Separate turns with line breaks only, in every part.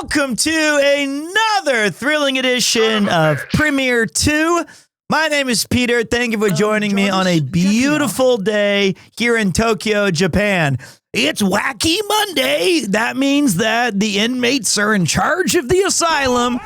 welcome to another thrilling edition of Premiere 2. My name is Peter. Thank you for joining me on a beautiful day here in Tokyo, Japan. It's Wacky Monday. That means that the inmates are in charge of the asylum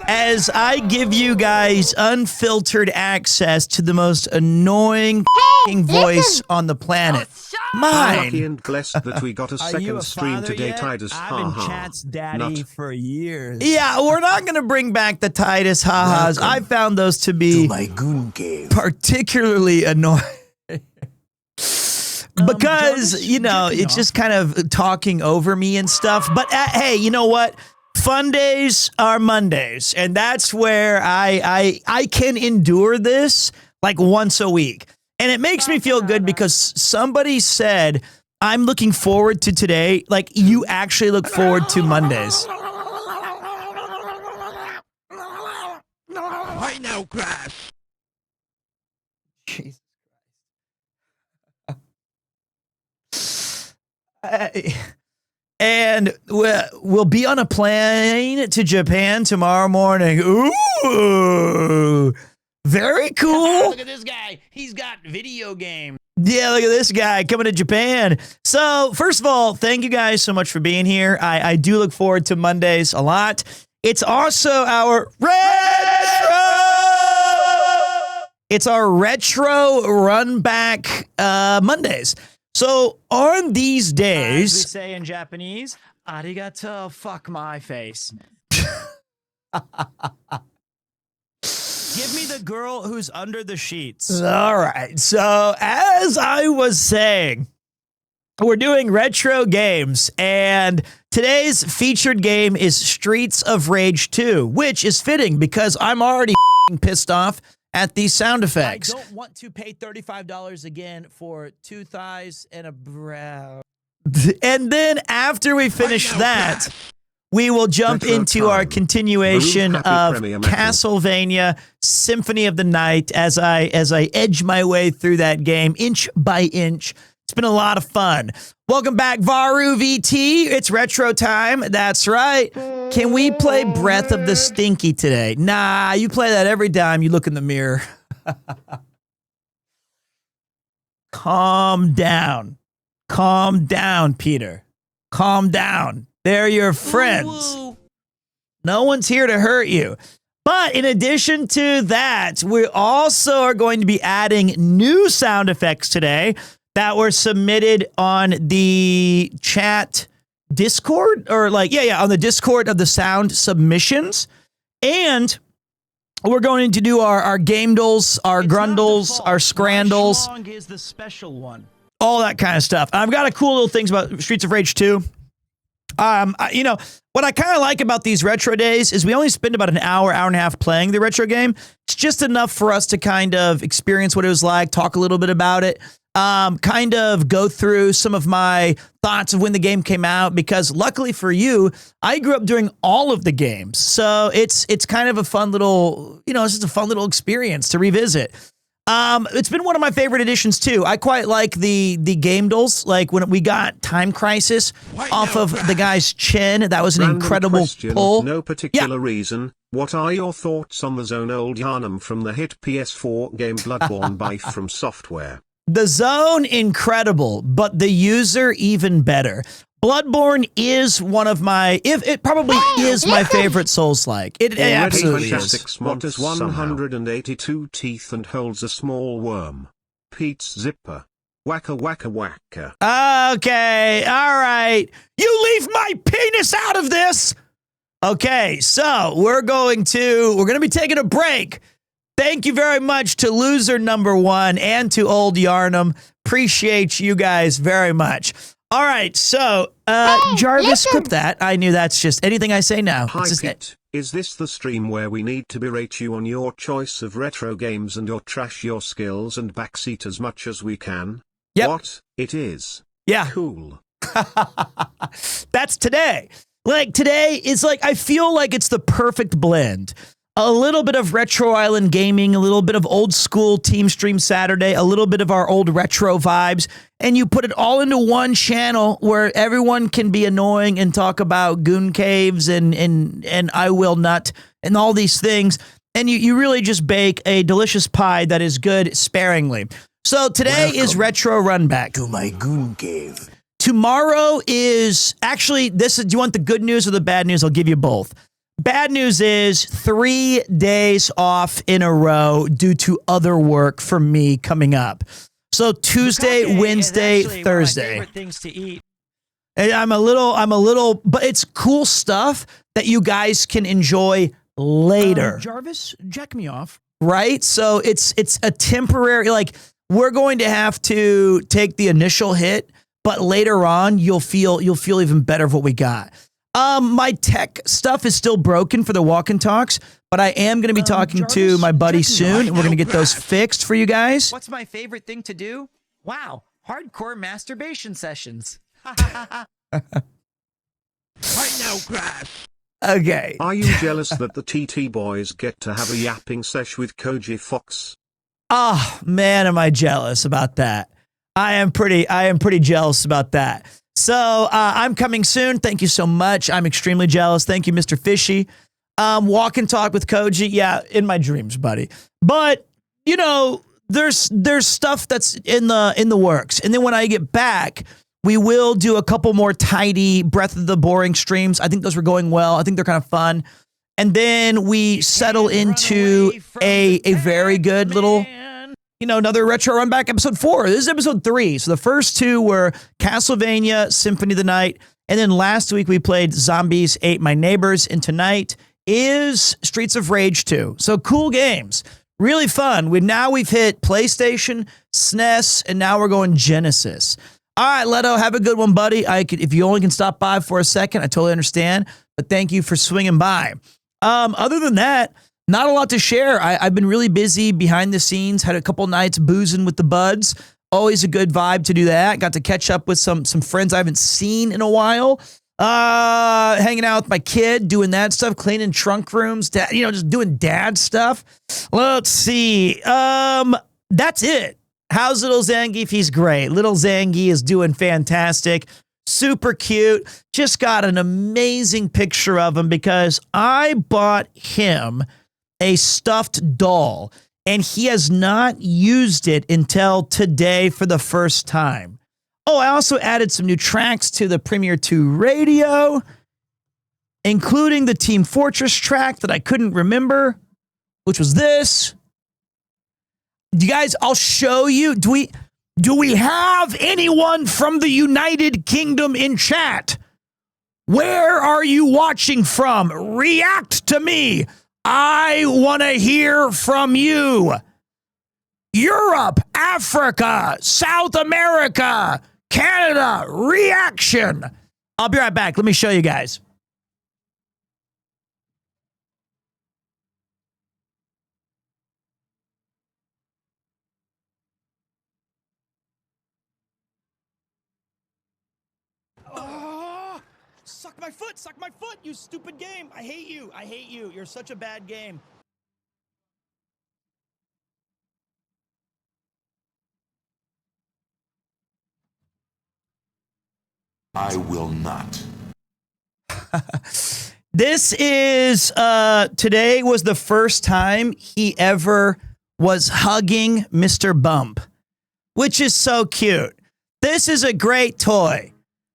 as I give you guys unfiltered access to the most annoying voice on the planet. Mine.
Lucky and blessed that we got a second stream today,
yet?
Titus.
I've been Chat's daddy
Not.
for years. Yeah, we're not going to bring back the Titus ha-has. I found those to be
my goon cave.
particularly annoying. Because, you know, it's just kind of talking over me and stuff. But hey, you know what? Fun days are Mondays. And that's where I can endure this like once a week. And it makes me feel good because somebody said, I'm looking forward to today. Like, you actually look forward to Mondays.
I know, Crash.
Jesus. And we'll be on a plane to Japan tomorrow morning. Ooh, very cool.
Look at this guy. He's got video games.
Yeah, look at this guy coming to Japan. So, first of all, thank you guys so much for being here. I do look forward to Mondays a lot. It's also our retro. It's our retro Runback Mondays. So on these days,
As we say in Japanese, arigato, fuck my face.
give me the girl who's under the sheets. All right. So as I was saying, we're doing retro games, and today's featured game is Streets of Rage 2, which is fitting because I'm already pissed off at these sound effects.
I don't want to pay $35 again for 2 thighs and a brow.
And then after we finish that, we will jump into our continuation of Castlevania Symphony of the Night as I edge my way through that game inch by inch. It's been a lot of fun. Welcome back, Varu VT. It's retro time. That's right. Can we play Breath of the Stinky today? Nah, you play that every time you look in the mirror. Calm down. Calm down, Peter. Calm down. They're your friends.
Ooh.
No one's here to hurt you. But in addition to that, we also are going to be adding new sound effects today that were submitted on the chat Discord, or on the Discord of the sound submissions. And we're going to do our Gamedles, our Grundles, our Scrandles,
How long is the special one?
all that kind of stuff. I've got a cool little things about Streets of Rage 2. You know, what I kind of like about these retro days is we only spend about an hour and a half playing the retro game. It's just enough for us to kind of experience what it was like, talk a little bit about it, kind of go through some of my thoughts of when the game came out, because luckily for you, I grew up doing all of the games. So it's kind of a fun little, it's just a fun little experience to revisit. It's been one of my favorite editions too. I quite like the Gamedles, like when we got Time Crisis off of the guy's chin. That was an incredible pull.
No particular reason. What are your thoughts on the Zone Old Yarnum from the hit PS4 game Bloodborne by From Software?
The Zone, incredible, but the user, even better. Bloodborne is one of my, it probably is my favorite Souls-like. It absolutely
fantastic
is.
Smot has 182 teeth and holds a small worm. Pete's zipper. Wacka wacka wacka.
Okay, all right. You leave my penis out of this. Okay, so we're going to be taking a break. Thank you very much to loser number 1 and to Old Yarnum. Appreciate you guys very much. All right, so Jarvis, clip that. I knew that's just anything I say now.
Hi Pete, is this the stream where we need to berate you on your choice of retro games and your trash your skills and backseat as much as we can?
Yep.
What? It is.
Yeah.
Cool.
That's today. Like, today is like, I feel like it's the perfect blend a little bit of Retro Island gaming, a little bit of old school Team Stream Saturday, a little bit of our old retro vibes, and you put it all into one channel where everyone can be annoying and talk about goon caves and I will nut and all these things. And you really just bake a delicious pie that is good sparingly. So today is Retro Runback.
To my goon cave.
Tomorrow is actually this. Do you want the good news or the bad news? I'll give you both. Bad news is 3 days off in a row due to other work for me coming up. So Tuesday, Wednesday, Thursday.
Favorite things to eat.
And I'm a little, but it's cool stuff that you guys can enjoy later.
Jarvis, jack me off.
Right? So it's a temporary, like we're going to have to take the initial hit, but later on you'll feel even better of what we got. My tech stuff is still broken for the walk and talks, but I am going to be talking to my buddy soon, and we're going to get those fixed for you guys.
What's my favorite thing to do? Wow, hardcore masturbation sessions.
Right now, Crash.
Okay.
Are you jealous that the TT boys get to have a yapping sesh with Koji Fox?
Oh, man, am I jealous about that. I am pretty jealous about that. So I'm coming soon. Thank you so much. I'm extremely jealous. Thank you, Mr. Fishy. Walk and talk with Koji. Yeah, in my dreams, buddy. But, you know, there's stuff that's in the works. And then when I get back, we will do a couple more tidy Breath of the Boring streams. I think those were going well. I think they're kind of fun. And then we settle into a very good little, you know, another Retro Runback episode 4. This is episode 3. So the first 2 were Castlevania, Symphony of the Night. And then last week we played Zombies Ate My Neighbors. And tonight is Streets of Rage 2. So cool games. Really fun. We've hit PlayStation, SNES, and now we're going Genesis. All right, Leto, have a good one, buddy. If you only can stop by for a second, I totally understand. But thank you for swinging by. Other than that, not a lot to share. I've been really busy behind the scenes, had a couple nights boozing with the buds. Always a good vibe to do that. Got to catch up with some friends I haven't seen in a while. Hanging out with my kid, doing that stuff, cleaning trunk rooms, just doing dad stuff. Let's see. That's it. How's little Zangief? He's great. Little Zangie is doing fantastic. Super cute. Just got an amazing picture of him because I bought him a stuffed doll, and he has not used it until today for the first time. Oh, I also added some new tracks to the Premiere 2 radio, including the Team Fortress track that I couldn't remember, which was this. You guys, I'll show you. Do we have anyone from the United Kingdom in chat? Where are you watching from? React to me. I want to hear from you. Europe, Africa, South America, Canada, reaction. I'll be right back. Let me show you guys. Suck my foot, you stupid game. I hate you. You're such a bad game.
I will not.
This is, today was the first time he ever was hugging Mr. Bump, which is so cute. This is a great toy.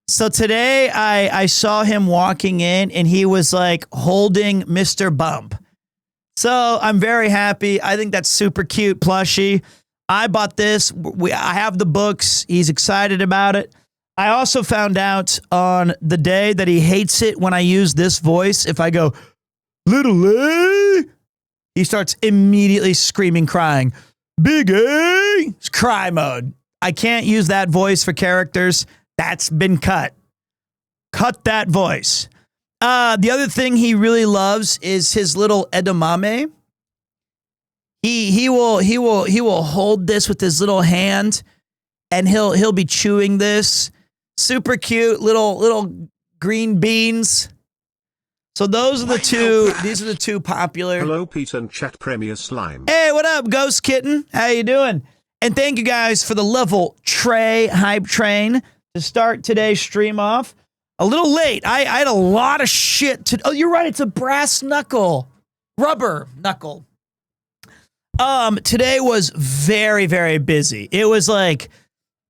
So today I saw him walking in and he was like holding Mr. Bump. So I'm very happy. I think that's super cute plushie. I bought this. I have the books. He's excited about it. I also found out on the day that he hates it when I use this voice. If I go, little A, he starts immediately screaming, crying, big A. It's cry mode. I can't use that voice for characters. That's been cut. Cut that voice. The other thing he really loves is his little edamame. He will hold this with his little hand, and he'll be chewing this. Super cute little green beans. So those are the two. These are the two popular.
Hello, Pete and Chat Premier Slime.
Hey, what up, Ghost Kitten? How you doing? And thank you guys for the level Trey hype train to start today's stream off. A little late. I had a lot of shit to. Oh, you're right. It's a brass knuckle, rubber knuckle. Today was very, very busy. It was like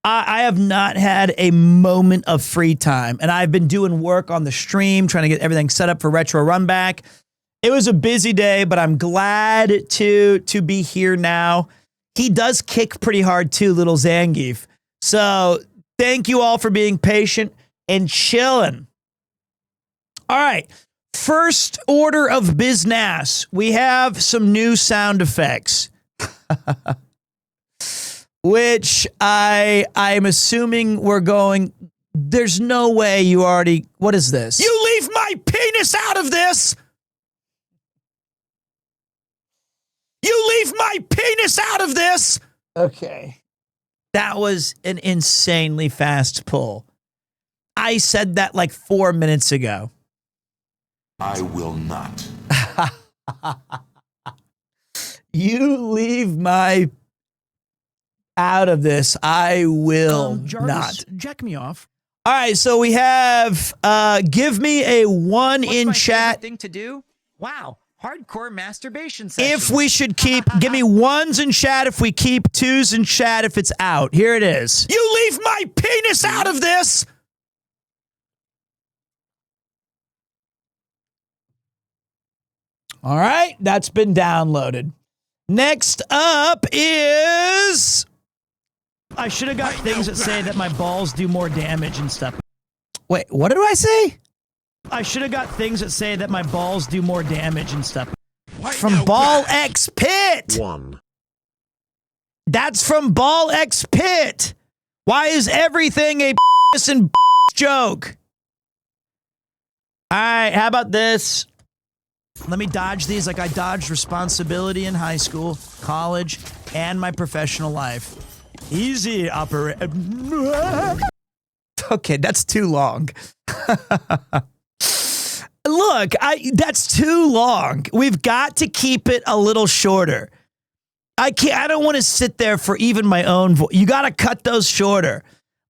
I have not had a moment of free time, and I've been doing work on the stream, trying to get everything set up for Retro Runback. It was a busy day, but I'm glad to be here now. He does kick pretty hard too, little Zangief. So thank you all for being patient and chilling. All right. First order of business. We have some new sound effects. Which I'm assuming we're going. There's no way you already. What is this? You leave my penis out of this. You leave my penis out of this. Okay. That was an insanely fast pull. I said that like 4 minutes ago.
I will not.
You leave my out of this. I will
Jarvis,
not.
Jack me off.
All right, so we have give me a one
What's
in
my
chat.
favorite thing to do? Wow, hardcore masturbation session.
If we should keep, give me ones in chat if we keep, twos in chat if it's out. Here it is. You leave my penis out of this. All right, that's been downloaded. Next up is... I should have got things that say that my balls do more damage and stuff. Wait, what did I say? I should have got things that say that my balls do more damage and stuff. From Ball X Pit.
1.
That's from Ball X Pit. Why is everything a and joke? All right, how about this? Let me dodge these like I dodged responsibility in high school, college, and my professional life. Easy operate. Okay, that's too long. Look, that's too long. We've got to keep it a little shorter. I don't want to sit there for even my own voice. You got to cut those shorter.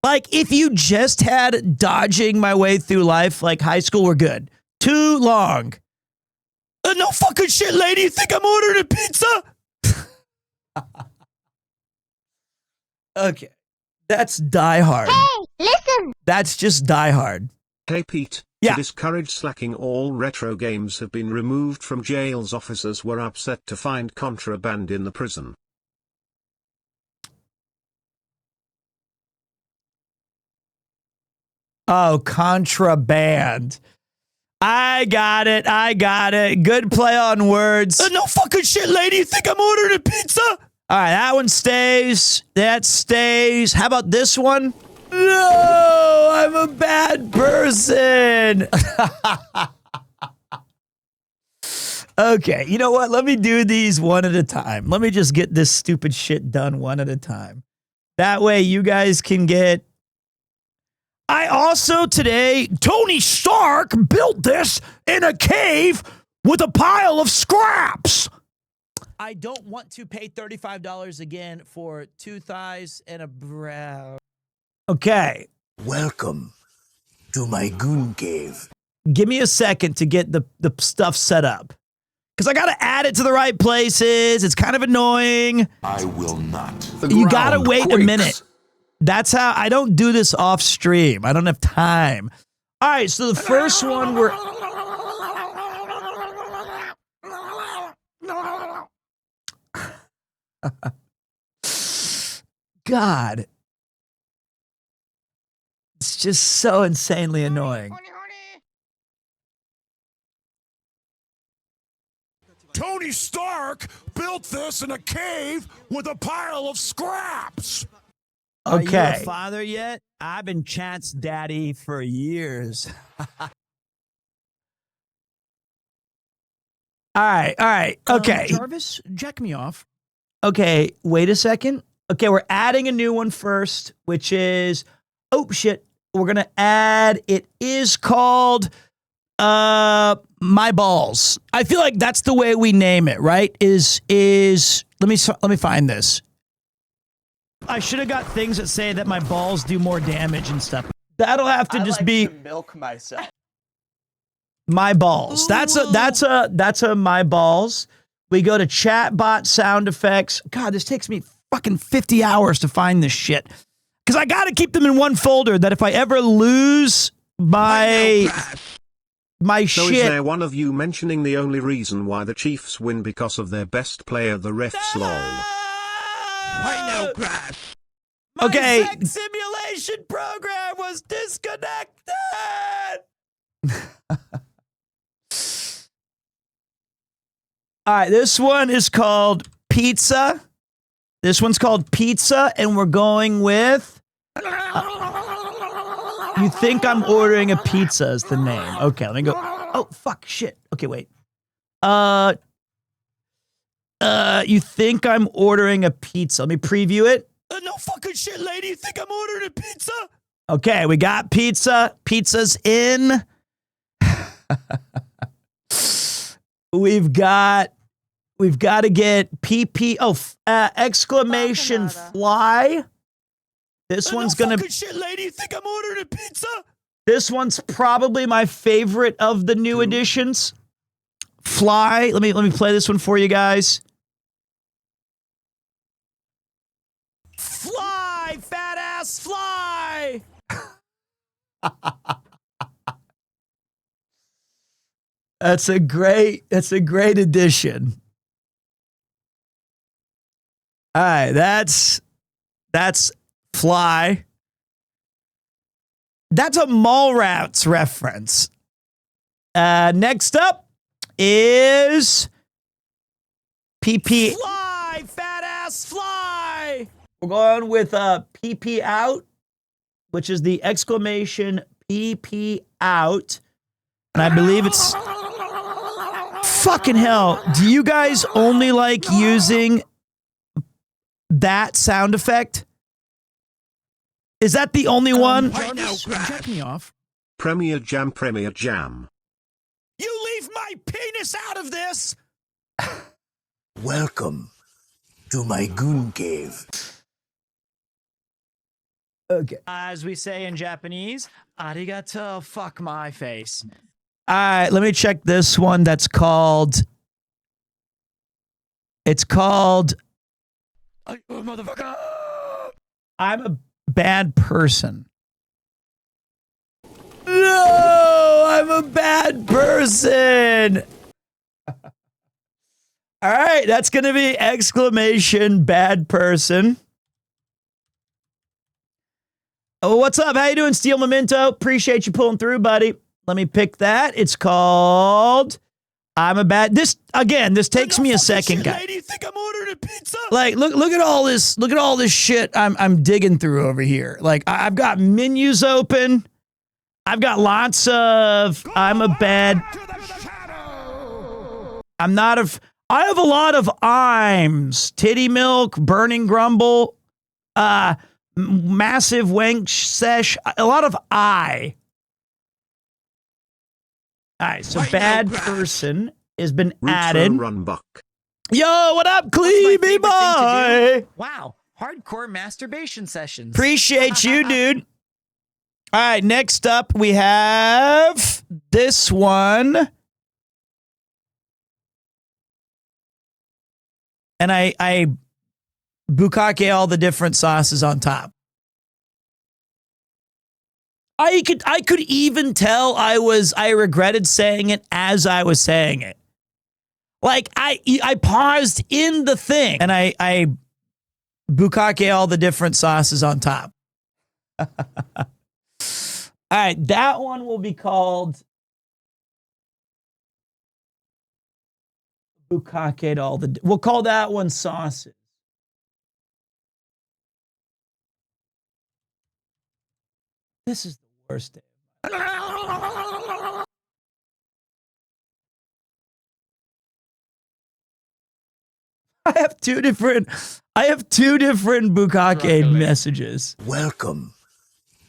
Like if you just had dodging my way through life like high school, we're good. Too long. No fucking shit, lady. You think I'm ordering a pizza? Okay. That's Die Hard.
Hey, listen!
That's just Die Hard.
Hey Pete,
Yeah.
to discourage slacking, all retro games have been removed from jails. Officers were upset to find contraband in the prison.
Oh, contraband. I got it. I got it. Good play on words. No fucking shit, lady. You think I'm ordering a pizza? All right, that one stays. That stays. How about this one? No, I'm a bad person. Okay, you know what? Let me do these one at a time. Let me just get this stupid shit done one at a time. That way you guys can get... I also today, Tony Stark built this in a cave with a pile of scraps.
I don't want to pay $35 again for 2 thighs and a brow.
Okay,
Welcome to my goon cave.
give me a second to get the stuff set up. Because I got to add it to the right places. It's kind of annoying.
I will not.
You got to wait a minute. That's how I don't do this off stream. I don't have time. All right, so the first one we're... God. It's just so insanely annoying.
Tony Stark built this in a cave with a pile of scraps.
Are you
Okay.
a father yet? I've been Chat's daddy for years.
All right. Okay.
Jarvis, jack me off.
Okay, wait a second. Okay, we're adding a new one first, which is, oh shit, we're gonna add, it is called my balls. I feel like that's the way we name it, right? Let me find this. I should have got things that say that my balls do more damage and stuff. That'll have to just be
milk myself.
my balls. That's a my balls. We go to chatbot sound effects. God, this takes me fucking 50 hours to find this shit. Because I got to keep them in one folder that if I ever lose my
So
shit.
is there one of you mentioning the only reason why the Chiefs win because of their best player, the refs lol?
I know, Crash.
Okay.
My sex simulation program was disconnected.
All right, this one is called Pizza. This one's called Pizza, and we're going with... you think I'm ordering a pizza is the name. Okay, let me go. Oh, fuck, shit. Okay, wait. You think I'm ordering a pizza. Let me preview it.
No fucking shit, lady. You think I'm ordering a pizza?
Okay, we got pizza. Pizza's in. We've got to get PP. Oh, exclamation fly. This one's gonna.
Fucking shit, lady. You think I'm ordering a pizza?
This one's probably my favorite of the new additions. Fly. Let me play this one for you guys.
Fly, fat ass, fly.
That's a great addition. All right, that's Fly. That's a Mallrats reference. Next up is PP.
Fly, fat ass, fly.
We're going with PP out, which is the exclamation PP out. And I believe it's fucking hell. Do you guys only like using that sound effect? Is that the only one?
Check me off.
Premier Jam, Premier Jam.
You leave my penis out of this.
Welcome to my goon cave.
Okay.
As we say in Japanese, arigato, fuck my face.
All right, let me check this one. It's called
Motherfucker.
I'm a bad person. No, I'm a bad person. All right, that's going to be exclamation bad person. Oh, what's up? How you doing, Steel Memento? Appreciate you pulling through, buddy. Let me pick that. It's called I'm a bad. This takes me a second, guys.
Lady, you think I'm ordering a pizza?
Like, look at all this. Look at all this shit I'm digging through over here. Like, I've got menus open. I've got lots of. I'm a bad. I'm not of. I have a lot of I'ms. Titty milk, burning grumble, massive wank sesh. A lot of I. All right, so bad person has been added.
Runback.
Yo, what up, Cleby boy?
Wow, hardcore masturbation sessions.
Appreciate you, dude. All right, next up we have this one. And I bukkake all the different sauces on top. I could even tell I regretted saying it as I was saying it. Like I paused in the thing and I bukkake all the different sauces on top. All right, that one will be called bukkake all the. We'll call that one sauces. This is the worst day. I have two different bukkake messages.
Welcome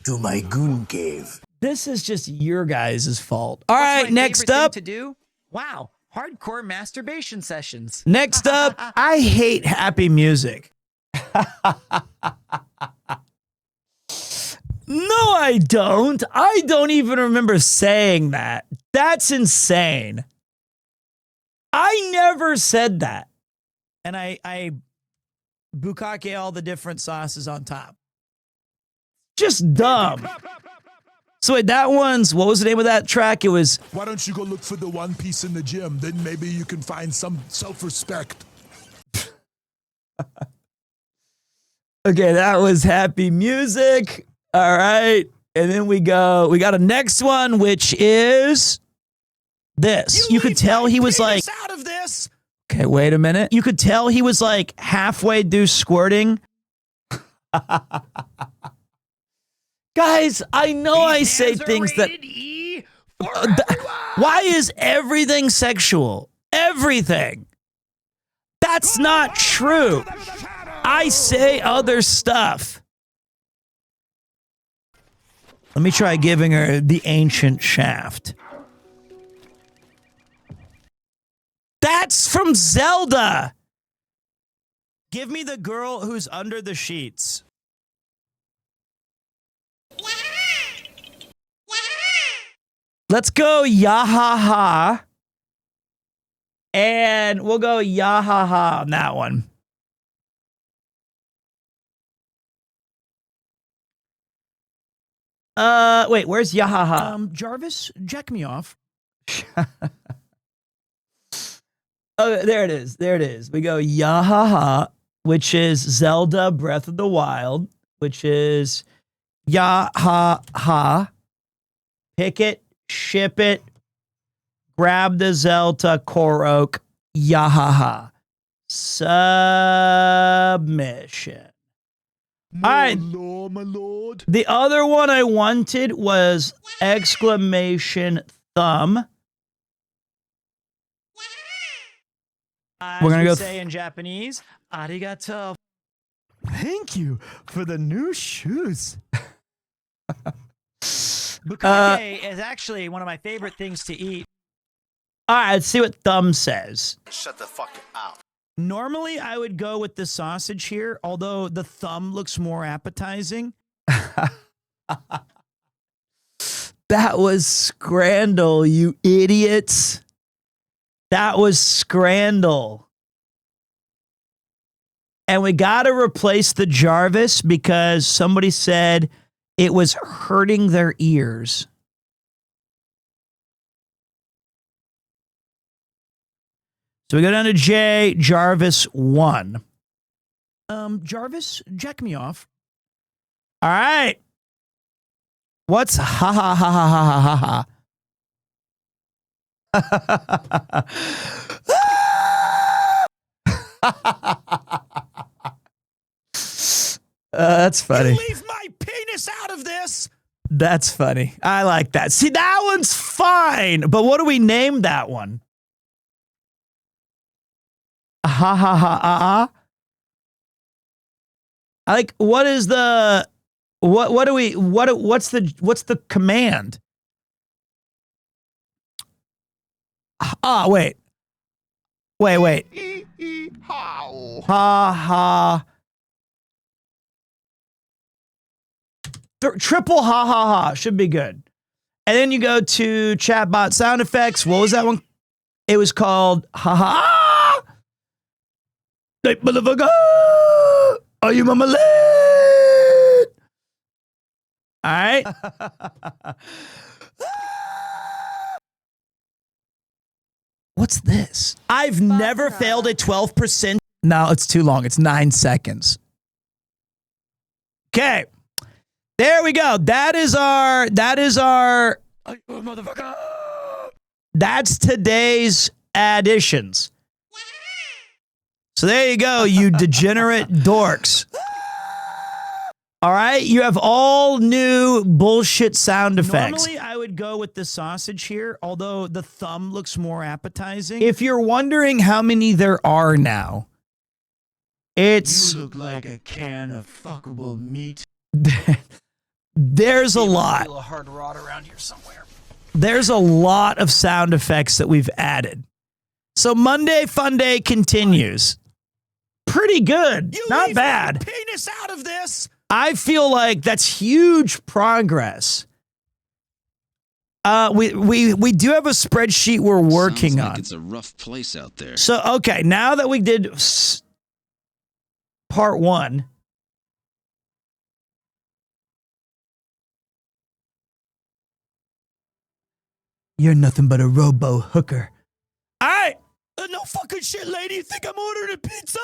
to my goon cave.
This is just your guys' fault. All
What's
right,
my
next
favorite
up.
thing to do? Wow, hardcore masturbation sessions.
Next up, I hate happy music. No, I don't. I don't even remember saying that. That's insane. I never said that.
And I bukkake all the different sauces on top.
Just dumb. So wait, that one's, what was the name of that track? It was,
Why don't you go look for the one piece in the gym? Then maybe you can find some self-respect.
okay, that was happy music. All right. And then we got a next one, which is this. You could tell he was like,
out of this.
okay, wait a minute. You could tell he was like halfway through squirting. Guys, I know I say things that. Why is everything sexual? Everything. That's not true. I say other stuff. Let me try giving her the ancient shaft. That's from Zelda.
Give me the girl who's under the sheets.
Let's go Yahaha. And we'll go Yahaha on that one. Wait, where's Yahaha?
Jarvis, jack me off.
Oh, there it is. There it is. We go Yahaha, which is Zelda Breath of the Wild, which is Yahaha. Pick it, ship it, grab the Zelda Korok, Yahaha. Submission. All right.
Lord, my lord.
The other one I wanted was exclamation thumb. We're gonna go
say in Japanese, arigato.
Thank you for the new shoes.
Bukkake is actually one of my favorite things to eat.
All right, let's see what thumb says.
Shut the fuck up.
Normally, I would go with the sausage here, although the thumb looks more appetizing.
That was Scrandle, you idiots. That was Scrandle. And we got to replace the Jarvis because somebody said it was hurting their ears. So we go down to J, Jarvis 1.
Jarvis, jack me off.
All right. What's ha ha ha ha ha ha ha? That's funny.
Leave my penis out of this.
That's funny. I like that. See, that one's fine. But what do we name that one? Ha ha ha ah. I like. What is the? What do we? What's the command? Wait. Ha ha. Triple ha ha ha should be good. And then you go to chatbot sound effects. What was that one? It was called ha ha. Hey, motherfucker, are you my malade? All right. What's this? I've never failed a 12%. No, it's too long. It's 9 seconds. Okay. There we go. That is our
Motherfucker.
that's today's additions. So there you go, you degenerate dorks. All right, you have all new bullshit sound effects.
Normally, I would go with the sausage here, although the thumb looks more appetizing.
If you're wondering how many there are now, it's
You look like a can of fuckable meat.
There's a lot.
A hard rod around here somewhere.
There's a lot of sound effects that we've added. So Monday Fun Day continues. Pretty good. Not bad.
Penis out of this.
I feel like that's huge progress. We do have a spreadsheet we're working
Sounds like
on.
it's a rough place out there.
So, okay, now that we did part 1, you're nothing but a robo hooker. All right.
No fucking shit, lady. You think I'm ordering a pizza?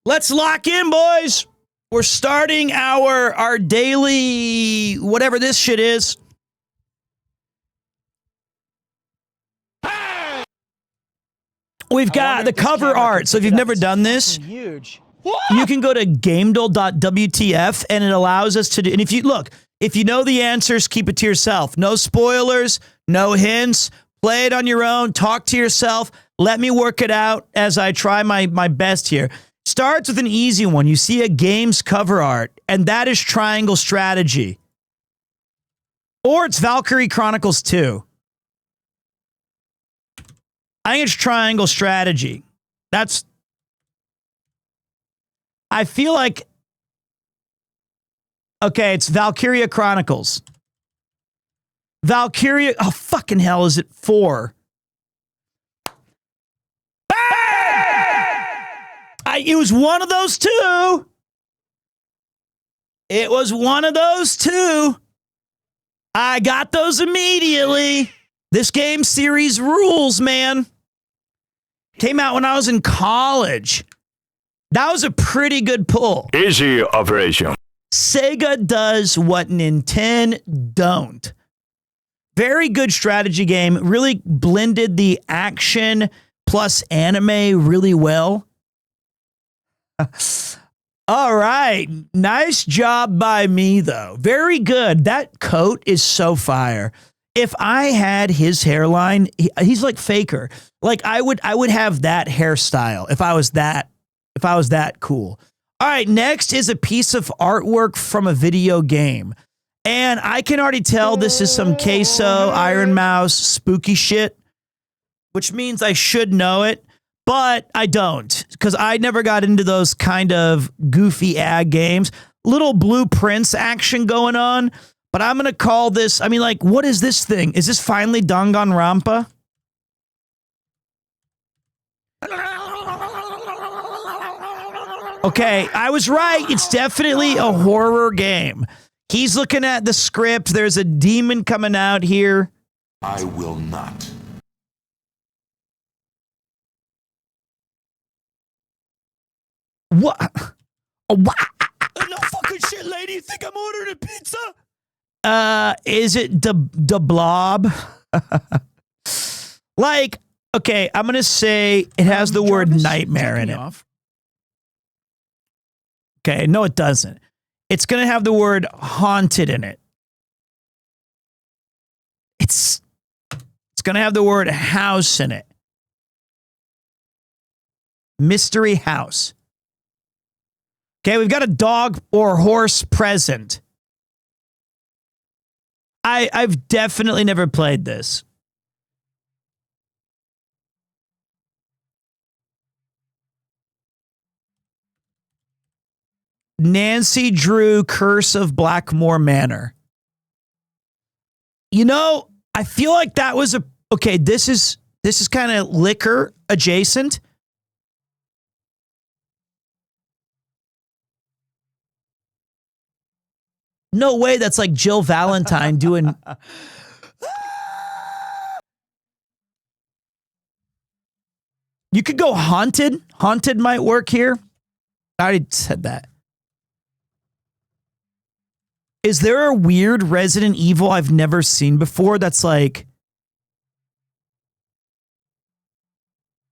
Let's lock in, boys. We're starting our daily whatever this shit is. We've got the cover art. So if you've never done this,
Huge.
you can go to gamedle.wtf and it allows us to do. And if you know the answers, keep it to yourself. No spoilers, no hints. Play it on your own. Talk to yourself. Let me work it out as I try my best here. Starts with an easy one. You see a game's cover art, and that is Triangle Strategy. Or it's Valkyrie Chronicles 2. I think it's Triangle Strategy. I feel like, okay, it's Valkyria Chronicles. Valkyria, oh, fucking hell, is it 4? It was one of those two. It was one of those two. I got those immediately. This game series rules, man. Came out when I was in college. That was a pretty good pull.
Easy operation.
Sega does what Nintendo don't. Very good strategy game. Really blended the action plus anime really well. All right. Nice job by me, though. Very good. That coat is so fire. If I had his hairline, he's like Faker. Like I would have that hairstyle if I was that cool. All right, next is a piece of artwork from a video game. And I can already tell this is some Queso, Iron Mouse, spooky shit, which means I should know it, but I don't because I never got into those kind of goofy ad games. Little blueprints action going on, but I'm going to call this, I mean, like, what is this thing? Is this finally Danganronpa? Okay, I was right. It's definitely a horror game. He's looking at the script. There's a demon coming out here.
I will not.
What? What?
No fucking shit, lady. You think I'm ordering a pizza?
Is it the blob? Like, okay, I'm gonna say it has the word
Jarvis,
nightmare
take
in
me
it.
off.
Okay, no, it doesn't. It's gonna have the word haunted in it. It's gonna have the word house in it. Mystery house. Okay, we've got a dog or horse present. I've definitely never played this. Nancy Drew Curse of Blackmore Manor. You know, I feel like that was okay, this is kind of liquor adjacent. No way that's like Jill Valentine doing You could go haunted. Haunted might work here. I already said that. Is there a weird Resident Evil I've never seen before that's like...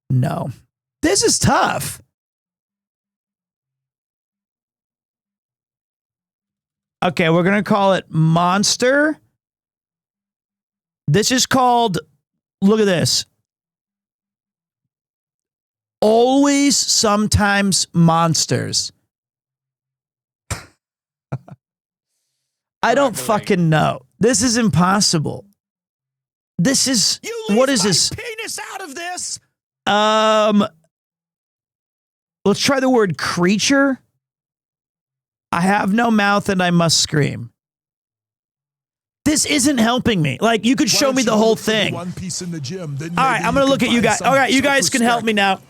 No. This is tough. Okay, we're going to call it Monster. This is called... Look at this. Always, sometimes monsters. I don't fucking know. This is impossible. This is what is this?
Penis out of this.
Let's try the word creature. I have no mouth and I must scream. This isn't helping me. Like, you could show me the whole thing.
One piece in the gym. Then
All right, I'm going to look at you guys. All right, you guys can help me now.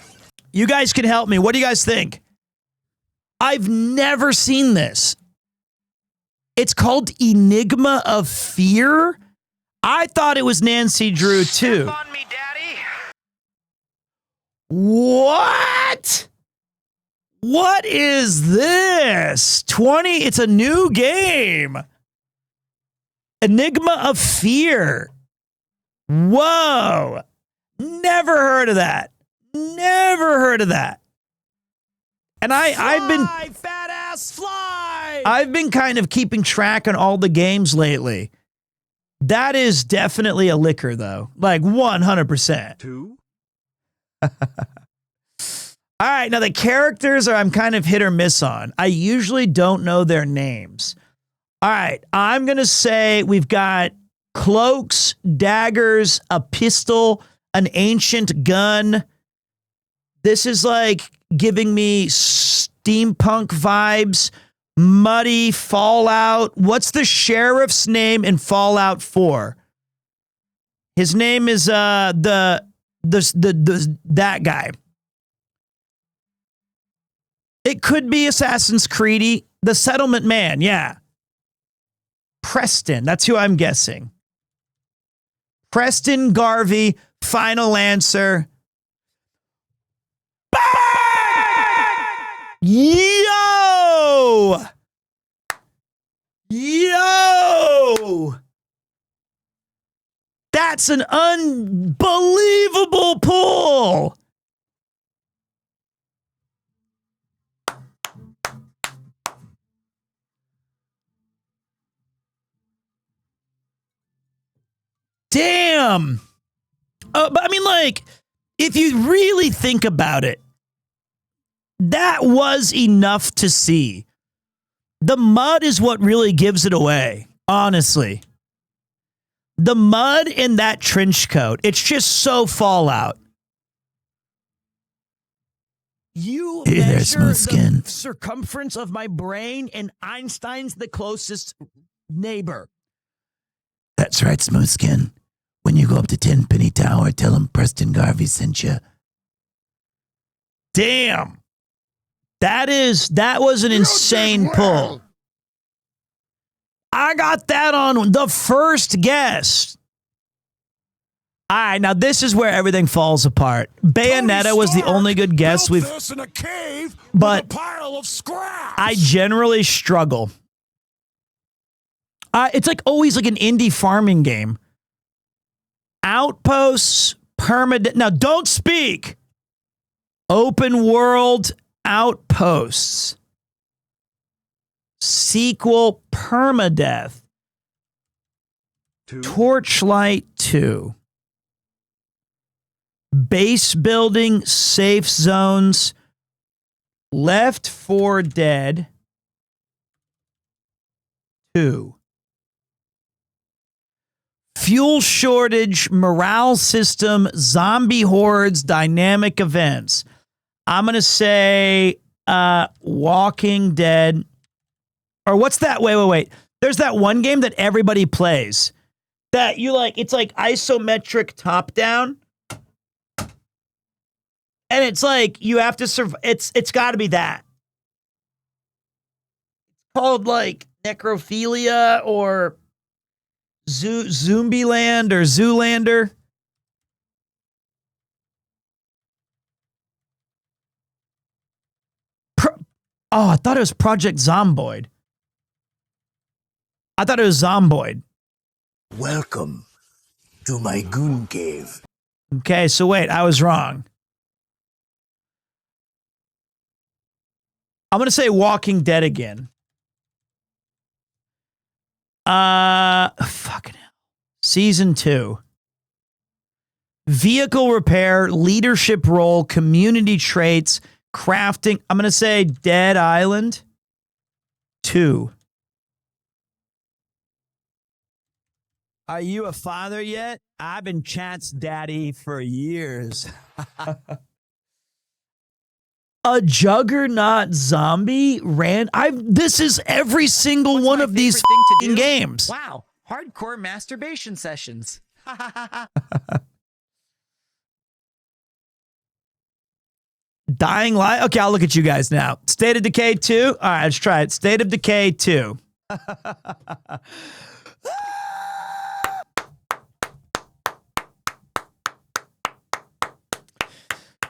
You guys can help me. What do you guys think? I've never seen this. It's called Enigma of Fear. I thought it was Nancy Drew too.
Step on me, Daddy.
What? What is this? 20, it's a new game. Enigma of Fear. Whoa. Never heard of that. Never heard of that. And I've been
fat ass fly.
I've been kind of keeping track on all the games lately. That is definitely a liquor though. Like 100%.
2.
All right, now the characters I'm kind of hit or miss on. I usually don't know their names. All right, I'm going to say we've got cloaks, daggers, a pistol, an ancient gun. This is like giving me steampunk vibes, muddy, Fallout. What's the sheriff's name in Fallout 4? His name is that guy. It could be Assassin's Creed, the Settlement Man, yeah. Preston, that's who I'm guessing. Preston Garvey, final answer. Bang! Yo! Yo! That's an unbelievable pull! Damn. But I mean, like, if you really think about it, that was enough to see. The mud is what really gives it away, honestly. The mud in that trench coat, it's just so Fallout.
You
Hey there,
measure
smooth skin.
the circumference of my brain, and Einstein's the closest neighbor.
That's right, smooth skin. When you go up to Tenpenny Tower, tell him Preston Garvey sent you.
Damn. That was an insane pull. I got that on the first guess. All right, now this is where everything falls apart. Bayonetta was the only good guess we've.
This in a cave
But
with a pile of scraps.
I generally struggle. It's like always like an indie farming game. Outposts, permanent. Now don't speak. Open world outposts. Sequel, permadeath.
2.
Torchlight 2. Base building, safe zones. Left 4 Dead 2. Fuel shortage, morale system, zombie hordes, dynamic events. I'm going to say Walking Dead. Or what's that? Wait. There's that one game that everybody plays. That you like, it's like isometric top down. And it's like you have to survive. It's got to be that. It's called like Necrophilia or Zombieland or Zoolander. I thought it was Project Zomboid. I thought it was Zomboid.
Welcome to my goon cave.
Okay, so wait, I was wrong. I'm going to say Walking Dead again. Fucking hell. Season 2. Vehicle repair, leadership role, community traits, crafting. I'm going to say Dead Island 2. Are you a father yet? I've been Chat's daddy for years. A juggernaut zombie ran. This is every single
What's
one
my
of these
favorite thing to
f***ing
do?
games.
Wow, hardcore masturbation sessions.
Dying Light. Okay, I'll look at you guys now. State of Decay 2. All right, let's try it. State of Decay 2.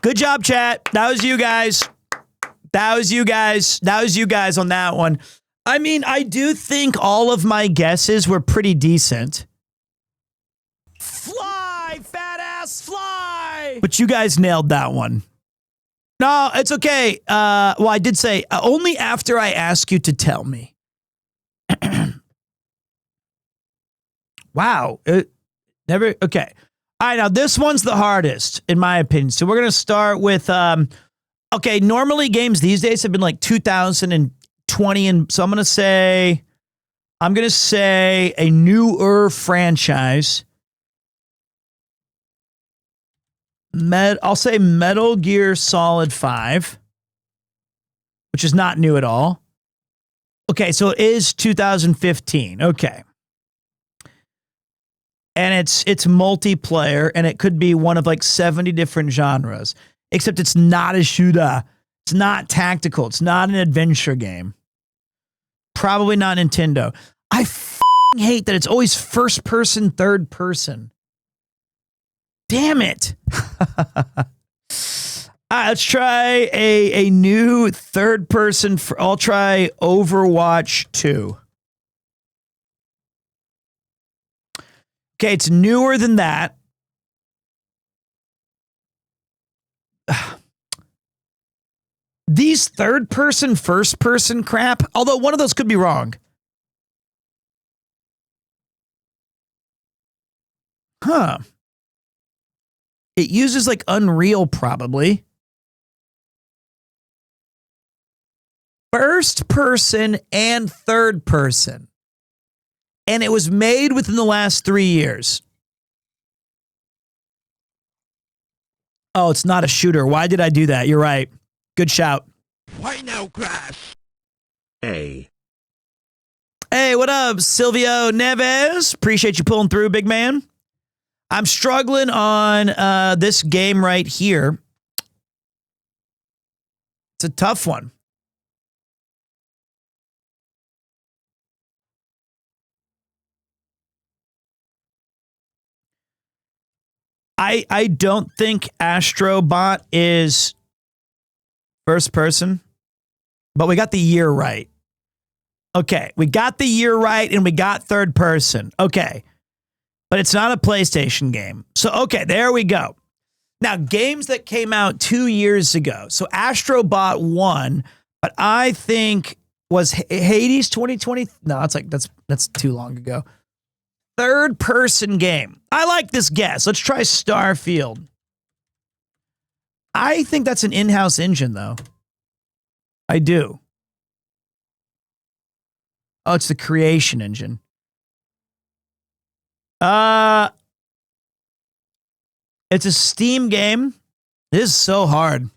Good job, chat. That was you guys. That was you guys. That was you guys on that one. I mean, I do think all of my guesses were pretty decent.
Fly, fat ass, fly.
But you guys nailed that one. No, it's okay. Well, I did say only after I ask you to tell me. Wow. Never. Okay. All right. Now this one's the hardest in my opinion. So we're going to start with, okay. Normally games these days have been like 2020. And so I'm going to say a newer franchise. I'll say Metal Gear Solid 5, which is not new at all. Okay, so it is 2015. Okay. And it's multiplayer, and it could be one of like 70 different genres, except it's not a shooter. It's not tactical. It's not an adventure game. Probably not Nintendo. I f***ing hate that it's always first person, third person. Damn it. All right, let's try a new third person. I'll try Overwatch 2. Okay, it's newer than that. These third person, first person crap, although one of those could be wrong. Huh. It uses like Unreal, probably. First person and third person. And it was made within the last 3 years. Oh, it's not a shooter. Why did I do that? You're right. Good shout.
Why now, Crash?
A.
Hey, what up, Silvio Neves? Appreciate you pulling through, big man. I'm struggling on this game right here. It's a tough one. I don't think Astrobot is first person, but we got the year right. Okay, we got the year right and we got third person. Okay. But it's not a PlayStation game. So, okay, there we go. Now, games that came out 2 years ago. So, Astrobot 1, but I think was Hades 2020. No, that's too long ago. Third person game. I like this guess. Let's try Starfield. I think that's an in-house engine, though. I do. Oh, it's the creation engine. It's a Steam game. This is so hard.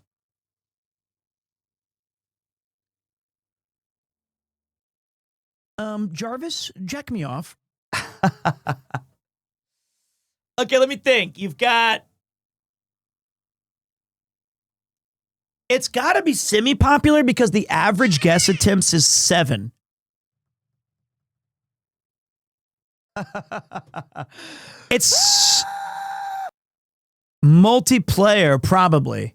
Jarvis, jack me off. Okay, let me think. You've got... It's got to be semi-popular because the average guess attempts is 7. It's multiplayer, probably.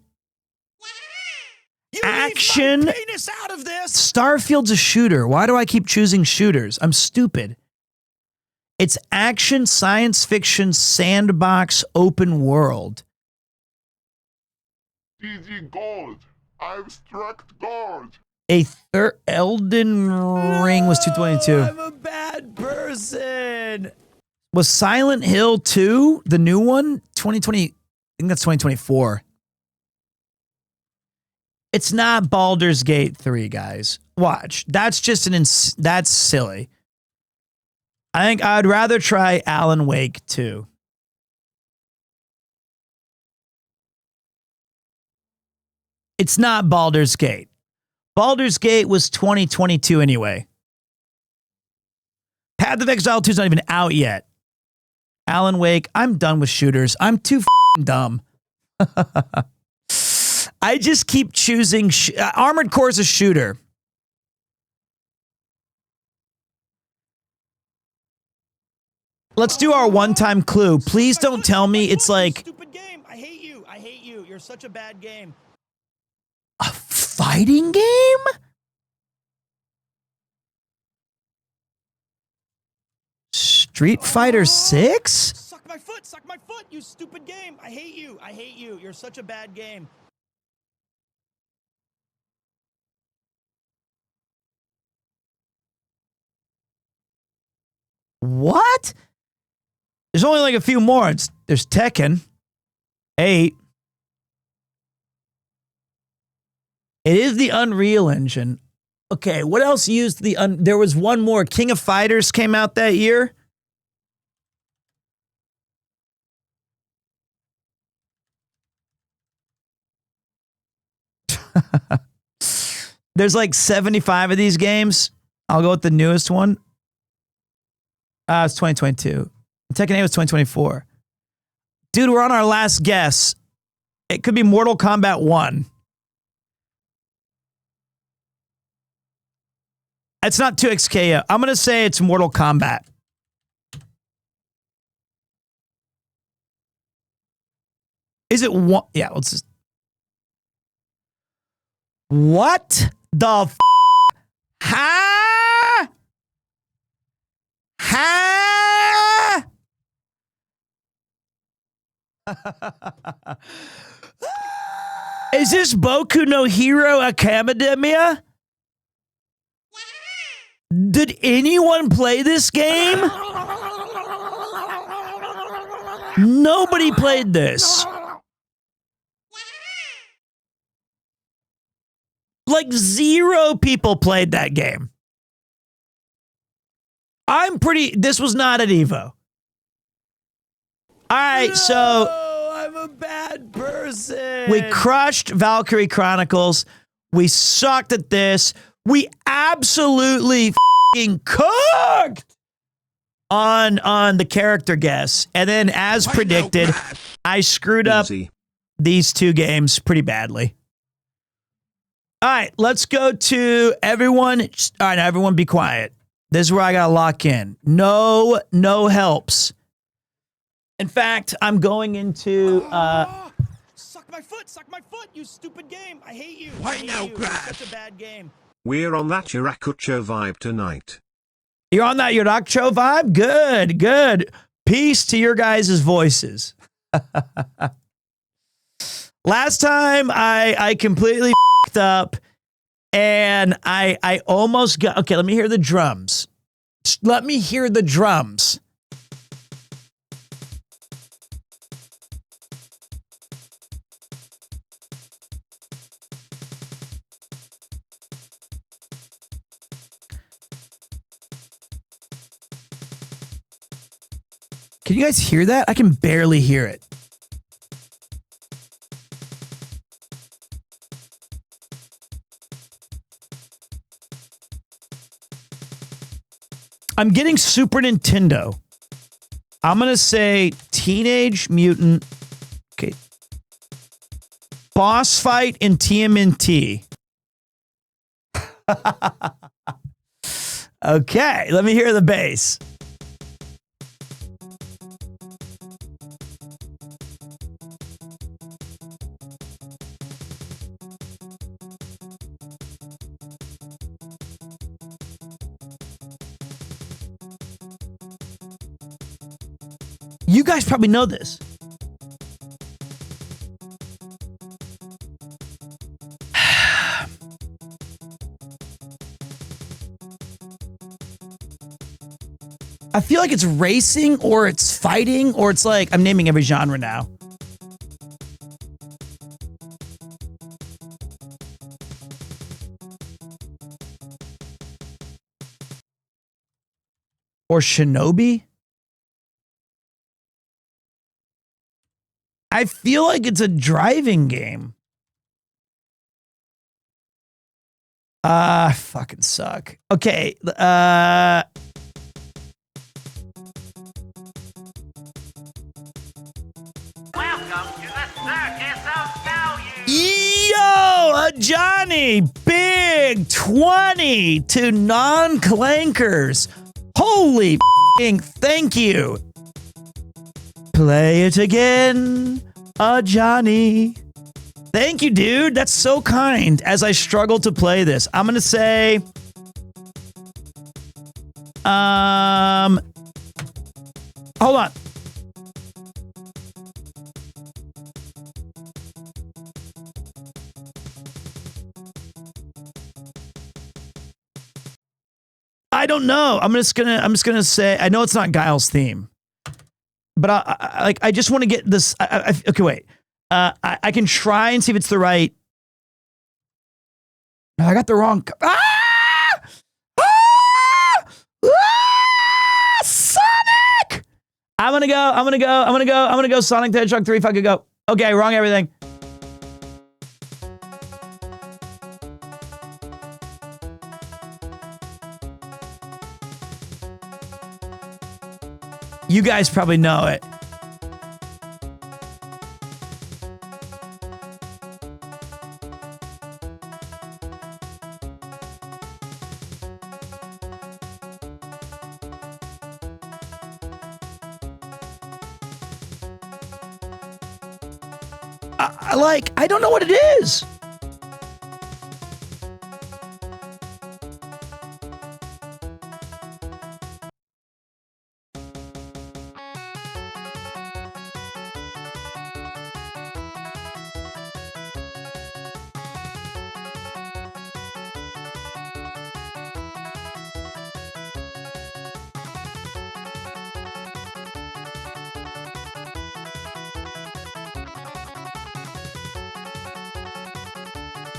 You
Action.
leave my penis out of this.
Starfield's a shooter. Why do I keep choosing shooters? I'm stupid. It's action, science fiction, sandbox, open world.
GG Gold. I've struck gold.
Elden Ring was 222.
I'm a bad person.
Was Silent Hill 2 the new one? 2020. I think that's 2024. It's not Baldur's Gate 3, guys. Watch. That's just that's silly. I think I'd rather try Alan Wake 2. It's not Baldur's Gate. Baldur's Gate was 2022 anyway. Path of Exile 2 is not even out yet. Alan Wake, I'm done with shooters. I'm too dumb. I just keep choosing. Armored Core is a shooter. Let's do our one-time clue. Please don't tell me it's like
Stupid game. I hate you. I hate you. You're such a bad game.
a fighting game? Street Fighter 6?
Suck my foot. Suck my foot. You stupid game. I hate you. I hate you. You're such a bad game.
What? There's only like a few more. There's Tekken 8. It is the Unreal Engine. Okay, what else used the there was one more. King of Fighters came out that year. There's like 75 of these games. I'll go with the newest one. It's 2022. Tekken 8 was 2024. Dude, we're on our last guess. It could be Mortal Kombat 1. It's not 2XKO. I'm going to say it's Mortal Kombat. Is it one? Yeah, let's just. What the f? Ha? Ha? Is this Boku no Hero Academia? Did anyone play this game? Nobody played this. Like 0 people played that game. This was not at Evo. All right, so
I'm a bad person.
we crushed Valkyrie Chronicles. We sucked at this. We absolutely f***ing cooked on the character guess. And then, as predicted, I screwed up
Easy.
these 2 games pretty badly. All right, let's go to everyone. All right, now everyone be quiet. This is where I got to lock in. No helps. In fact, I'm going into...
Suck my foot, you stupid game. I hate you.
Why
I hate
now,
you. You're
Brad?
such a bad game.
We're on that Yurakucho vibe tonight.
You're on that Yurakucho vibe? Good, good. Peace to your guys' voices. Last time I completely f***ed up and I almost got... Okay, let me hear the drums. Let me hear the drums. Can you guys hear that? I can barely hear it. I'm getting Super Nintendo. I'm going to say Teenage Mutant. Okay. Boss fight in TMNT. Okay, let me hear the bass. You guys probably know this. I feel like it's racing or it's fighting or it's like, I'm naming every genre now. or Shinobi? I feel like it's a driving game. I fucking suck. Okay, Yo, Johnny, big 20 to non-clankers. Holy f***ing thank you. Play it again, Johnny. Thank you, dude. That's so kind. As I struggle to play this, I'm going to say, hold on. I don't know. I'm just gonna say, I know it's not Guile's theme, but I just want to get this. Okay, wait. I can try and see if it's the right. No, I got the wrong. Sonic! I'm gonna go Sonic the Hedgehog 3 if I could go. Okay, wrong everything. You guys probably know it. I don't know what it is.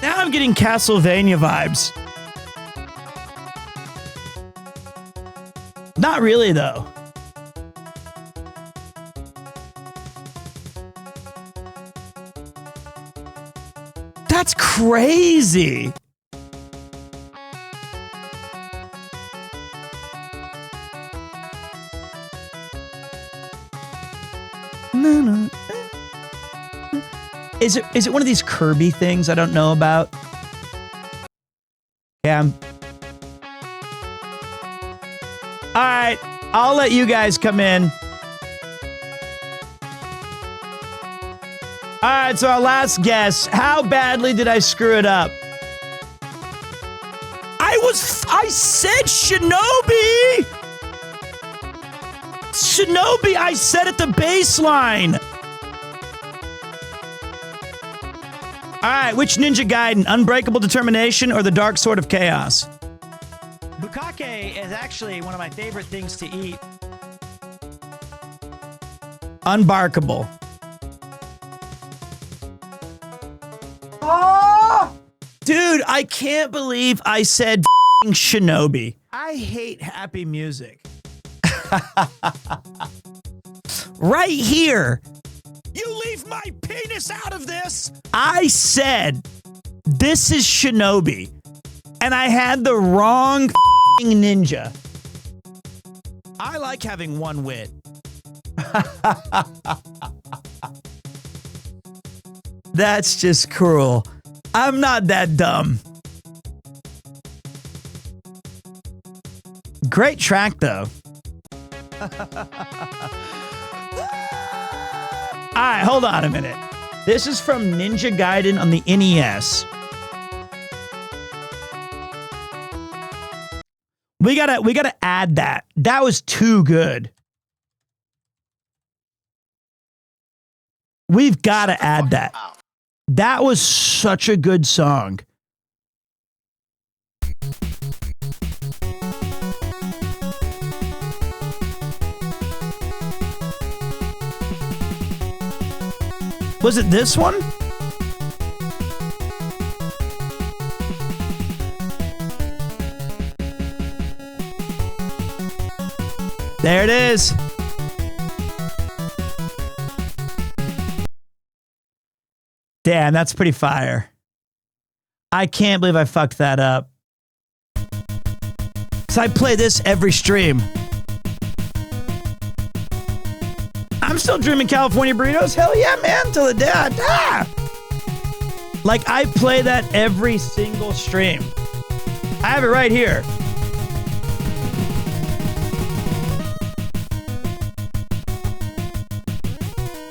Now I'm getting Castlevania vibes. Not really, though. That's crazy. No. Is it one of these Kirby things I don't know about? Yeah. All right, I'll let you guys come in. All right, so our last guess. How badly did I screw it up? I said Shinobi! Shinobi, I said at the baseline. All right, which Ninja Gaiden? Unbreakable Determination or the Dark Sword of Chaos?
Bukake is actually one of my favorite things to eat.
Unbarkable. Oh! Dude, I can't believe I said f***ing Shinobi. I hate happy music. Right here.
You leave my penis out of this!
I said, this is Shinobi. And I had the wrong f***ing ninja. I like having one wit. That's just cruel. I'm not that dumb. Great track, though. All right, hold on a minute. This is from Ninja Gaiden on the NES. We gotta add that. That was too good. We've got to add that. That was such a good song. Was it this one? There it is. Damn, that's pretty fire. I can't believe I fucked that up. So I play this every stream. I'm still dreaming California burritos. Hell yeah, man. Till the day I die. Like, I play that every single stream. I have it right here.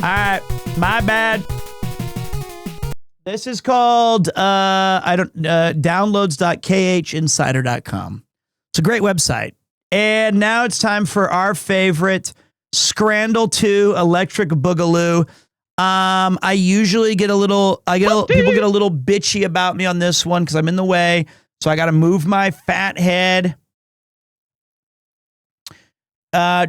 All right, my bad. This is called downloads.khinsider.com. It's a great website. And now it's time for our favorite Scrandle 2 Electric Boogaloo. I usually get people get a little bitchy about me on this one because I'm in the way. So I got to move my fat head.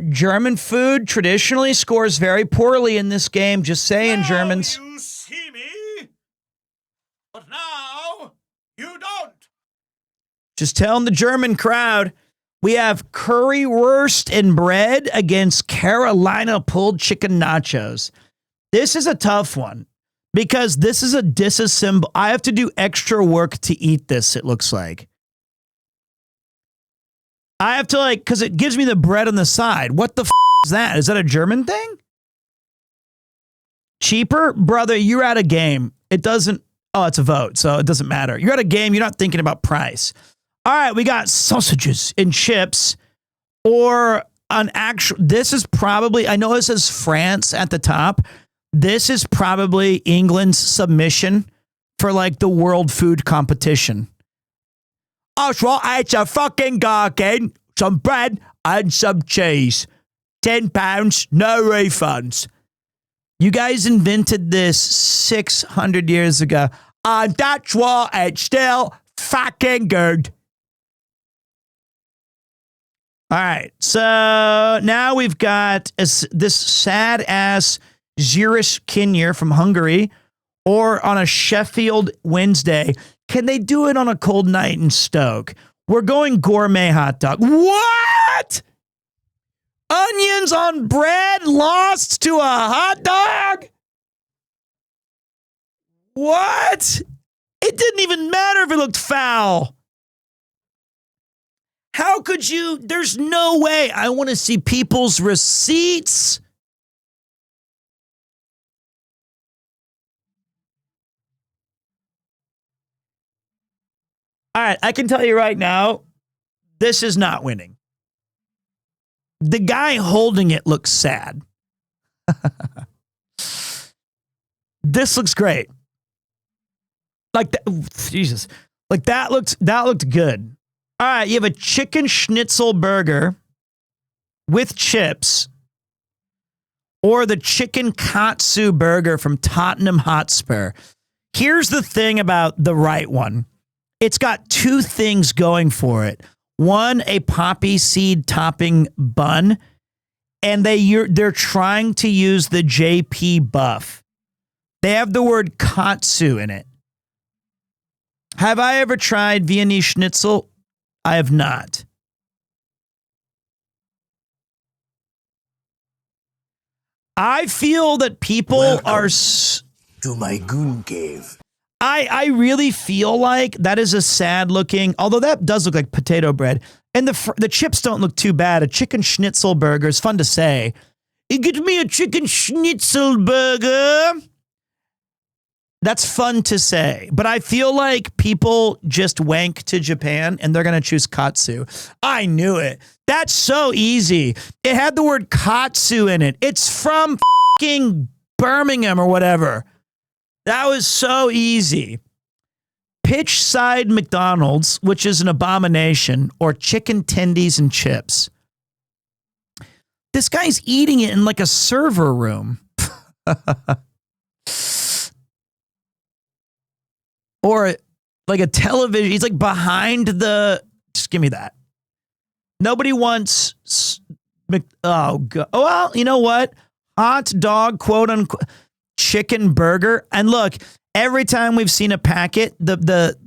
German food traditionally scores very poorly in this game. Just saying, Germans.
You see me, but now you don't.
Just telling the German crowd. We have currywurst and bread against Carolina pulled chicken nachos. This is a tough one because this is a disassemble. I have to do extra work to eat this, it looks like. I have to because it gives me the bread on the side. What the is that? Is that a German thing? Cheaper? Brother, you're at a game. It doesn't, it's a vote, so it doesn't matter. You're at a game, you're not thinking about price. All right, we got sausages and chips or an actual, this is probably, I know it says France at the top. This is probably England's submission for the world food competition. Oh, well, it's a fucking gherkin, some bread and some cheese. £10, no refunds. You guys invented this 600 years ago. And that's why it's still fucking good. All right, so now we've got this sad-ass Zirish Kinyer from Hungary, or on a Sheffield Wednesday. Can they do it on a cold night in Stoke? We're going gourmet hot dog. What? Onions on bread lost to a hot dog? What? It didn't even matter if it looked foul. How could you? There's no way. I want to see people's receipts. All right, I can tell you right now, this is not winning. The guy holding it looks sad. This looks great. Jesus. That looked good. All right, you have a chicken schnitzel burger with chips or the chicken katsu burger from Tottenham Hotspur. Here's the thing about the right one. It's got two things going for it. One, a poppy seed topping bun, and they're trying to use the JP buff. They have the word katsu in it. Have I ever tried Viennese schnitzel? I have not. I feel that people are
to my goon cave.
I really feel like that is a sad looking, although that does look like potato bread. And the chips don't look too bad. A chicken schnitzel burger is fun to say. Get me a chicken schnitzel burger. That's fun to say. But I feel like people just wank to Japan and they're going to choose katsu. I knew it. That's so easy. It had the word katsu in it. It's from fucking Birmingham or whatever. That was so easy. Pitch side McDonald's, which is an abomination, or chicken tendies and chips. This guy's eating it in a server room. Or a television. He's behind the, just give me that. Nobody wants, oh, God. Oh, well, you know what? Hot dog, quote unquote. Chicken burger. And look, every time we've seen a packet, the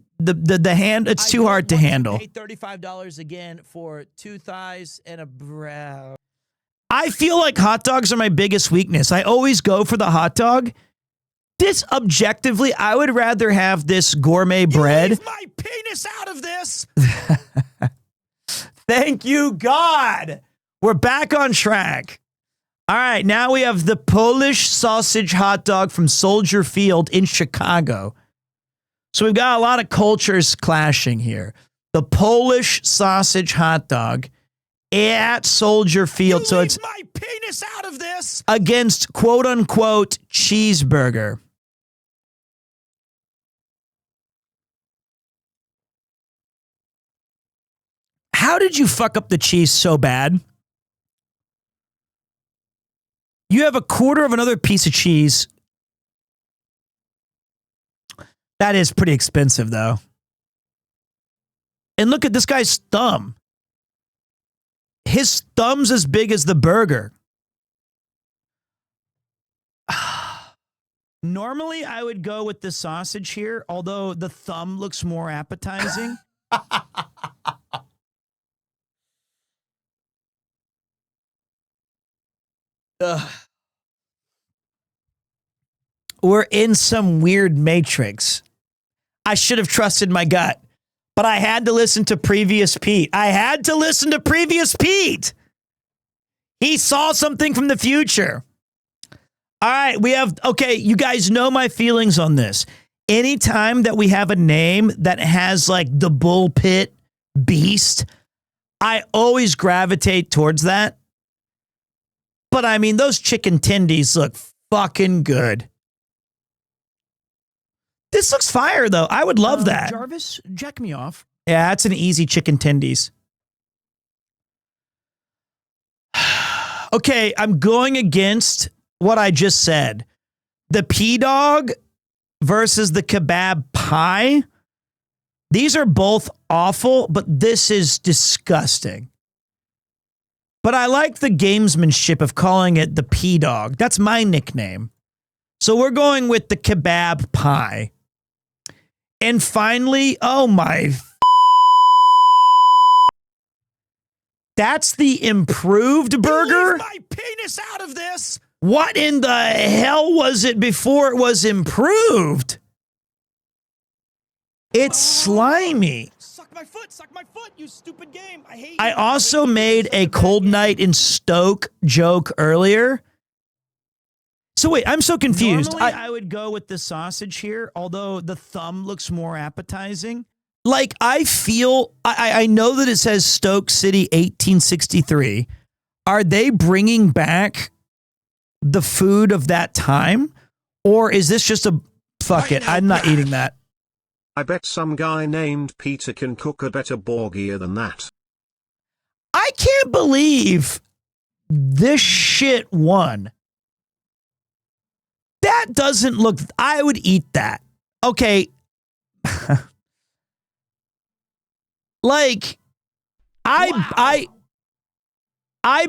hand, it's too hard to handle.
Pay $35 again for two thighs and a brow.
I feel like hot dogs are my biggest weakness. I always go for the hot dog. This objectively, I would rather have this gourmet bread.
Leave my penis out of this.
Thank you, God. We're back on track. All right, now we have the Polish sausage hot dog from Soldier Field in Chicago. So we've got a lot of cultures clashing here. The Polish sausage hot dog at Soldier Field. So it's
my penis out of this.
against quote unquote cheeseburger. How did you fuck up the cheese so bad? You have a quarter of another piece of cheese. That is pretty expensive, though. And look at this guy's thumb. His thumb's as big as the burger. Normally, I would go with the sausage here, although the thumb looks more appetizing. We're in some weird matrix. I should have trusted my gut, but I had to listen to Previous Pete. He saw something from the future. All right, okay, you guys know my feelings on this. Anytime that we have a name that has like the bull pit beast, I always gravitate towards that. But I mean, those chicken tendies look fucking good. This looks fire, though. I would love that.
Jarvis, jack me off.
Yeah, that's an easy chicken tendies. Okay, I'm going against what I just said. The P-Dog versus the kebab pie. These are both awful, but this is disgusting. But I like the gamesmanship of calling it the P-Dog. That's my nickname. So we're going with the kebab pie. And finally, oh my... That's the improved burger?
Leave my penis out of this.
What in the hell was it before it was improved? It's slimy.
Suck my foot, you stupid game. I hate you.
I also made a Cold Night in Stoke joke earlier. So wait, I'm so confused.
Normally, I would go with the sausage here, although the thumb looks more appetizing.
Like, I feel, I know that it says Stoke City 1863. Are they bringing back the food of that time? Or is this just a, fuck it, I'm not eating that.
I bet some guy named Peter can cook a better Borgia than that.
I can't believe this shit won. That doesn't look, I would eat that. Okay. Like, I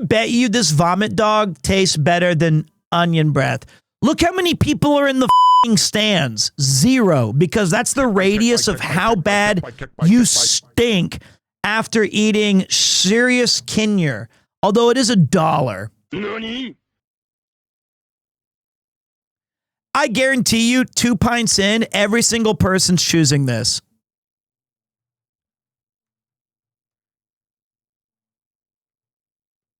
bet you this vomit dog tastes better than onion breath. Look how many people are in the f***ing stands. 0, because that's the radius of how bad you stink after eating serious Kinyer. Although it is $1. I guarantee you 2 pints in, every single person's choosing this.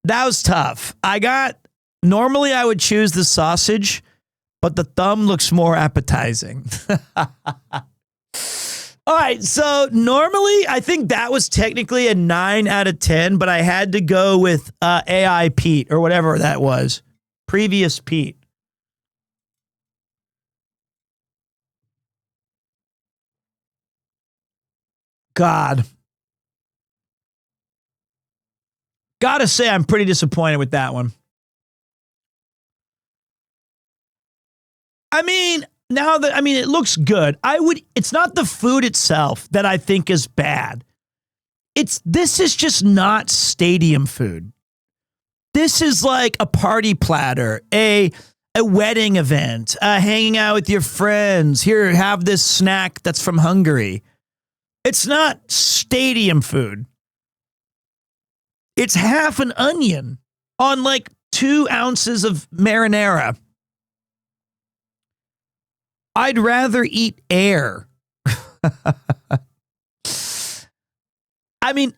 That was tough. Normally I would choose the sausage, but the thumb looks more appetizing. All right, so normally I think that was technically a 9 out of 10, but I had to go with AI Pete or whatever that was. Previous Pete. God. Gotta say, I'm pretty disappointed with that one. I mean, it looks good. It's not the food itself that I think is bad. This is just not stadium food. This is like a party platter, a wedding event, hanging out with your friends. Here, have this snack that's from Hungary. It's not stadium food. It's half an onion. on like 2 ounces of marinara. I'd rather eat air. I mean,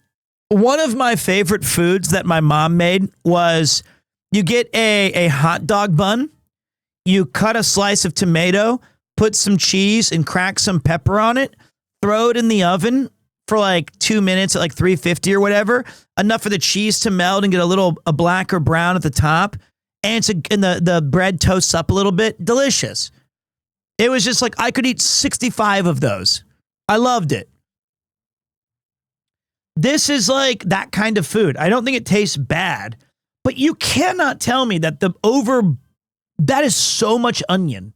one of my favorite foods that my mom made was you get a hot dog bun, you cut a slice of tomato, put some cheese and crack some pepper on it, throw it in the oven for like 2 minutes at like 350 or whatever, enough for the cheese to melt and get a black or brown at the top. And the bread toasts up a little bit. Delicious. It was just like I could eat 65 of those. I loved it. This is like that kind of food. I don't think it tastes bad, but you cannot tell me that that is so much onion.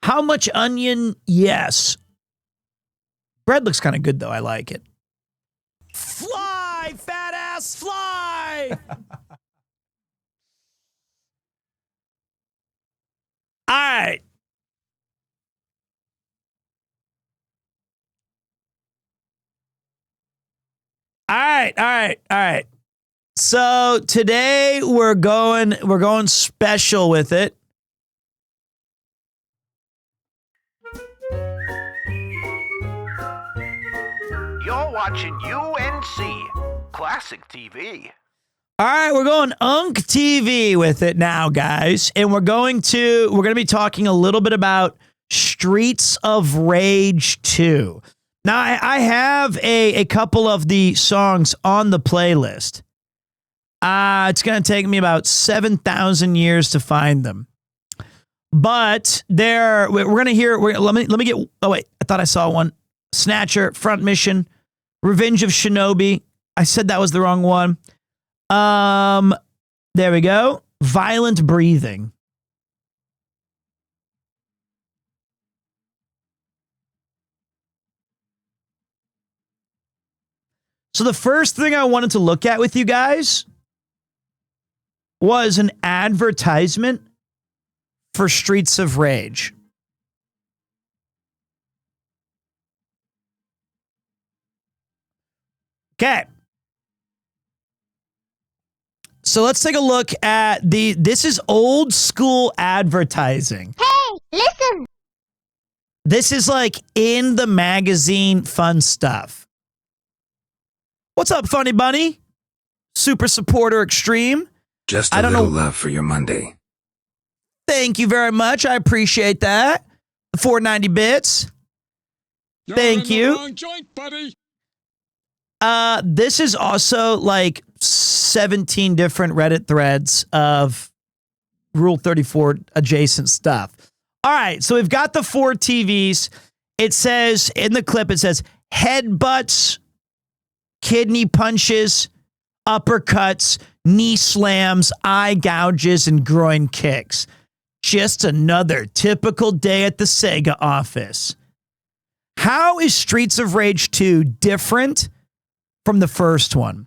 How much onion? Yes. Bread looks kind of good, though. I like it.
Fly, fat ass, fly!
All right. All right. So today we're going special with it.
You're watching UNC Classic TV.
All right, we're going UNC TV with it now, guys. And we're going to be talking a little bit about Streets of Rage 2. Now, I have a couple of the songs on the playlist. It's going to take me about 7,000 years to find them. But we're going to hear, let me get, oh wait, I thought I saw one. Snatcher, Front Mission, Revenge of Shinobi. I said that was the wrong one. There we go. Violent Breathing. So the first thing I wanted to look at with you guys was an advertisement for Streets of Rage. Okay. So let's take a look at this is old school advertising.
Hey, listen.
This is like in the magazine fun stuff. What's up, Funny Bunny? Super supporter extreme.
Just a little love for your Monday.
Thank you very much. I appreciate that. 490 bits. Thank you.
Wrong joint, buddy.
This is also like 17 different Reddit threads of Rule 34 adjacent stuff. All right, so we've got the 4 TVs. It says, in the clip, it says, headbutts, kidney punches, uppercuts, knee slams, eye gouges, and groin kicks. Just another typical day at the Sega office. How is Streets of Rage 2 different from the first one?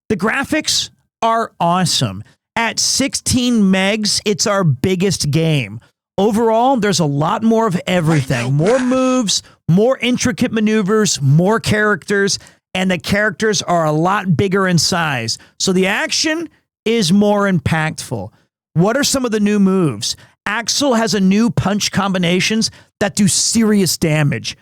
The graphics are awesome. At 16 megs, it's our biggest game. Overall, there's a lot more of everything. More moves, more intricate maneuvers, more characters, and the characters are a lot bigger in size. So the action is more impactful. What are some of the new moves? Axel has a new punch combinations that do serious damage.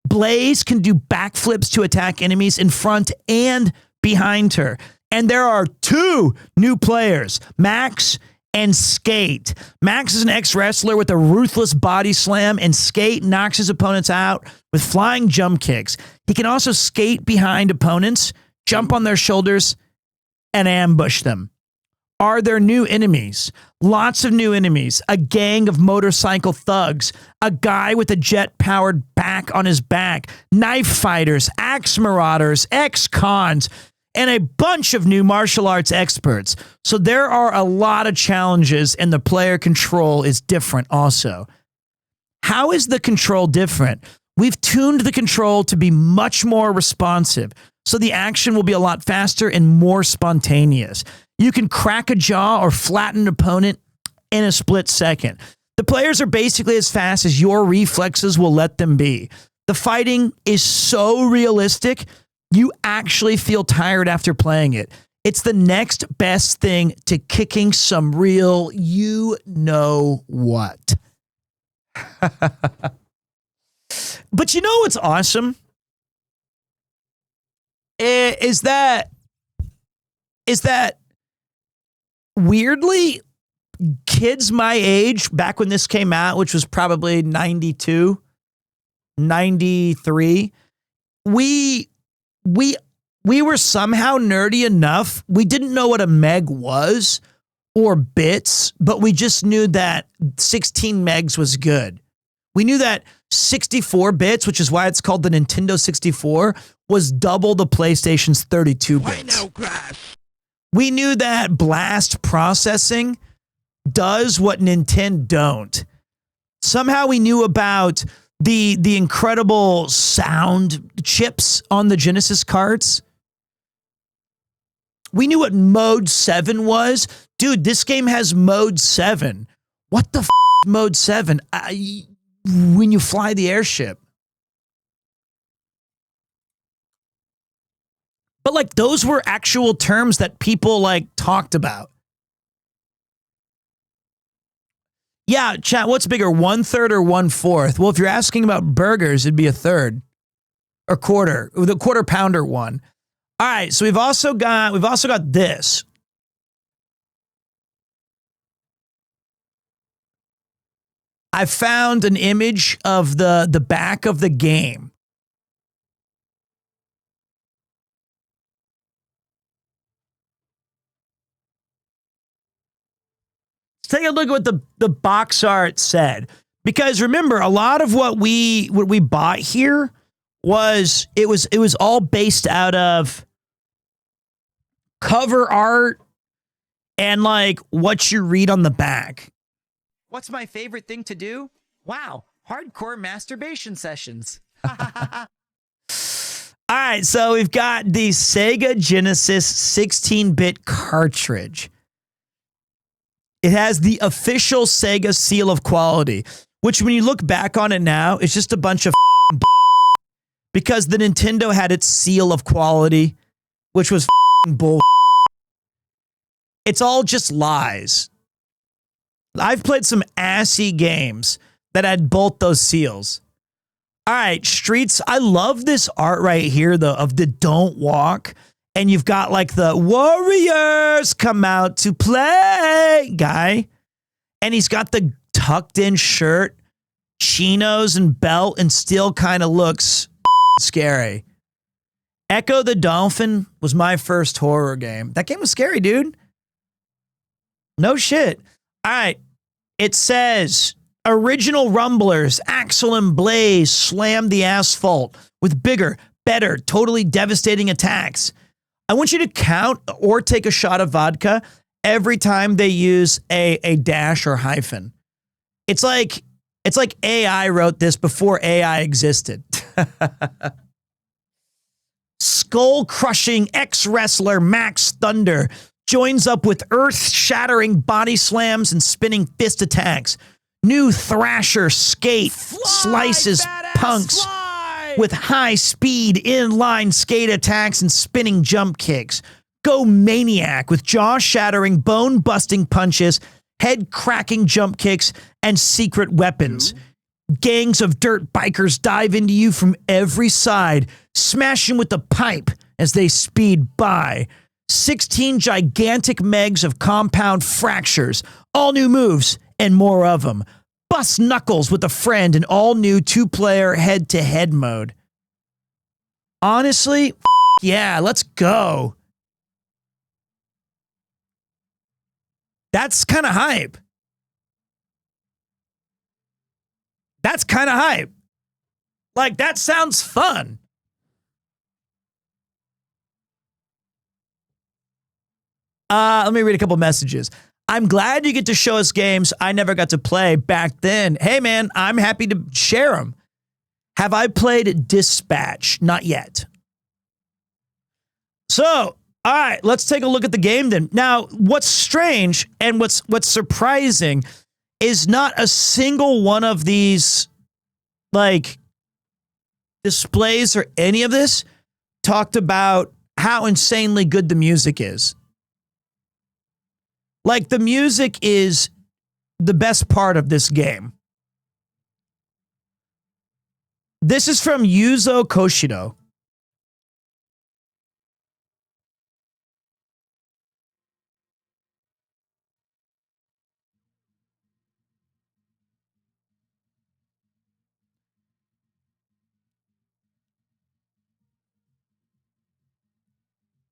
Blaze can do backflips to attack enemies in front and behind her. And there are 2 new players, Max and Skate. Max is an ex-wrestler with a ruthless body slam, and Skate knocks his opponents out with flying jump kicks. He can also skate behind opponents, jump on their shoulders, and ambush them. Are there new enemies? Lots of new enemies. A gang of motorcycle thugs. A guy with a jet-powered back on his back. Knife fighters. Axe marauders. Ex-cons. And a bunch of new martial arts experts. So there are a lot of challenges, and the player control is different also. How is the control different? We've tuned the control to be much more responsive, so the action will be a lot faster and more spontaneous. You can crack a jaw or flatten an opponent in a split second. The players are basically as fast as your reflexes will let them be. The fighting is so realistic You actually feel tired after playing it. It's the next best thing to kicking some real you know what. But you know what's awesome? Is that weirdly, kids my age, back when this came out, which was probably 92, 93, we were somehow nerdy enough. We didn't know what a meg was or bits, but we just knew that 16 megs was good. We knew that 64 bits, which is why it's called the Nintendo 64, was double the PlayStation's 32 bits. We knew that blast processing does what Nintendo don't. Somehow we knew about the incredible sound chips on the Genesis carts. We knew what Mode 7 was. Dude, this game has Mode 7. What the Mode 7? When you fly the airship. But like those were actual terms that people like talked about. Yeah, chat, what's bigger, 1/3 or 1/4? Well, if you're asking about burgers, it'd be a third or quarter, the quarter pounder one. All right, so we've also got this. I found an image of the back of the game. Take a look at what the box art said. Because remember, a lot of what we bought here was all based out of cover art and like what you read on the back.
What's my favorite thing to do? Wow, hardcore masturbation sessions.
All right, so we've got the Sega Genesis 16-bit cartridge. It has the official Sega seal of quality, which when you look back on it now, it's just a bunch of because the Nintendo had its seal of quality, which was bull. It's all just lies. I've played some assy games that had both those seals. All right, Streets, I love this art right here, though, of the Don't Walk. And you've got like the Warriors come out to play guy. And he's got the tucked in shirt, chinos and belt, and still kind of looks scary. Echo the Dolphin was my first horror game. That game was scary, dude. No shit. All right. It says original rumblers, Axel and Blaze slam the asphalt with bigger, better, totally devastating attacks. I want you to count or take a shot of vodka every time they use a dash or hyphen. It's like AI wrote this before AI existed. Skull-crushing ex-wrestler Max Thunder joins up with earth-shattering body slams and spinning fist attacks. New Thrasher Skate slices punks with high-speed inline skate attacks and spinning jump kicks. Go Maniac with jaw-shattering, bone-busting punches, head-cracking jump kicks, and secret weapons. Gangs of dirt bikers dive into you from every side, smashing with the pipe as they speed by. 16 gigantic megs of compound fractures, all new moves, and more of them. Bust knuckles with a friend in all-new two-player head-to-head mode. Honestly, yeah, let's go. That's kind of hype. That's kind of hype. Like, that sounds fun. Let me read a couple messages. I'm glad you get to show us games I never got to play back then. Hey, man, I'm happy to share them. Have I played Dispatch? Not yet. So, all right, let's take a look at the game then. Now, what's strange and what's surprising is not a single one of these, like, displays or any of this talked about how insanely good the music is. Like, the music is the best part of this game. This is from Yuzo Koshiro.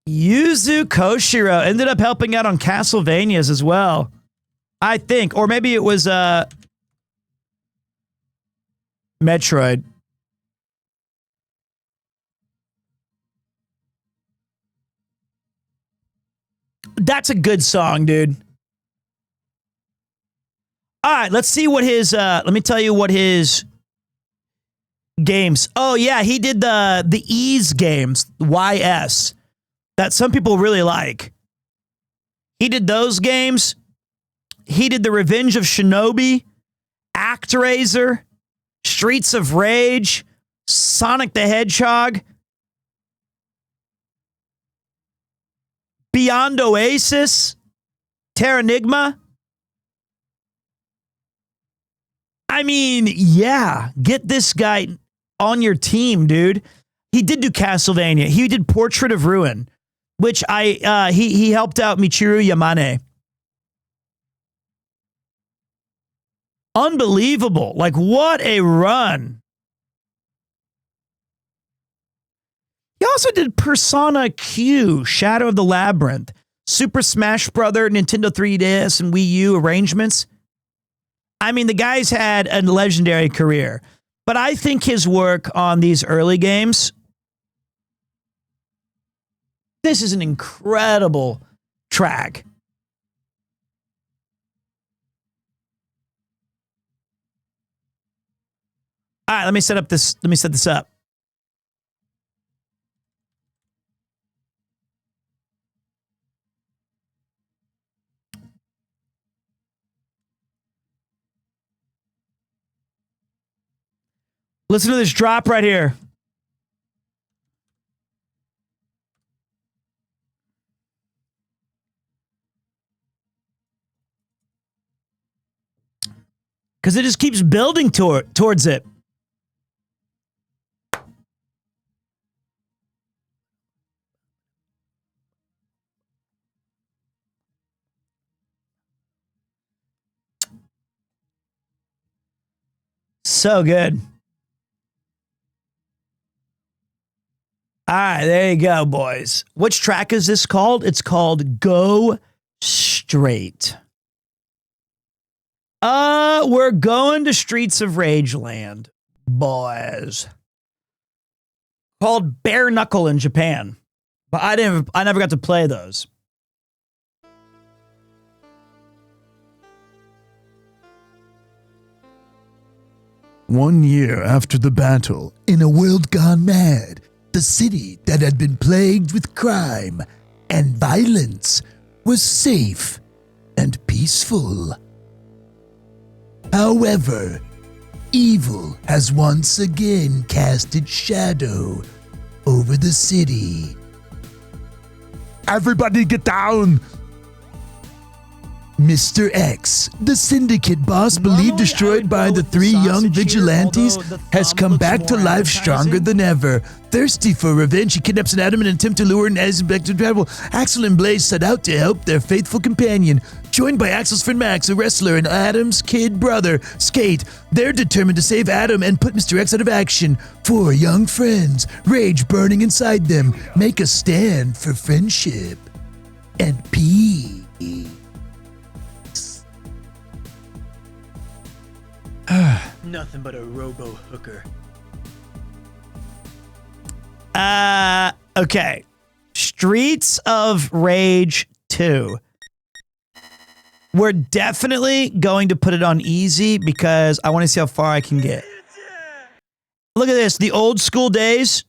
Yuzo Koshiro ended up helping out on Castlevanias as well, I think. Or maybe it was Metroid. That's a good song, dude. All right, let's see what his, let me tell you what his games. Oh, yeah, he did the Ease games, YS, that some people really like. He did those games. He did The Revenge of Shinobi, ActRaiser, Streets of Rage, Sonic the Hedgehog, Beyond Oasis, Terranigma. I mean, yeah, get this guy on your team, dude. He did do Castlevania. He did Portrait of Ruin, which he helped out Michiru Yamane. Unbelievable. Like, what a run. He also did Persona Q, Shadow of the Labyrinth, Super Smash Brother, Nintendo 3DS, and Wii U arrangements. I mean, the guy's had a legendary career, but I think his work on these early games, this is an incredible track. All right, let me set this up. Listen to this drop right here. Because it just keeps building towards it. So good. All right, there you go, boys. Which track is this called? It's called Go Straight. We're going to Streets of Rage Land, boys. Called Bare Knuckle in Japan. But I never got to play those.
One year after the battle, in a world gone mad, the city that had been plagued with crime and violence was safe and peaceful. However, evil has once again cast its shadow over the city. Everybody get down! Mr. X, the syndicate boss believed destroyed by the three young vigilantes, has come back to life stronger than ever. Thirsty for revenge, he kidnaps an Adam in an attempt to lure an As back to travel. Axel and Blaze set out to help their faithful companion. Joined by Axel's friend Max, a wrestler, and Adam's kid brother, Skate, they're determined to save Adam and put Mr. X out of action. Four young friends, rage burning inside them, make a stand for friendship and peace.
Nothing but a robo hooker.
Okay. Streets of Rage 2. We're definitely going to put it on easy because I want to see how far I can get. Look at this. The old school days.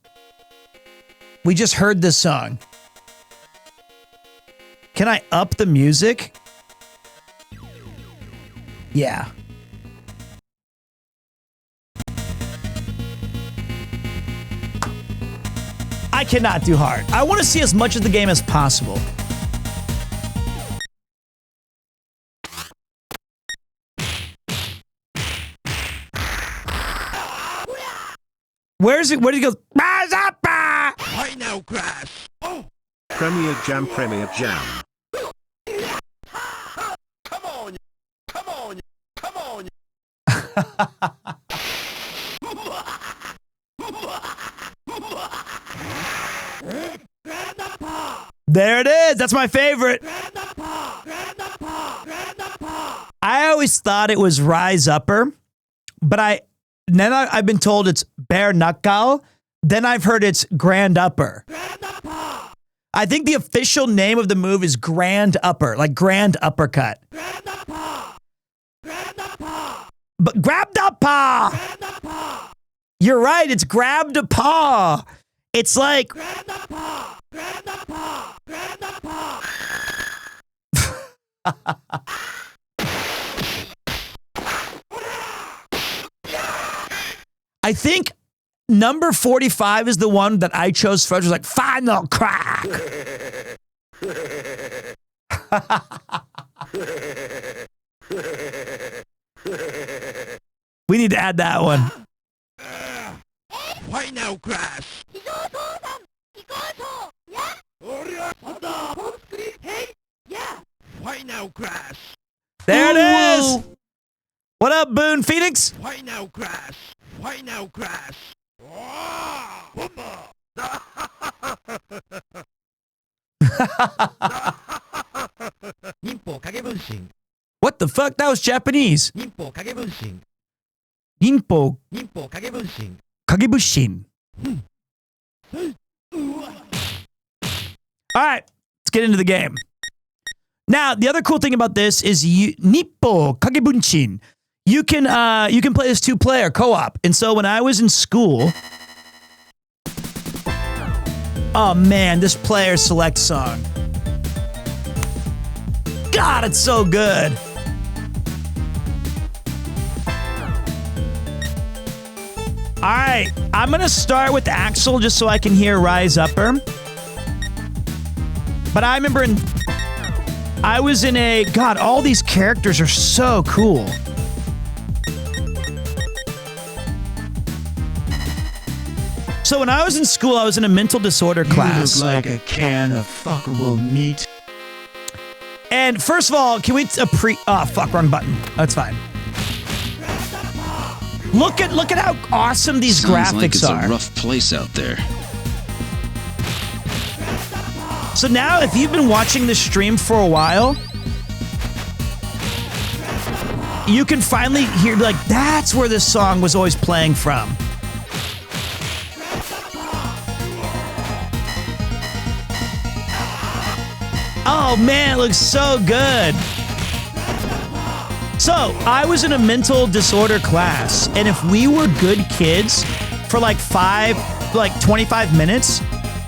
We just heard this song. Can I up the music? Yeah. I I cannot do hard. I want to see as much of the game as possible. Where's it? Where did he go? Rise up!
Right now, Crash. Oh.
Premier Jam, Premier Jam.
Come on. Come on. Come on.
There it is. That's my favorite. I always thought it was Rise Upper, but I've been told it's Bare Knuckle. Then I've heard it's Grand Upper. I think the official name of the move is Grand Upper, like Grand Uppercut. But grabbed a paw. You're right. It's grabbed a paw. It's like. I think number 45 is the one that I chose first. It was like final crack. We need to add that one.
Right now, Crash. Right now, Crash.
There it is. What up, Boone Phoenix?
Right now, Crash. Right now, Crash.
What the fuck? That was Japanese. Ninpo Kagebushin. All right, let's get into the game. Now, the other cool thing about this is Nippo Kagebunshin. You can play this 2-player co-op. And so when I was in school, oh man, this player select song. God, it's so good. All right, I'm gonna start with Axel just so I can hear Rise Upper. But I remember I was in a, God, all these characters are so cool. So when I was in school, I was in a mental disorder class.
You look like a can of fuckable meat.
And first of all, can we oh fuck, wrong button. That's fine. Look at how awesome these
Sounds like
graphics
it's
are.
a rough place out there.
So now, if you've been watching this stream for a while, you can finally hear, like, that's where this song was always playing from. Oh man, it looks so good. So, I was in a mental disorder class, and if we were good kids for like 25 minutes,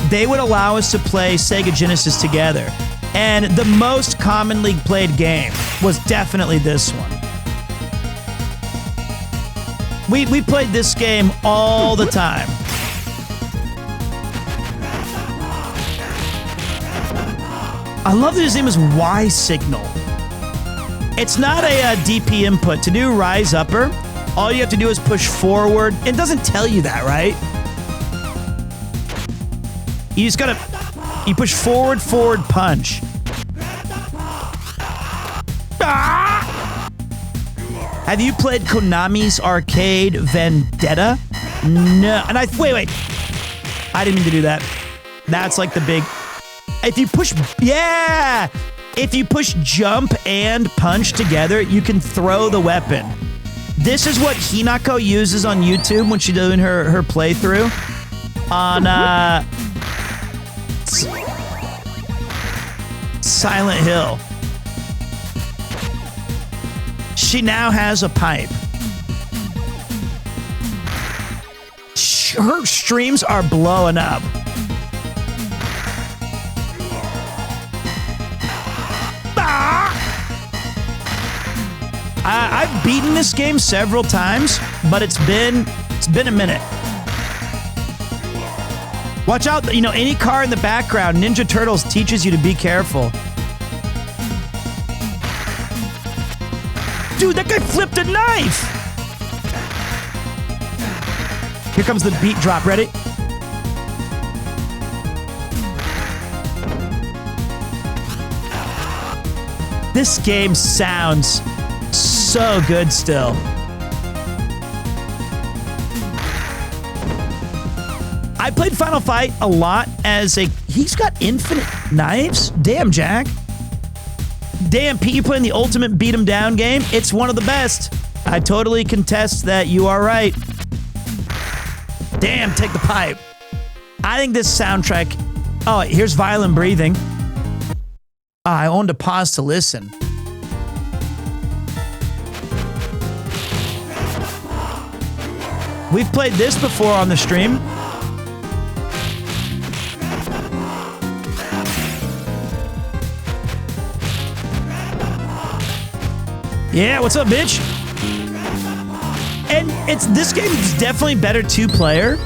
they would allow us to play Sega Genesis together. And the most commonly played game was definitely this one. We played this game all the time. I love that his name is Y Signal. It's not a DP input. To do Rise Upper, all you have to do is push forward. It doesn't tell you that, right? You just gotta, you push forward, punch. Ah! Have you played Konami's Arcade Vendetta? No. And wait. I didn't mean to do that. That's like the big, if you push, yeah! If you push jump and punch together, you can throw the weapon. This is what Hinako uses on YouTube when she's doing her playthrough on Silent Hill. She now has a pipe. Her streams are blowing up. I've beaten this game several times, but it's been a minute. Watch out, you know, any car in the background, Ninja Turtles teaches you to be careful. Dude, that guy flipped a knife! Here comes the beat drop. Ready? This game sounds so good still. I played Final Fight a lot as a... He's got infinite knives? Damn, Jack. Damn, Pete, you playing the ultimate beat 'em down game? It's one of the best. I totally contest that. You are right. Damn, take the pipe. I think this soundtrack... Oh, here's violent breathing. I wanted to pause to listen. We've played this before on the stream. Yeah, what's up, bitch? And this game is definitely better two-player.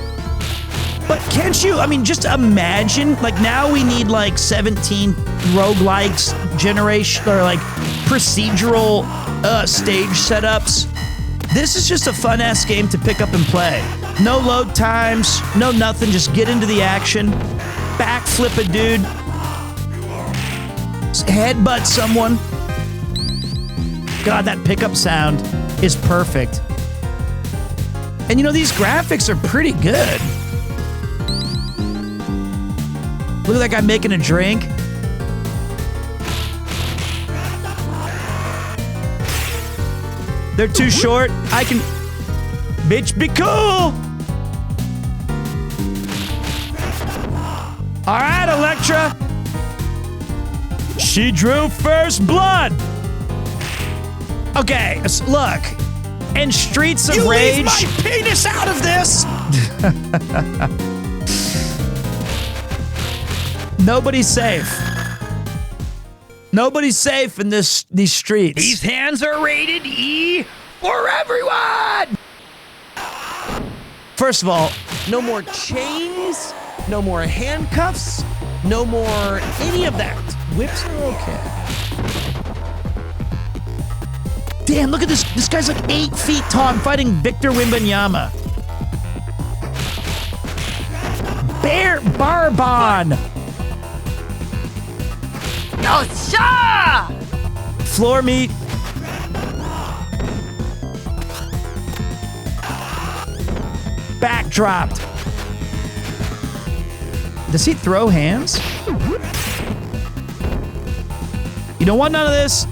But can't you, I mean, just imagine, like now we need like 17 roguelikes generation, or like procedural stage setups. This is just a fun-ass game to pick up and play. No load times, no nothing, just get into the action. Backflip a dude. Headbutt someone. God, that pickup sound is perfect. And you know, these graphics are pretty good. Look at that guy making a drink. They're too short. I can... Bitch, be cool! All right, Electra. She drew first blood. Okay, look. In Streets of Rage...
Leave my penis out of this!
Nobody's safe. Nobody's safe in these streets.
These hands are rated E for everyone!
First of all,
No more chains, no more handcuffs, no more any of that. Whips are okay.
damn, look at this. This guy's like 8 feet tall. I'm fighting Victor Wembanyama. Bear Barbon.
No, sir!
Floor meat. Backdropped. Does he throw hands? You don't want none of this.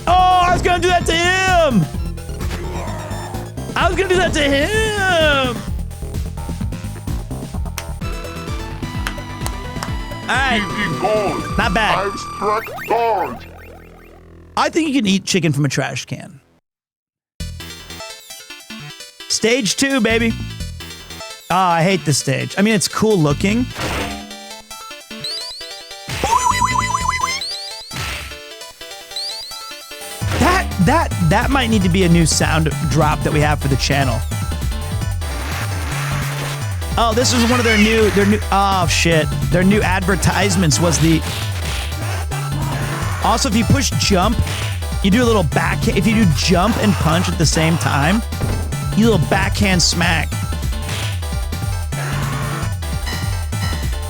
Oh, I was gonna do that to him. I was gonna do that to him. All right. Not bad.
I've struck gold.
I think you can eat chicken from a trash can. Stage 2, baby. Oh, I hate this stage. I mean, it's cool looking. That might need to be a new sound drop that we have for the channel. Oh, this was one of their new, oh shit. Their new advertisements was the, also if you push jump, you do a little back, if you do jump and punch at the same time, you do a little backhand smack.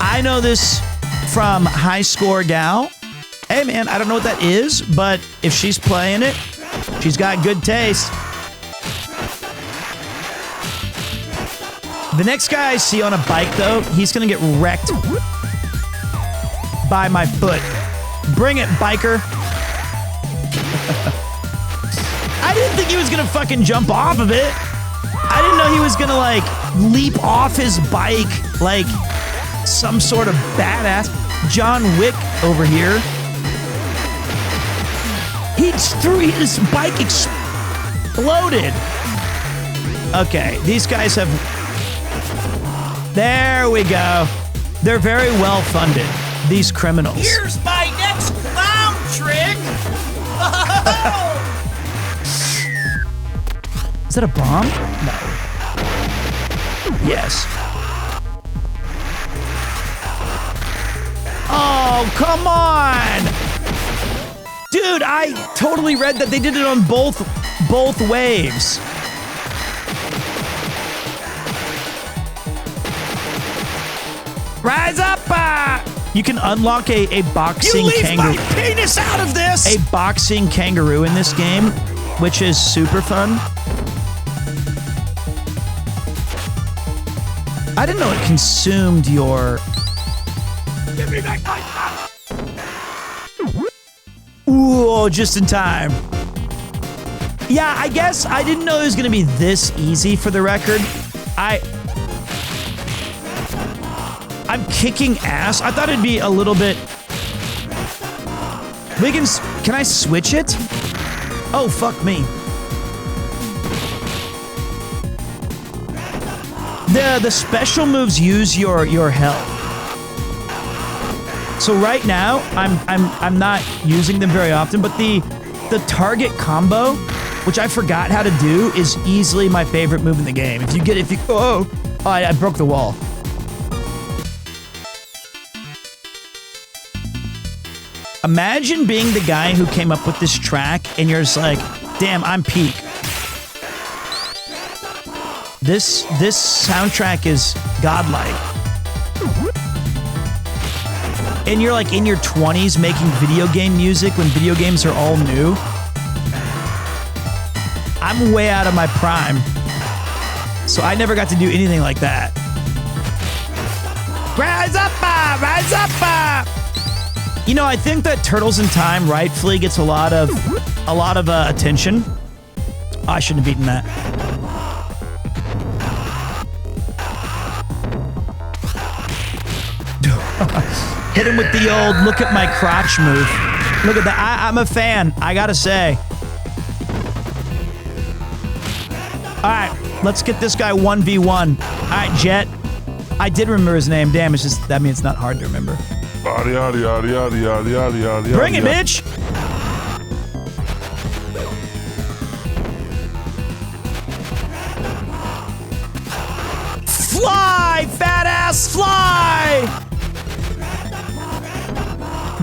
I know this from High Score Gal. Hey man, I don't know what that is, but if she's playing it, she's got good taste. The next guy I see on a bike, though, he's gonna get wrecked by my foot. Bring it, biker. I didn't think he was gonna fucking jump off of it. I didn't know he was gonna, like, leap off his bike like some sort of badass. John Wick over here. He threw his bike exploded. Okay, these guys have... There we go. They're very well funded, these criminals.
Here's my next clown trick.
Is that a bomb? No. Yes. Oh, come on! Dude, I totally read that they did it on both waves. Rise up! You can unlock a boxing kangaroo.
You leave my penis out of this!
A boxing kangaroo in this game, which is super fun. I didn't know it consumed your...
Give me back my...
Ooh, just in time. Yeah, I guess I didn't know it was going to be this easy for the record. I'm kicking ass. I thought it'd be a little bit... Can I switch it? Oh, fuck me. The special moves use your health. So right now, I'm not using them very often, but the target combo, which I forgot how to do, is easily my favorite move in the game. I broke the wall. Imagine being the guy who came up with this track, and you're just like, damn, I'm peak. This soundtrack is godlike. And you're like in your 20s making video game music when video games are all new. I'm way out of my prime. So I never got to do anything like that. Rise up! Rise up! You know, I think that Turtles in Time rightfully gets a lot of attention. Oh, I shouldn't have beaten that. Hit him with the old look at my crotch move. Look at that. I'm a fan, I gotta say. Alright, let's get this guy 1v1. Alright, Jet. I did remember his name. Damn, that means it's not hard to remember. Bring it, bitch! Fly, fat ass, fly!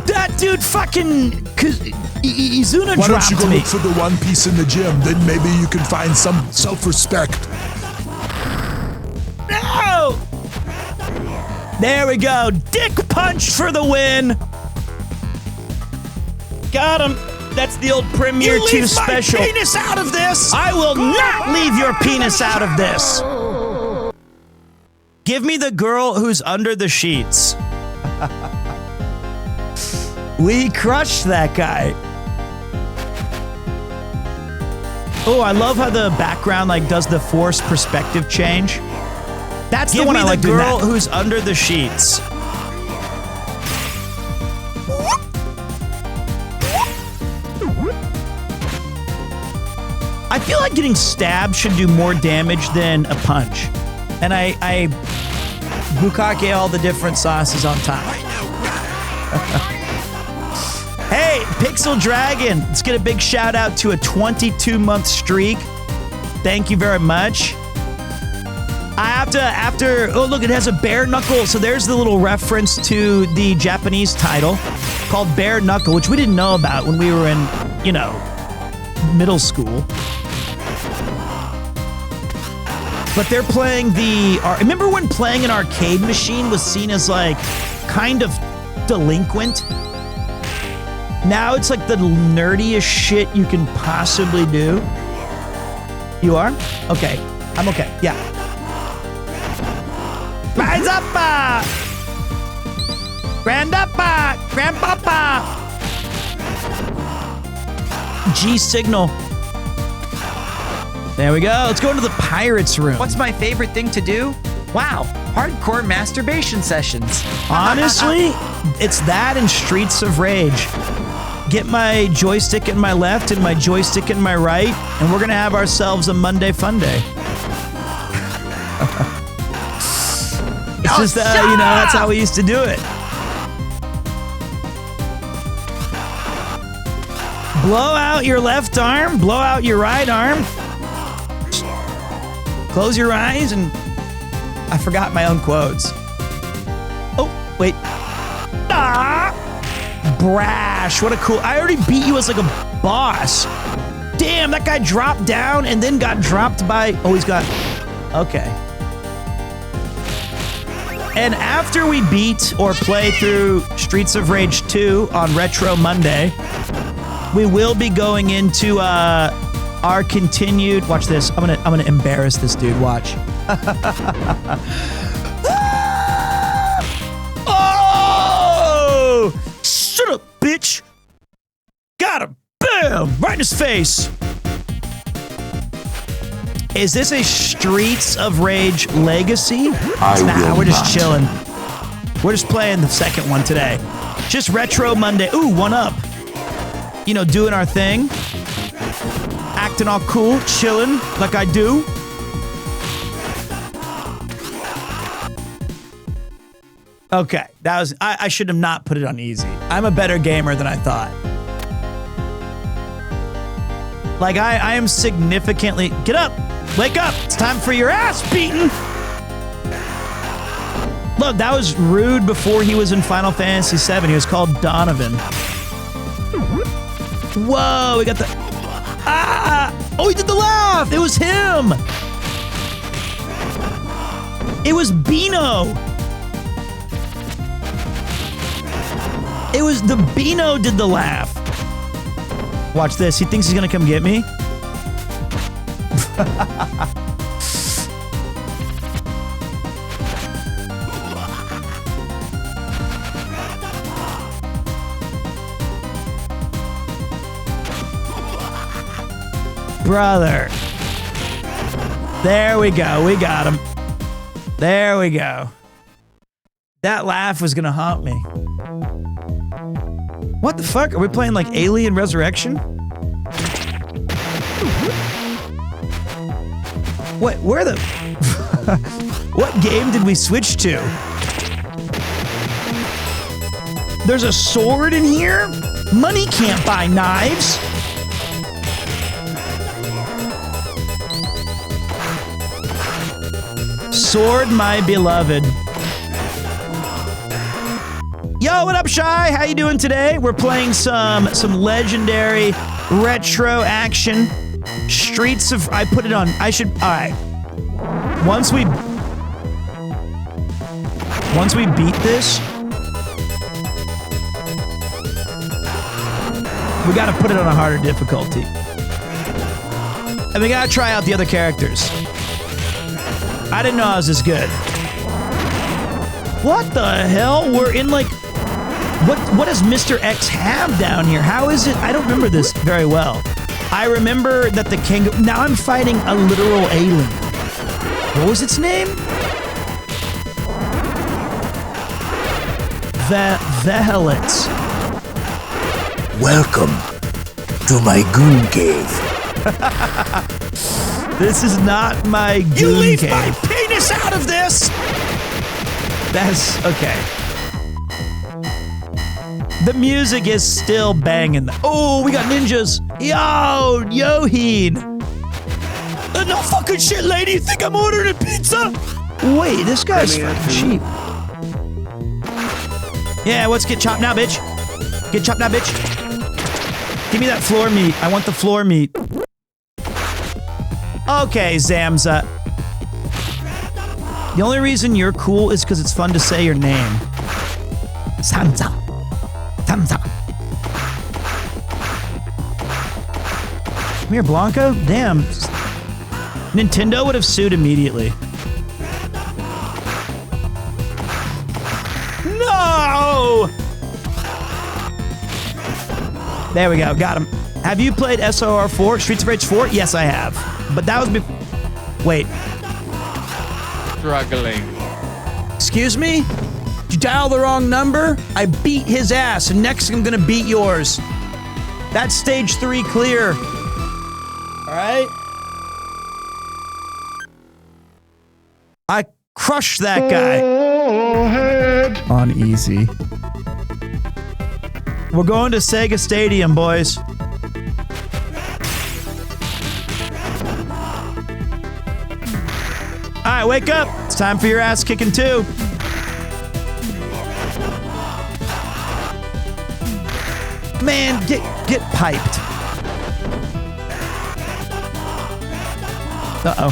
That dude fucking... Izuna dropped me.
Why don't you go look for the One Piece in the gym? Then maybe you can find some self-respect.
No! There we go. Dick punch for the win. Got him. That's the old Premiere 2 special.
You leave my penis out of this!
I will not leave your penis out of this. Give me the girl who's under the sheets. We crushed that guy. Oh, I love how the background like does the forced perspective change. That's the one I like doing. Give me the girl who's under the sheets. I feel like getting stabbed should do more damage than a punch. And I bukkake all the different sauces on top. Hey, Pixel Dragon, let's get a big shout out to a 22-month streak. Thank you very much. I have to, oh look, it has a bare knuckle. So there's the little reference to the Japanese title called Bare Knuckle, which we didn't know about when we were in, you know, middle school. But they're playing remember when playing an arcade machine was seen as like kind of delinquent? Now it's like the nerdiest shit you can possibly do. You are? Okay. I'm okay. Yeah. Rise up! Grandappa! Grandpapa! G signal. There we go. Let's go into the pirate's room.
What's my favorite thing to do? Wow, hardcore masturbation sessions.
Honestly, it's that and Streets of Rage. Get my joystick in my left and my joystick in my right, and we're gonna have ourselves a Monday fun day. It's just, you know, that's how we used to do it. Blow out your left arm, blow out your right arm. Close your eyes and I forgot my own quotes. Oh, wait. Ah! Brash. What a cool... I already beat you as like a boss. Damn, that guy dropped down and then got dropped by... Oh, he's got... Okay. And after we beat or play through Streets of Rage 2 on Retro Monday, we will be going into our continued... Watch this. I'm gonna embarrass this dude. Watch. Oh! Shut up, bitch! Got him! Bam! Right in his face! Is this a Streets of Rage Legacy? Nah, we're just chilling. We're just playing the second one today. Just Retro Monday. Ooh, 1-up. You know, doing our thing. Acting all cool, chilling like I do. Okay, that was... I should have not put it on easy. I'm a better gamer than I thought. Like, I am significantly... Get up! Wake up! It's time for your ass beating! Look, that was Rude before he was in Final Fantasy VII. He was called Donovan. Whoa, we got the... Ah! Oh, he did the laugh! It was him! It was Beano! It was the Beano did the laugh. Watch this. He thinks he's gonna come get me. Brother. There we go. We got him. There we go. That laugh was gonna haunt me. What the fuck? Are we playing like Alien Resurrection? What? Where the... What game did we switch to? There's a sword in here? Money can't buy knives. Sword, my beloved. Yo, what up, Shy? How you doing today? We're playing some legendary retro action. Streets of... I put it on... I should... All right. Once we beat this, we gotta put it on a harder difficulty. And we gotta try out the other characters. I didn't know I was this good. What the hell? We're in like... What does Mr. X have down here? How is it? I don't remember this very well. I remember that the kangaroo... Now I'm fighting a literal alien. What was its name? Vehelitz.
Welcome to my goon cave.
This is not my goon cave. You leave my penis out of this! That's... okay. The music is still banging. Oh, we got ninjas. Yo, Yoheen. No fucking shit, lady. You think I'm ordering a pizza? Wait, this guy's fucking cheap. Yeah, let's get chopped now, bitch. Get chopped now, bitch. Give me that floor meat. I want the floor meat. Okay, Zamza. The only reason you're cool is because it's fun to say your name. Zamza. Zamza. Come here, Blanco. Damn. Nintendo would have sued immediately. No! There we go. Got him. Have you played SOR 4? Streets of Rage 4? Yes, I have. But that was before... Wait.
Struggling.
Excuse me? Did you dial the wrong number? I beat his ass, and next I'm gonna beat yours. That's stage 3 clear. Alright? I crushed that guy. On easy. We're going to Sega Stadium, boys. Alright, wake up. It's time for your ass kicking too. Man, get piped. Uh-oh.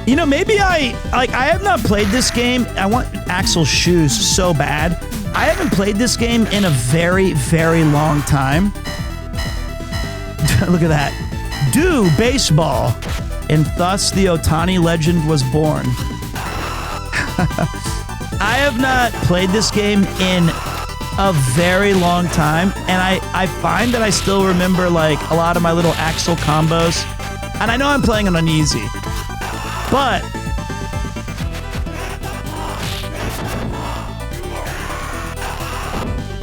You know, maybe I have not played this game. I want Axel's shoes so bad. I haven't played this game in a very, very long time. Look at that. Do baseball. And thus the Otani legend was born. I have not played this game in a very long time, and I find that I still remember like a lot of my little Axel combos. And I know I'm playing it on easy, but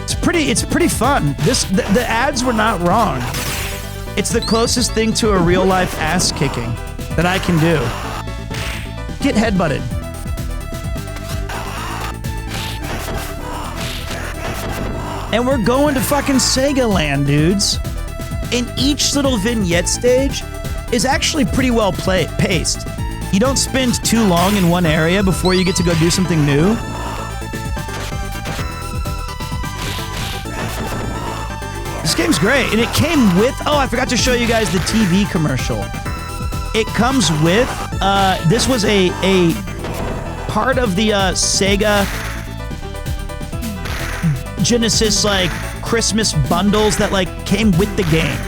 it's pretty fun. The ads were not wrong. It's the closest thing to a real life ass kicking that I can do. Get headbutted. And we're going to fucking Sega Land, dudes. And each little vignette stage is actually pretty well paced. You don't spend too long in one area before you get to go do something new. This game's great. And it came with, oh, I forgot to show you guys the TV commercial. It comes with, this was a part of the Sega Genesis like Christmas bundles that like came with the game.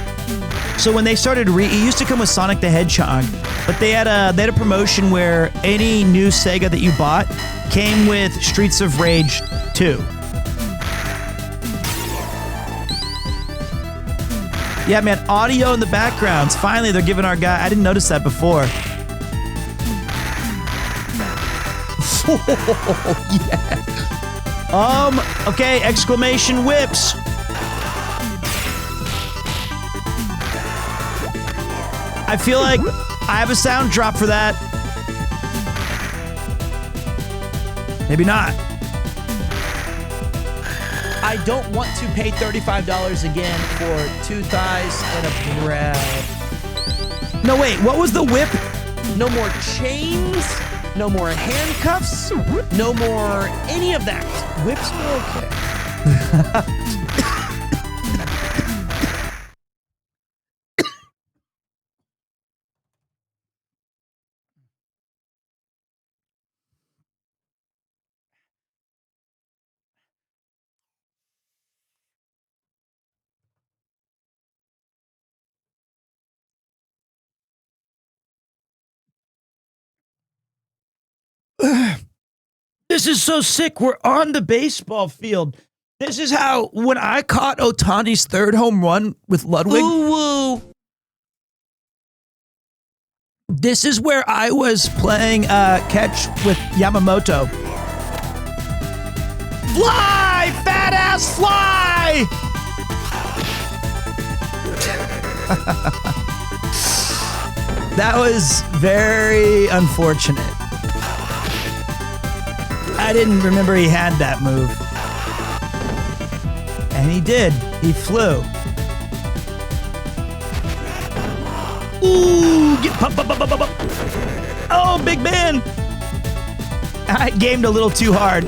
So when they started it used to come with Sonic the Hedgehog, but they had a promotion where any new Sega that you bought came with Streets of Rage 2. Yeah, man, audio in the backgrounds. Finally, they're giving our guy. I didn't notice that before. Oh, yeah. Okay, exclamation whips. I feel like I have a sound drop for that. Maybe not.
I don't want to pay $35 again for 2 thighs and a breath.
No, wait, what was the whip?
No more chains, no more handcuffs, no more any of that. Whips were okay.
This is so sick. We're on the baseball field. This is how, when I caught Otani's 3rd home run with Ludwig. Ooh, this is where I was playing catch with Yamamoto. Fly, fat ass, fly! That was very unfortunate. I didn't remember he had that move. And he did. He flew. Ooh, get pop. Oh, big man. I gamed a little too hard.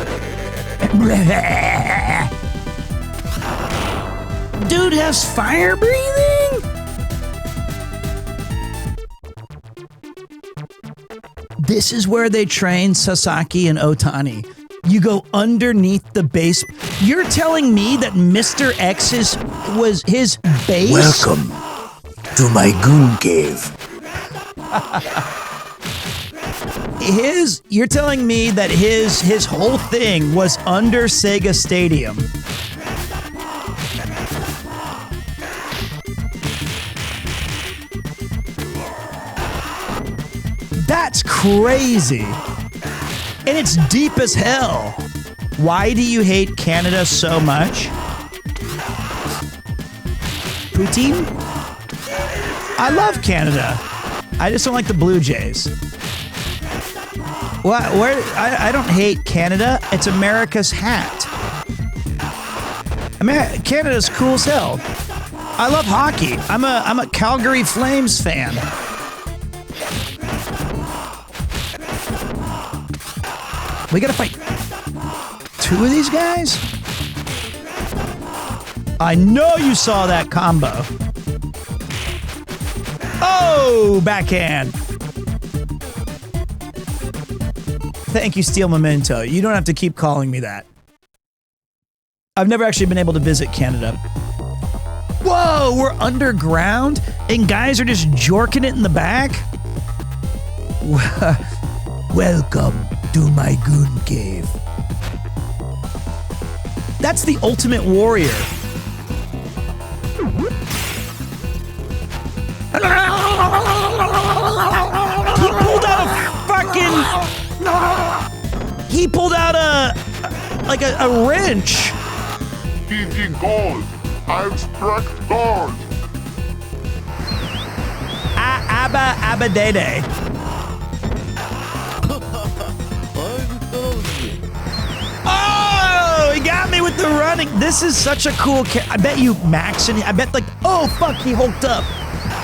Dude has fire breathing? This is where they train Sasaki and Otani. You go underneath the base. You're telling me that Mr. X's was his base?
Welcome to my goon cave.
You're telling me that his whole thing was under Sega Stadium. That's crazy. And it's deep as hell. Why do you hate Canada so much? Poutine? I love Canada. I just don't like the Blue Jays. I don't hate Canada. It's America's hat. Canada's cool as hell. I love hockey. I'm a Calgary Flames fan. We gotta fight 2 of these guys? I know you saw that combo. Oh, backhand. Thank you, Steel Memento. You don't have to keep calling me that. I've never actually been able to visit Canada. Whoa, we're underground and guys are just jorking it in the back?
Welcome to my goon cave.
That's the ultimate warrior. He pulled out a fucking... He pulled out a wrench.
Eating gold. I extract gold.
Abba Dede. Oh, he got me with the running. This is such a cool I bet you Max and I bet like, oh fuck, he hulked up.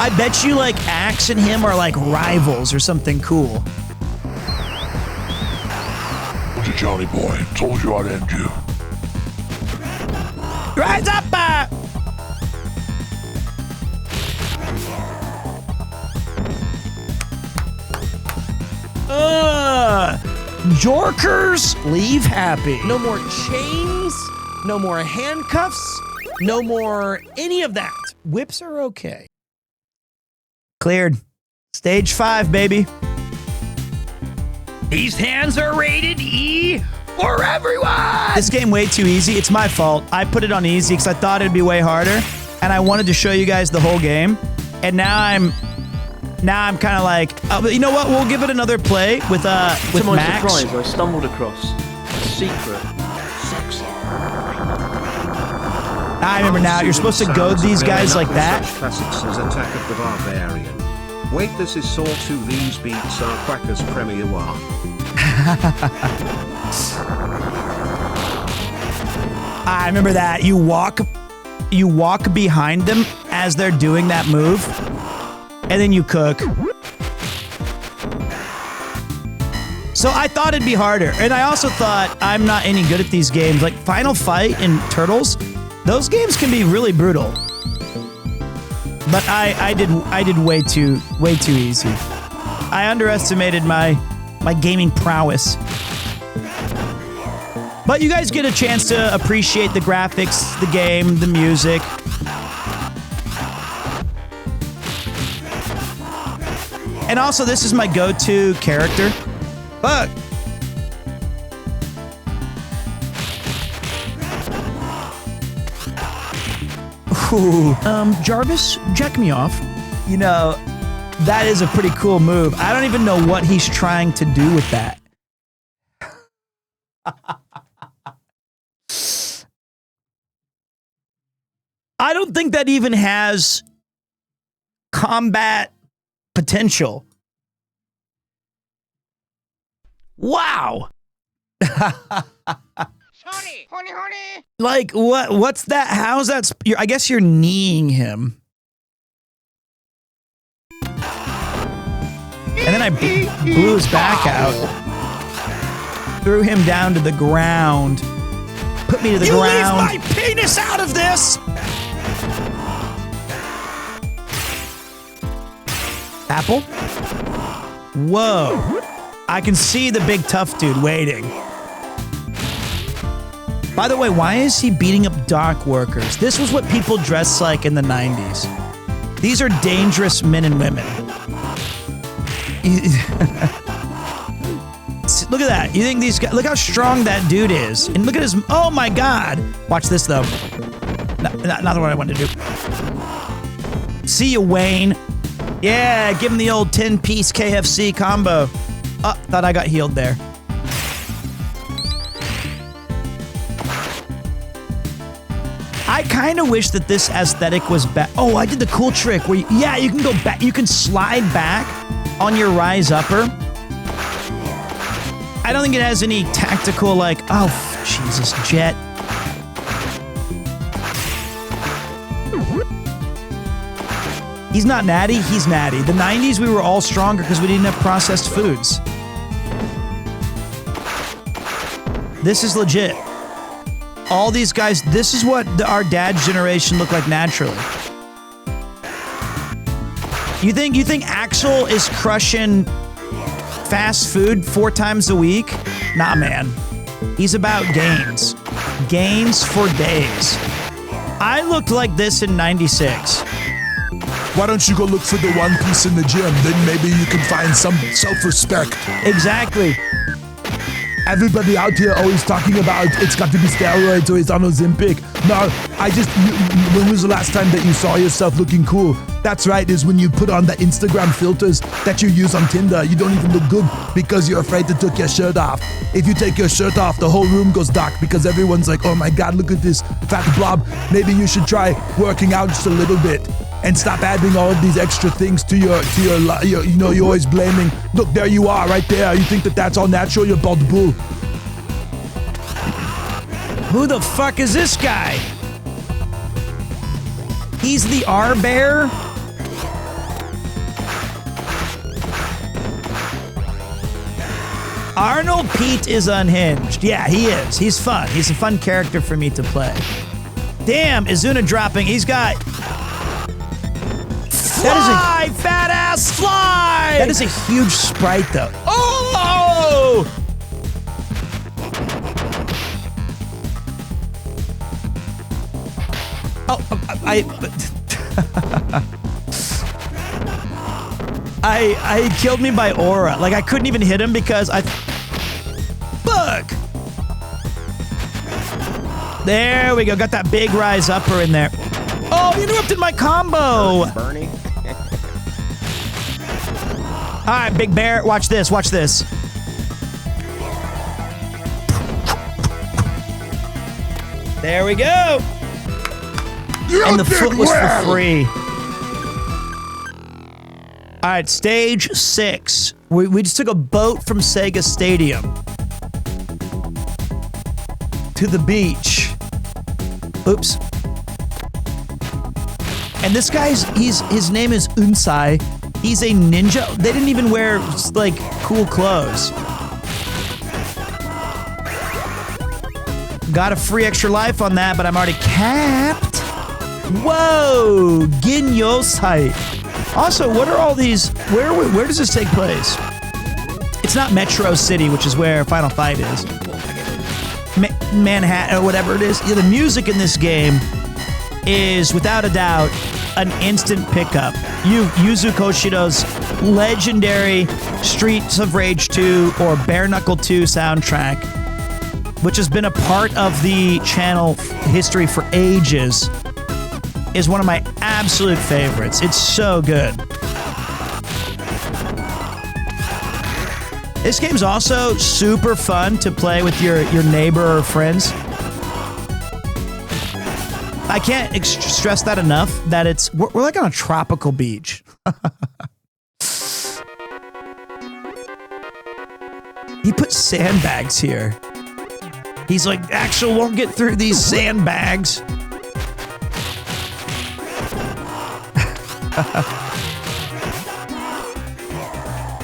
I bet you like Axe and him are like rivals or something cool.
What's it, Johnny boy? Told you I'd end you.
Rise up! Jorkers, leave happy.
No more chains, no more handcuffs, no more any of that.
Whips are okay. Cleared. Stage 5, baby.
These hands are rated E for everyone!
This game way too easy. It's my fault. I put it on easy because I thought it'd be way harder. And I wanted to show you guys the whole game. And now I'm kind of like, but you know what? We'll give it another play with Max.
To my surprise, I stumbled across a secret.
I remember now. You're supposed to goad these guys like that.
Such classics as Attack of the Barbarian. Wait, this is Saw 2. These beats are Quacker's Premier War.
I remember that. You walk behind them as they're doing that move, and then you cook. So I thought it'd be harder, and I also thought I'm not any good at these games. Like Final Fight and Turtles, those games can be really brutal. But I did way too easy. I underestimated my gaming prowess. But you guys get a chance to appreciate the graphics, the game, the music. And also, this is my go-to character. Fuck. Ooh. Jarvis, jack me off. You know, that is a pretty cool move. I don't even know what he's trying to do with that. I don't think that even has combat potential. Wow. Like, what's that? How's that? I guess you're kneeing him. And then I blew his back out. Threw him down to the ground. Put me to the ground.
Leave my penis out of this!
Apple? Whoa. I can see the big tough dude waiting. By the way, why is he beating up dock workers? This was what people dressed like in the 90s. These are dangerous men and women. Look at that. You think these guys... Look how strong that dude is. And look at his... Oh my God. Watch this though. Not what I wanted to do. See you, Wayne. Yeah, give him the old 10-piece KFC combo. Oh, thought I got healed there. I kind of wish that this aesthetic was back. Oh, I did the cool trick where, you can go back. You can slide back on your rise upper. I don't think it has any tactical, like, oh, Jesus, jet. He's not natty, he's natty. The 90s, we were all stronger because we didn't have processed foods. This is legit. All these guys, this is what our dad's generation looked like naturally. You think Axel is crushing fast food 4 times a week? Nah, man. He's about gains. Gains for days. I looked like this in 96.
Why don't you go look for the one piece in the gym? Then maybe you can find some self-respect.
Exactly.
Everybody out here always talking about it's got to be steroids or it's on Ozempic. No, when was the last time that you saw yourself looking cool? That's right, is when you put on the Instagram filters that you use on Tinder. You don't even look good because you're afraid to take your shirt off. If you take your shirt off, the whole room goes dark because everyone's like, oh my God, look at this fat blob. Maybe you should try working out just a little bit. And stop adding all of these extra things to your you know, you're always blaming. Look, there you are, right there. You think that that's all natural? You're bald bull.
Who the fuck is this guy? He's the R-Bear? Arnold Pete is unhinged. Yeah, he is. He's fun. He's a fun character for me to play. Damn, Izuna dropping. He's got... Fly, fat ass, fly! That is a huge sprite, though. Oh! I killed me by aura. Like, I couldn't even hit him because I... Fuck! There we go. Got that big rise upper in there. Oh, he interrupted my combo!
Bernie.
All right, Big Bear, watch this, watch this. There we go. And the foot was for free. All right, stage 6. We just took a boat from Sega Stadium to the beach. Oops. And this guy's, his name is Unsai. He's a ninja. They didn't even wear, like, cool clothes. Got a free extra life on that, but I'm already capped. Whoa! Ginyosai. Also, what are all these... Where does this take place? It's not Metro City, which is where Final Fight is. Manhattan, or whatever it is. Yeah, the music in this game is, without a doubt, an instant pickup. Yuzo Koshido's legendary Streets of Rage 2 or Bare Knuckle 2 soundtrack, which has been a part of the channel history for ages, is one of my absolute favorites. It's so good. This game's also super fun to play with your neighbor or friends. I can't stress that enough, that we're like on a tropical beach. He put sandbags here. He's like, Axel won't get through these sandbags.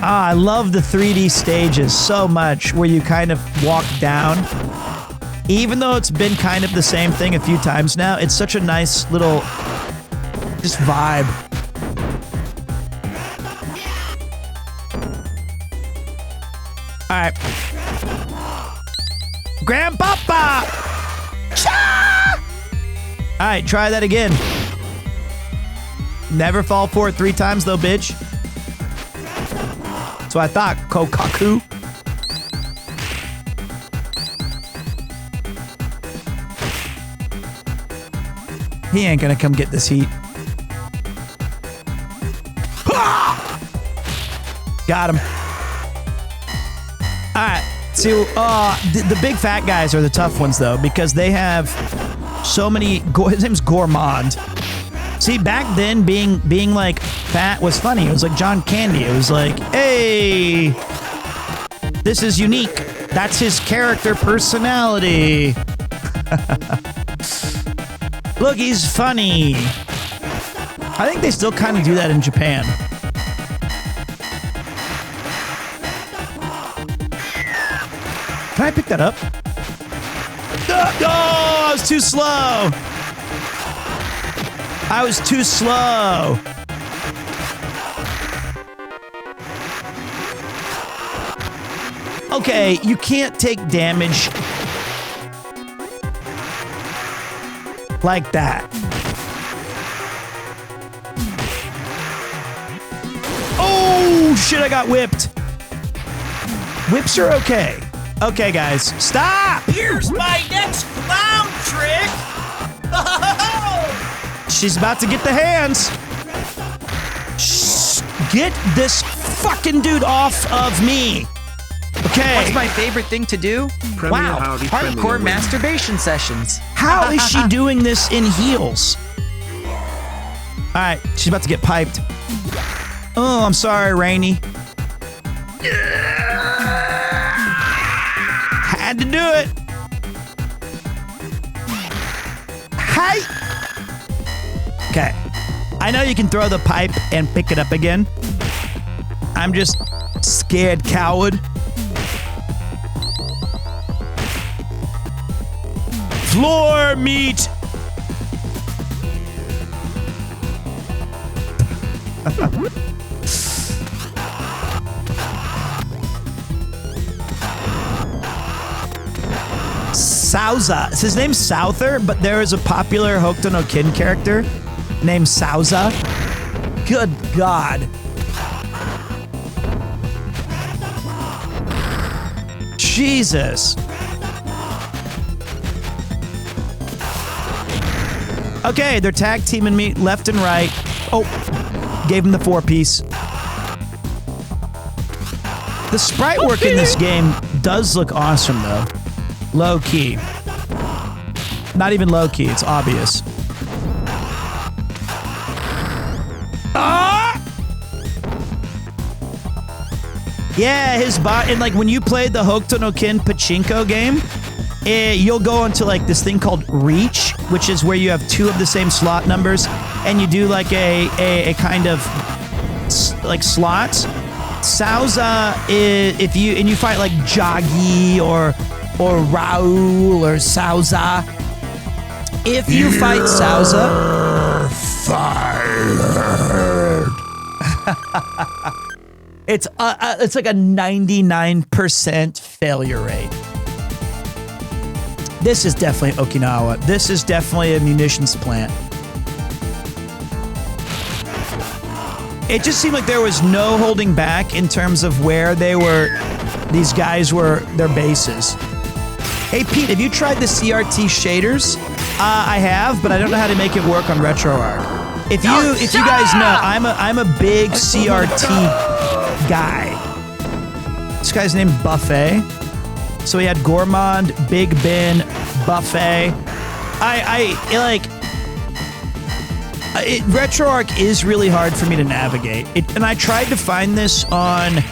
I love the 3D stages so much, where you kind of walk down. Even though it's been kind of the same thing a few times now, it's such a nice little just vibe. All right. Grandpapa! Cha! All right, try that again. Never fall for it 3 times though, bitch. That's what I thought, Kokaku. He ain't gonna come get this heat. Got him. All right. See, the big fat guys are the tough ones though, because they have so many. His name's Gourmand. See, back then, being like fat was funny. It was like John Candy. It was like, hey, this is unique. That's his character personality. Look, he's funny. I think they still kind of do that in Japan. Can I pick that up? I was too slow. I was too slow. Okay, you can't take damage like that. Oh, shit, I got whipped. Whips are okay. Okay, guys, stop.
Here's my next clown trick.
She's about to get the hands. Shh, get this fucking dude off of me. Okay.
What's my favorite thing to do? Wow, hardcore masturbation sessions.
How is she doing this in heels? All right, she's about to get piped. Oh, I'm sorry, Rainy. Had to do it. Hi. Okay. I know you can throw the pipe and pick it up again. I'm just scared coward. Floor meat. Souza. His name's Souther, but there is a popular Hokuto no Ken character named Souza. Good God. Jesus. Okay, they're tag teaming me left and right. Oh, gave him the 4-piece. The sprite work in this game does look awesome, though. Low key. Not even low key, it's obvious. Ah! Yeah, his bot, and like when you played the Hokuto no Ken pachinko game, you'll go into like this thing called Reach, which is where you have 2 of the same slot numbers, and you do like a kind of like slots. Souza is if you fight like Jagi or Raul or Souza. If you fight Souza,
fired.
it's like a 99% failure rate. This is definitely Okinawa. This is definitely a munitions plant. It just seemed like there was no holding back in terms of where these guys were, their bases. Hey Pete, have you tried the CRT shaders? I have, but I don't know how to make it work on RetroArch. If you guys know, I'm a big CRT guy. This guy's named Buffet. So we had Gourmand, Big Ben, Buffet. RetroArch is really hard for me to navigate. And I tried to find this on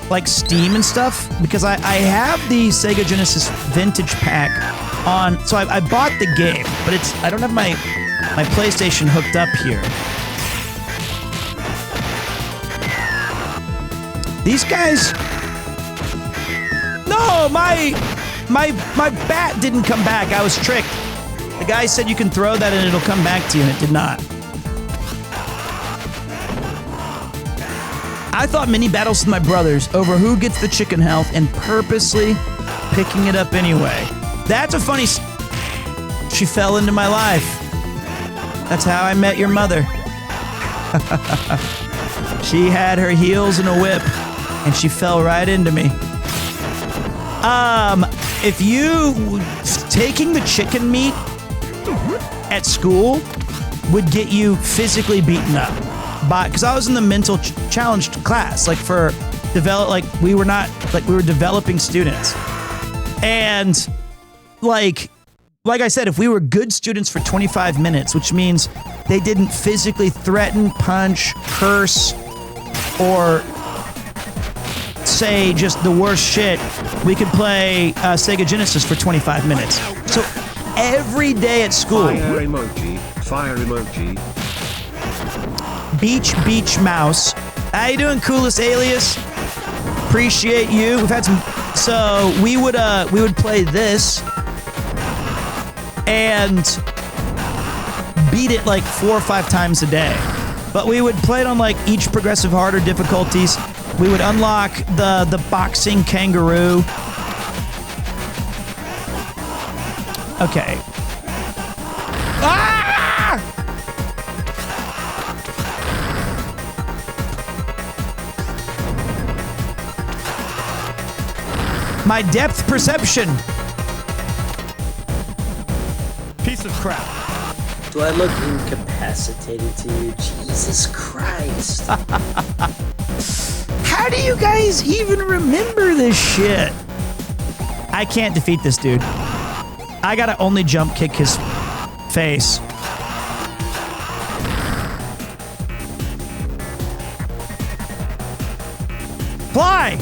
like Steam and stuff because I have the Sega Genesis Vintage Pack on. So I bought the game, but I don't have my PlayStation hooked up here. These guys. No, my bat didn't come back. I was tricked. The guy said you can throw that and it'll come back to you, and it did not. I thought mini battles with my brothers over who gets the chicken health and purposely picking it up anyway. That's a funny... She fell into my life. That's how I met your mother. She had her heels and a whip, and she fell right into me. If you... Taking the chicken meat at school would get you physically beaten up. Because I was in the mental challenged class, like we were developing students. And like I said, if we were good students for 25 minutes, which means they didn't physically threaten, punch, curse, or say just the worst shit, we could play Sega Genesis for 25 minutes. So every day at school.
Fire emoji. Fire emoji.
Beach Mouse. How you doing, coolest alias? Appreciate you. We've had some. So we would play this and beat it like 4 or 5 times a day. But we would play it on like each progressive harder difficulties. We would unlock the boxing kangaroo. Okay. Ah! My depth perception. Piece of crap.
Do I look incapacitated to you? Jesus Christ.
How do you guys even remember this shit? I can't defeat this dude. I gotta only jump kick his face. Fly!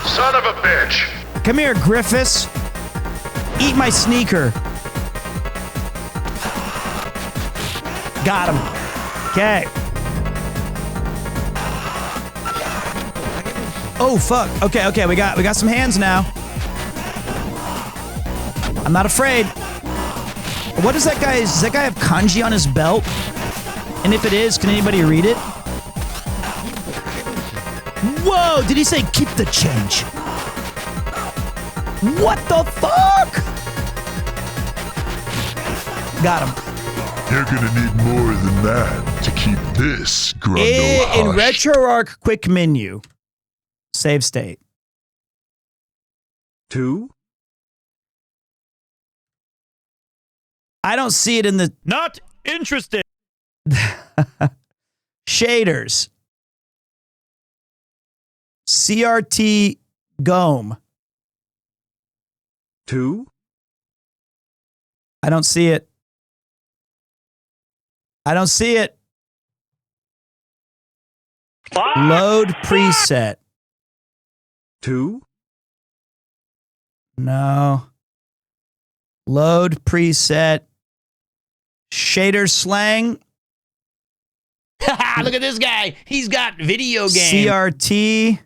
Son of a bitch!
Come here, Griffiths. Eat my sneaker. Got him. Okay. Oh fuck. Okay, we got some hands now. I'm not afraid. What is that guy? Does that guy have kanji on his belt? And if it is, can anybody read it? Whoa, did he say keep the change? What the fuck? Got him.
You're gonna need more than that to keep this grundle hushed.
In RetroArch quick menu, save state.
2.
I don't see it in the...
Not interested.
Shaders. CRT GOM.
2.
I don't see it. I don't see it. Load preset.
2.
No. Load preset. Shader slang.
Look at this guy. He's got video game.
CRT.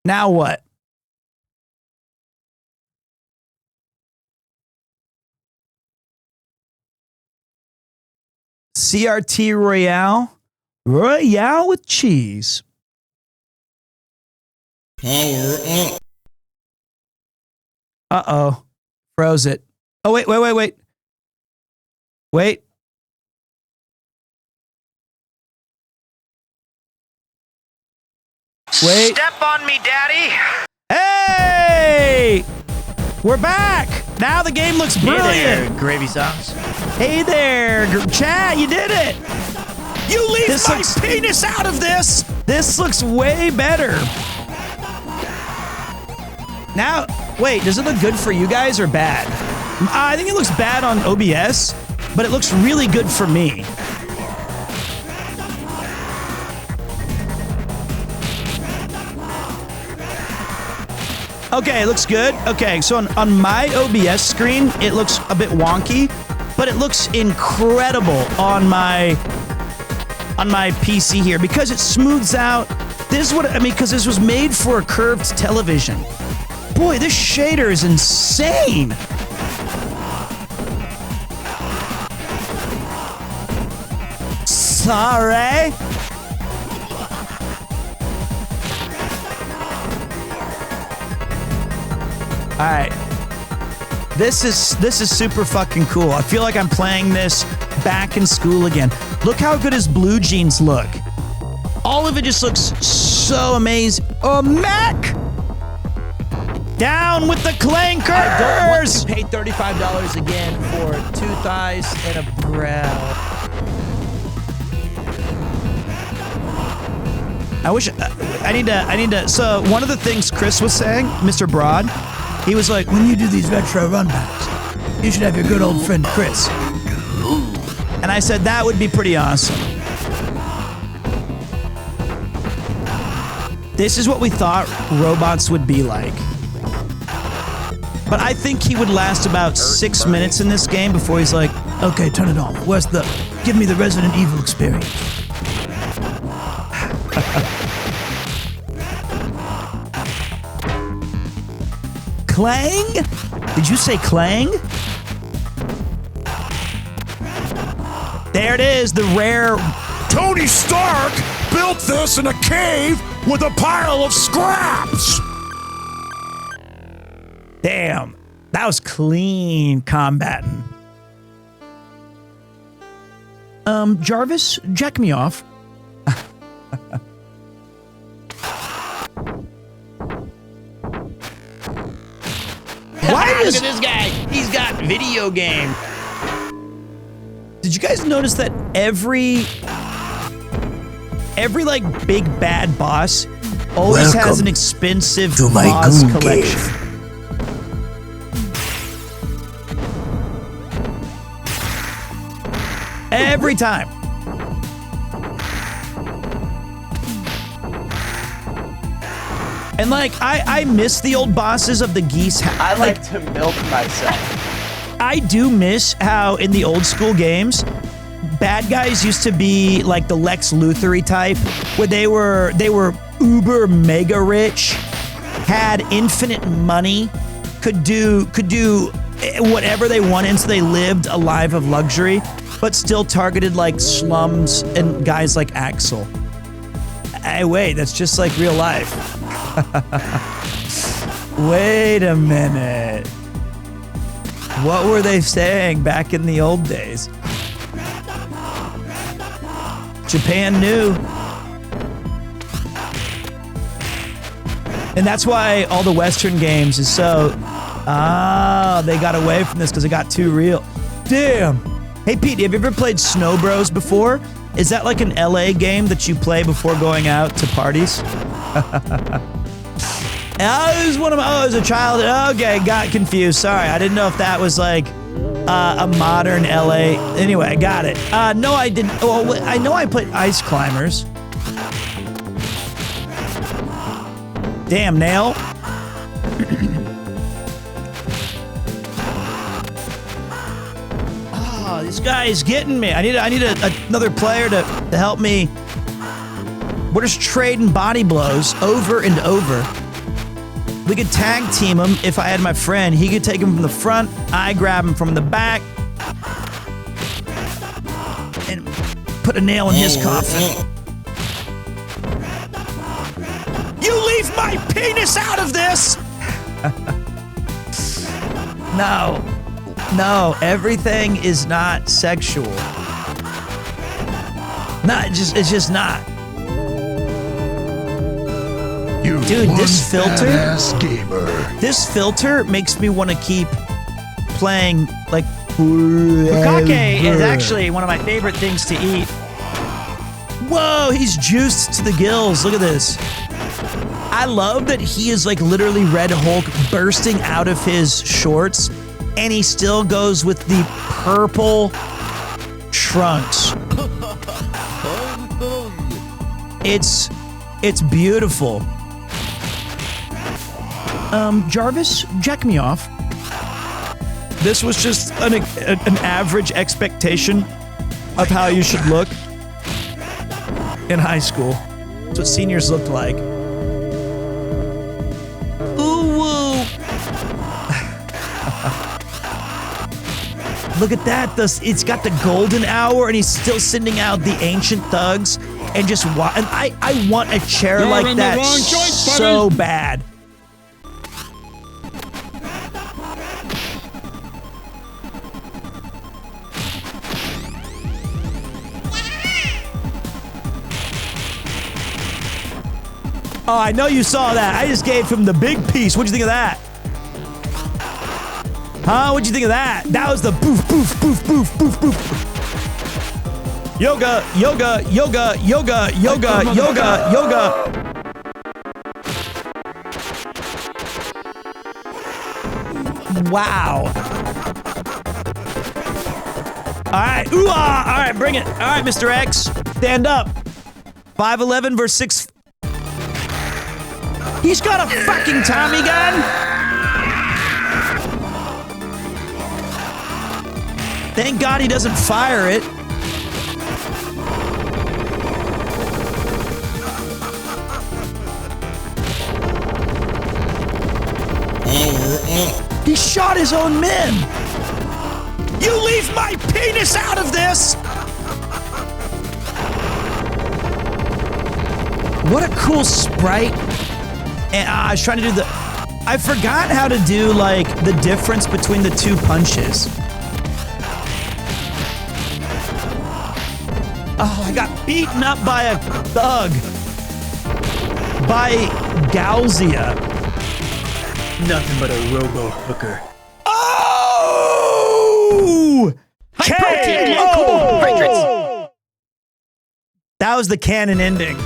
Now what? CRT Royale. Royale with cheese.
Power up.
Uh-oh. Froze it. Oh, wait. Wait.
Step on me, Daddy.
Hey! We're back! Now the game looks brilliant!
Hey there, gravy sauce.
Hey there, chat, you did it!
You leave my penis out of this!
This looks way better. Now, wait, does it look good for you guys or bad? I think it looks bad on OBS, but it looks really good for me. Okay, it looks good. Okay, so on my OBS screen, it looks a bit wonky, but it looks incredible on my PC here because it smooths out. This is what I mean, because this was made for a curved television. Boy, this shader is insane. Sorry. All right. This is super fucking cool. I feel like I'm playing this back in school again. Look how good his blue jeans look. All of it just looks so amazing. Oh, Mac! Down with the clankers!
I don't want to pay $35 again for 2 thighs and a brow.
I wish I need to. So one of the things Chris was saying, Mr. Broad, he was like, when you do these retro runbacks, you should have your good old friend Chris. And I said that would be pretty awesome. This is what we thought robots would be like. But I think he would last about 6 minutes in this game before he's like, okay, turn it off. Give me the Resident Evil experience. Clang? Did you say Clang? There it is, the rare...
Tony Stark built this in a cave with a pile of scraps!
Damn, that was clean combating. Jarvis, jack me off.
Look at this guy. He's got video game.
Did you guys notice that every like big bad boss always has an expensive boss collection? Every time. And like, I miss the old bosses of the geese.
I like to milk myself.
I do miss how in the old school games, bad guys used to be like the Lex Luthor-y type, where they were uber mega rich, had infinite money, could do whatever they wanted, so they lived a life of luxury, but still targeted like slums and guys like Axel. Hey, wait, that's just like real life. Wait a minute. What were they saying back in the old days? Japan knew. And that's why all the Western games is so... they got away from this because it got too real. Damn. Hey, Pete, have you ever played Snow Bros before? Is that like an LA game that you play before going out to parties? As a child. Okay, got confused. Sorry, I didn't know if that was like a modern LA. Anyway, I got it. No, I didn't. Oh, I know I played Ice Climbers. Damn, Nail. Oh, this guy is getting me. I need another player to help me. We're just trading body blows over and over. We could tag team him if I had my friend. He could take him from the front, I grab him from the back, and put a nail in his coffin. You leave my penis out of this! No, everything is not sexual. No, it's just not. Dude, this filter makes me want to keep playing like
Bukake is actually one of my favorite things to eat.
Whoa, he's juiced to the gills. Look at this. I love that he is like literally Red Hulk bursting out of his shorts, and he still goes with the purple trunks. It's beautiful. Jarvis, jack me off. This was just an average expectation of how you should look in high school. That's what seniors looked like. Ooh, woo. Look at that. It's got the golden hour, and he's still sending out the ancient thugs. And just and I want a chair like that so bad. Oh, I know you saw that. I just gave him the big piece. What'd you think of that? Huh? What'd you think of that? That was the boof, boof, boof, boof, boof, boof. Yoga, yoga, yoga, yoga, yoga, yoga, yoga. Wow. All right. Ooh-ah. All right, bring it. All right, Mr. X. Stand up. 5'11" versus 6. He's got a fucking Tommy gun? Thank God he doesn't fire it. He shot his own men. You leave my penis out of this! What a cool sprite. And I was trying to do I forgot how to do, like, the difference between the two punches. Oh, I got beaten up by a thug. By Galzia.
Nothing but a robo-hooker.
Oh!
High-protein, low-carbohydrates.
That was the canon ending.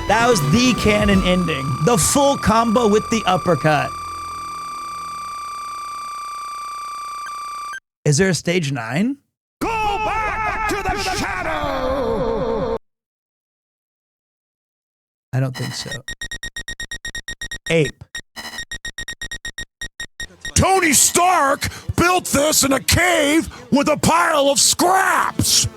That was the canon ending. The full combo with the uppercut. Is there a stage 9?
Go back to the shadow!
I don't think so. Ape.
Tony Stark built this in a cave with a pile of scraps!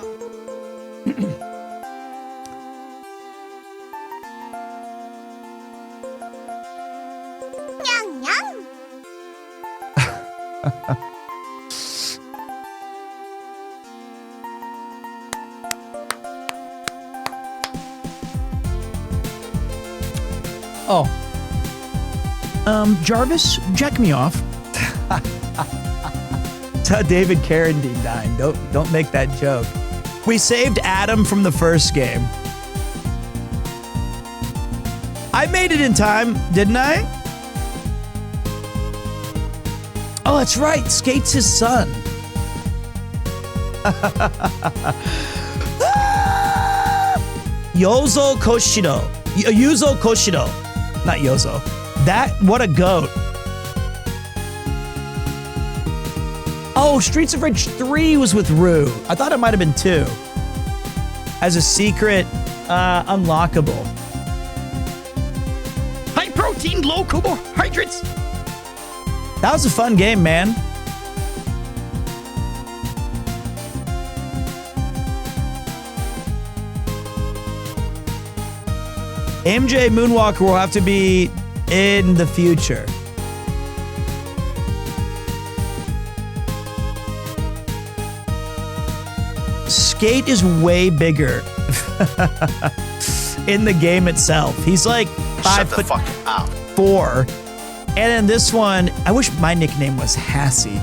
Oh. Jarvis, jack me off. That's how David Carradine died. Don't make that joke. We saved Adam from the first game. I made it in time, didn't I? Oh, that's right. Skate's his son. Yozo Koshiro. Yuzo Koshiro. Not Yozo. What a goat. Oh, Streets of Rage 3 was with Rue. I thought it might have been 2. As a secret, unlockable.
High protein, low carbohydrates.
That was a fun game, man. MJ Moonwalker will have to be in the future. Skate is way bigger in the game itself. He's like 5'4". And in this one, I wish my nickname was Hassie.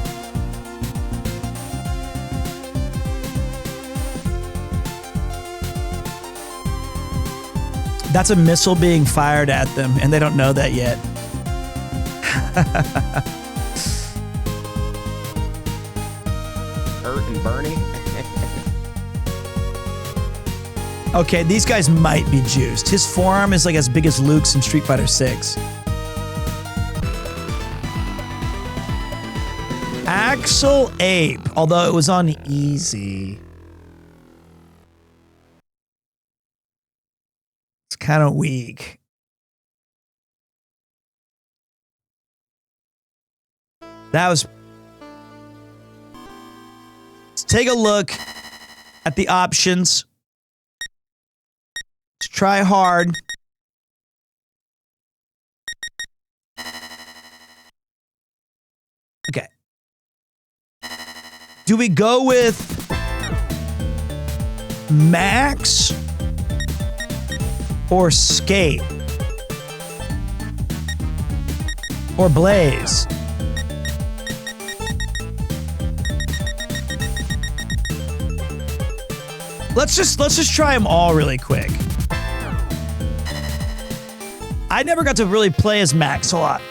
That's a missile being fired at them, and they don't know that yet.
Hurt and Bernie.
Okay, these guys might be juiced. His forearm is like as big as Luke's in Street Fighter 6. Axel Ape, although it was on easy. It's kind of weak. That was... Let's take a look at the options. Let's try hard. Okay. Do we go with Max or Skate or Blaze? Let's just try them all really quick. I never got to really play as Max a lot.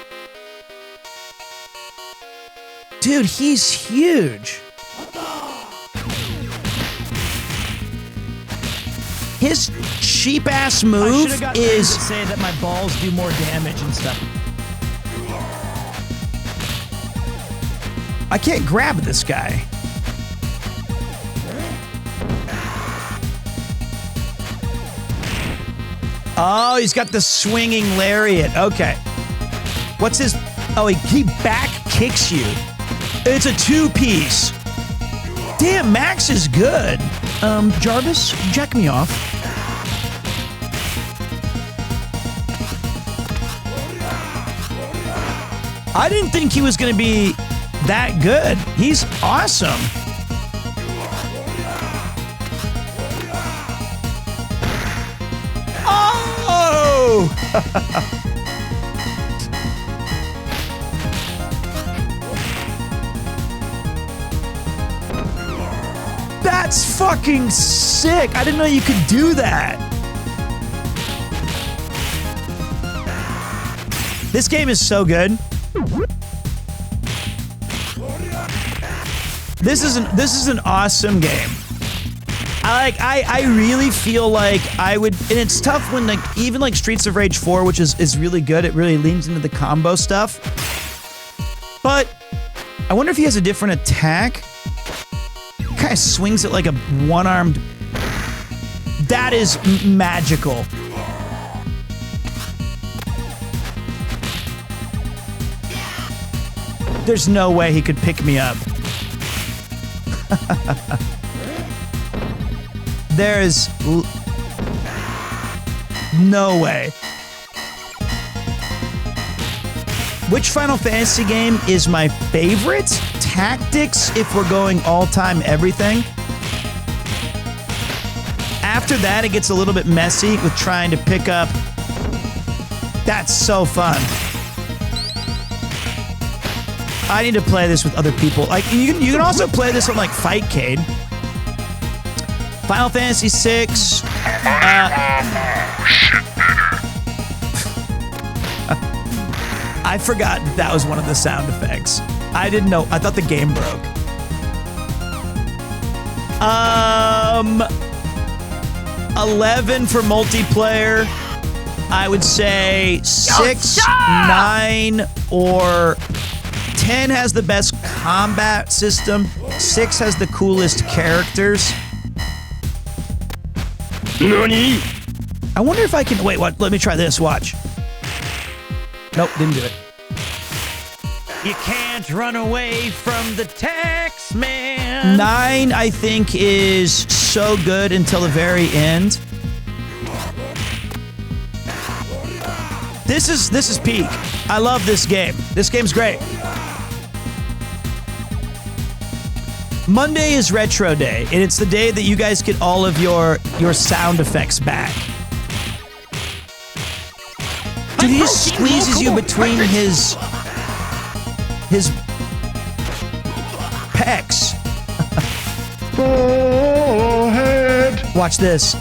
Dude, he's huge. His cheap ass move is to say that my balls do more damage and stuff. I can't grab this guy. Oh, he's got the swinging lariat. Okay. What's his... Oh, he back kicks you. It's a two-piece. Damn, Max is good. Jarvis, jack me off. I didn't think he was going to be that good. He's awesome. Oh! That's fucking sick. I didn't know you could do that. This game is so good. This is an awesome game. I really feel like I would, and it's tough when like even like Streets of Rage 4, which is really good. It really leans into the combo stuff. But I wonder if he has a different attack. Kind of swings it like a one-armed. That is magical. There's no way he could pick me up. There's no way. Which Final Fantasy game is my favorite? Tactics, if we're going all-time everything. After that, it gets a little bit messy with trying to pick up. That's so fun. I need to play this with other people. Like you can also play this on like Fightcade. Final Fantasy VI. I forgot that was one of the sound effects. I didn't know. I thought the game broke. 11 for multiplayer. I would say 6, 9, or 10 has the best combat system. 6 has the coolest characters.
Nani?
I wonder if I can... Wait, what? Let me try this. Watch. Nope, didn't do it.
You can't run away from the tax man.
9, I think, is so good until the very end. This is peak. I love this game. This game's great. Monday is Retro Day, and it's the day that you guys get all of your sound effects back. Dude, he just squeezes you between his pecs.
Go ahead.
Watch this.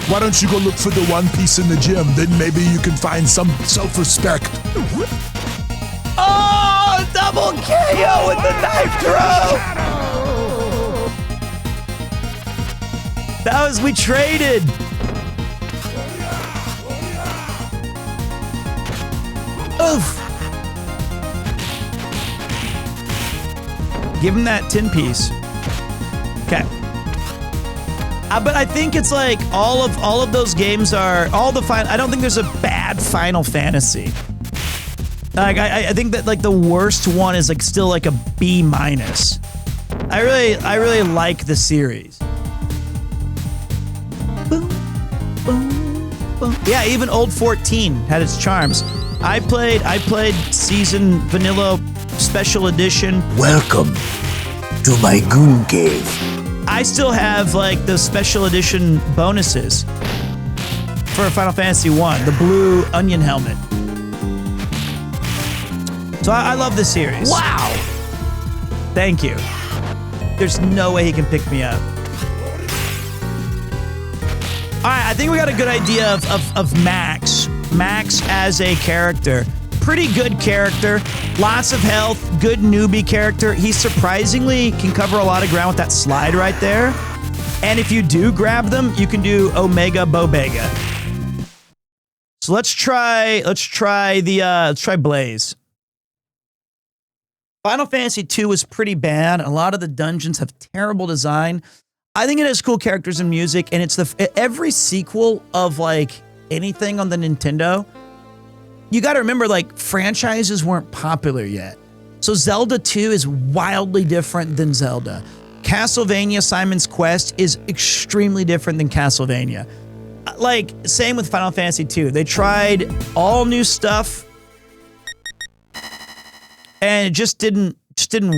Why don't you go look for the one piece in the gym? Then maybe you can find some self-respect.
Oh, double KO with the knife throw. That was, we traded. Oof. Give him that 10 piece. Okay. But I think it's like all of those games are I don't think there's a bad Final Fantasy. Like I think that like the worst one is like still like a B-. I really like the series. Boom, boom, boom. Yeah, even old 14 had its charms. I played Season Vanilla Special Edition.
Welcome to my Goon Cave.
I still have like the Special Edition bonuses for Final Fantasy 1, the blue onion helmet. So I love this series.
Wow.
Thank you. There's no way he can pick me up. All right, I think we got a good idea of Max. Max as a character. Pretty good character. Lots of health. Good newbie character. He surprisingly can cover a lot of ground with that slide right there. And if you do grab them, you can do Omega Bobega. So let's try Blaze. Final Fantasy II was pretty bad. A lot of the dungeons have terrible design. I think it has cool characters and music, and it's every sequel of like anything on the Nintendo. You got to remember, like, franchises weren't popular yet. So Zelda 2 is wildly different than Zelda. Castlevania Simon's Quest is extremely different than Castlevania. Like, same with Final Fantasy 2. They tried all new stuff. and it just didn't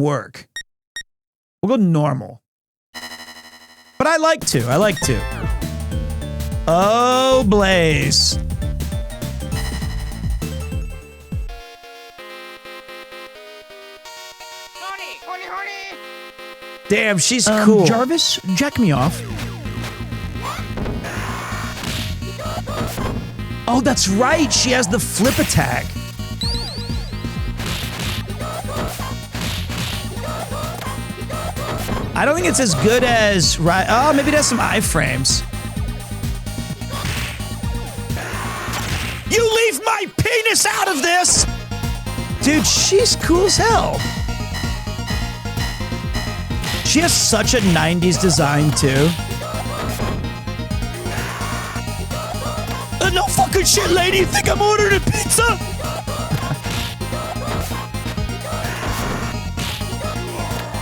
work. We'll go normal. But I like to. Oh, Blaze. Damn, she's cool.
Jarvis, jack me off.
Oh, that's right. She has the flip attack. I don't think it's as good as... Oh, maybe it has some iframes. You leave my penis out of this! Dude, she's cool as hell. She has such a 90s design, too. No fucking shit, lady. You think I'm ordering a pizza?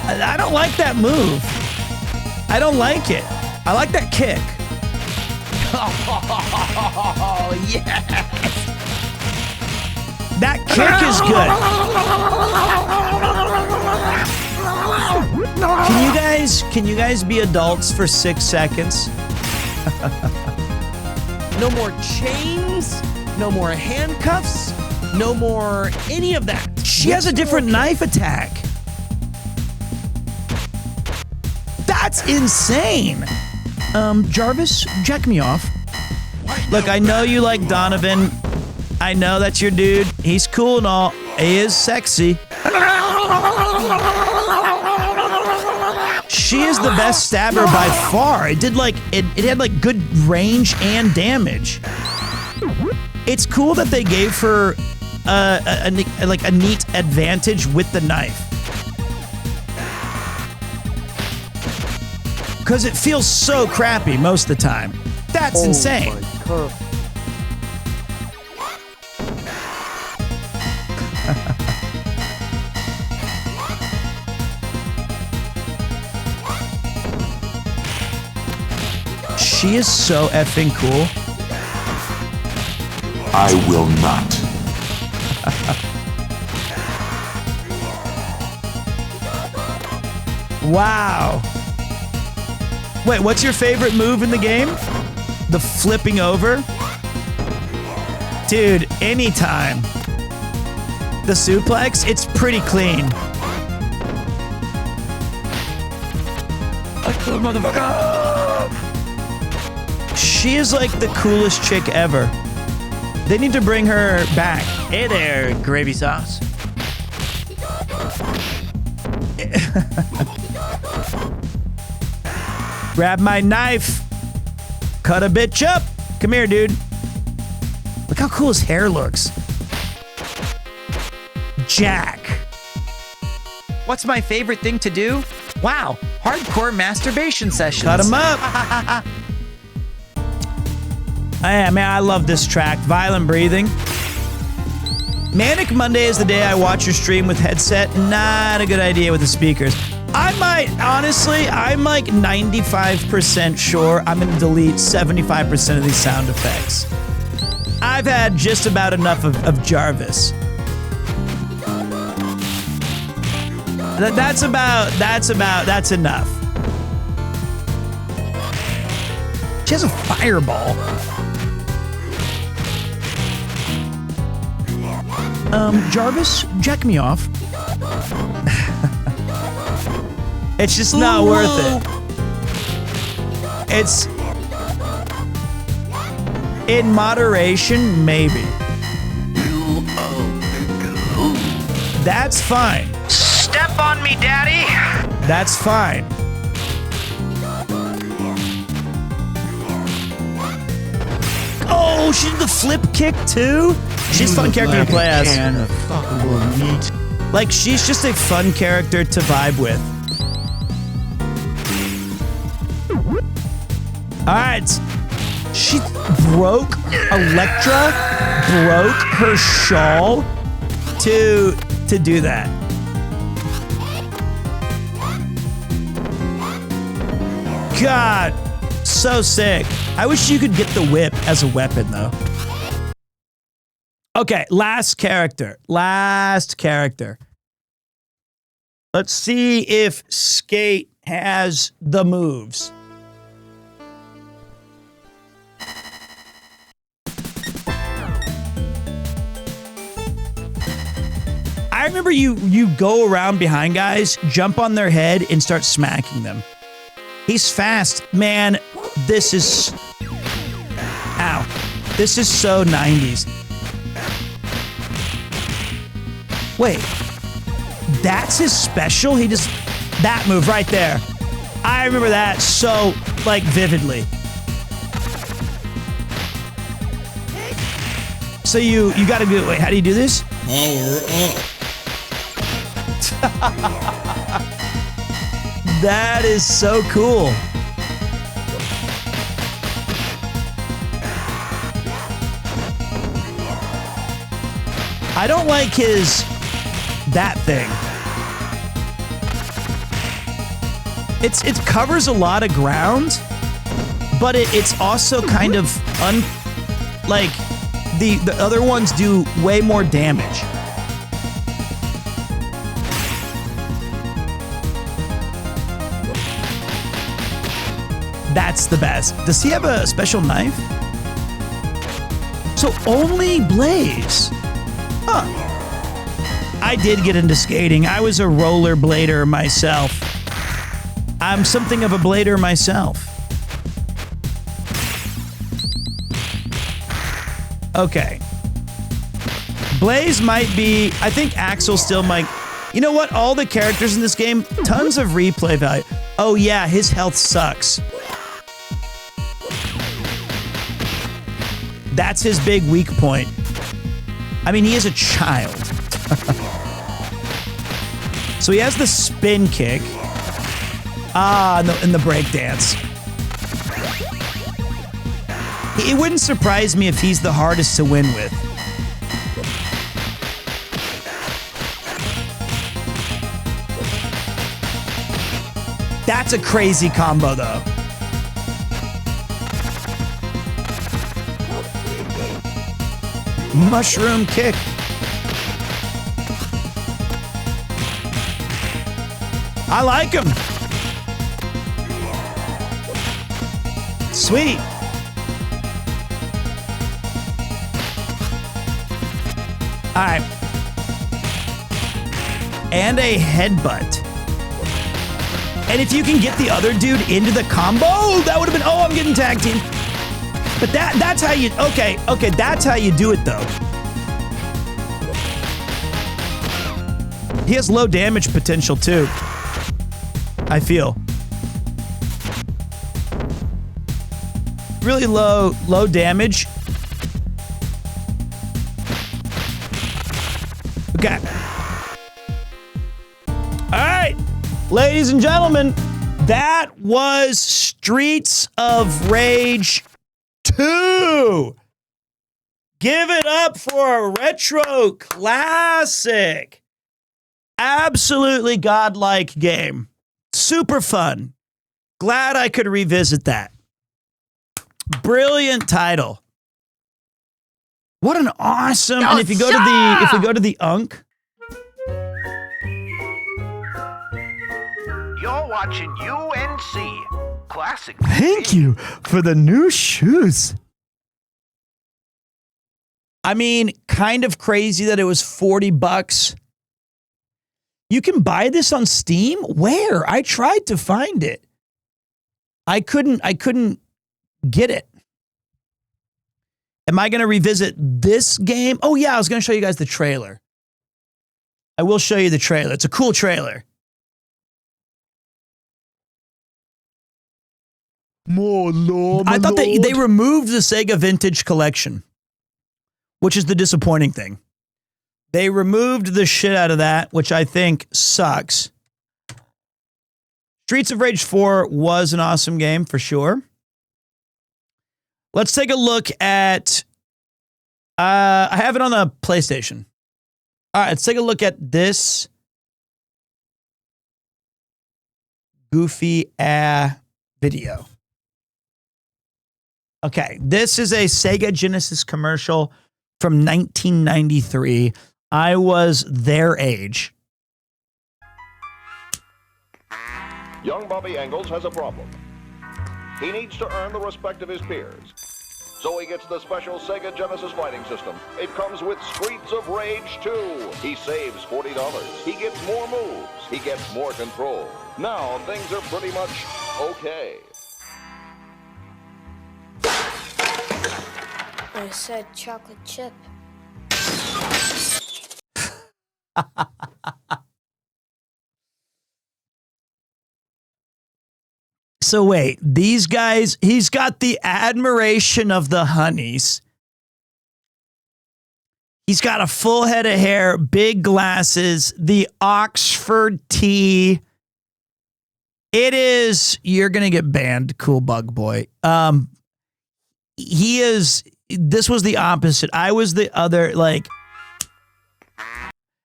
I don't like that move. I don't like it. I like that kick.
Oh, yes.
That kick is good. Can you guys be adults for 6 seconds?
No more chains, no more handcuffs, no more any of that.
She has a different knife attack. That's insane.
Jarvis, jack me off.
Look, I know you like Donovan. I know that's your dude. He's cool and all. He is sexy. She is the best stabber by far. It did like it had like good range and damage. It's cool that they gave her a neat advantage with the knife. Because it feels so crappy most of the time. That's insane. She is so effing cool.
I will not.
Wow. Wait, what's your favorite move in the game? The flipping over? Dude, anytime. The suplex, it's pretty clean. She is like the coolest chick ever. They need to bring her back.
Hey there, gravy sauce.
Grab my knife. Cut a bitch up. Come here, dude. Look how cool his hair looks. Jack.
What's my favorite thing to do? Wow, hardcore masturbation sessions.
Cut him up. Yeah, man, I love this track. Violent breathing. Manic Monday is the day I watch your stream with headset. Not a good idea with the speakers. I'm like 95% sure I'm going to delete 75% of these sound effects. I've had just about enough of Jarvis. That's enough. She has a fireball.
Jarvis, jack me off.
It's just not worth it. It's in moderation, maybe. That's fine.
Step on me, Daddy.
That's fine. Oh, she did the flip kick too? She's a fun character to play as. Like, she's just a fun character to vibe with. Alright. She broke, Electra broke her shawl to do that. God, so sick. I wish you could get the whip as a weapon, though. Okay, last character. Let's see if Skate has the moves. I remember you go around behind guys, jump on their head, and start smacking them. He's fast. Man, this is... Ow. This is so 90s. Wait. That's his special? He just... That move right there. I remember that so, like, vividly. So you gotta do... Wait, how do you do this?
Power up.
That is so cool. I don't like his that thing. It covers a lot of ground, but it's also kind of like the other ones do way more damage. That's the best. Does he have a special knife? So only Blaze. Huh. I did get into skating. I was a rollerblader myself. I'm something of a blader myself. Okay. Blaze might be... I think Axel still might... You know what? All the characters in this game, tons of replay value. Oh yeah, his health sucks. That's his big weak point. I mean, he is a child. So he has the spin kick. Ah, and the break dance. It wouldn't surprise me if he's the hardest to win with. That's a crazy combo, though. Mushroom kick. I like him. Sweet. All right. And a headbutt. And if you can get the other dude into the combo, that would have been... Oh, I'm getting tag team. But that's how you... Okay, that's how you do it, though. He has low damage potential, too. I feel. Really low damage. Okay. All right, ladies and gentlemen, that was Streets of Rage 2. Give it up for a retro classic. Absolutely godlike game. Super fun. Glad I could revisit that. Brilliant title. What an awesome... And if you go to the Unk...
You're watching UNC Classic.
Thank you for the new shoes. I mean, kind of crazy that it was $40. You can buy this on Steam? Where? I tried to find it. I couldn't get it. Am I going to revisit this game? Oh yeah, I was going to show you guys the trailer. I will show you the trailer. It's a cool trailer.
More Lord,
I thought they removed the Sega Vintage Collection, which is the disappointing thing. They removed the shit out of that, which I think sucks. Streets of Rage 4 was an awesome game for sure. Let's take a look at... I have it on the PlayStation. All right, let's take a look at this goofy video. Okay, this is a Sega Genesis commercial from 1993. I was their age.
Young Bobby Engels has a problem. He needs to earn the respect of his peers. So he gets the special Sega Genesis fighting system. It comes with Streets of Rage 2. He saves $40. He gets more moves. He gets more control. Now things are pretty much okay.
I said chocolate chip.
So wait, these guys, he's got the admiration of the honeys. He's got a full head of hair, big glasses, the Oxford tee. It is, you're going to get banned, Cool Bug Boy. He is, this was the opposite. I was the other, like,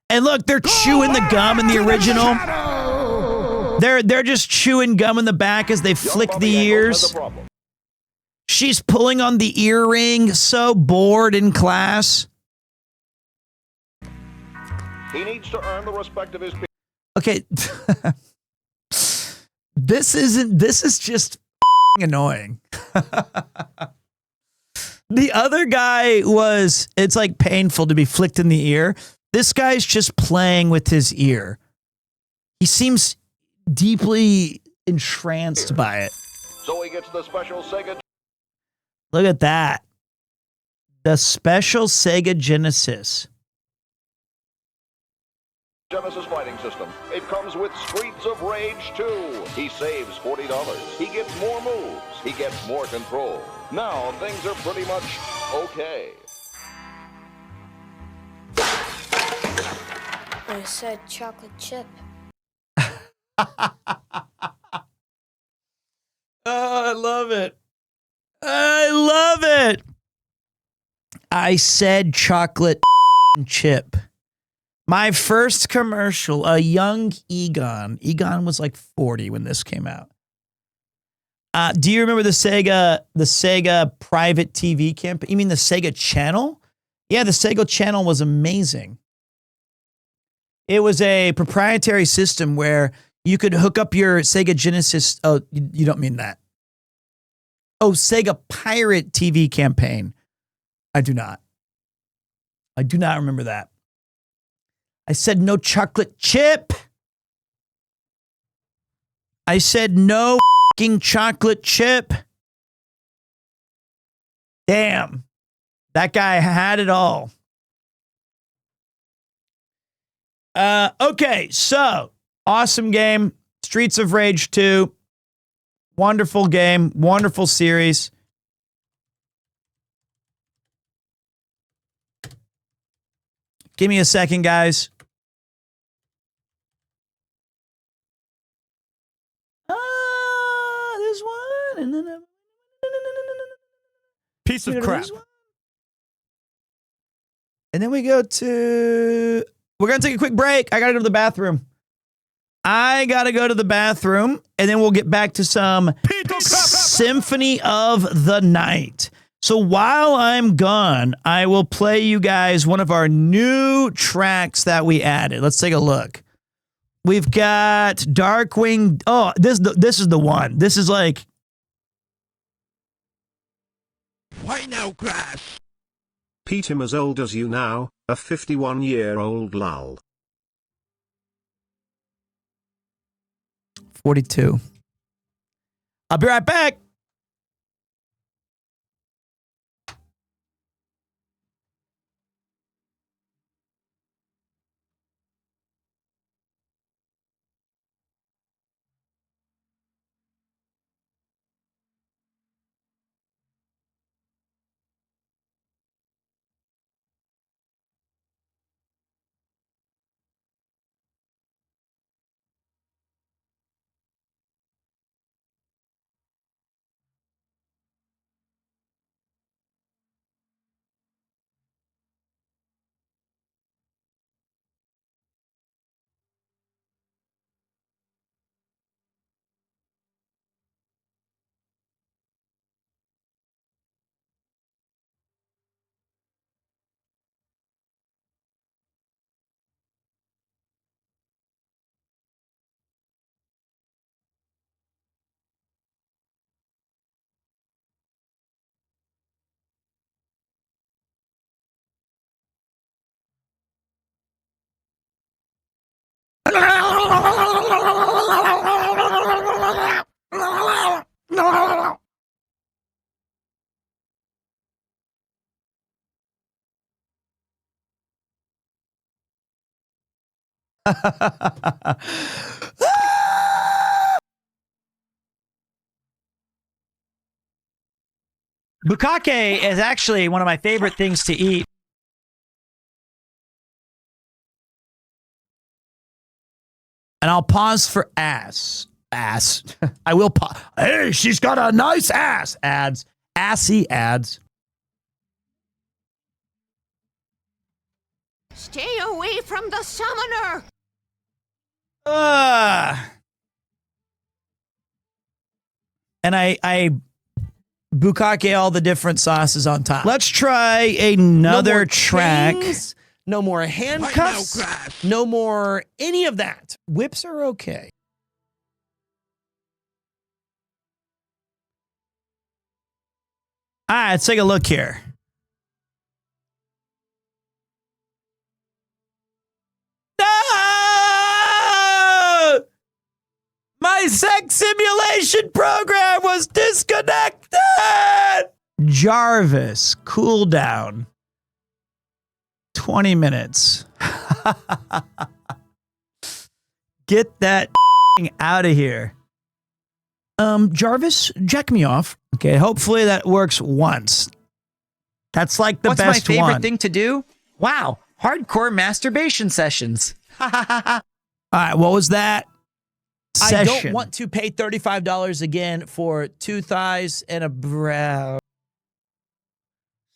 and look, they're chewing the gum in the original. They're just chewing gum in the back as they flick the ears. She's pulling on the earring, so bored in class.
He needs to earn the respect of his peers.
Okay. This is just annoying. The other guy was, it's like painful to be flicked in the ear. This guy's just playing with his ear. He seems deeply entranced by it.
So he gets the special Sega.
Look at that. The special Sega Genesis.
Genesis fighting system. It comes with Streets of Rage 2. He saves $40. He gets more moves. He gets more control. Now things are pretty much okay.
I said chocolate chip.
Oh, I love it. I love it. I said chocolate chip. My first commercial, a young Egon. Egon was like 40 when this came out. Do you remember the Sega private TV campaign? You mean the Sega channel? Yeah, the Sega channel was amazing. It was a proprietary system where you could hook up your Sega Genesis. Oh, you don't mean that. Oh, Sega Pirate TV campaign. I do not. I do not remember that. I said no chocolate chip. I said no fucking chocolate chip. Damn. That guy had it all. Okay, so awesome game. Streets of Rage 2. Wonderful game. Wonderful series. Give me a second, guys. This one, and then
piece of crap.
And then we go to. We're gonna take a quick break. I gotta go to the bathroom. And then we'll get back to some Symphony of the Night. So while I'm gone, I will play you guys one of our new tracks that we added. Let's take a look. We've got Darkwing. Oh, this is the one. This is like.
Why now, Crash?
Pete, him as old as you now, a 51-year-old lol.
42. I'll be right back. Bukkake is actually one of my favorite things to eat. And I'll pause for ass. Ass. I will pause. Hey, she's got a nice ass. Ads. Assy ads.
Stay away from the summoner.
And I bukkake all the different sauces on top. Let's try another track.
Chains, no more handcuffs. No more any of that. Whips are okay.
All right, let's take a look here. No! My sex simulation program was disconnected! Jarvis, cooldown. 20 minutes. Get that out of here. Jarvis, jack me off. Okay, hopefully that works once. That's like the
What's
best
my favorite
one.
thing to do? Wow, hardcore masturbation sessions.
All right, what was that?
I
Session.
don't want to pay $35 again for 2 thighs and a brow.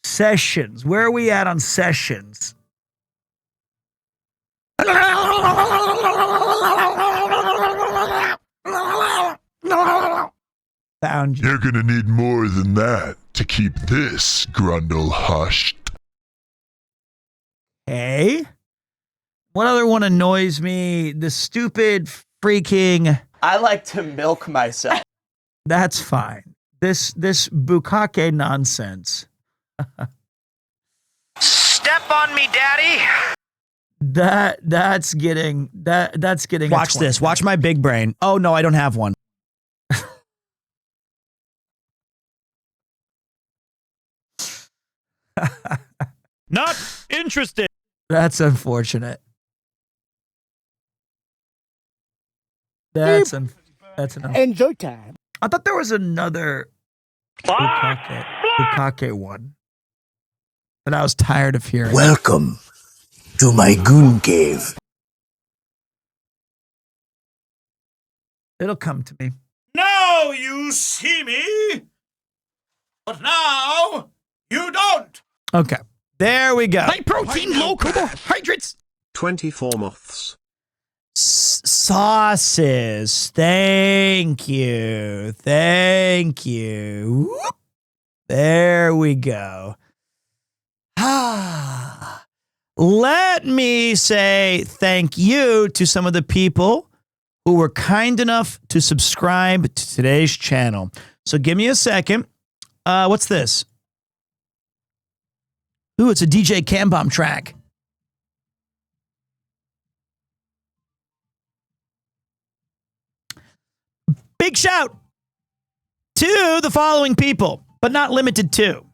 Sessions. Where are we at on sessions? Found you.
You're gonna need more than that to keep this grundle hushed.
Hey? What other one annoys me? The stupid freaking...
I like to milk myself.
That's fine. This bukkake nonsense.
Step on me, daddy.
That's getting Watch this. Watch my big brain. Oh no, I don't have one.
Not interested.
That's unfortunate. That's
Enjoy time.
I thought there was another bukkake one that I was tired of hearing.
Welcome to my goon cave.
It'll come to me.
Now you see me, but now you don't.
Okay. There we go.
High protein, low carbohydrates.
24 moths.
Sauces. Thank you. Thank you. Whoop. There we go. Let me say thank you to some of the people who were kind enough to subscribe to today's channel. So give me a second. What's this? Ooh, it's a DJ Cambomb track. Big shout to the following people, but not limited to.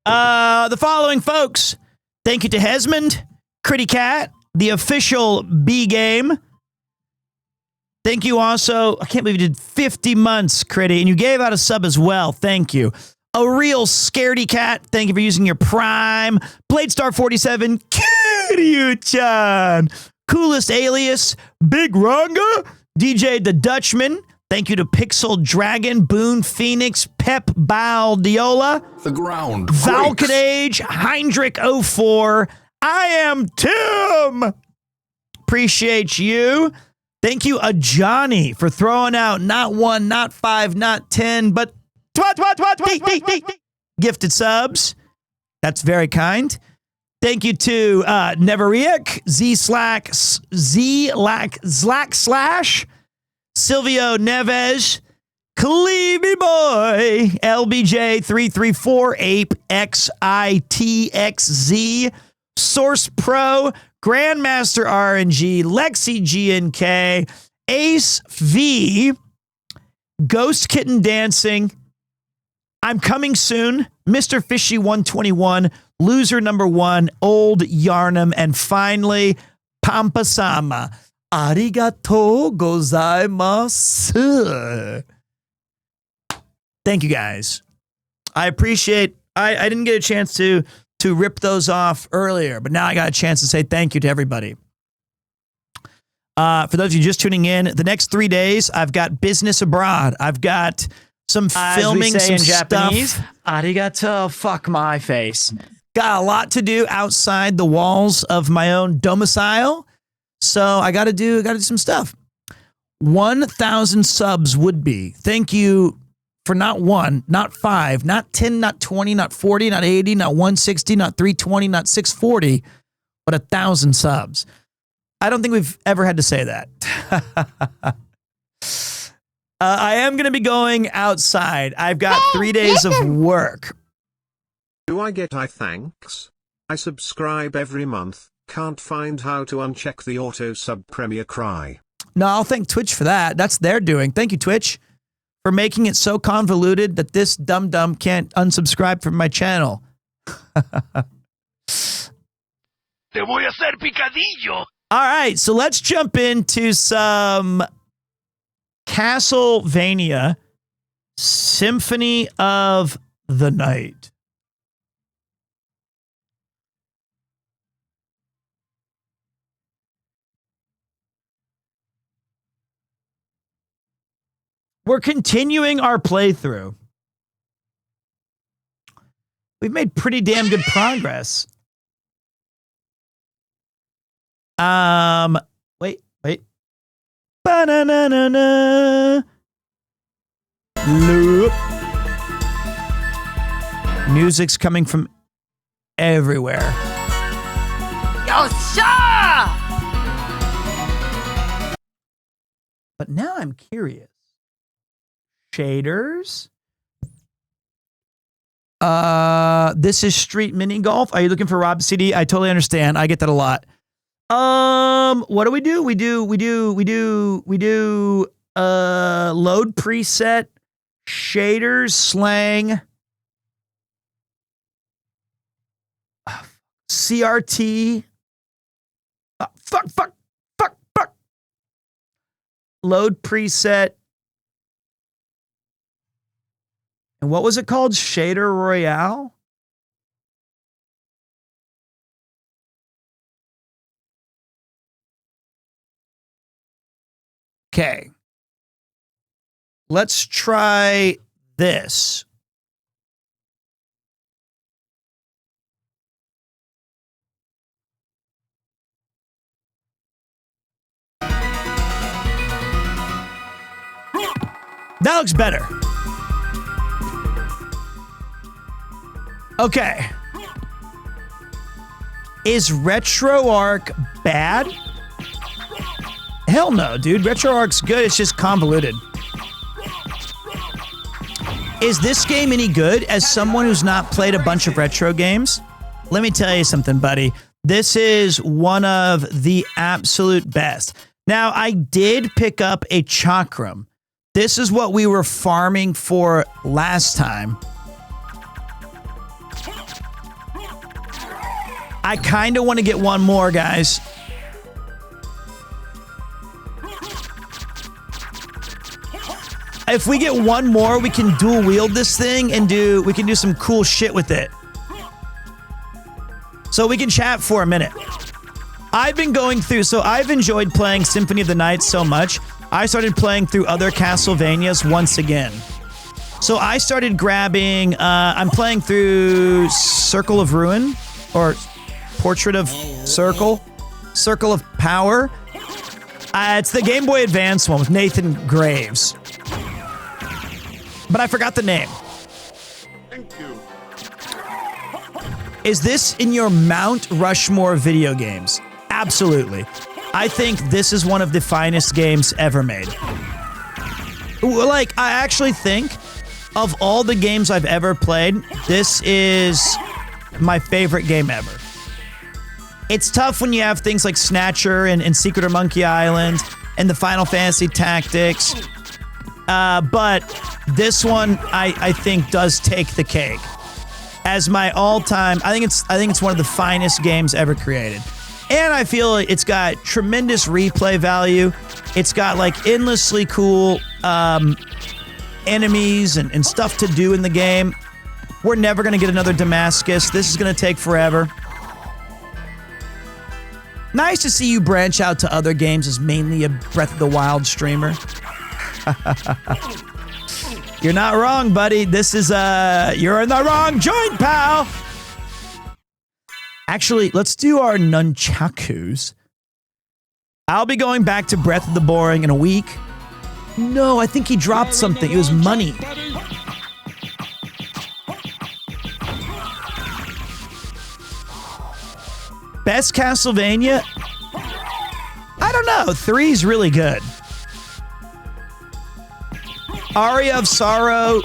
The following folks. Thank you to Hesmond, Critty Cat, the official B game. Thank you also. I can't believe you did 50 months, Critty, and you gave out a sub as well. Thank you. A real scaredy cat. Thank you for using your Prime. Bladestar47, Kiryu-chan. Coolest alias, Big Ranga. DJ the Dutchman. Thank you to Pixel Dragon, Boone Phoenix, Pep Baldiola.
The ground.
Valken Age, Heinrich04. I am Tim. Appreciate you. Thank you, Johnny, for throwing out not 1, not 5, not 10, but gifted subs. That's very kind. Thank you to Neveriak, Zlack Slash, Silvio Neves, Clevey Boy, LBJ334, Ape XITXZ, Source Pro, Grandmaster RNG, Lexi GNK, Ace V, Ghost Kitten Dancing, I'm Coming Soon, Mr. Fishy 121, Loser Number 1, Old Yarnum, and finally, Pampasama. Arigato gozaimasu. Thank you guys. I appreciate. I didn't get a chance to rip those off earlier, but now I got a chance to say thank you to everybody. For those of you just tuning in, the next 3 days I've got business abroad. I've got some filming, some
in
stuff.
Japanese, arigato, fuck my face.
Got a lot to do outside the walls of my own domicile, so I got to do some stuff. 1,000 subs would be. Thank you. For not 1, not 5, not 10, not 20, not 40, not 80, not 160, not 320, not 640, but 1,000 subs. I don't think we've ever had to say that. I am going to be going outside. I've got 3 days of work.
Do I get thanks? I subscribe every month. Can't find how to uncheck the auto sub premiere cry.
No, I'll thank Twitch for that. That's their doing. Thank you, Twitch, for making it so convoluted that this dum-dum can't unsubscribe from my channel.
Te voy a hacer picadillo.
All right, so let's jump into some Castlevania Symphony of the Night. We're continuing our playthrough. We've made pretty damn good progress. Wait. Ba-na-na-na-na. Loop. Music's coming from everywhere.
Yosha!
But now I'm curious. Shaders. This is Street Mini Golf. Are you looking for Rob CD? I totally understand. I get that a lot. What do? We do load preset, shaders, slang, CRT. Fuck. Load preset. And what was it called? Shader Royale? Okay. Let's try this. That looks better. Okay. Is RetroArch bad? Hell no, dude. RetroArch's good. It's just convoluted. Is this game any good? As someone who's not played a bunch of retro games, let me tell you something, buddy. This is one of the absolute best. Now, I did pick up a Chakram. This is what we were farming for last time. I kind of want to get one more, guys. If we get one more, we can dual wield this thing and we can do some cool shit with it. So we can chat for a minute. I've been going through, so I've enjoyed playing Symphony of the Night so much, I started playing through other Castlevanias once again. So I started grabbing, I'm playing through Circle of Ruin, or Portrait of Circle of Power. It's the Game Boy Advance one with Nathan Graves. But I forgot the name.
Thank you.
Is this in your Mount Rushmore video games? Absolutely. I think this is one of the finest games ever made. Like, I actually think of all the games I've ever played, this is my favorite game ever. It's tough when you have things like Snatcher and Secret of Monkey Island and the Final Fantasy Tactics. But this one, I think, does take the cake. As my all-time, I think it's one of the finest games ever created. And I feel it's got tremendous replay value. It's got like endlessly cool enemies and stuff to do in the game. We're never going to get another Damascus. This is going to take forever. Nice to see you branch out to other games as mainly a Breath of the Wild streamer. You're not wrong, buddy. This is, you're in the wrong joint, pal. Actually, let's do our nunchakus. I'll be going back to Breath of the Boring in a week. No, I think he dropped something. It was money. Best Castlevania? I don't know. 3's really good. Aria of Sorrow,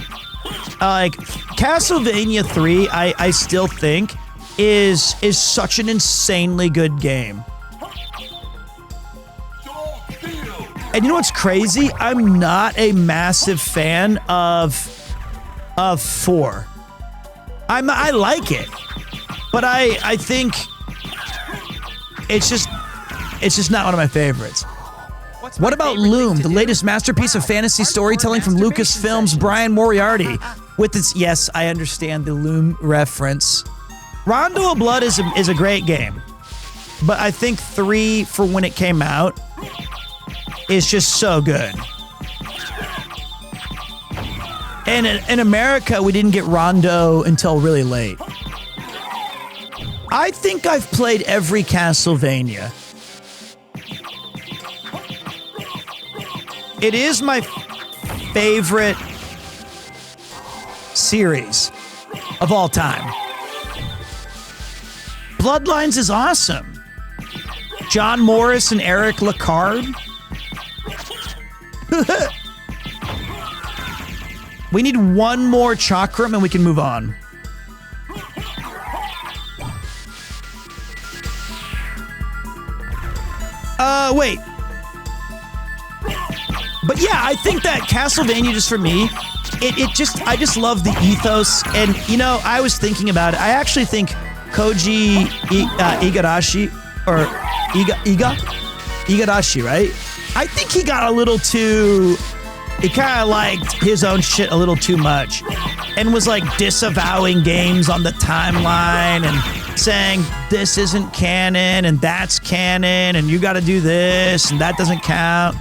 like Castlevania 3, I still think is such an insanely good game. And you know what's crazy? I'm not a massive fan of 4. I like it, but I think it's just not one of my favorites. What about Loom, the latest masterpiece of fantasy storytelling from Lucasfilm's Brian Moriarty? With its, yes, I understand the Loom reference. Rondo of Blood is a great game, but I think 3, for when it came out, is just so good. And in America, we didn't get Rondo until really late. I think I've played every Castlevania. It is my favorite series of all time. Bloodlines is awesome. John Morris and Eric Lacard. We need one more chakram and we can move on. Wait. But yeah, I think that Castlevania, just for me, I just love the ethos. And, you know, I was thinking about it. I actually think Koji Igarashi, or Igarashi, right? I think he got a little too, he kind of liked his own shit a little too much and was like disavowing games on the timeline and saying this isn't canon and that's canon and you got to do this and that doesn't count.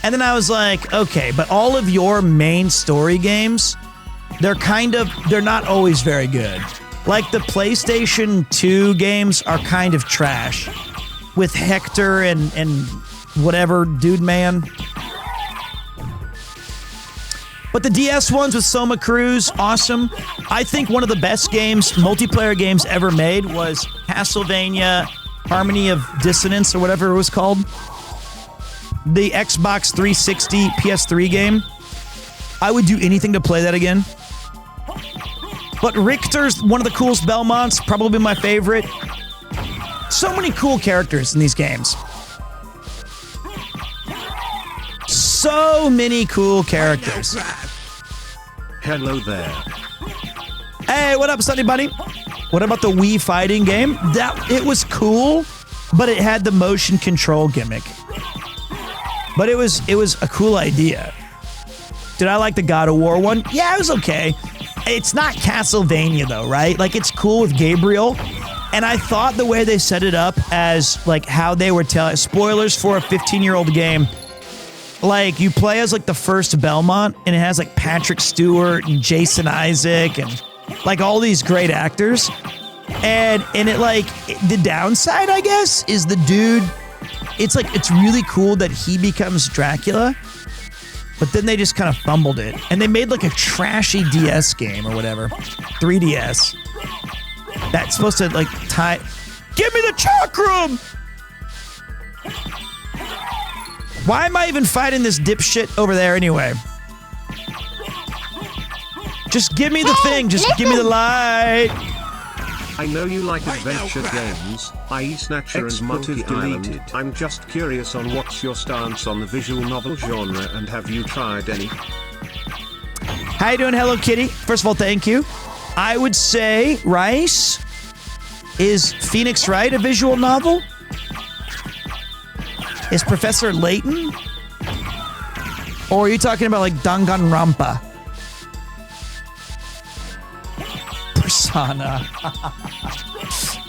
And then I was like, okay, but all of your main story games, they're not always very good. Like the PlayStation 2 games are kind of trash with Hector and whatever dude man. But the DS ones with Soma Cruz, awesome. I think one of the best games, multiplayer games ever made was Castlevania Harmony of Dissonance or whatever it was called. The Xbox 360 PS3 game. I would do anything to play that again. But Richter's one of the coolest Belmonts, probably my favorite. So many cool characters in these games. So many cool characters.
Hello there.
Hey, what up, Sunny Bunny? What about the Wii fighting game? It was cool, but it had the motion control gimmick. But it was a cool idea. Did I like the God of War one? Yeah, it was okay. It's not Castlevania though, right? Like it's cool with Gabriel. And I thought the way they set it up as like how they were telling, spoilers for a 15-year-old game, like you play as like the first Belmont and it has like Patrick Stewart and Jason Isaac and like all these great actors. And it like, the downside, I guess, is the dude, it's really cool that he becomes Dracula, but then they just kind of fumbled it. And they made like a trashy DS game or whatever, 3DS. That's supposed to like tie, give me the chakram! Why am I even fighting this dipshit over there anyway? Just give me the thing. Just give me the light.
I know you like adventure games, i.e. Snatcher and Motive Island. I'm just curious on what's your stance on the visual novel genre and have you tried any?
How you doing, Hello Kitty? First of all, thank you. I would say Rice. Is Phoenix Wright a visual novel? Is Professor Layton? Or are you talking about like Danganronpa? Persona.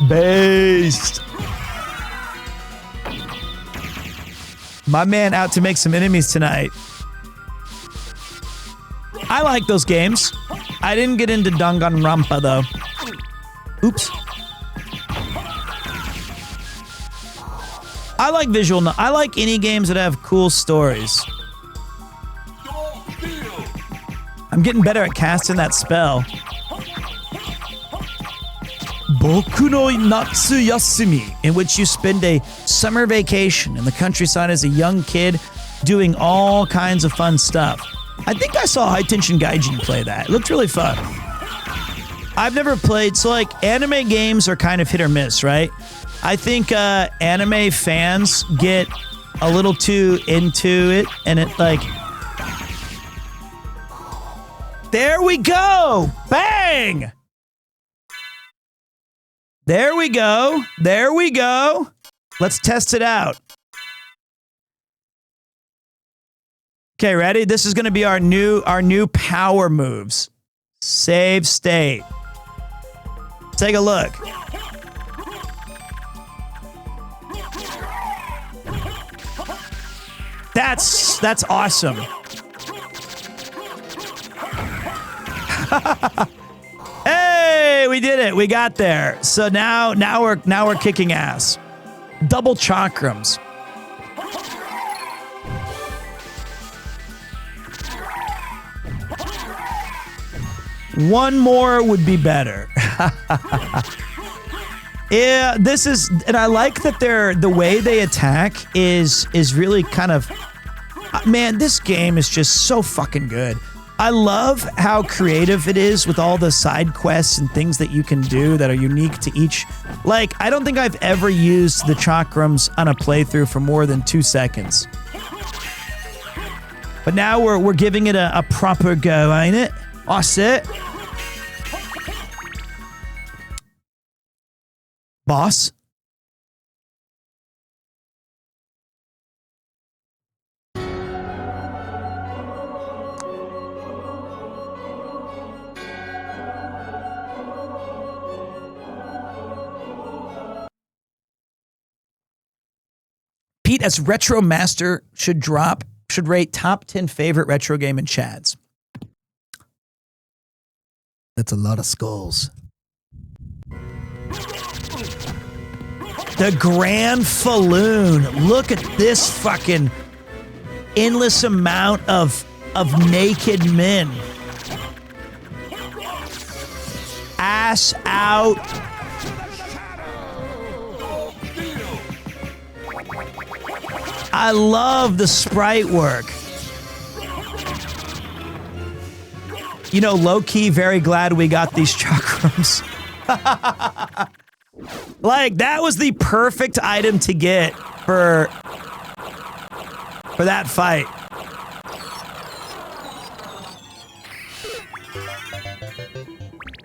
Based. My man out to make some enemies tonight. I like those games. I didn't get into Danganronpa though. Oops. I like I like any games that have cool stories. I'm getting better at casting that spell. Boku no Natsu Yasumi, in which you spend a summer vacation in the countryside as a young kid doing all kinds of fun stuff. I think I saw High Tension Gaijin play that. It looked really fun. I've never played, so like anime games are kind of hit or miss, right? I think anime fans get a little too into it, and it like... There we go! Bang! There we go. There we go. Let's test it out. Okay, ready? This is going to be our new power moves. Save state. Take a look. That's awesome. Hey, we did it. We got there. So now we're kicking ass. Double chakrams. One more would be better. Yeah, this is, and I like that the way they attack is really kind of, man, this game is just so fucking good. I love how creative it is with all the side quests and things that you can do that are unique to each. Like, I don't think I've ever used the chakrams on a playthrough for more than 2 seconds. But now we're giving it a proper go, ain't it? That's it. Boss? Pete, as Retro Master, should rate top 10 favorite retro game in chads.
That's a lot of skulls.
The Grand Falloon. Look at this fucking endless amount of naked men. Ass out. I love the sprite work. You know, low-key, very glad we got these chakrams. Like, that was the perfect item to get for that fight.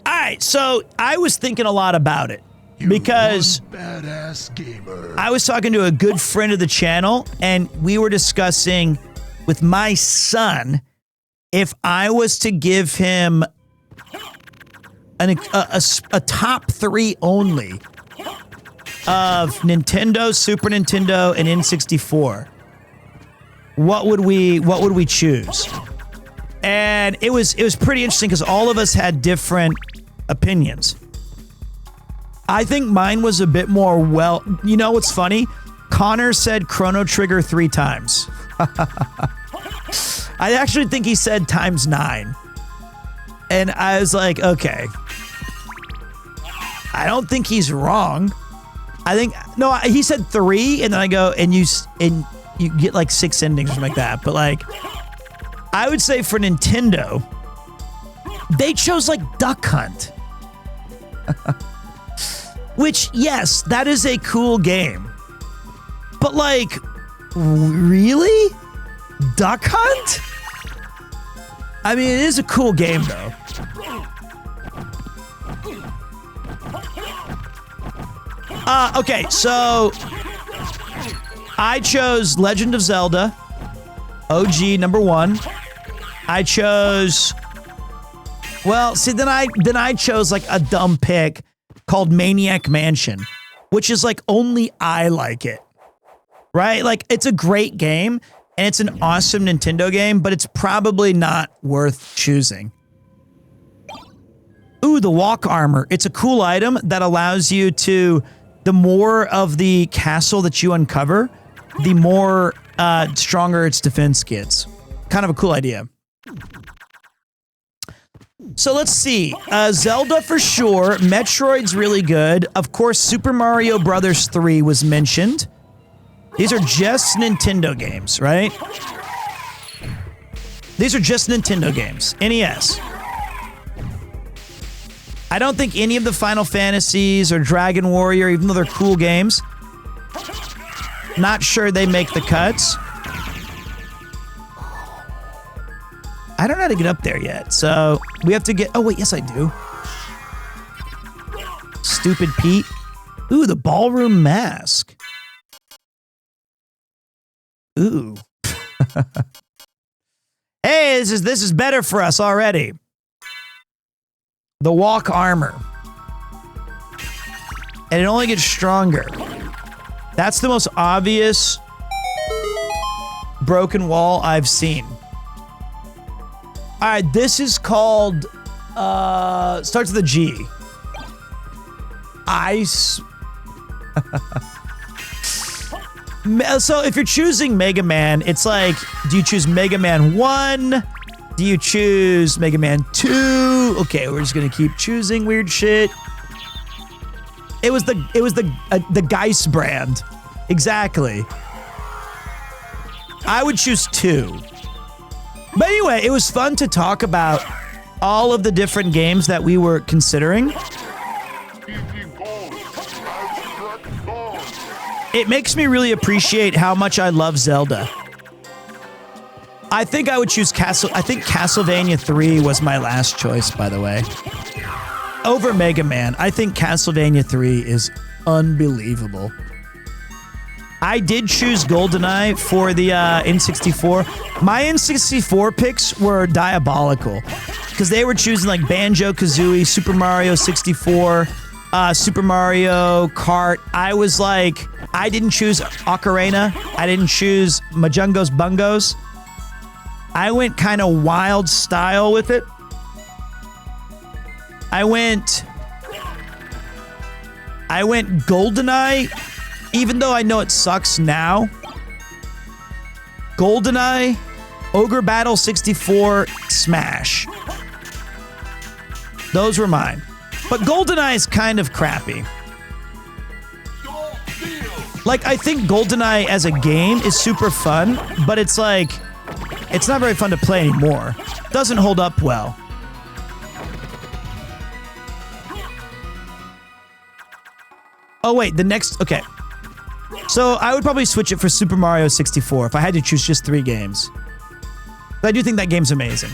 All right, so I was thinking a lot about it because
badass gamer.
I was talking to a good friend of the channel, and we were discussing with my son if I was to give him a top 3 only of Nintendo, Super Nintendo, and N64. What would we choose? And it was pretty interesting because all of us had different opinions. I think mine was a bit more you know what's funny? Connor said Chrono Trigger 3 times. I actually think he said ×9. And I was like, okay. I don't think he's wrong. I think, no, he said 3, and then I go, and you get like 6 endings or something like that. But like, I would say for Nintendo, They chose like Duck Hunt. Which, yes, that is a cool game. But like, really? Duck Hunt? I mean, it is a cool game though. Okay, so I chose Legend of Zelda, OG #1. I chose, well, see, then I chose like a dumb pick called Maniac Mansion, which is like only I like it, right? Like it's a great game and it's an awesome Nintendo game, but it's probably not worth choosing. Ooh, the walk armor. It's a cool item that allows you to, the more of the castle that you uncover, the more stronger its defense gets. Kind of a cool idea. So let's see. Zelda for sure. Metroid's really good. Of course, Super Mario Brothers 3 was mentioned. These are just Nintendo games, right? These are just Nintendo games. NES. I don't think any of the Final Fantasies or Dragon Warrior, even though they're cool games, not sure they make the cuts. I don't know how to get up there yet, so we have to get... Oh, wait, yes, I do. Stupid Pete. Ooh, the ballroom mask. Ooh. Hey, this is better for us already. The walk armor. And it only gets stronger. That's the most obvious broken wall I've seen. All right, this is called, starts with a G. Ice. So if you're choosing Mega Man, it's like, do you choose Mega Man 1? Do you choose Mega Man 2? Okay, we're just gonna keep choosing weird shit. It was the Geist brand. Exactly. I would choose 2. But anyway, it was fun to talk about all of the different games that we were considering. It makes me really appreciate how much I love Zelda. I think I would choose I think Castlevania 3 was my last choice, by the way. Over Mega Man. I think Castlevania 3 is unbelievable. I did choose GoldenEye for the N64. My N64 picks were diabolical because they were choosing like Banjo-Kazooie, Super Mario 64, Super Mario Kart. I was like, I didn't choose Ocarina. I didn't choose Majungo's Bungos. I went kind of wild style with it. I went GoldenEye, even though I know it sucks now. GoldenEye, Ogre Battle 64, Smash. Those were mine. But GoldenEye is kind of crappy. Like, I think GoldenEye as a game is super fun, but it's like, it's not very fun to play anymore. Doesn't hold up well. Oh, wait, the next... Okay. So, I would probably switch it for Super Mario 64 if I had to choose just 3 games. But I do think that game's amazing.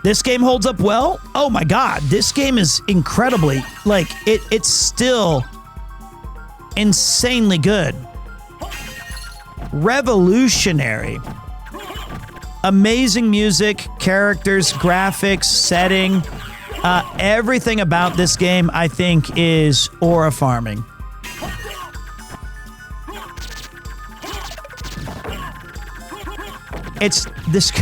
This game holds up well? Oh my god, this game is incredibly... Like, it's still insanely good. Revolutionary. Amazing music, characters, graphics, setting... everything about this game, I think, is aura-farming. It's this...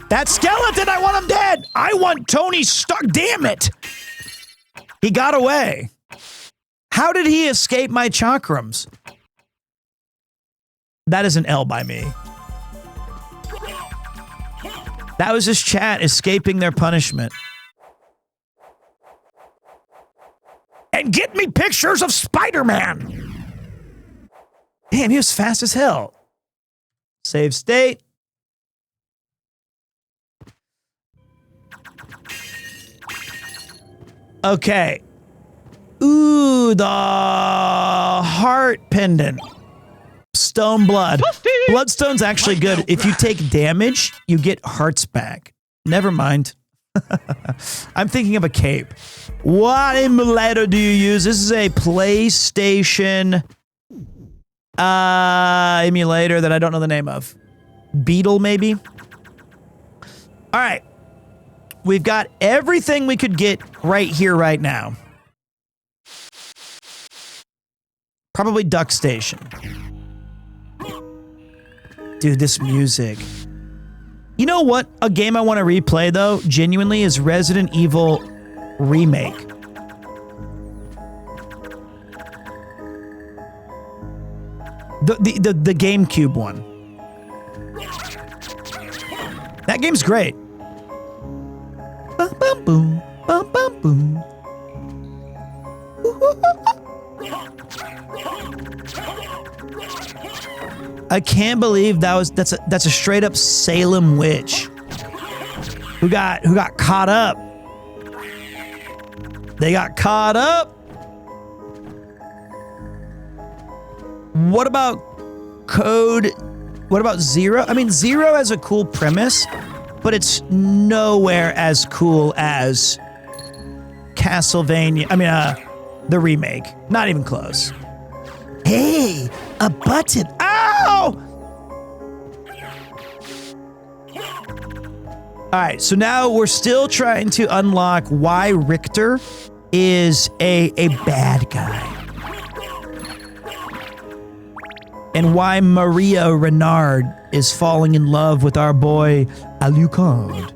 That skeleton, I want him dead! I want Tony Stark, damn it! He got away. How did he escape my chakrams? That is an L by me. That was his chat escaping their punishment. And get me pictures of Spider-Man! Damn, he was fast as hell. Save state. Okay. Ooh, the heart pendant. Stone blood. Bloodstone's actually good. If you take damage, you get hearts back. Never mind. I'm thinking of a cape. What emulator do you use? This is a PlayStation emulator that I don't know the name of. Beetle, maybe? All right. We've got everything we could get right here, right now. Probably Duck Station. Dude, this music. You know what? A game I want to replay, though, genuinely, is Resident Evil Remake. The GameCube one. That game's great. Bum, bum, boom. Bum, bum, boom. I can't believe that's a straight up Salem witch who got caught up. They got caught up. What about Code? What about Zero? I mean, Zero has a cool premise, but it's nowhere as cool as Castlevania. I mean, the remake. Not even close. Hey, a button. Ow! All right, so now we're still trying to unlock why Richter is a bad guy. And why Maria Renard is falling in love with our boy Alucard.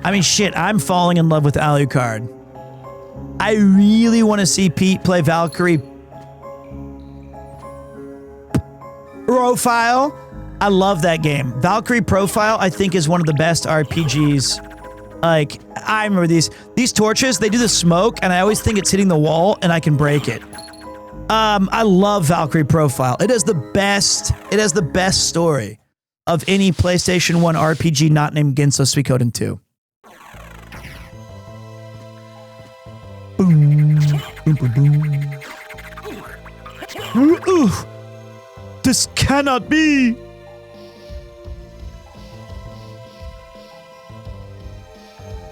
I mean, shit, I'm falling in love with Alucard. I really want to see Pete play Valkyrie Profile. I love that game. Valkyrie Profile, I think, is one of the best RPGs. Like, I remember these torches, they do the smoke, and I always think it's hitting the wall, and I can break it. I love Valkyrie Profile. It has the best story of any PlayStation 1 RPG not named Ginso Suikoden 2. Boom. Boom, boom, boom. Ooh. This cannot be.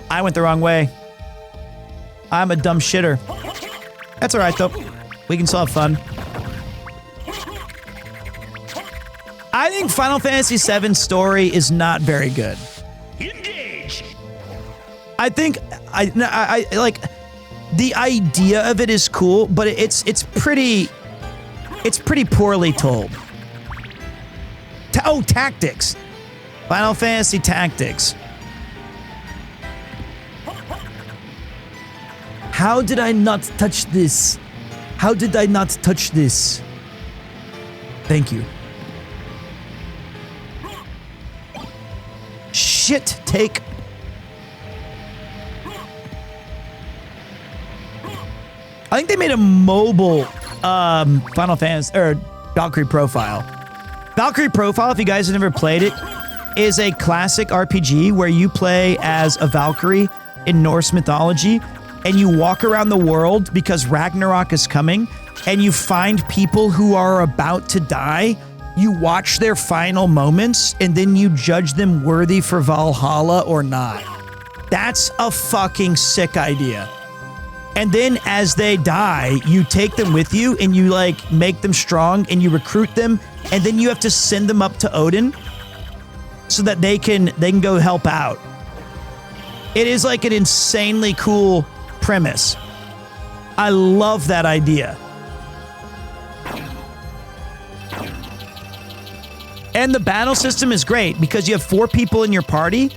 I went the wrong way. I'm a dumb shitter. That's all right, though. We can still have fun. I think Final Fantasy VII's story is not very good. Engage. I think I like the idea of it is cool, but it's pretty poorly told. Tactics. Final Fantasy Tactics. How did I not touch this? How did I not touch this? Thank you. Shit, take. I think they made a mobile Final Fantasy or Valkyrie Profile. Valkyrie Profile, if you guys have never played it, is a classic RPG where you play as a Valkyrie in Norse mythology, and you walk around the world because Ragnarok is coming, and you find people who are about to die. You watch their final moments, and then you judge them worthy for Valhalla or not. That's a fucking sick idea. And then as they die, you take them with you, and you like make them strong, and you recruit them, and then you have to send them up to Odin so that they can go help out. It is like an insanely cool premise. I love that idea. And the battle system is great because you have 4 people in your party,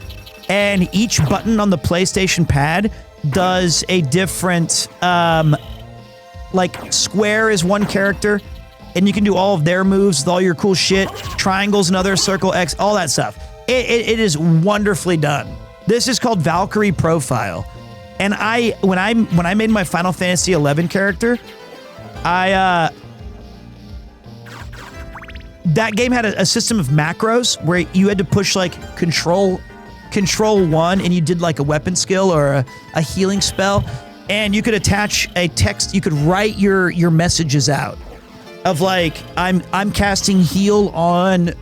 and each button on the PlayStation pad does a different, like square is one character, and you can do all of their moves with all your cool shit. Triangles another, circle X, all that stuff. It is wonderfully done. This is called Valkyrie Profile. And when I made my Final Fantasy XI character, that game had a system of macros where you had to push like control 1 and you did like a weapon skill or a healing spell, and you could attach a text. You could write your messages out of like, I'm casting heal on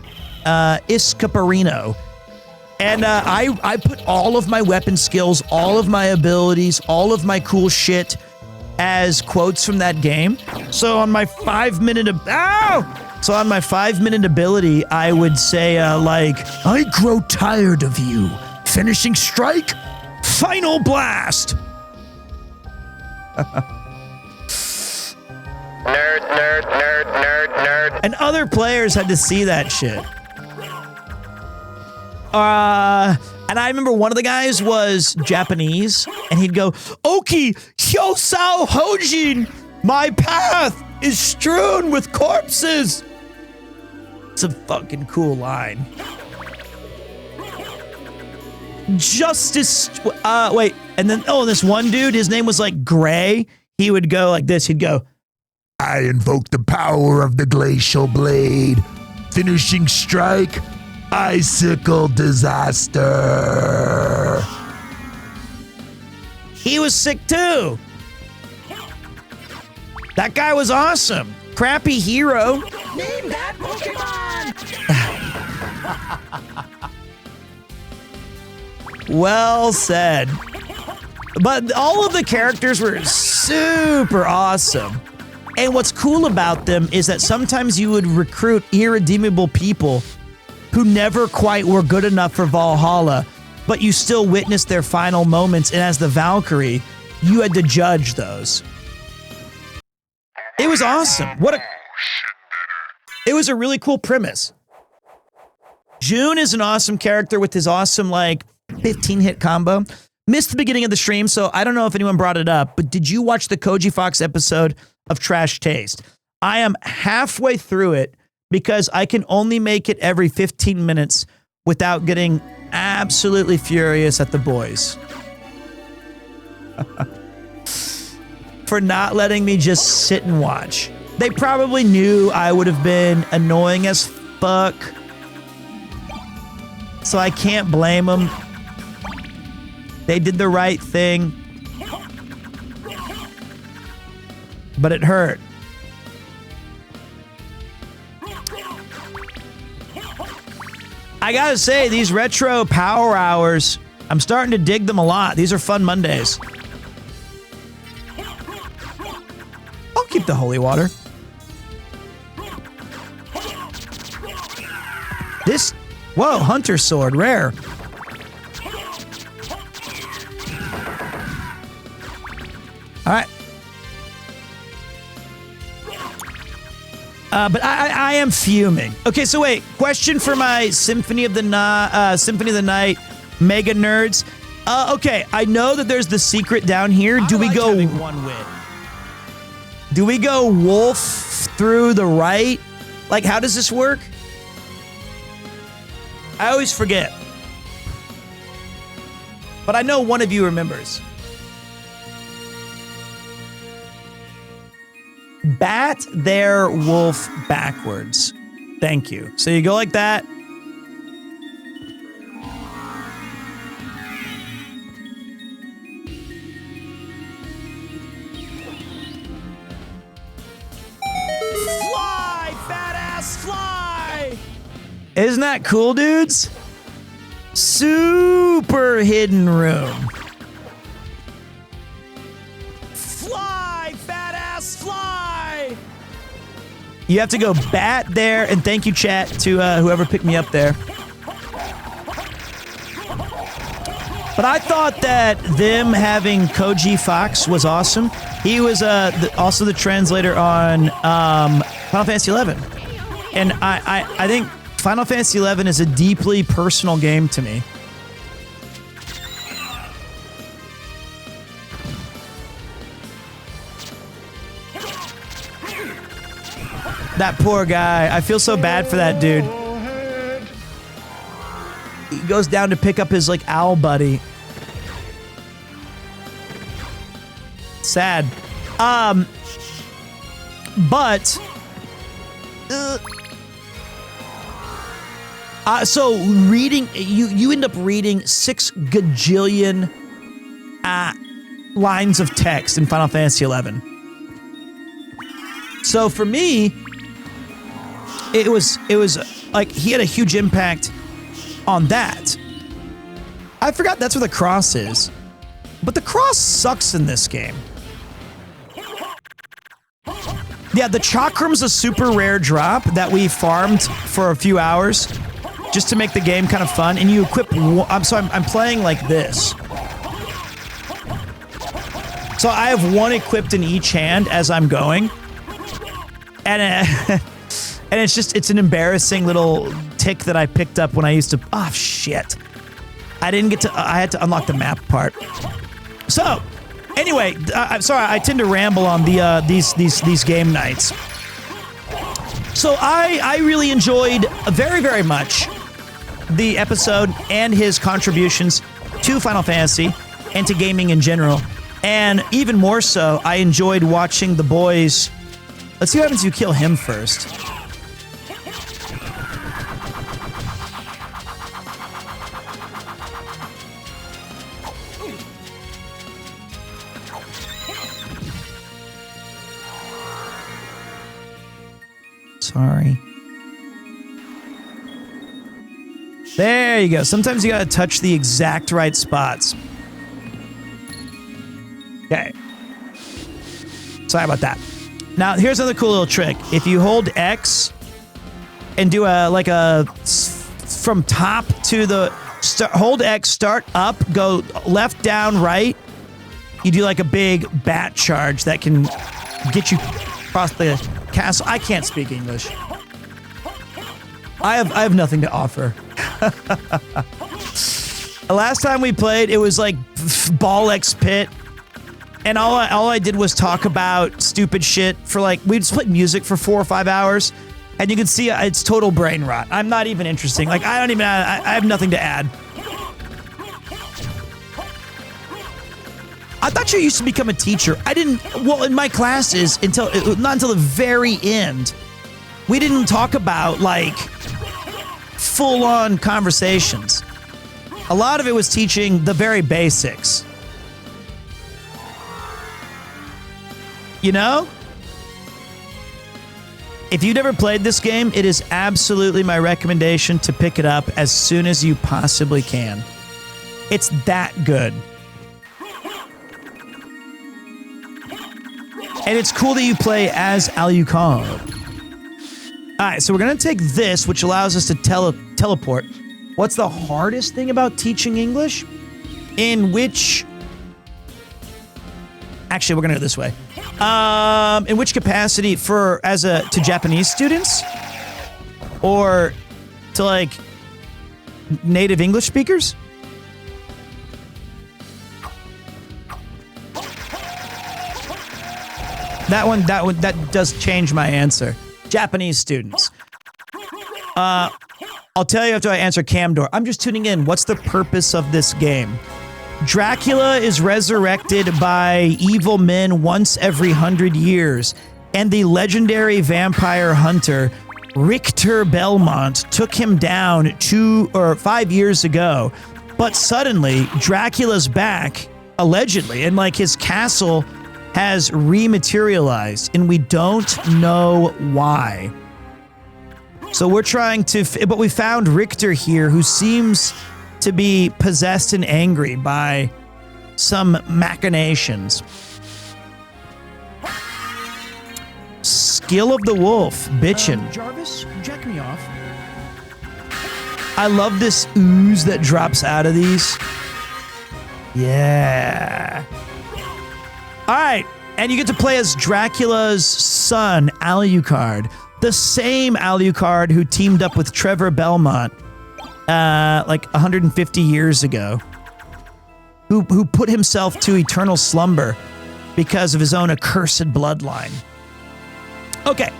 Iscaparino. And I put all of my weapon skills, all of my abilities, all of my cool shit as quotes from that game. So on my 5-minute on my 5-minute ability, I would say like,
I grow tired of you. Finishing strike,
final blast.
Nerd.
And other players had to see that shit. And I remember one of the guys was Japanese, and he'd go, Oki, Hyosao Hojin, my path is strewn with corpses. It's a fucking cool line. Justice, wait, and then, this one dude, his name was like Gray. He would go like this, he'd go,
I invoke the power of the glacial blade. Finishing strike, icicle disaster.
He was sick too. That guy was awesome. Crappy hero.
Name that Pokemon!
Well said. But all of the characters were super awesome. And what's cool about them is that sometimes you would recruit irredeemable people who never quite were good enough for Valhalla, but you still witnessed their final moments, and as the Valkyrie, you had to judge those. It was awesome. It was a really cool premise. June is an awesome character with his awesome, like, 15-hit combo. Missed the beginning of the stream, so I don't know if anyone brought it up, but did you watch the Koji Fox episode of Trash Taste? I am halfway through it because I can only make it every 15 minutes without getting absolutely furious at the boys. For not letting me just sit and watch. They probably knew I would have been annoying as fuck, so I can't blame them. They did the right thing, but it hurt. I gotta say, these retro power hours, I'm starting to dig them a lot. These are fun Mondays. I'll keep the holy water. Whoa, hunter sword, rare. All right. But I am fuming. Okay, so wait. Question for my Symphony of the Night mega nerds. Okay, I know that there's the secret down here. Do we go one win? Do we go wolf through the right? Like, how does this work? I always forget. But I know one of you remembers. Bat there, wolf backwards. Thank you. So you go like that. Fly, fat ass, fly! Isn't that cool, dudes? Super hidden room. Fly, fat ass, fly! You have to go bat there, and thank you, chat, to whoever picked me up there. But I thought that them having Koji Fox was awesome. He was also the translator on Final Fantasy XI. And I think Final Fantasy XI is a deeply personal game to me. That poor guy. I feel so bad for that dude. He goes down to pick up his, like, owl buddy. Sad. But So reading, you end up reading 6 gajillion lines of text in Final Fantasy XI. So for me, it was like he had a huge impact on that. I forgot that's where the cross is, but the cross sucks in this game. Yeah, the chakram's a super rare drop that we farmed for a few hours just to make the game kind of fun. And you equip. I'm playing like this. So I have one equipped in each hand as I'm going, and and it's an embarrassing little tick that I picked up when I used to. Oh shit! I had to unlock the map part. So. Anyway, I'm sorry, I tend to ramble on these game nights. So I really enjoyed very, very much the episode and his contributions to Final Fantasy and to gaming in general. And even more so, I enjoyed watching the boys. Let's see what happens if you kill him first. Sorry. There you go. Sometimes you gotta touch the exact right spots. Okay. Sorry about that. Now, here's another cool little trick. If you hold X and do from top to the hold X, start up, go left, down, right. You do like a big bat charge that can get you across the castle. I can't speak English. I have nothing to offer. Last time we played, it was like Ball X Pit, and all I did was talk about stupid shit for like, we just played music for 4 or 5 hours, and you can see it's total brain rot. I'm not even interesting. Like I have nothing to add. I thought you used to become a teacher. I didn't. Well, in my classes, not until the very end, we didn't talk about like full-on conversations. A lot of it was teaching the very basics. You know? If you've never played this game, it is absolutely my recommendation to pick it up as soon as you possibly can. It's that good. And it's cool that you play as Alucard. All right, so we're going to take this, which allows us to teleport. What's the hardest thing about teaching English? In which... Actually, we're going to go this way. In which capacity to Japanese students? Or to, like, native English speakers? That does change my answer. Japanese students. I'll tell you after I answer Camdor. I'm just tuning in. What's the purpose of this game? Dracula is resurrected by evil men once every 100 years, and the legendary vampire hunter Richter Belmont took him down 2 or 5 years ago. But suddenly, Dracula's back, allegedly, and like his castle has rematerialized, and we don't know why. So we're trying to, but we found Richter here, who seems to be possessed and angry by some machinations. Skill of the wolf, bitchin'.
Jarvis, jack me off.
I love this ooze that drops out of these. Yeah. All right, and you get to play as Dracula's son, Alucard, the same Alucard who teamed up with Trevor Belmont, like 150 years ago, who put himself to eternal slumber because of his own accursed bloodline. Okay,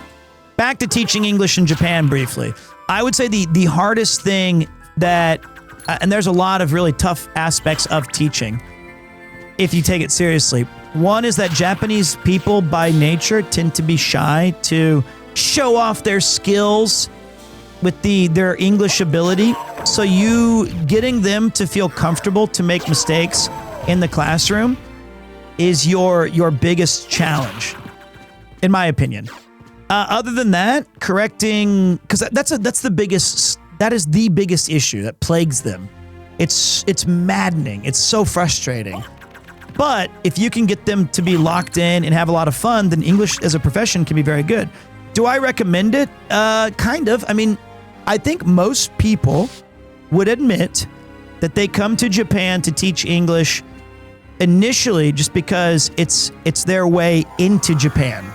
back to teaching English in Japan briefly. I would say the hardest thing that, and there's a lot of really tough aspects of teaching if you take it seriously. One is that Japanese people by nature tend to be shy to show off their skills their English ability. So you getting them to feel comfortable to make mistakes in the classroom is your biggest challenge, in my opinion. Other than that, correcting, because that is the biggest issue that plagues them. It's maddening. It's so frustrating. But if you can get them to be locked in and have a lot of fun, then English as a profession can be very good. Do I recommend it? Kind of. I mean, I think most people would admit that they come to Japan to teach English initially just because it's their way into Japan.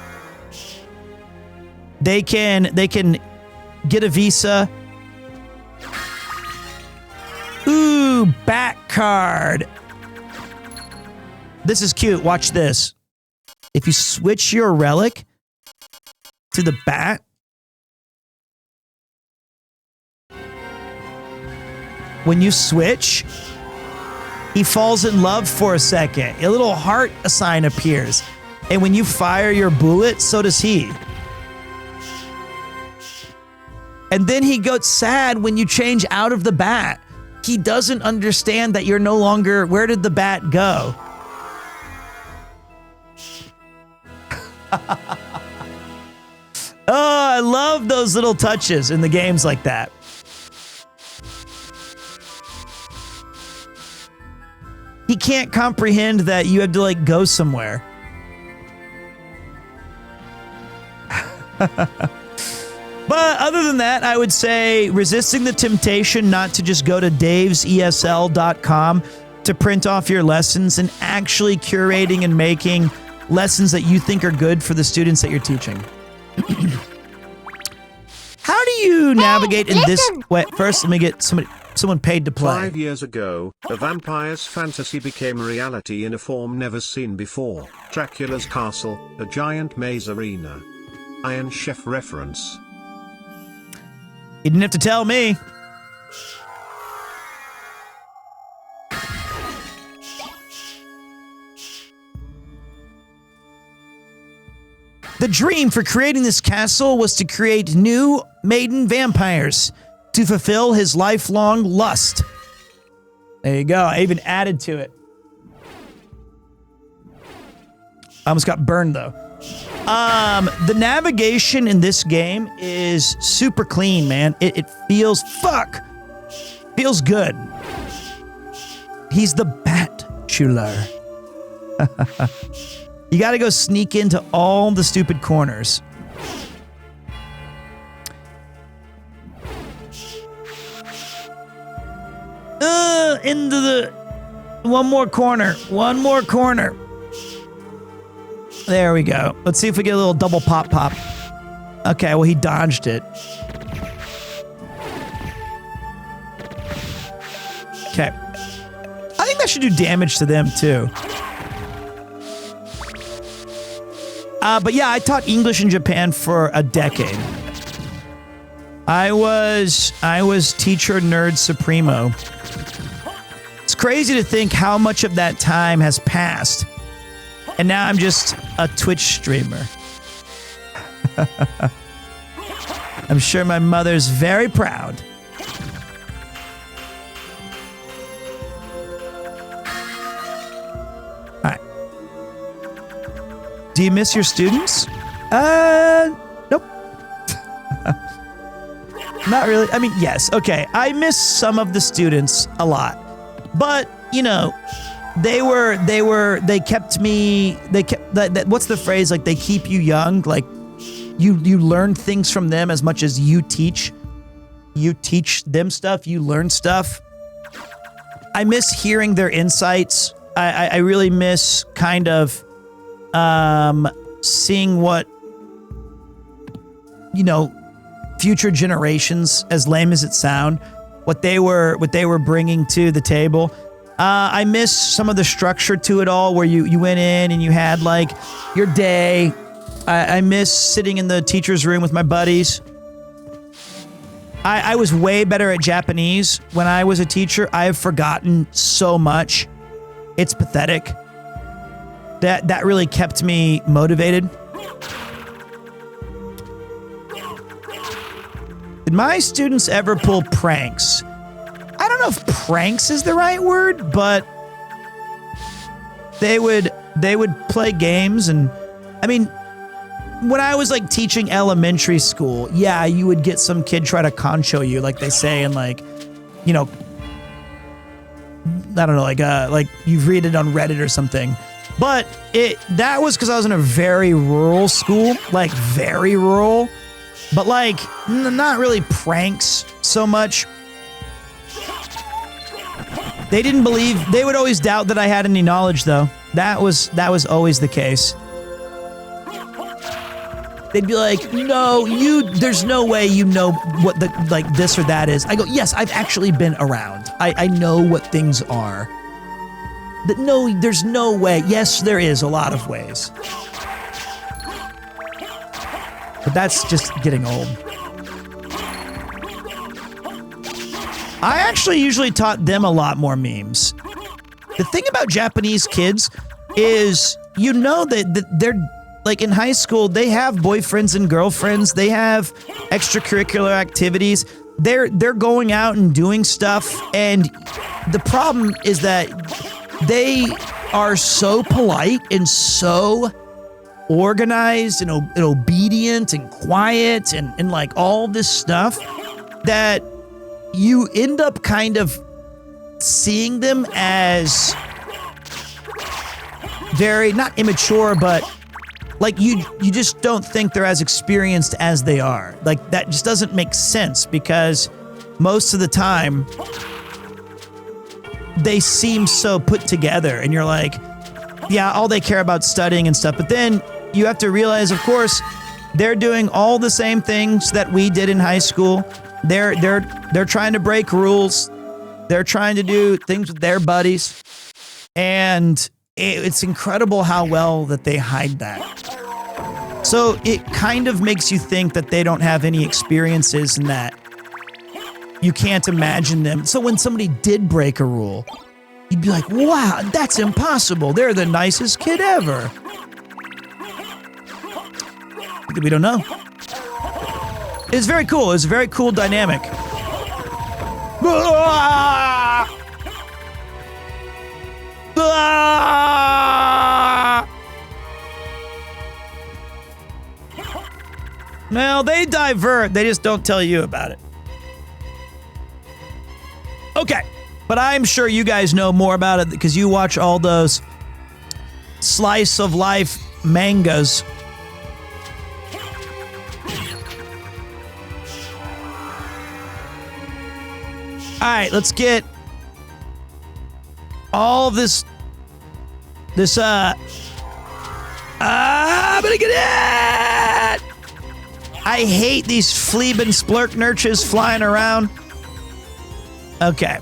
They can get a visa. Ooh, back card. This is cute. Watch this. If you switch your relic to the bat, when you switch, he falls in love for a second. A little heart sign appears. And when you fire your bullet, so does he. And then he gets sad when you change out of the bat. He doesn't understand that you're no longer, where did the bat go? Oh, I love those little touches in the games like that. He can't comprehend that you have to like go somewhere. But other than that, I would say resisting the temptation not to just go to davesesl.com to print off your lessons and actually curating and making lessons that you think are good for the students that you're teaching. How do you navigate in this way? First, let me get someone paid to play.
5 years ago, a vampire's fantasy became a reality in a form never seen before. Dracula's castle, a giant maze arena. Iron Chef reference.
You didn't have to tell me. The dream for creating this castle was to create new maiden vampires to fulfill his lifelong lust. There you go. I even added to it. I almost got burned though. The navigation in this game is super clean, man. It feels good. He's the Bachelor. You got to go sneak into all the stupid corners. Into the one more corner. There we go. Let's see if we get a little double pop. Okay, well, he dodged it. Okay. I think that should do damage to them, too. But yeah, I taught English in Japan for a decade. I was teacher nerd supremo. It's crazy to think how much of that time has passed. And now I'm just a Twitch streamer. I'm sure my mother's very proud. All right. Do you miss your students? Nope. Not really. I mean, yes. Okay. I miss some of the students a lot. But, you know, they kept me, what's the phrase? Like, they keep you young. Like, you learn things from them as much as you teach them stuff. You learn stuff. I miss hearing their insights. I really miss kind of, seeing what, you know, future generations, as lame as it sound, what they were bringing to the table. I miss some of the structure to it all, where you went in and you had like your day. I miss sitting in the teacher's room with my buddies. I was way better at Japanese when I was a teacher. I have forgotten so much. It's pathetic. That really kept me motivated. Did my students ever pull pranks? I don't know if pranks is the right word, but they would play games. And I mean, when I was like teaching elementary school, yeah, you would get some kid try to concho you, like they say, and like, you know, I don't know, like you read it on Reddit or something. But that was because I was in a very rural school, like very rural, but like not really pranks so much. They didn't believe, they would always doubt that I had any knowledge though. That was always the case. They'd be like, no, there's no way you know what like this or that is. I go, yes, I've actually been around. I know what things are. No, there's no way. Yes, there is a lot of ways. But that's just getting old. I actually usually taught them a lot more memes. The thing about Japanese kids is, you know, that they're like in high school, they have boyfriends and girlfriends. They have extracurricular activities. They're going out and doing stuff. And the problem is that they are so polite and so organized and obedient and quiet and like all this stuff that you end up kind of seeing them as very, not immature, but like you just don't think they're as experienced as they are. Like that just doesn't make sense because most of the time they seem so put together and you're like, yeah, all they care about studying and stuff. But then you have to realize, of course, they're doing all the same things that we did in high school. They're trying to break rules. They're trying to do things with their buddies. And it's incredible how well that they hide that. So it kind of makes you think that they don't have any experiences in that. You can't imagine them. So when somebody did break a rule, you'd be like, wow, that's impossible. They're the nicest kid ever. We don't know. It's very cool. It's a very cool dynamic. Now, they divert. They just don't tell you about it. Okay. But I'm sure you guys know more about it because you watch all those slice of life mangas. All right, let's get all of this. I'm gonna get it. I hate these fleeben splurk nurches flying around. Okay.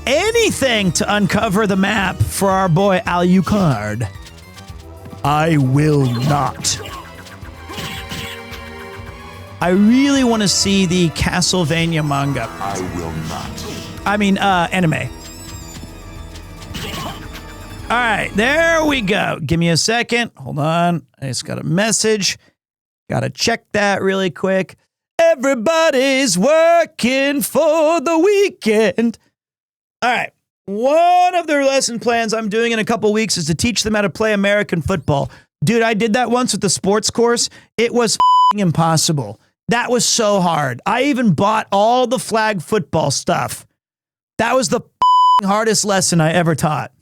Anything to uncover the map for our boy Alucard. I will not. I really want to see the Castlevania manga.
I will not.
I mean, anime. All right, there we go. Give me a second. Hold on. I just got a message. Got to check that really quick. Everybody's working for the weekend. All right. One of their lesson plans I'm doing in a couple weeks is to teach them how to play American football. Dude, I did that once with the sports course. It was impossible. That was so hard. I even bought all the flag football stuff. That was the hardest lesson I ever taught.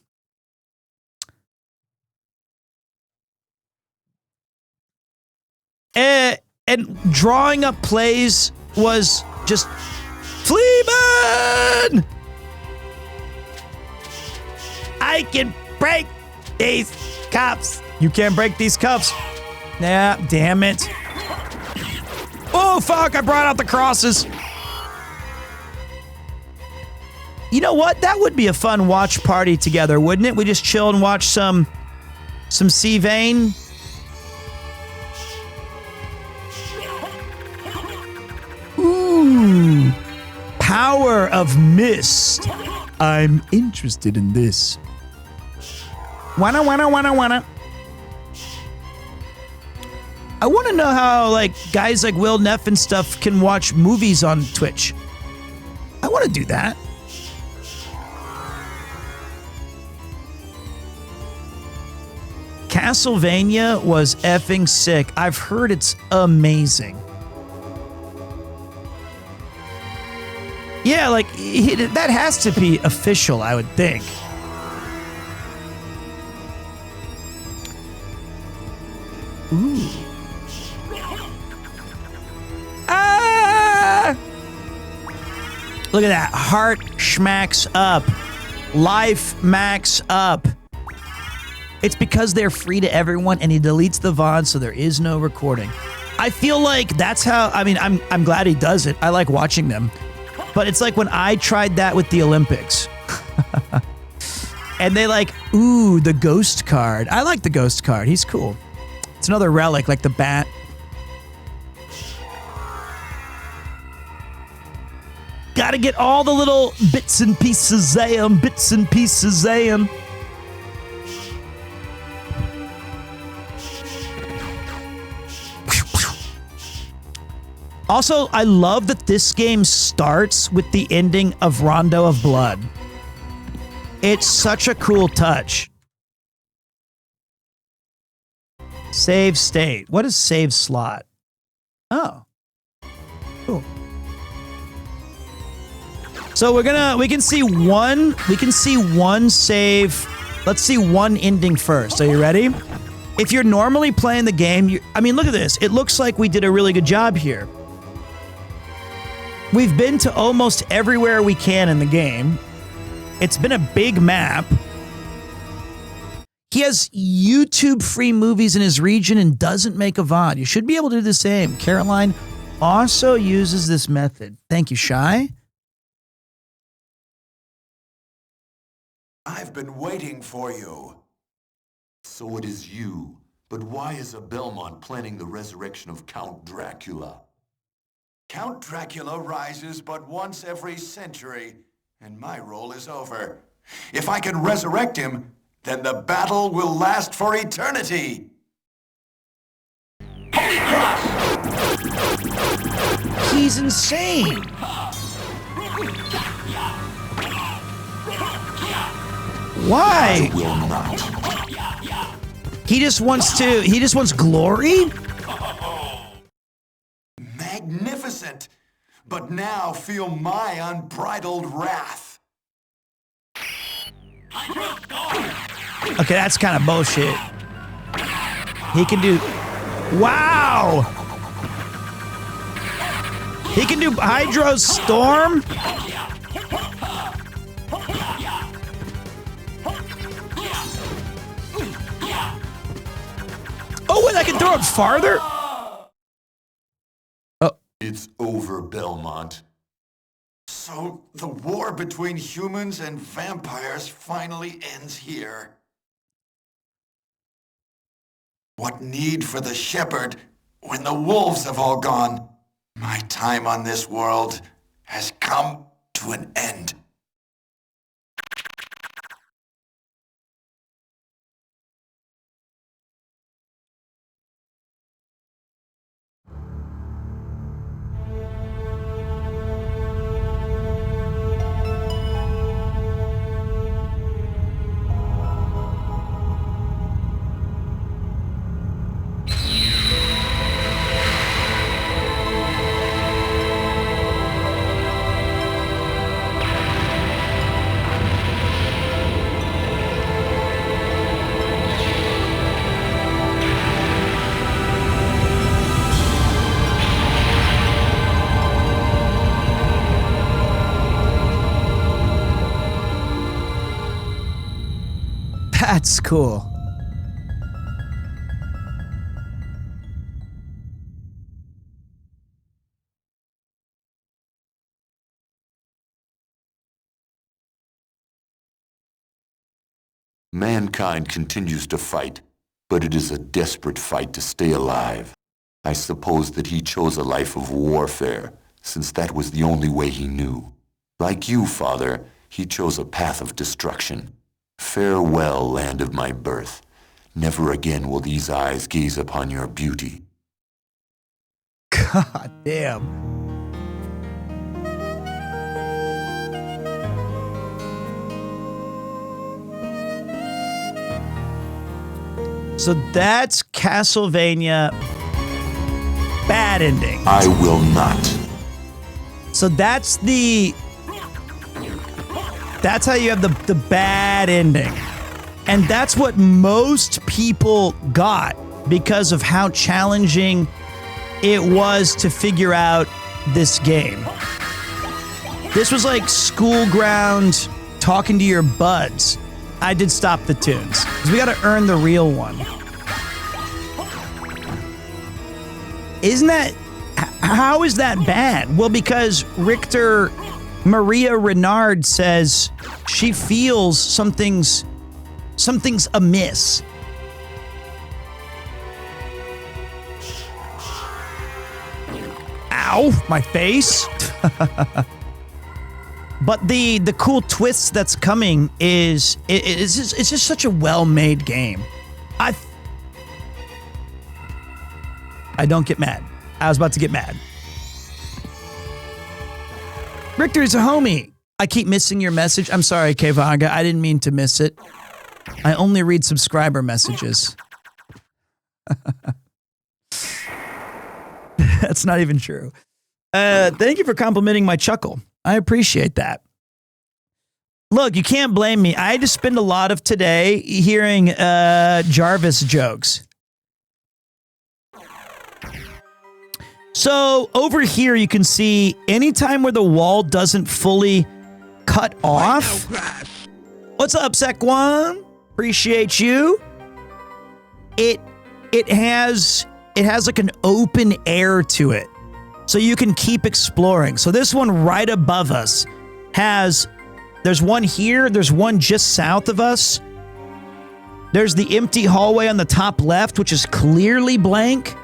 And drawing up plays was just Fleeman! I can break these cuffs. You can't break these cuffs. Yeah, damn it. Oh, fuck, I brought out the crosses. You know what? That would be a fun watch party together, wouldn't it? We just chill and watch some C-Vane. Ooh. Power of Mist. I'm interested in this. Wanna. I want to know how like guys like Will Neff and stuff can watch movies on Twitch. I want to do that. Castlevania was effing sick. I've heard it's amazing. Yeah, like that has to be official, I would think. Ooh. Ah! Look at that. Heart schmacks up. Life max up. It's because they're free to everyone and he deletes the VOD so there is no recording. I feel like that's how, I mean, I'm glad he does it. I like watching them. But it's like when I tried that with the Olympics. And they like, ooh, the ghost card. I like the ghost card. He's cool. It's another relic like the bat. Gotta get all the little bits and pieces of bits and pieces of Also, I love that this game starts with the ending of Rondo of Blood. It's such a cool touch. Save state. What is save slot? Oh. Cool. So we can see one save. Let's see one ending first. Are you ready? If you're normally playing the game, I mean, look at this. It looks like we did a really good job here. We've been to almost everywhere we can in the game. It's been a big map. He has YouTube free movies in his region and doesn't make a VOD. You should be able to do the same. Caroline also uses this method. Thank you, Shy.
I've been waiting for you.
So it is you. But why is a Belmont planning the resurrection of Count Dracula?
Count Dracula rises but once every century, and my role is over. If I can resurrect him, then the battle will last for eternity.
He's insane. Why?
I will not.
He just wants glory?
Magnificent! But now feel my unbridled wrath.
Okay, that's kind of bullshit. He can do... Wow! He can do Hydro Storm? Oh, wait, I can throw it farther?
It's over, Belmont.
So the war between humans and vampires finally ends here. What need for the shepherd when the wolves have all gone? My time on this world has come to an end.
That's cool.
Mankind continues to fight, but it is a desperate fight to stay alive. I suppose that he chose a life of warfare, since that was the only way he knew. Like you, Father, he chose a path of destruction. Farewell, land of my birth. Never again will these eyes gaze upon your beauty.
God damn. So that's Castlevania bad ending.
I will not.
So that's how you have the bad ending. And that's what most people got because of how challenging it was to figure out this game. This was like school ground talking to your buds. I did stop the tunes because we got to earn the real one. Isn't that, how is that bad? Well, because Maria Renard says she feels something's amiss. Ow, my face. But the cool twist that's coming is it's just such a well-made game. I don't get mad. I was about to get mad. Richter's a homie. I keep missing your message. I'm sorry, Kevaga. I didn't mean to miss it. I only read subscriber messages. That's not even true. Thank you for complimenting my chuckle. I appreciate that. Look, you can't blame me. I had to spend a lot of today hearing Jarvis jokes. So over here, you can see anytime where the wall doesn't fully cut off. What's up, Sekwan? Appreciate you. It has like an open air to it. So you can keep exploring. So this one right above us there's one here, there's one just south of us. There's the empty hallway on the top left, which is clearly blank.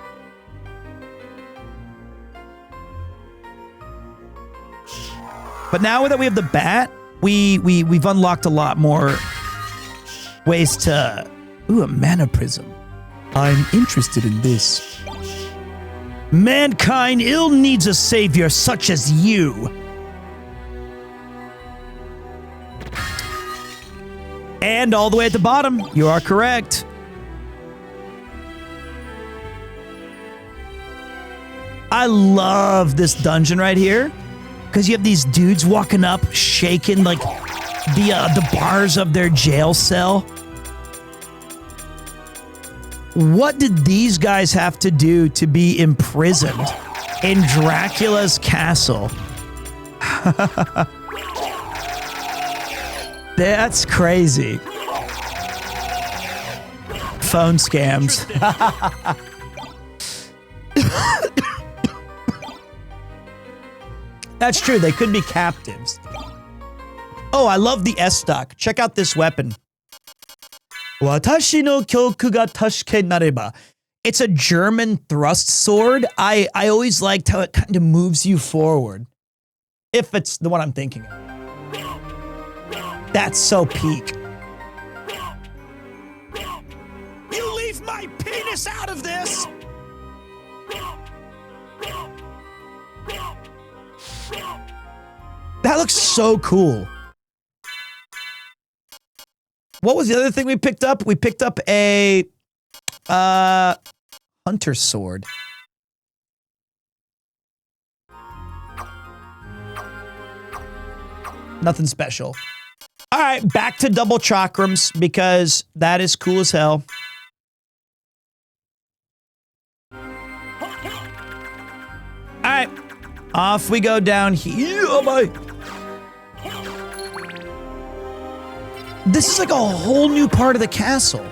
But now that we have the bat, we've unlocked a lot more ways to... Ooh, a mana prism. I'm interested in this. Mankind ill needs a savior such as you. And all the way at the bottom, you are correct. I love this dungeon right here because you have these dudes walking up, shaking like the bars of their jail cell. What did these guys have to do to be imprisoned in Dracula's castle? That's crazy. Phone scams. That's true. They could be captives. Oh, I love the S-Stock. Check out this weapon. Watashi no kyoku ga tasuke nareba. It's a German thrust sword. I always liked how it kind of moves you forward. If it's the one I'm thinking of. That's so peak.
You leave my penis out of this!
That looks so cool. What was the other thing we picked up? We picked up a hunter sword. Nothing special. All right, back to double chakrams because that is cool as hell. All right, off we go down here. Oh my. This is like a whole new part of the castle.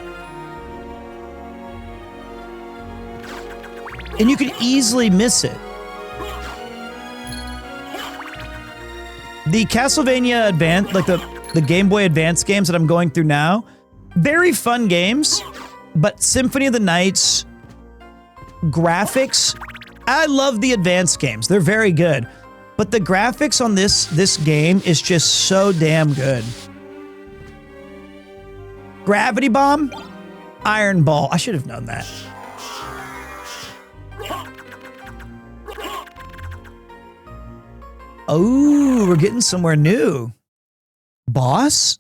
And you could easily miss it. The Castlevania Advance, like the Game Boy Advance games that I'm going through now, very fun games, but Symphony of the Night's graphics, I love the Advance games. They're very good. But the graphics on this game is just so damn good. Gravity Bomb, Iron Ball. I should have known that. Oh, we're getting somewhere new. Boss?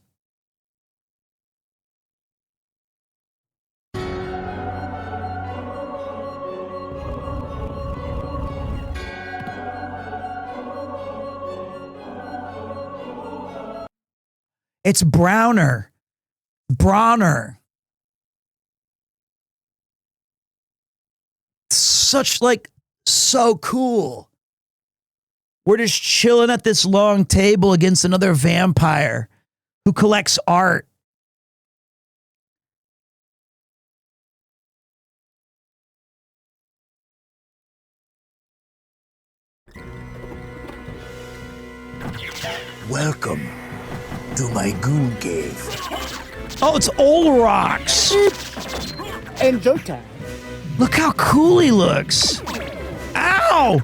It's Browner. Bronner. Such like so cool. We're just chilling at this long table against another vampire who collects art.
Welcome to my goo cave.
Oh, it's Old Rocks.
Enjoy time.
Look how cool he looks. Ow!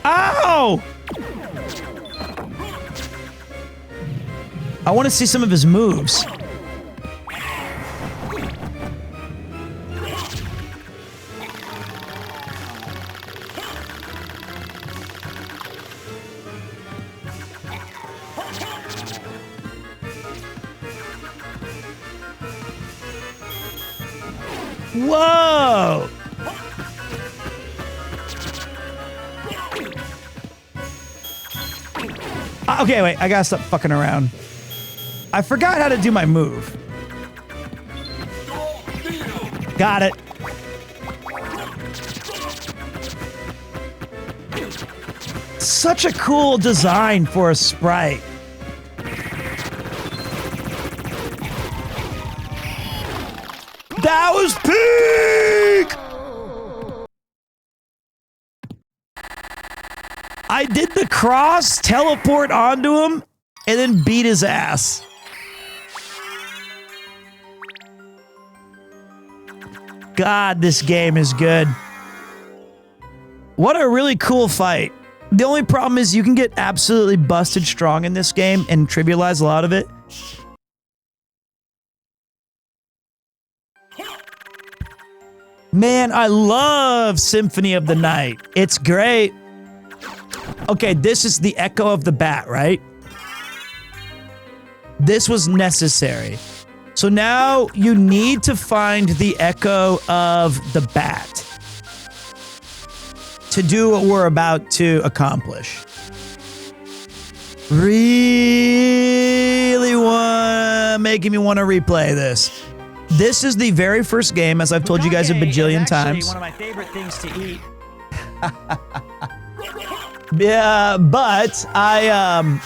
Ow! I want to see some of his moves. Whoa! Okay, wait, I gotta stop fucking around. I forgot how to do my move. Got it. Such a cool design for a sprite. That was peak! I did the cross, teleport onto him, and then beat his ass. God, this game is good. What a really cool fight. The only problem is you can get absolutely busted strong in this game and trivialize a lot of it. Man, I love Symphony of the Night. It's great. Okay, this is the echo of the bat, right? This was necessary. So now you need to find the echo of the bat to do what we're about to accomplish. Really making me want to replay this. This is the very first game, as I've told you guys a bajillion times.
One of my favorite things to eat.
Yeah, but I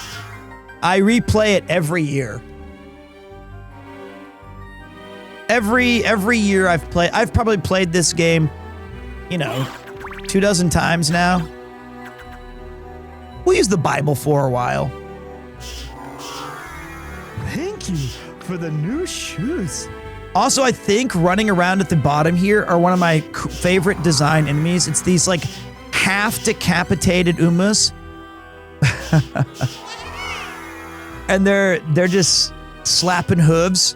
replay it every year. Every year I've probably played this game, you know, 24 times now. We'll use the Bible for a while.
Thank you for the new shoes.
Also, I think running around at the bottom here are one of my favorite design enemies. It's these like half decapitated Umas. And they're just slapping hooves.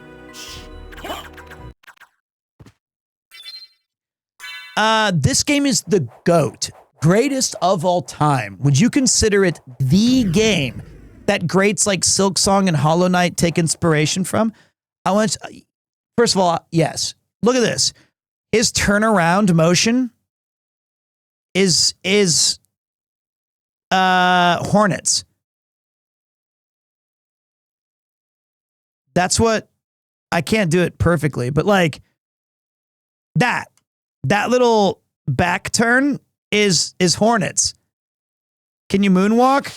This game is the GOAT, greatest of all time. Would you consider it the game that greats like Silksong and Hollow Knight take inspiration from? First of all, yes. Look at this. His turnaround motion is Hornets. That's what I can't do it perfectly, but like that little back turn is Hornets. Can you moonwalk?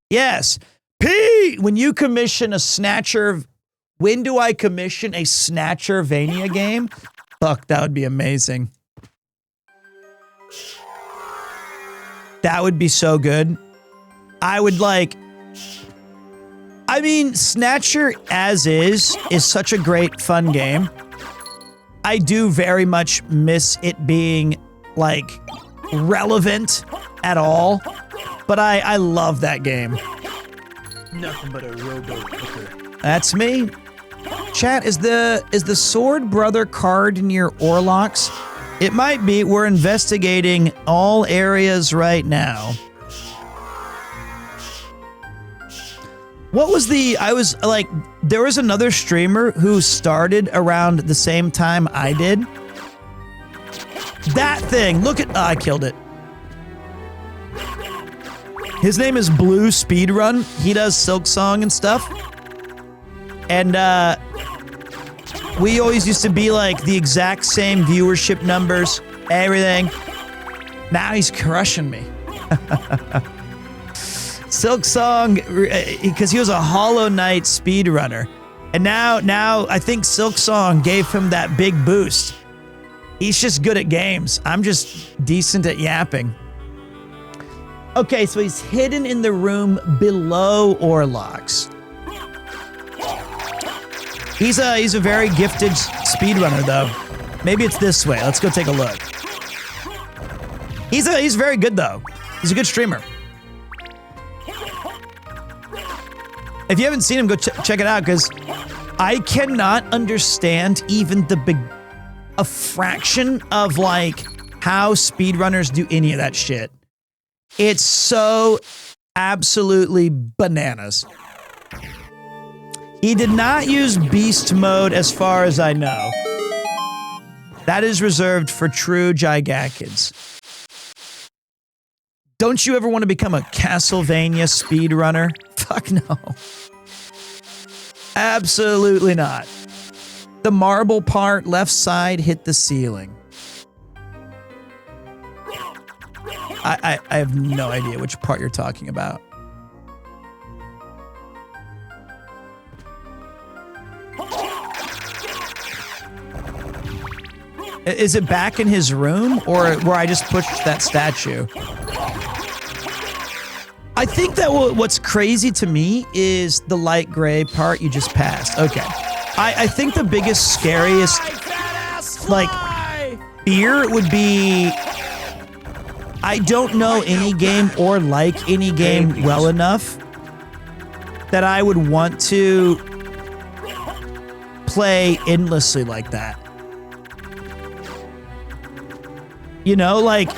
Yes. P, when you commission a Snatcher, when do I commission a Snatchervania game? Fuck, that would be amazing. That would be so good. I would like, I mean, Snatcher as is such a great fun game. I do very much miss it being like relevant at all, but I love that game.
Nothing but a robo hooker.
That's me. Chat, is the Sword Brother card near Orlocks? It might be. We're investigating all areas right now. What was the, I was like, there was another streamer who started around the same time I did. That thing, look at, oh, I killed it. His name is Blue Speedrun. He does Silk Song and stuff. And we always used to be like the exact same viewership numbers, everything. Now he's crushing me. Silk Song, because he was a Hollow Knight speedrunner. And now I think Silk Song gave him that big boost. He's just good at games. I'm just decent at yapping. Okay, so he's hidden in the room below Orlocks. He's a very gifted speedrunner, though. Maybe it's this way. Let's go take a look. He's very good, though. He's a good streamer. If you haven't seen him, go check it out, because I cannot understand even a fraction of like how speedrunners do any of that shit. It's so absolutely bananas. He did not use beast mode as far as I know. That is reserved for true Gigakids. Don't you ever want to become a Castlevania speedrunner? Fuck no. Absolutely not. The marble part, left side, hit the ceiling. I have no idea which part you're talking about. Is it back in his room, or where I just pushed that statue? I think that what's crazy to me is the light gray part you just passed. Okay. I think the biggest, scariest, like, fear would be... I don't know any game or like any game well enough that I would want to play endlessly like that. You know, like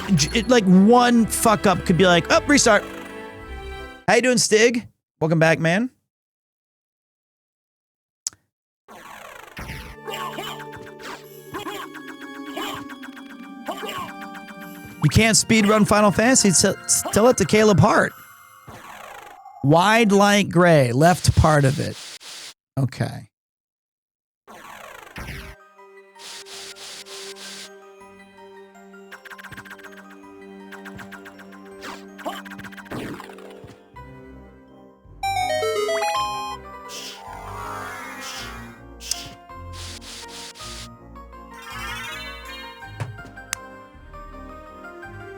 one fuck up could be like, oh, restart. How you doing, Stig? Welcome back, man. You can't speedrun Final Fantasy. Tell it to Caleb Hart. Wide light gray, left part of it. Okay.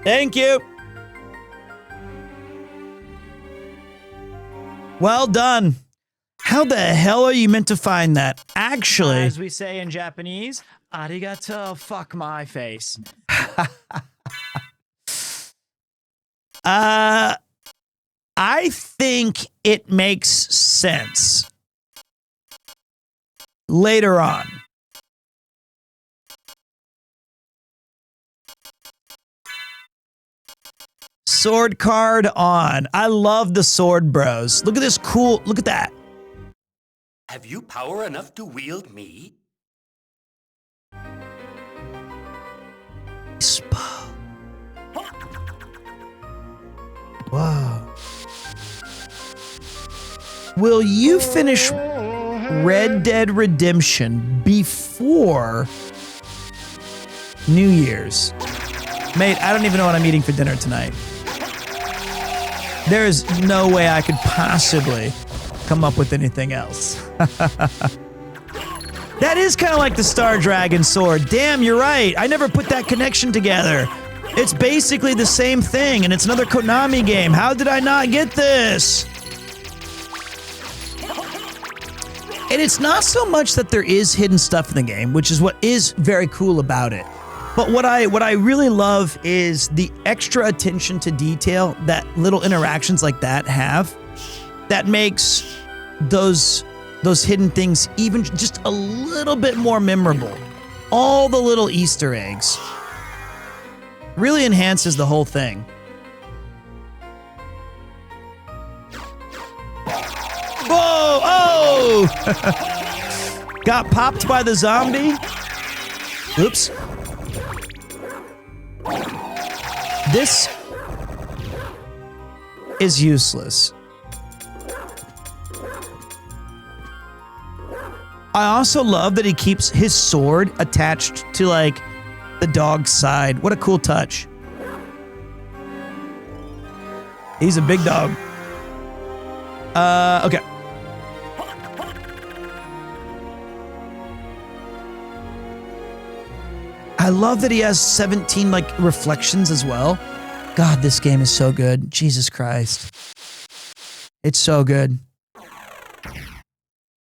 Thank you. Well done. How the hell are you meant to find that? Actually,
as we say in Japanese, arigato, fuck my face.
I think it makes sense later on. Sword card on. I love the sword bros. Look at this cool, look at that.
Have you power enough to wield me?
Whoa. Will you finish Red Dead Redemption before New Year's? Mate, I don't even know what I'm eating for dinner tonight. There is no way I could possibly come up with anything else. That is kind of like the Star Dragon sword. Damn, you're right. I never put that connection together. It's basically the same thing, and it's another Konami game. How did I not get this? And it's not so much that there is hidden stuff in the game, which is what is very cool about it. But what I really love is the extra attention to detail that little interactions like that have, that makes those hidden things even just a little bit more memorable. All the little Easter eggs really enhances the whole thing. No! Got popped by the zombie. Oops. This is useless. I also love that he keeps his sword attached to, like, the dog's side. What a cool touch. He's a big dog. Okay. I love that he has 17, like, reflections as well. God, this game is so good. Jesus Christ. It's so good.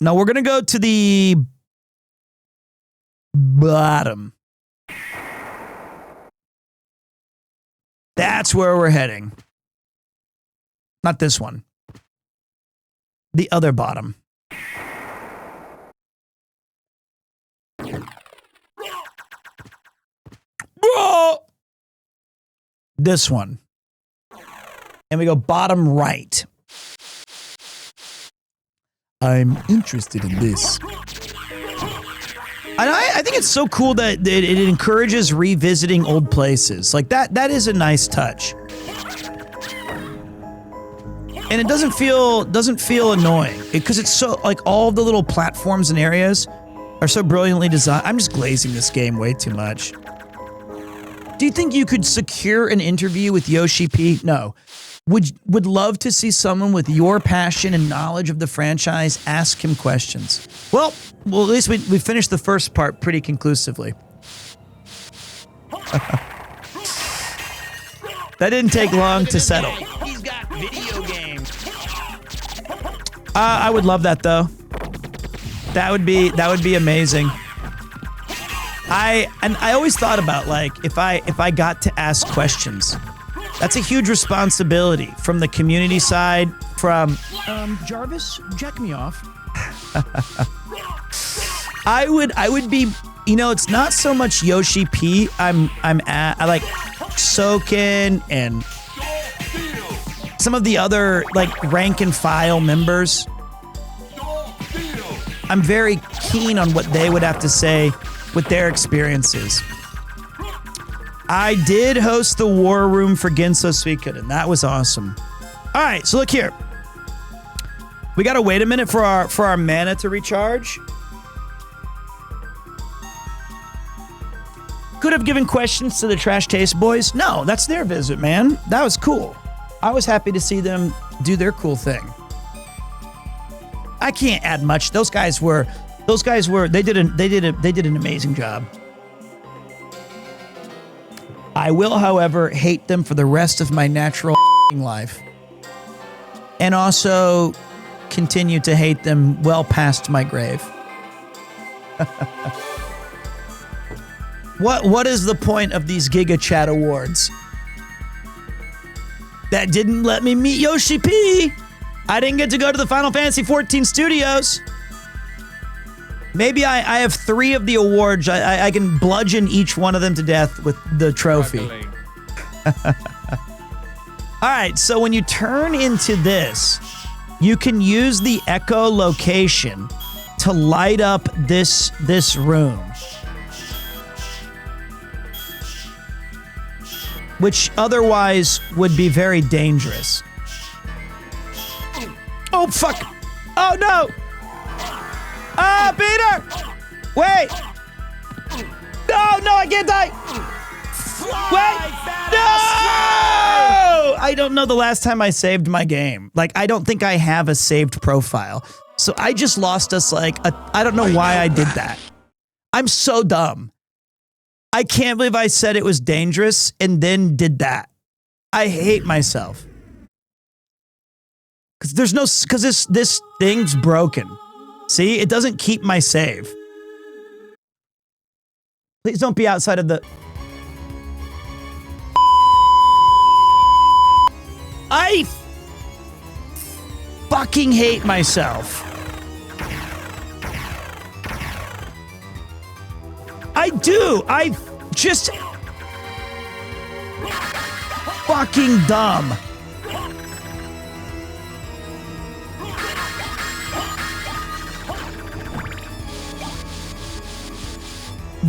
Now we're going to go to the bottom. That's where we're heading. Not this one. The other bottom. Whoa! This one. And we go bottom right.
I'm interested in this.
And I think it's so cool that it encourages revisiting old places. Like that is a nice touch. And it doesn't feel annoying because it's so, like, all the little platforms and areas are so brilliantly designed. I'm just glazing this game way too much. Do you think you could secure an interview with Yoshi P? No. Would love to see someone with your passion and knowledge of the franchise ask him questions. Well, at least we finished the first part pretty conclusively. That didn't take long to settle.
He's got video games.
I would love that though. That would be amazing. I always thought about, like, if I got to ask questions. That's a huge responsibility from the community side, from
Jarvis, jack me off.
I would be, you know, it's not so much Yoshi P. I like Soken and some of the other, like, rank and file members. I'm very keen on what they would have to say with their experiences. I did host the War Room for Ginso Suikoden, and that was awesome. All right, so look here. We gotta wait a minute for our mana to recharge. Could have given questions to the Trash Taste Boys. No, that's their visit, man. That was cool. I was happy to see them do their cool thing. I can't add much. Those guys they did an amazing job. I will, however, hate them for the rest of my natural life. And also continue to hate them well past my grave. What is the point of these Giga Chat Awards? That didn't let me meet Yoshi P. I didn't get to go to the Final Fantasy XIV studios. Maybe I have 3 of the awards. I can bludgeon each one of them to death with the trophy. All right, so when you turn into this, you can use the echolocation to light up this room. Which otherwise would be very dangerous. Oh, fuck. Oh, no. Ah, Peter! Wait! No, I can't die! Wait! No! I don't know the last time I saved my game. Like, I don't think I have a saved profile. So I just lost us, like, I don't know why I did that. I'm so dumb. I can't believe I said it was dangerous and then did that. I hate myself. Because this thing's broken. See, it doesn't keep my save. Please don't be outside of the... I fucking hate myself. I do. I just... fucking dumb.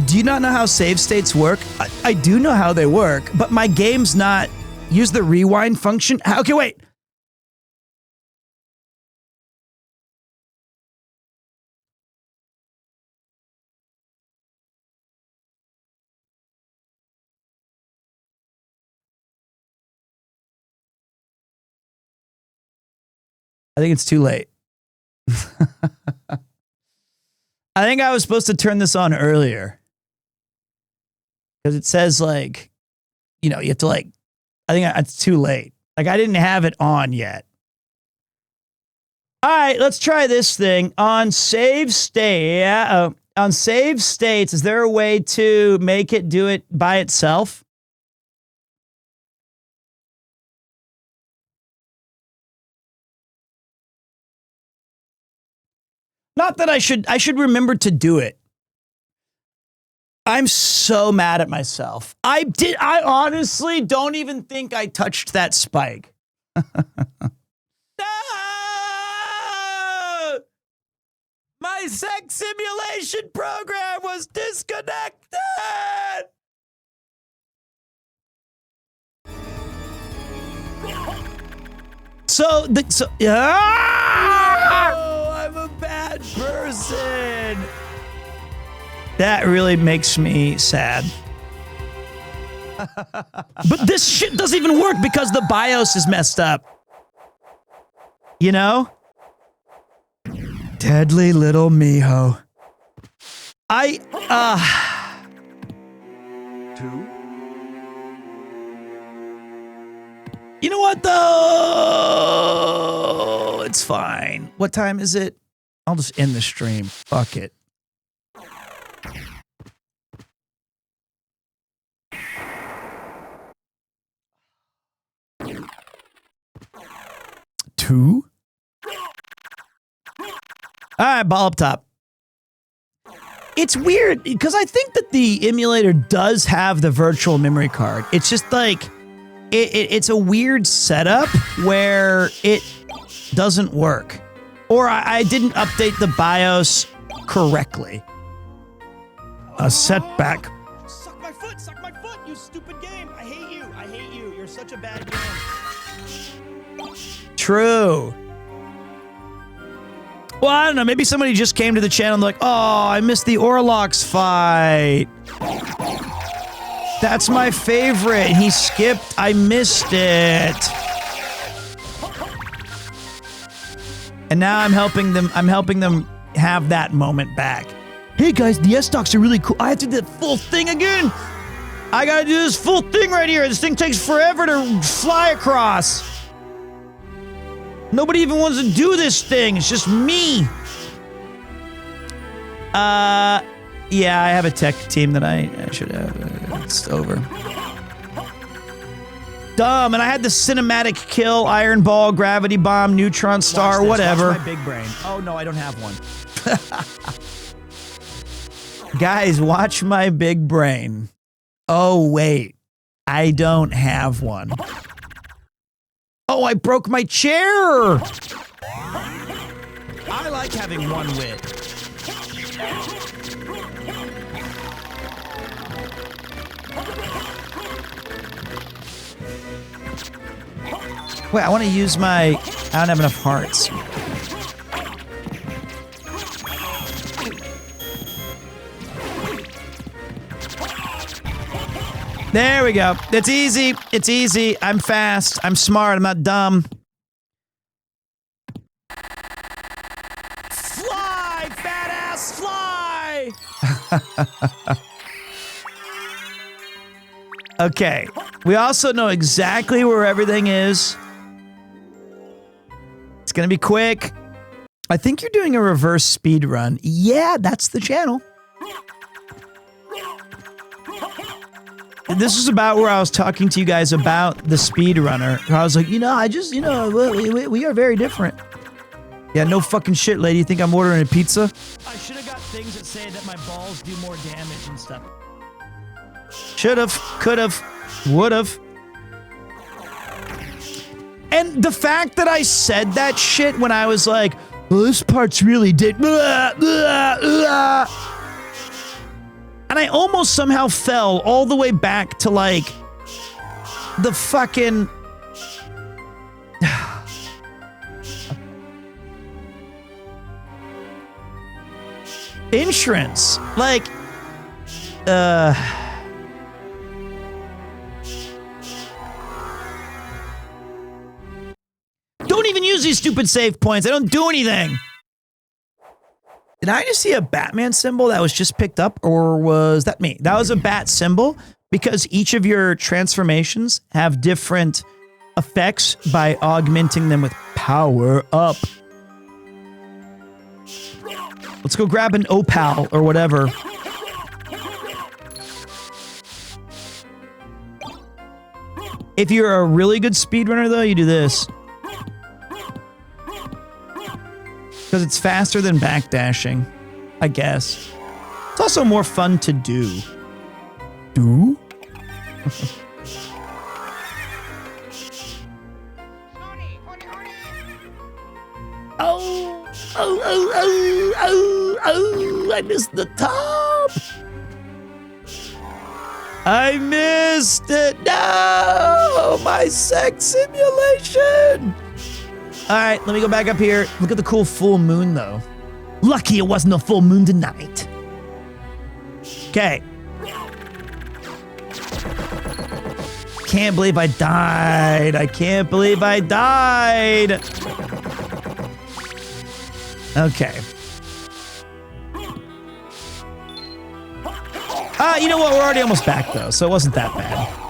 Do you not know how save states work? I do know how they work, but my game's not... Use the rewind function? Okay, wait. I think it's too late. I think I was supposed to turn this on earlier. Because it says, like, you know, you have to, like, I think it's too late. Like, I didn't have it on yet. All right, let's try this thing. On save state, on save states, is there a way to make it do it by itself? Not that I should remember to do it. I'm so mad at myself. I honestly don't even think I touched that spike. No! My sex simulation program was disconnected! So I'm a bad person. That really makes me sad. But this shit doesn't even work because the BIOS is messed up. You know? Deadly little Miho. You know what, though? It's fine. What time is it? I'll just end the stream. Fuck it. Two? All right, ball up top. It's weird because I think that the emulator does have the virtual memory card. It's just like, it's a weird setup where it doesn't work. Or I didn't update the BIOS correctly. A setback.
Suck my foot, you stupid game. I hate you. You're such a bad game.
True. Well, I don't know. Maybe somebody just came to the channel and like, oh, I missed the Orlox fight. That's my favorite. He skipped. I missed it. And now I'm helping them have that moment back. Hey guys, the S-Stocks are really cool. I have to do the full thing again. I gotta do this full thing right here. This thing takes forever to fly across. Nobody even wants to do this thing. It's just me. Yeah, I have a tech team that I should have. It's over. Dumb, and I had the cinematic kill, Iron Ball, Gravity Bomb, Neutron Star, whatever.
Watch my big brain. Oh no, I don't have one.
Guys, watch my big brain. Oh wait, I don't have one. Oh, I broke my chair!
I like having one wit.
Wait, I want to use my... I don't have enough hearts. There we go. It's easy. It's easy. I'm fast. I'm smart. I'm not dumb.
Fly, fat ass, fly!
Okay. We also know exactly where everything is. It's going to be quick. I think you're doing a reverse speed run. Yeah, that's the channel. This is about where I was talking to you guys about the speedrunner. I was like, you know, we are very different. Yeah, no fucking shit, lady. You think I'm ordering a pizza?
I should have got things that say that my balls do more damage and stuff.
Should've, could've, would've. And the fact that I said that shit when I was like, well, this part's really And And I almost somehow fell all the way back to like the fucking... insurance. Like, don't even use these stupid save points. They don't do anything. Did I just see a Batman symbol that was just picked up, or was that me? That was a bat symbol because each of your transformations have different effects by augmenting them with power up. Let's go grab an opal or whatever. If you're a really good speedrunner, though, you do this. Because it's faster than backdashing, I guess. It's also more fun to do. Do? Oh, I missed the top. I missed it. No, my sex simulation. All right, let me go back up here. Look at the cool full moon, though. Lucky it wasn't a full moon tonight. Okay. Can't believe I died. I can't believe I died. Okay. You know what? We're already almost back, though, so it wasn't that bad.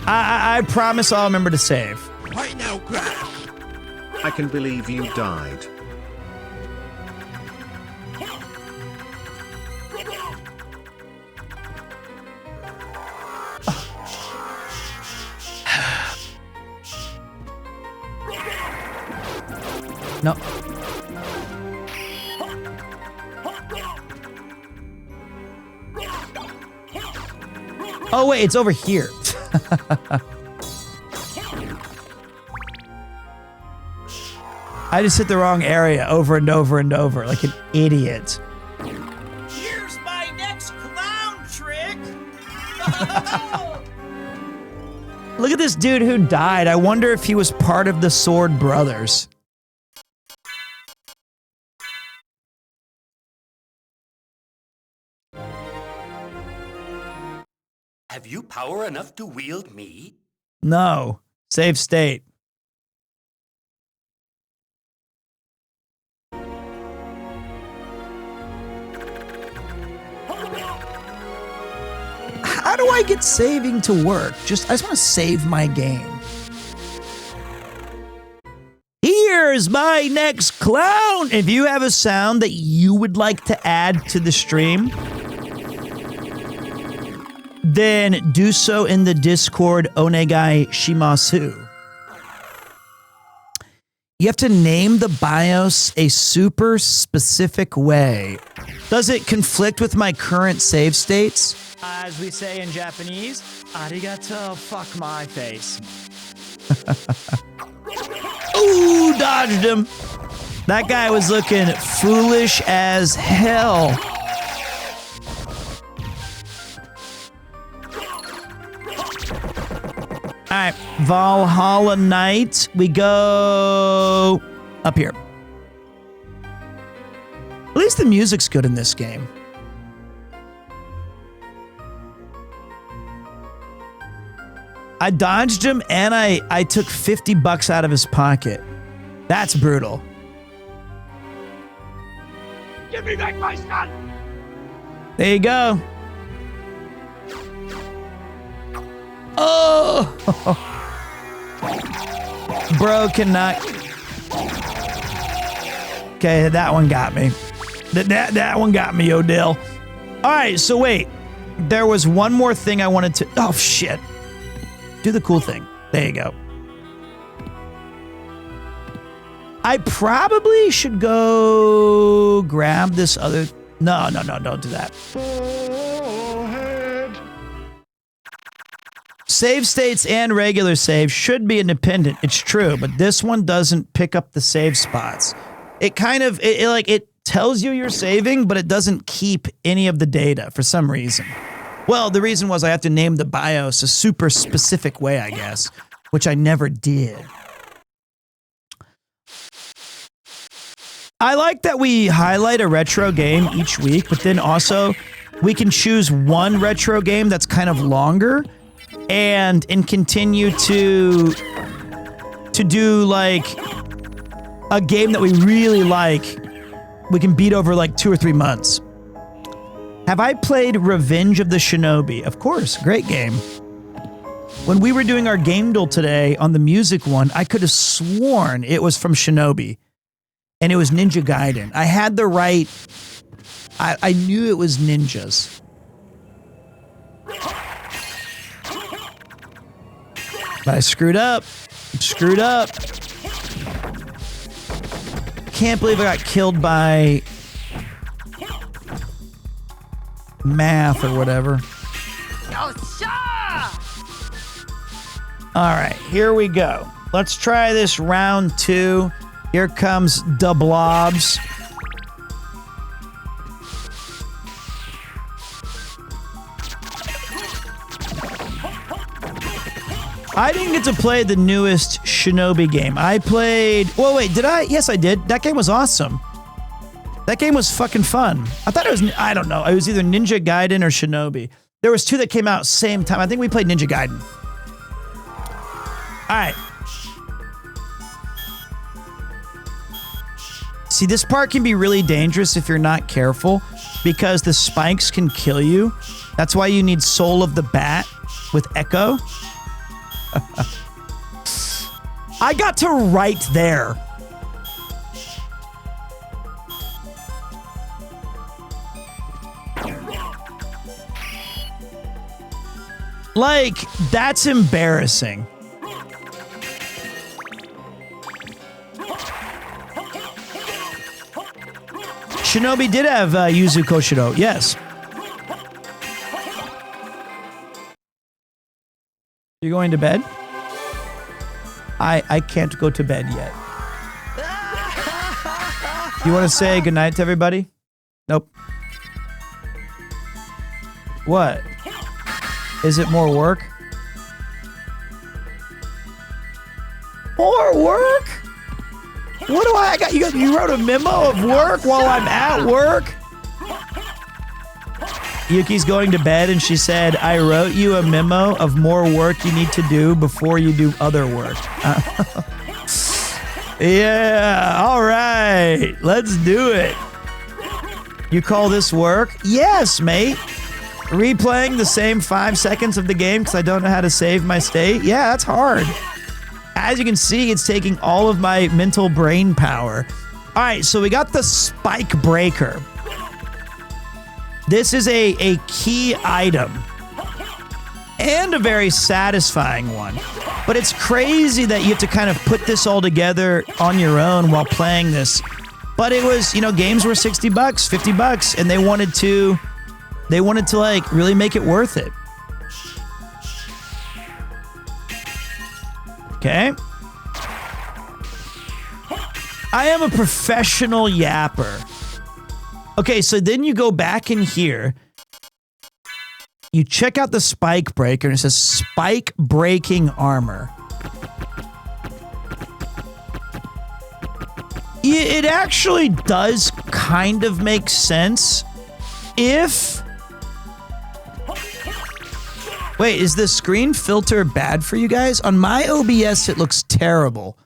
I promise I'll remember to save.
Right now, grab.
I can believe you died.
No. Oh, wait, it's over here. I just hit the wrong area over and over and over like an idiot.
Here's my next clown trick.
Look at this dude who died. I wonder if he was part of the Sword Brothers.
Have you power enough to wield me?
No. Save state. How do I get saving to work? I just want to save my game. Here's my next clown. If you have a sound that you would like to add to the stream, then do so in the Discord Onegai Shimasu. You have to name the BIOS a super specific way. Does it conflict with my current save states?
As we say in Japanese, arigato, fuck my face.
Ooh, dodged him. That guy was looking foolish as hell. All right, Valhalla Knight. We go up here. At least the music's good in this game. I dodged him and I took $50 out of his pocket. That's brutal.
Give me back my son.
There you go. Oh! Bro cannot. Okay, that one got me. That one got me, Odell. All right, so wait. There was one more thing I wanted to... Oh, shit. Do the cool thing. There you go. I probably should go grab this other... No, don't do that. Save states and regular save should be independent. It's true, but this one doesn't pick up the save spots. it kind of, it tells you you're saving, but it doesn't keep any of the data for some reason. Well, the reason was I have to name the BIOS a super specific way, I guess, which I never did. I like that we highlight a retro game each week, but then also we can choose one retro game that's kind of longer and continue to do like a game that we really like. We can beat over like 2 or 3 months. Have I played Revenge of the Shinobi? Of course, great game. When we were doing our Gamedle today on the music one, I could have sworn it was from Shinobi. And it was Ninja Gaiden. I had the right... I knew it was ninjas. But I screwed up. Screwed up. Can't believe I got killed by... math or whatever. Alright, here we go. Let's try this round 2. Here comes the blobs. I didn't get to play the newest Shinobi game. I played... Whoa, wait, did I? Yes, I did. That game was awesome. That game was fucking fun. I thought it was... I don't know. It was either Ninja Gaiden or Shinobi. There was 2 that came out same time. I think we played Ninja Gaiden. All right. See, this part can be really dangerous if you're not careful because the spikes can kill you. That's why you need Soul of the Bat with Echo. I got to right there. Like, that's embarrassing. Shinobi did have Yuzu Koshiro, yes. You're going to bed? I can't go to bed yet. You want to say goodnight to everybody? Nope. What? Is it more work? More work? What do I got? You wrote a memo of work while I'm at work? Yuki's going to bed and she said, I wrote you a memo of more work you need to do before you do other work. Yeah, all right. Let's do it. You call this work? Yes, mate. Replaying the same 5 seconds of the game because I don't know how to save my state? Yeah, that's hard. As you can see, it's taking all of my mental brain power. All right, so we got the Spike Breaker. This is a key item and a very satisfying one. But it's crazy that you have to kind of put this all together on your own while playing this. But it was, you know, games were $60, $50, and they wanted to like really make it worth it. Okay. I am a professional yapper. Okay, so then you go back in here. You check out the Spike Breaker, and it says Spike Breaking Armor. It actually does kind of make sense if... Wait, is the screen filter bad for you guys? On my OBS, it looks terrible.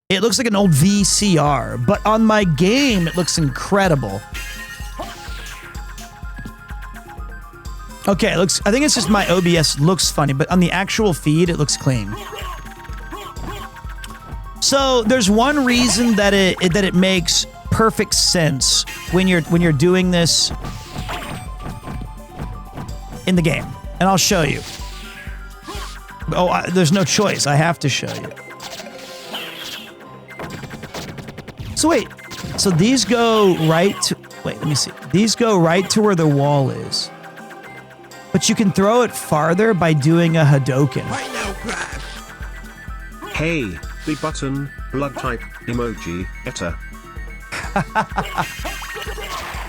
It looks like an old VCR, but on my game, it looks incredible. Okay, it looks. I think it's just my OBS looks funny, but on the actual feed, it looks clean. So there's one reason that it makes perfect sense when you're doing this in the game, and I'll show you. Oh, there's no choice. I have to show you. So wait, so these go right to, wait, let me see. These go right to where the wall is. But you can throw it farther by doing a Hadoken.
Hey, the button, blood type, emoji, eta.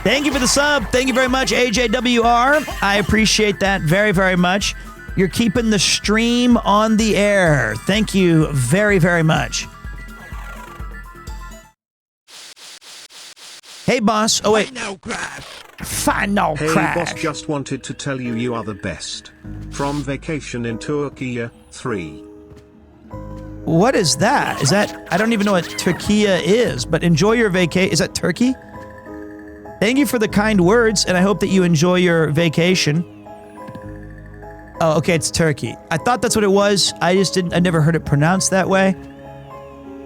Thank you for the sub. Thank you very much, AJWR. I appreciate that very, very much. You're keeping the stream on the air. Thank you very, very much. Hey, boss. Oh, wait.
Final crash.
Final
Hey,
crash.
boss, just wanted to tell you you are the best. From Vacation in Turkey 3.
What is that? Is that... I don't even know what Turkey is, but enjoy your vacation. Is that Turkey? Thank you for the kind words, and I hope that you enjoy your vacation. Oh, okay, it's Turkey. I thought that's what it was. I never heard it pronounced that way.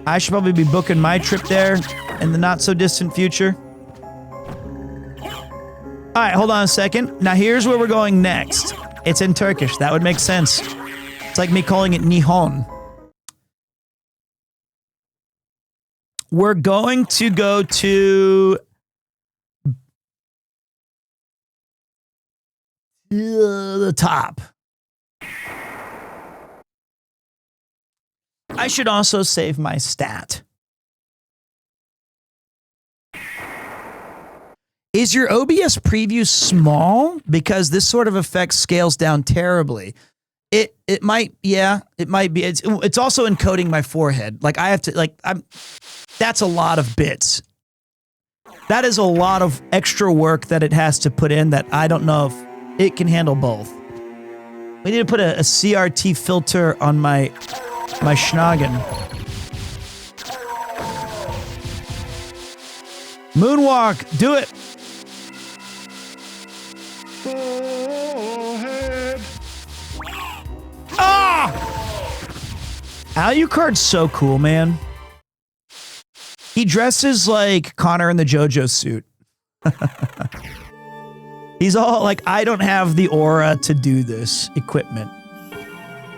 I should probably be booking my trip there in the not-so-distant future. All right, hold on a second. Now, here's where we're going next. It's in Turkish. That would make sense. It's like me calling it Nihon. We're going to go to... the top. I should also save my stat. Is your OBS preview small? Because this sort of effect scales down terribly. It might, yeah, it might be. It's also encoding my forehead. Like I have to, that's a lot of bits. That is a lot of extra work that it has to put in that I don't know if it can handle both. We need to put a CRT filter on my schnoggin. Moonwalk, do it. Ah! Alucard's so cool, man. He dresses like Connor in the JoJo suit. He's all like, I don't have the aura to do this equipment.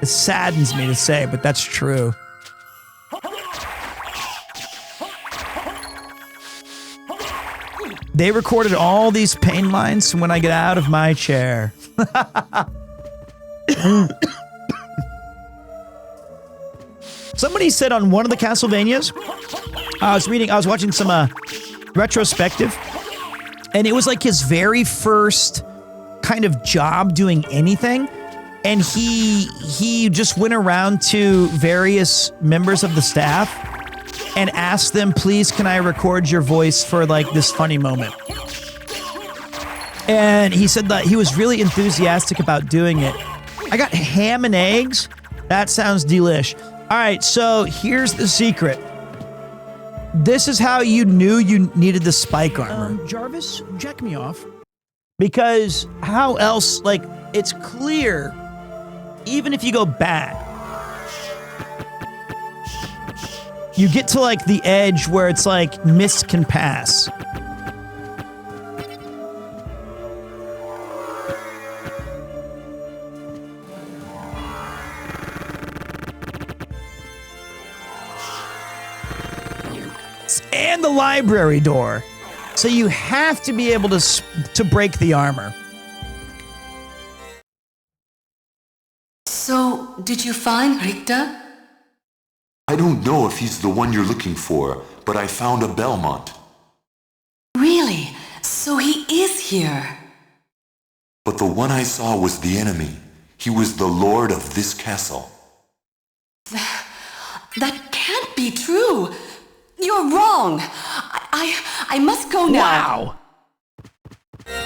It saddens me to say, but that's true. They recorded all these pain lines from when I get out of my chair. Somebody said on one of the Castlevanias, I was watching some retrospective, and it was like his very first kind of job doing anything. And he just went around to various members of the staff and asked them, please, can I record your voice for like this funny moment? And he said that he was really enthusiastic about doing it. I got ham and eggs. That sounds delish. All right, so here's the secret. This is how you knew you needed the spike armor. Jarvis, jack me off. Because how else, like, it's clear, even if you go back, you get to, like, the edge where it's like mist can pass. And the library door. So you have to be able to break the armor.
So, did you find Richter?
I don't know if he's the one you're looking for, but I found a Belmont.
Really? So he is here?
But the one I saw was the enemy. He was the lord of this castle.
That can't be true. You're wrong. I must go now.
Wow.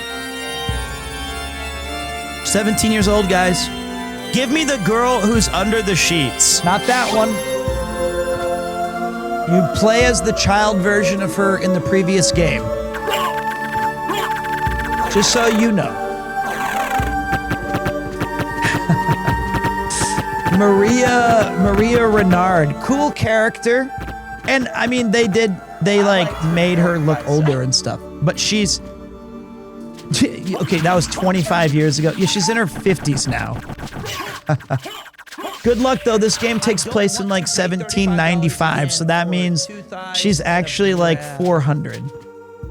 17 years old, guys. Give me the girl who's under the sheets. Not that one. You play as the child version of her in the previous game. Just so you know. Maria Renard. Cool character. And I mean, they like made her look older and stuff. But she's, okay, that was 25 years ago. Yeah, she's in her 50s now. Good luck though, this game takes place in like 1795, so that means she's actually like 400.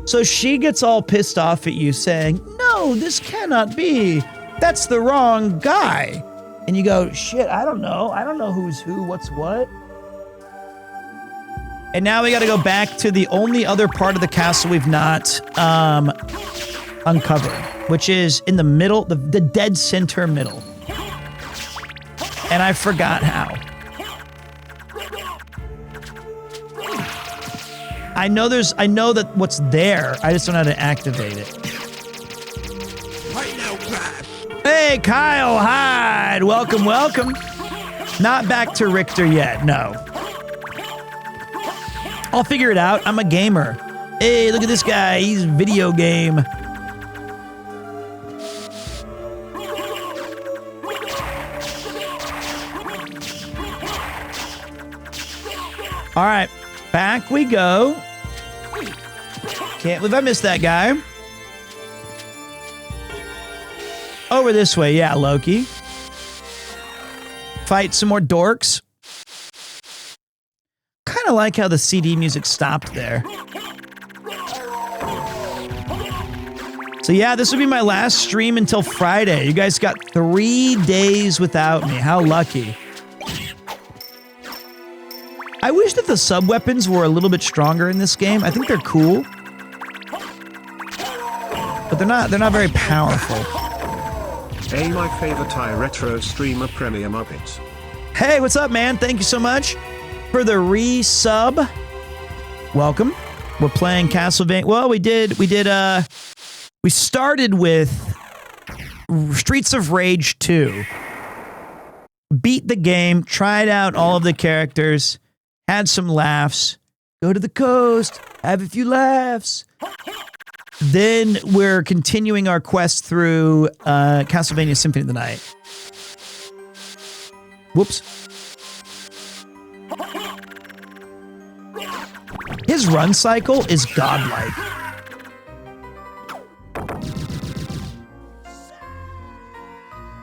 So she gets all pissed off at you saying, no, this cannot be. That's the wrong guy. And you go, shit, I don't know. I don't know who's who, what's what. And now we got to go back to the only other part of the castle we've not uncovered, which is in the middle, the dead center middle. And I forgot how. I know that what's there. I just don't know how to activate it. Hey, Kyle Hyde. Welcome, welcome. Not back to Richter yet, no. I'll figure it out. I'm a gamer. Hey, look at this guy. He's video game. All right, back we go. Can't believe I missed that guy. Over this way, yeah, Loki. Fight some more dorks. Kind of like how the CD music stopped there. So yeah, this will be my last stream until Friday. You guys got 3 days without me. How lucky. I wish that the sub-weapons were a little bit stronger in this game. I think they're cool. But they're not very powerful.
Hey, my favorite retro streamer Premier Muppets.
Hey, what's up, man? Thank you so much for the re-sub. Welcome. We're playing Castlevania. Well, we started with Streets of Rage 2. Beat the game, tried out all of the characters, had some laughs, go to the coast, have a few laughs. Then we're continuing our quest through Castlevania Symphony of the Night. Whoops. His run cycle is godlike.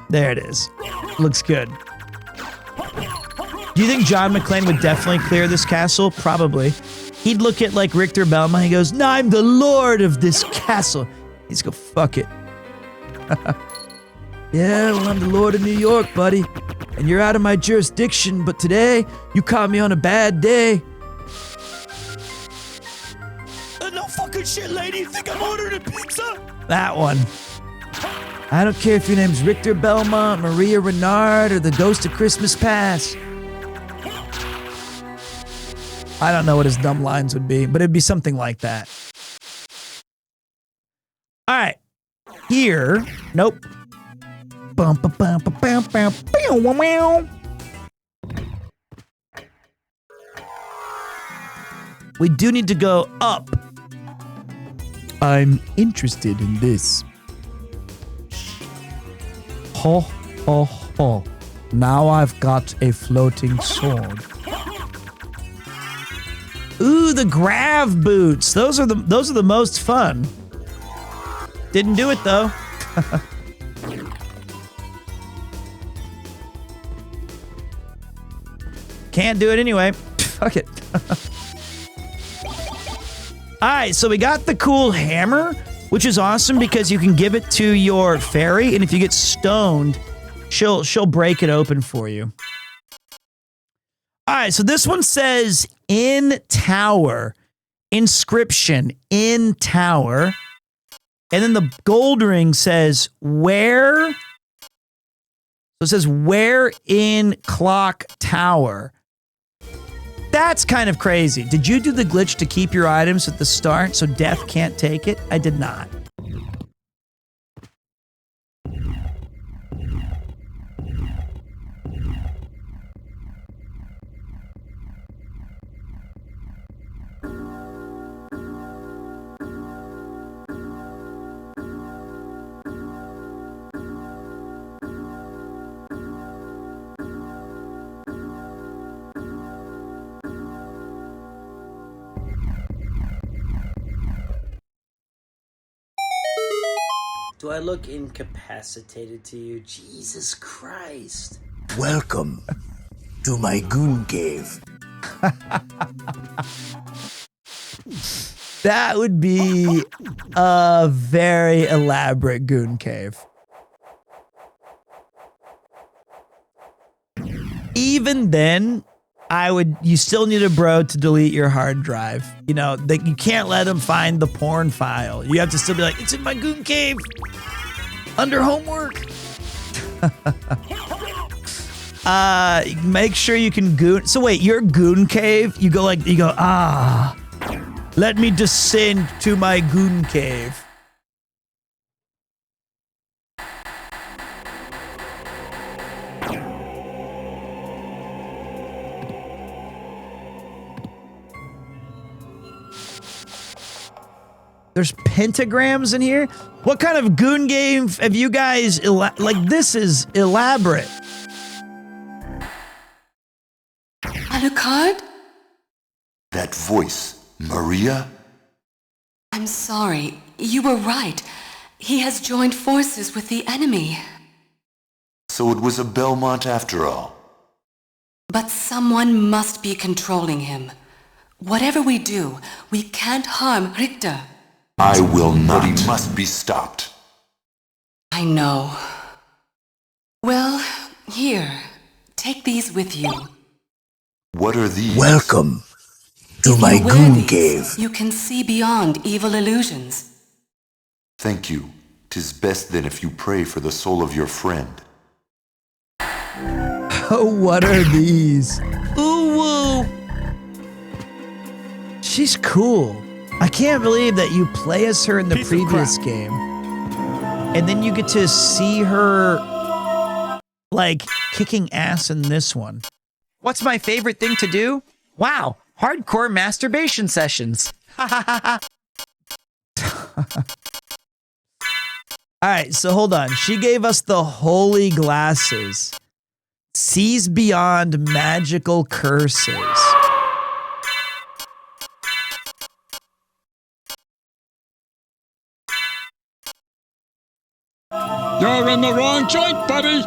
There it is. Looks good. Do you think John McClane would definitely clear this castle? Probably. He'd look at like Richter Belmont. He goes, "No, I'm the lord of this castle." He's go, "Fuck it." Yeah, well, I'm the lord of New York, buddy. And you're out of my jurisdiction, but today, you caught me on a bad day.
No fucking shit, lady. You think I'm ordering a pizza?
That one. I don't care if your name's Richter Belmont, Maria Renard, or the Ghost of Christmas Past. I don't know what his dumb lines would be, but it'd be something like that. All right. Here. Nope. Bum, bum, bum, bum, bum, bum, bum, bum, bum. We do need to go up. I'm interested in this. Ho, ho, ho. Now I've got a floating sword. Ooh, the grav boots. Those are the most fun. Didn't do it though. Can't do it anyway. Fuck it. All right, so we got the cool hammer, which is awesome because you can give it to your fairy, and if you get stoned, she'll break it open for you. All right, so this one says in tower, inscription in tower, and then the gold ring says where. So it says where in clock tower. That's kind of crazy. Did you do the glitch to keep your items at the start so death can't take it? I did not.
Do I look incapacitated to you? Jesus Christ.
Welcome to my goon cave.
That would be a very elaborate goon cave. Even then, you still need a bro to delete your hard drive. You know, you can't let them find the porn file. You have to still be like, it's in my goon cave under homework. Make sure you can goon. So wait, your goon cave, you go, let me descend to my goon cave. There's pentagrams in here? What kind of goon game have you guys, this is elaborate.
Alucard?
That voice, Maria?
I'm sorry. You were right. He has joined forces with the enemy.
So it was a Belmont after all.
But someone must be controlling him. Whatever we do, we can't harm Richter.
I will not. But he must be stopped.
I know. Well, here. Take these with you.
What are these?
Welcome to my goon cave.
You can see beyond evil illusions.
Thank you. 'Tis best then if you pray for the soul of your friend.
Oh, what are these? Ooh, woo. She's cool. I can't believe that you play as her in the previous game. And then you get to see her, kicking ass in this one.
What's my favorite thing to do? Wow, hardcore masturbation sessions.
All right, so hold on. She gave us the holy glasses. Sees beyond magical curses.
You're in the wrong joint, buddy.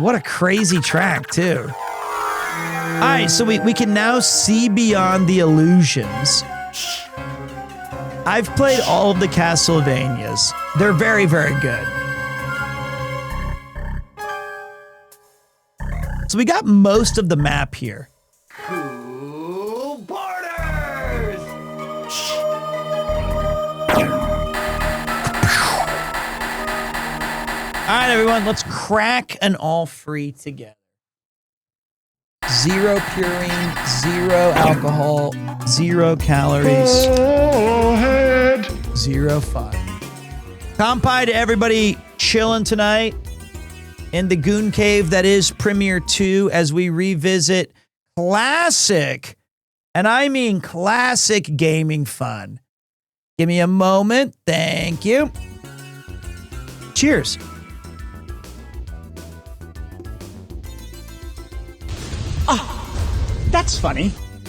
What a crazy track, too. All right, so we can now see beyond the illusions. I've played all of the Castlevanias. They're very, very good. So we got most of the map here.
Cool borders!
All right, everyone, let's crack an all free together. 0 purine, 0 alcohol, 0 calories, 0 fun. Kampai to everybody chilling tonight in the Goon Cave that is Premiere 2 as we revisit classic, and I mean classic gaming fun. Give me a moment. Thank you. Cheers.
Oh, that's funny.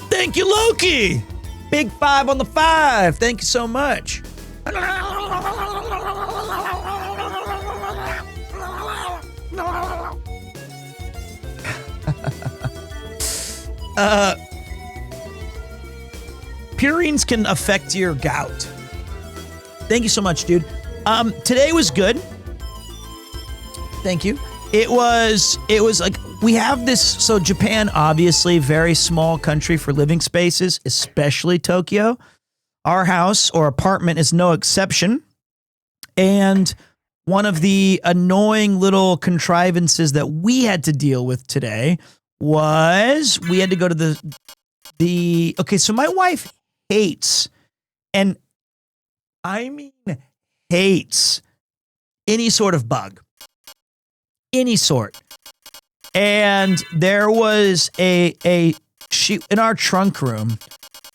Thank you, Loki. Big 5 on the 5. Thank you so much. Purines can affect your gout. Thank you so much, dude. Today was good. Thank you. It was like we have this. So Japan, obviously, very small country for living spaces, especially Tokyo. Our house or apartment is no exception. And one of the annoying little contrivances that we had to deal with today was we had to go to okay, so my wife hates, and I mean hates, any sort of bug. Any sort. And there was she in our trunk room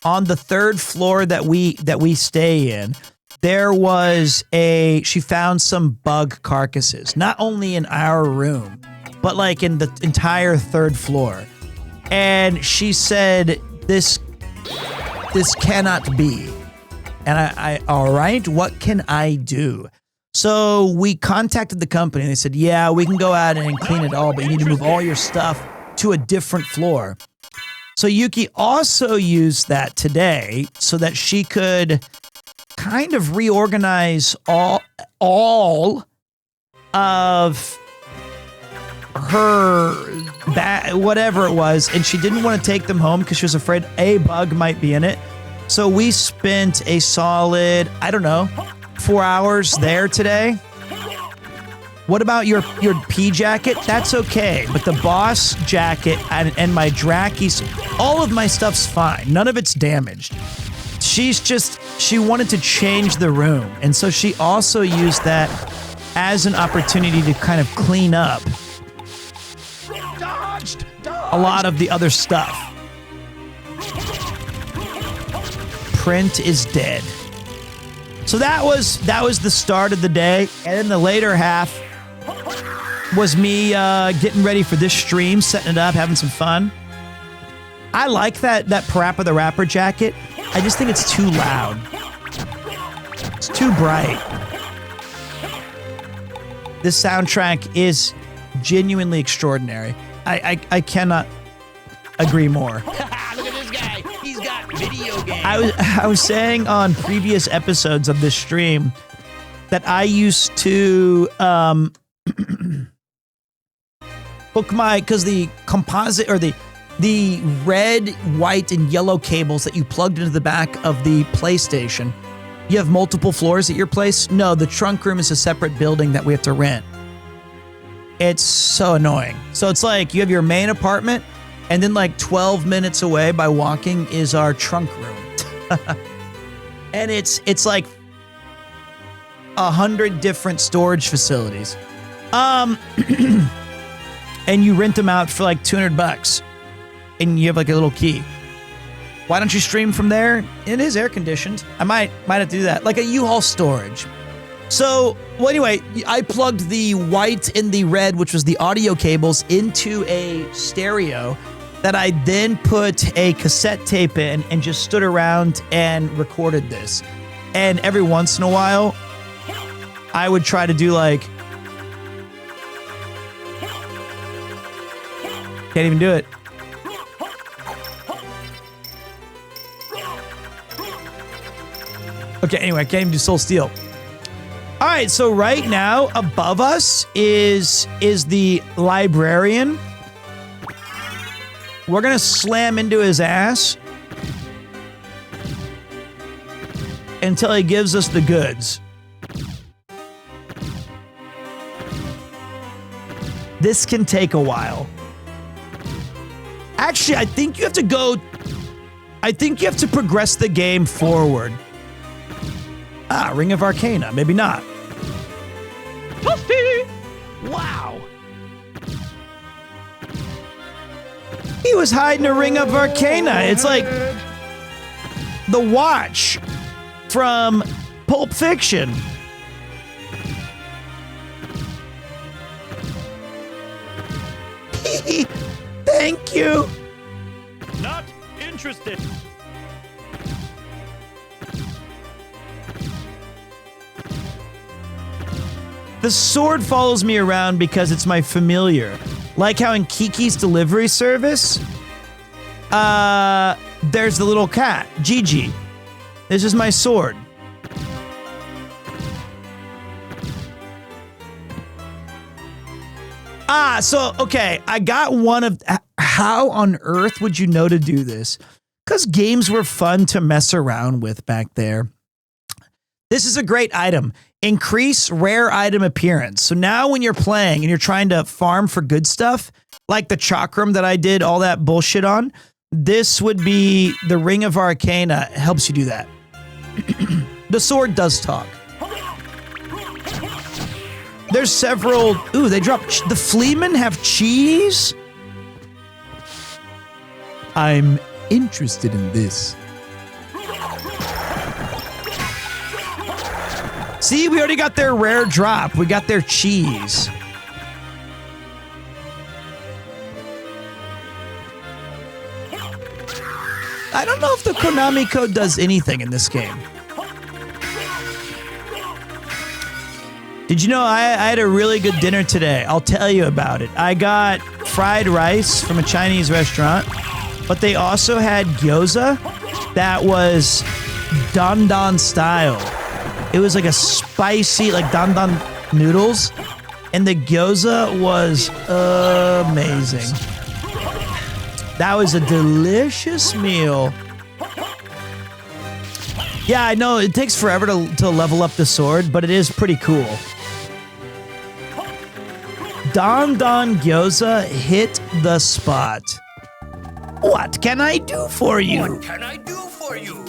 on the 3rd floor that we stay in. There was she found some bug carcasses, not only in our room, but like in the entire 3rd floor. And she said, this cannot be. And I all right, what can I do? So we contacted the company and they said, yeah, we can go out and clean it all, but you need to move all your stuff to a different floor. So Yuki also used that today so that she could kind of reorganize all of her whatever it was, and she didn't want to take them home because she was afraid a bug might be in it. So we spent a solid, I don't know, 4 hours there today. What about your pea jacket? That's okay, but the boss jacket and my Dracky's, all of my stuff's fine. None of it's damaged. She wanted to change the room, and so she also used that as an opportunity to kind of clean up a lot of the other stuff. Print is dead. So that was the start of the day, and then the later half was me getting ready for this stream, setting it up, having some fun. I like that Parappa the Rapper jacket. I just think it's too loud. It's too bright. This soundtrack is genuinely extraordinary. I cannot agree more.
Look at this guy. He's got video games.
I was saying on previous episodes of this stream that I used to hook because the composite or the red, white, and yellow cables that you plugged into the back of the PlayStation. You have multiple floors at your place? No, the trunk room is a separate building that we have to rent. It's so annoying. So it's like you have your main apartment, and then like 12 minutes away by walking is our trunk room. And it's like 100 different storage facilities. And you rent them out for like $200, and you have like a little key. Why don't you stream from there? It is air conditioned. I might have to do that, like a U-Haul storage. So, well, anyway, I plugged the white and the red, which was the audio cables, into a stereo that I then put a cassette tape in and just stood around and recorded this. And every once in a while, I would try to do like... Can't even do it. Okay, anyway, I can't even do Soul Steel. All right, so right now, above us is the librarian. We're going to slam into his ass until he gives us the goods. This can take a while. Actually, I think you have to progress the game forward. Ah, Ring of Arcana. Maybe not. Toasty! Wow. He was hiding a Ring of Arcana. It's like the watch from Pulp Fiction. Thank you.
Not interested.
The sword follows me around because it's my familiar. Like how in Kiki's Delivery Service, there's the little cat, Gigi. This is my sword. Ah, so, okay, I got one of... How on earth would you know to do this? Because games were fun to mess around with back there. This is a great item. Increase rare item appearance. So now when you're playing and you're trying to farm for good stuff, like the chakram that I did all that bullshit on, this would be the Ring of Arcana. Helps you do that. The sword does talk. There's several... Ooh, they dropped... The Fleamen have cheese? I'm interested in this. See, we already got their rare drop. We got their cheese. I don't know if the Konami code does anything in this game. Did you know I had a really good dinner today? I'll tell you about it. I got fried rice from a Chinese restaurant, but they also had gyoza that was dandan style. It was like a spicy, like dandan noodles. and the gyoza was amazing. That was a delicious meal. Yeah, I know it takes forever to level up the sword, but it is pretty cool. Don Gyoza hit the spot. What can I do for you?
What can I do for you?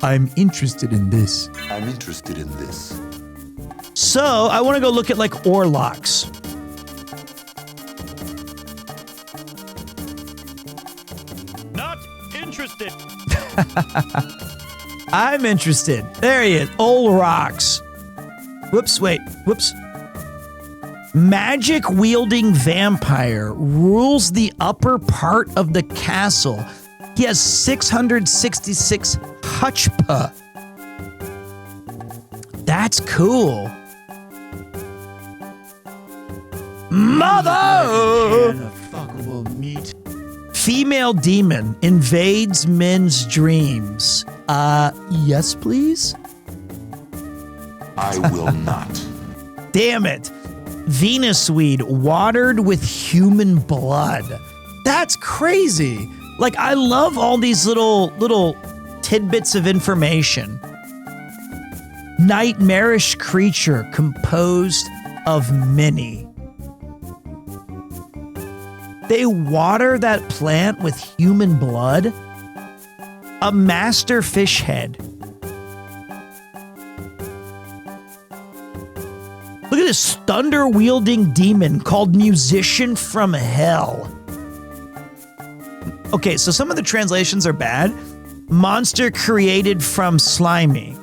I'm interested in this.
I'm interested in this.
So, I want to go look at like Orlocks.
Not interested.
I'm interested. There he is. Old Rocks. Whoops, wait. Whoops. Magic-wielding vampire rules the upper part of the castle. He has 666 Huchpa. That's cool. Mother!
Fuckable meat.
Female demon invades men's dreams. Yes, please?
I will not.
Damn it. Venus weed watered with human blood. That's crazy. Like, I love all these little tidbits of information. Nightmarish creature composed of many. They water that plant with human blood? A master fish head. Look at this thunder-wielding demon called Musician from Hell. Okay, so some of the translations are bad. Monster created from slimy.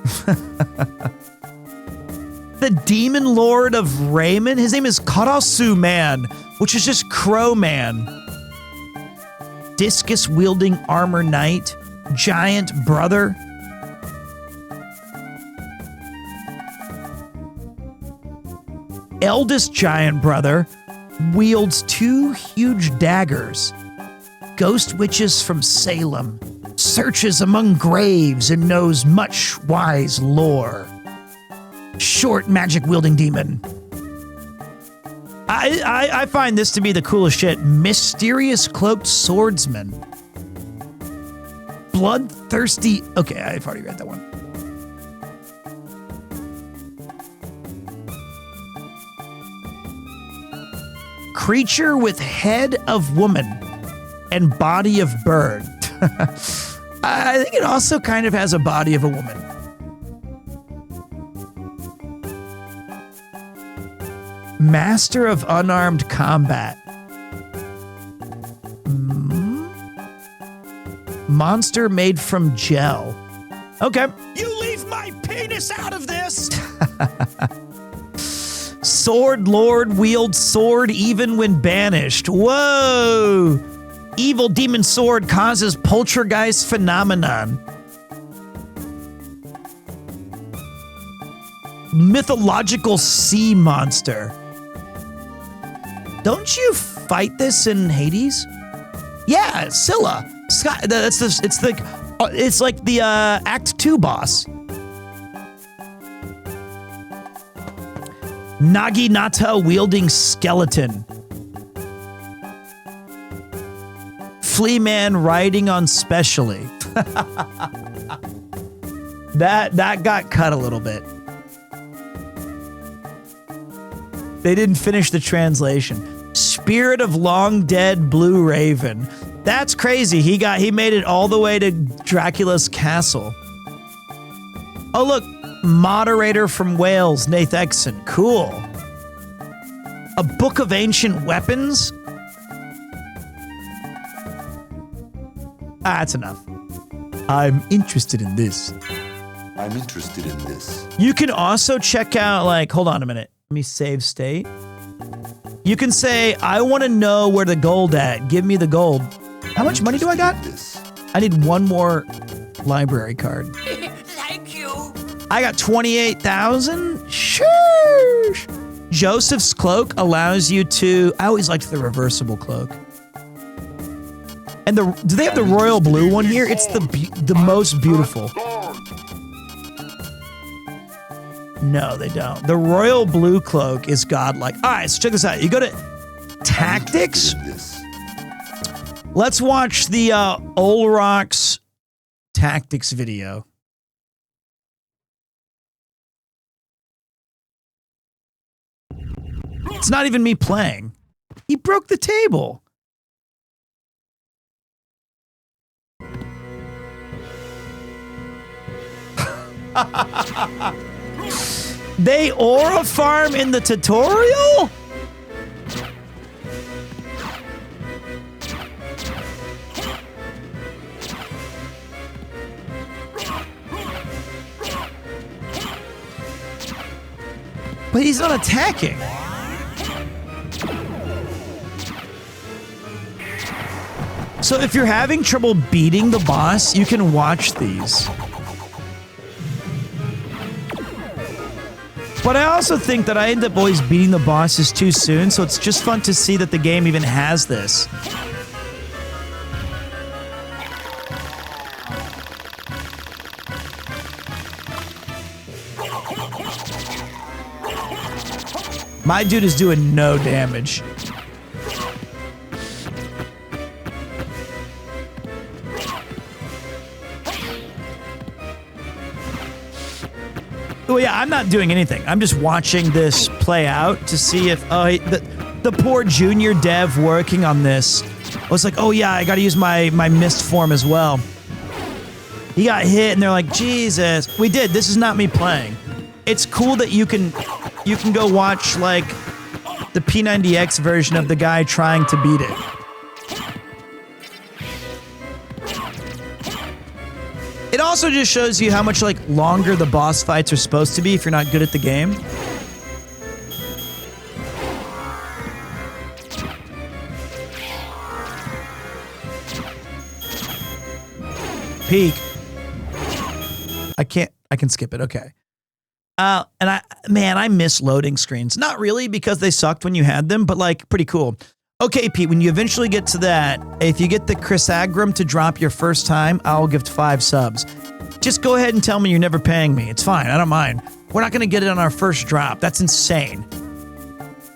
The Demon Lord of Raymond, his name is Karasu Man, which is just Crow Man. Discus-wielding armor knight, giant brother. Eldest giant brother wields 2 huge daggers. Ghost witches from Salem, searches among graves and knows much wise lore. Short magic-wielding demon. I find this to be the coolest shit. Mysterious cloaked swordsman. Bloodthirsty. Okay, I've already read that one. Creature with head of woman and body of bird. I think it also kind of has a body of a woman. Master of unarmed combat. Monster made from gel. Okay.
You leave my penis out of this!
Sword Lord wields sword even when banished. Whoa! Evil demon sword causes poltergeist phenomenon. Mythological sea monster. Don't you fight this in Hades? Yeah, Scylla. It's like the Act 2 boss. Naginata wielding skeleton. Flea man riding on specially. That got cut a little bit. They didn't finish the translation. Spirit of long dead blue raven. That's crazy. He made it all the way to Dracula's castle. Oh look, moderator from Wales, Nath Exon. Cool. A book of ancient weapons? That's enough.
I'm interested in this.
I'm interested in this.
You can also check out, like, hold on a minute. Let me save state. You can say, I want to know where the gold at. Give me the gold. How much money do I got? I need one more library card.
Thank you.
I got 28,000? Sure. Joseph's cloak allows you to... I always liked the reversible cloak. And do they have the royal blue one here? It's the most beautiful. No, they don't. The royal blue cloak is godlike. All right, so check this out. You go to tactics. Let's watch the Olrock's tactics video. It's not even me playing. He broke the table. They aura farm in the tutorial? But he's not attacking. So if you're having trouble beating the boss, you can watch these. But I also think that I end up always beating the bosses too soon, so it's just fun to see that the game even has this. My dude is doing no damage. Oh yeah, I'm not doing anything. I'm just watching this play out to see if the poor junior dev working on this was like, oh yeah, I got to use my mist form as well. He got hit, and they're like, Jesus, we did. This is not me playing. It's cool that you can go watch like the P90X version of the guy trying to beat it. It also just shows you how much like longer the boss fights are supposed to be if you're not good at the game. Peak. I can skip it. Okay. And I miss loading screens. Not really because they sucked when you had them, but like pretty cool. Okay, Pete, when you eventually get to that, if you get the Chrysagram to drop your first time, I'll gift 5 subs. Just go ahead and tell me you're never paying me. It's fine. I don't mind. We're not going to get it on our first drop. That's insane.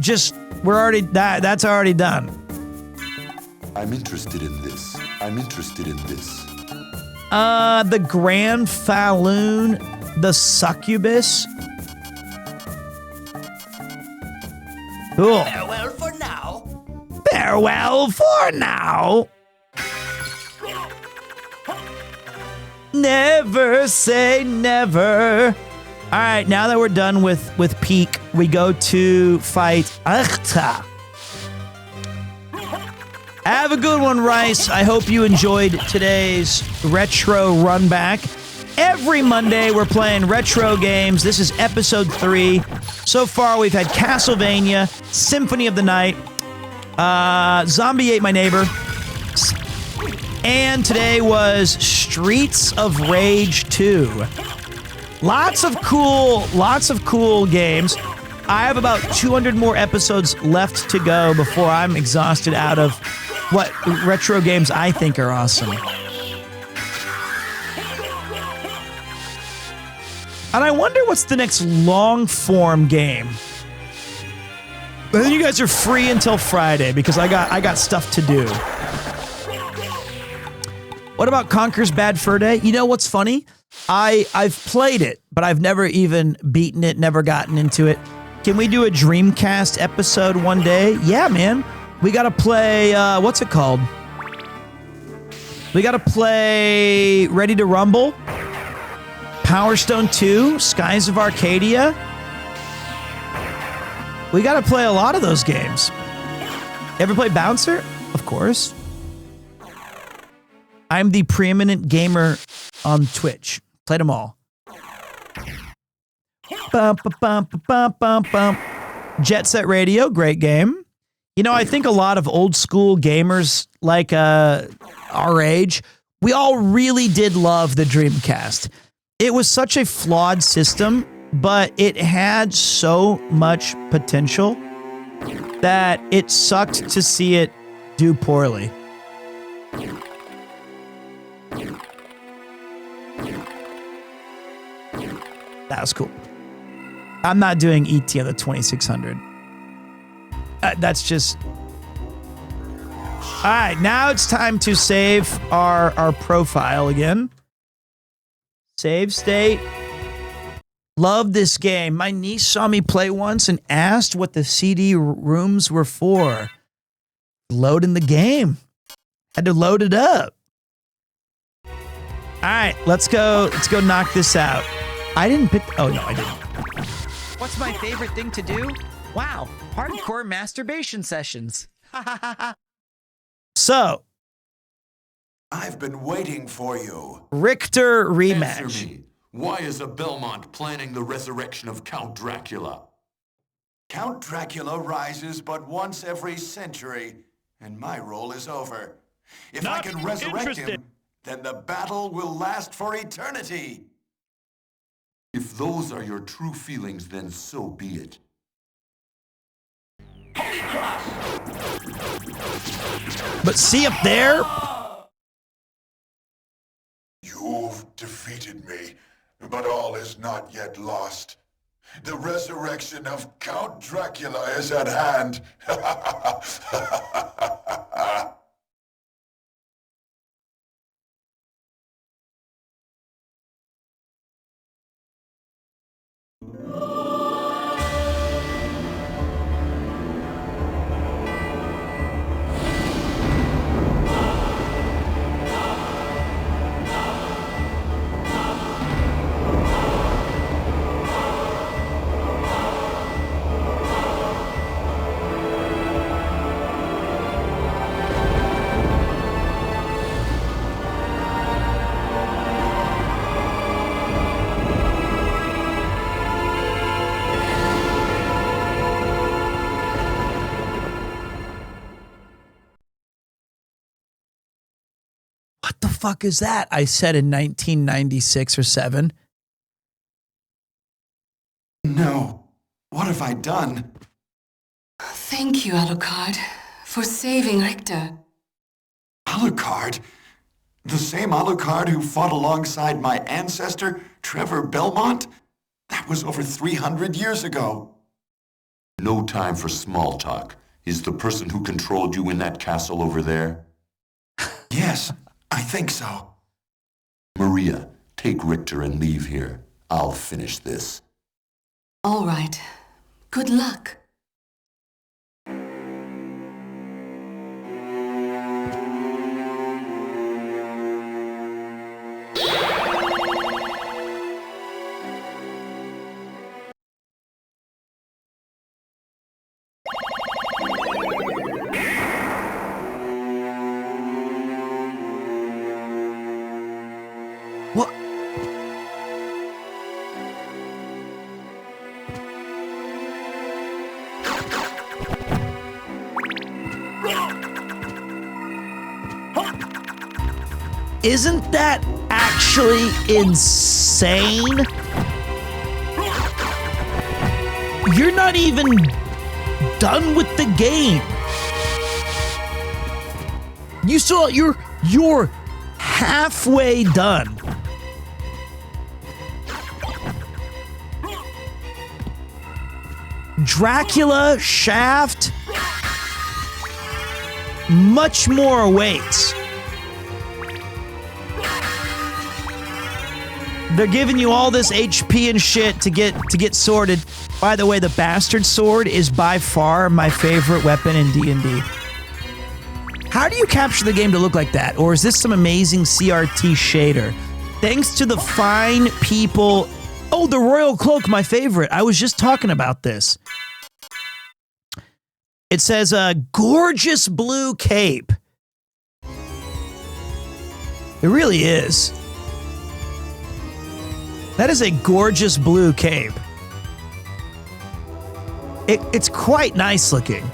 That's already done.
I'm interested in this. I'm interested in this.
The Grand Falloon, the Succubus. Cool.
Farewell for now.
Farewell for now. Never say never. All right, now that we're done with Peak, we go to fight Achta. Have a good one, Rice. I hope you enjoyed today's retro runback. Every Monday, we're playing retro games. This is episode 3. So far, we've had Castlevania, Symphony of the Night, Zombie Ate My Neighbor, and today was Streets of Rage 2. Lots of cool games. I have about 200 more episodes left to go before I'm exhausted out of what retro games I think are awesome. And I wonder what's the next long-form game. But then you guys are free until Friday because I got stuff to do. What about Conker's Bad Fur Day? You know what's funny? I've played it, but I've never even beaten it, never gotten into it. Can we do a Dreamcast episode one day? Yeah, man. We got to play, what's it called? We got to play Ready to Rumble, Power Stone 2, Skies of Arcadia. We got to play a lot of those games. Ever play Bouncer? Of course. I'm the preeminent gamer on Twitch. Played them all. Bum, bum, bum, bum, bum. Jet Set Radio, great game. You know, I think a lot of old school gamers like our age, we all really did love the Dreamcast. It was such a flawed system, but it had so much potential that it sucked to see it do poorly. That was cool. I'm not doing ET on the 2600. That's just... All right, now it's time to save our profile again. Save state. Love this game. My niece saw me play once and asked what the CD rooms were for. Loading the game. Had to load it up. All right, let's go knock this out. I didn't pick... Oh, no, I didn't.
What's my favorite thing to do? Wow, hardcore masturbation sessions.
So,
I've been waiting for you.
Richter rematch.
Answer me. Why is a Belmont planning the resurrection of Count Dracula?
Count Dracula rises but once every century, and my role is over. If I can resurrect him, then the battle will last for eternity.
If those are your true feelings, then so be it.
But see up there?
You've defeated me, but all is not yet lost. The resurrection of Count Dracula is at hand.
What the fuck is that? I said in 1996 or 7.
No. What have I done?
Thank you, Alucard, for saving Richter.
Alucard? The same Alucard who fought alongside my ancestor, Trevor Belmont? That was over 300 years ago.
No time for small talk. Is the person who controlled you in that castle over there?
Yes, I think so.
Maria, take Richter and leave here. I'll finish this.
All right. Good luck.
What? Isn't that actually insane? You're not even done with the game. You're halfway done. Dracula, Shaft, much more awaits. They're giving you all this HP and shit to get sorted. By the way, the bastard sword is by far my favorite weapon in D&D. How do you capture the game to look like that? Or is this some amazing CRT shader? Thanks to the fine people. Oh, the Royal Cloak, my favorite. I was just talking about this. It says a gorgeous blue cape. It really is. That is a gorgeous blue cape. It's quite nice looking.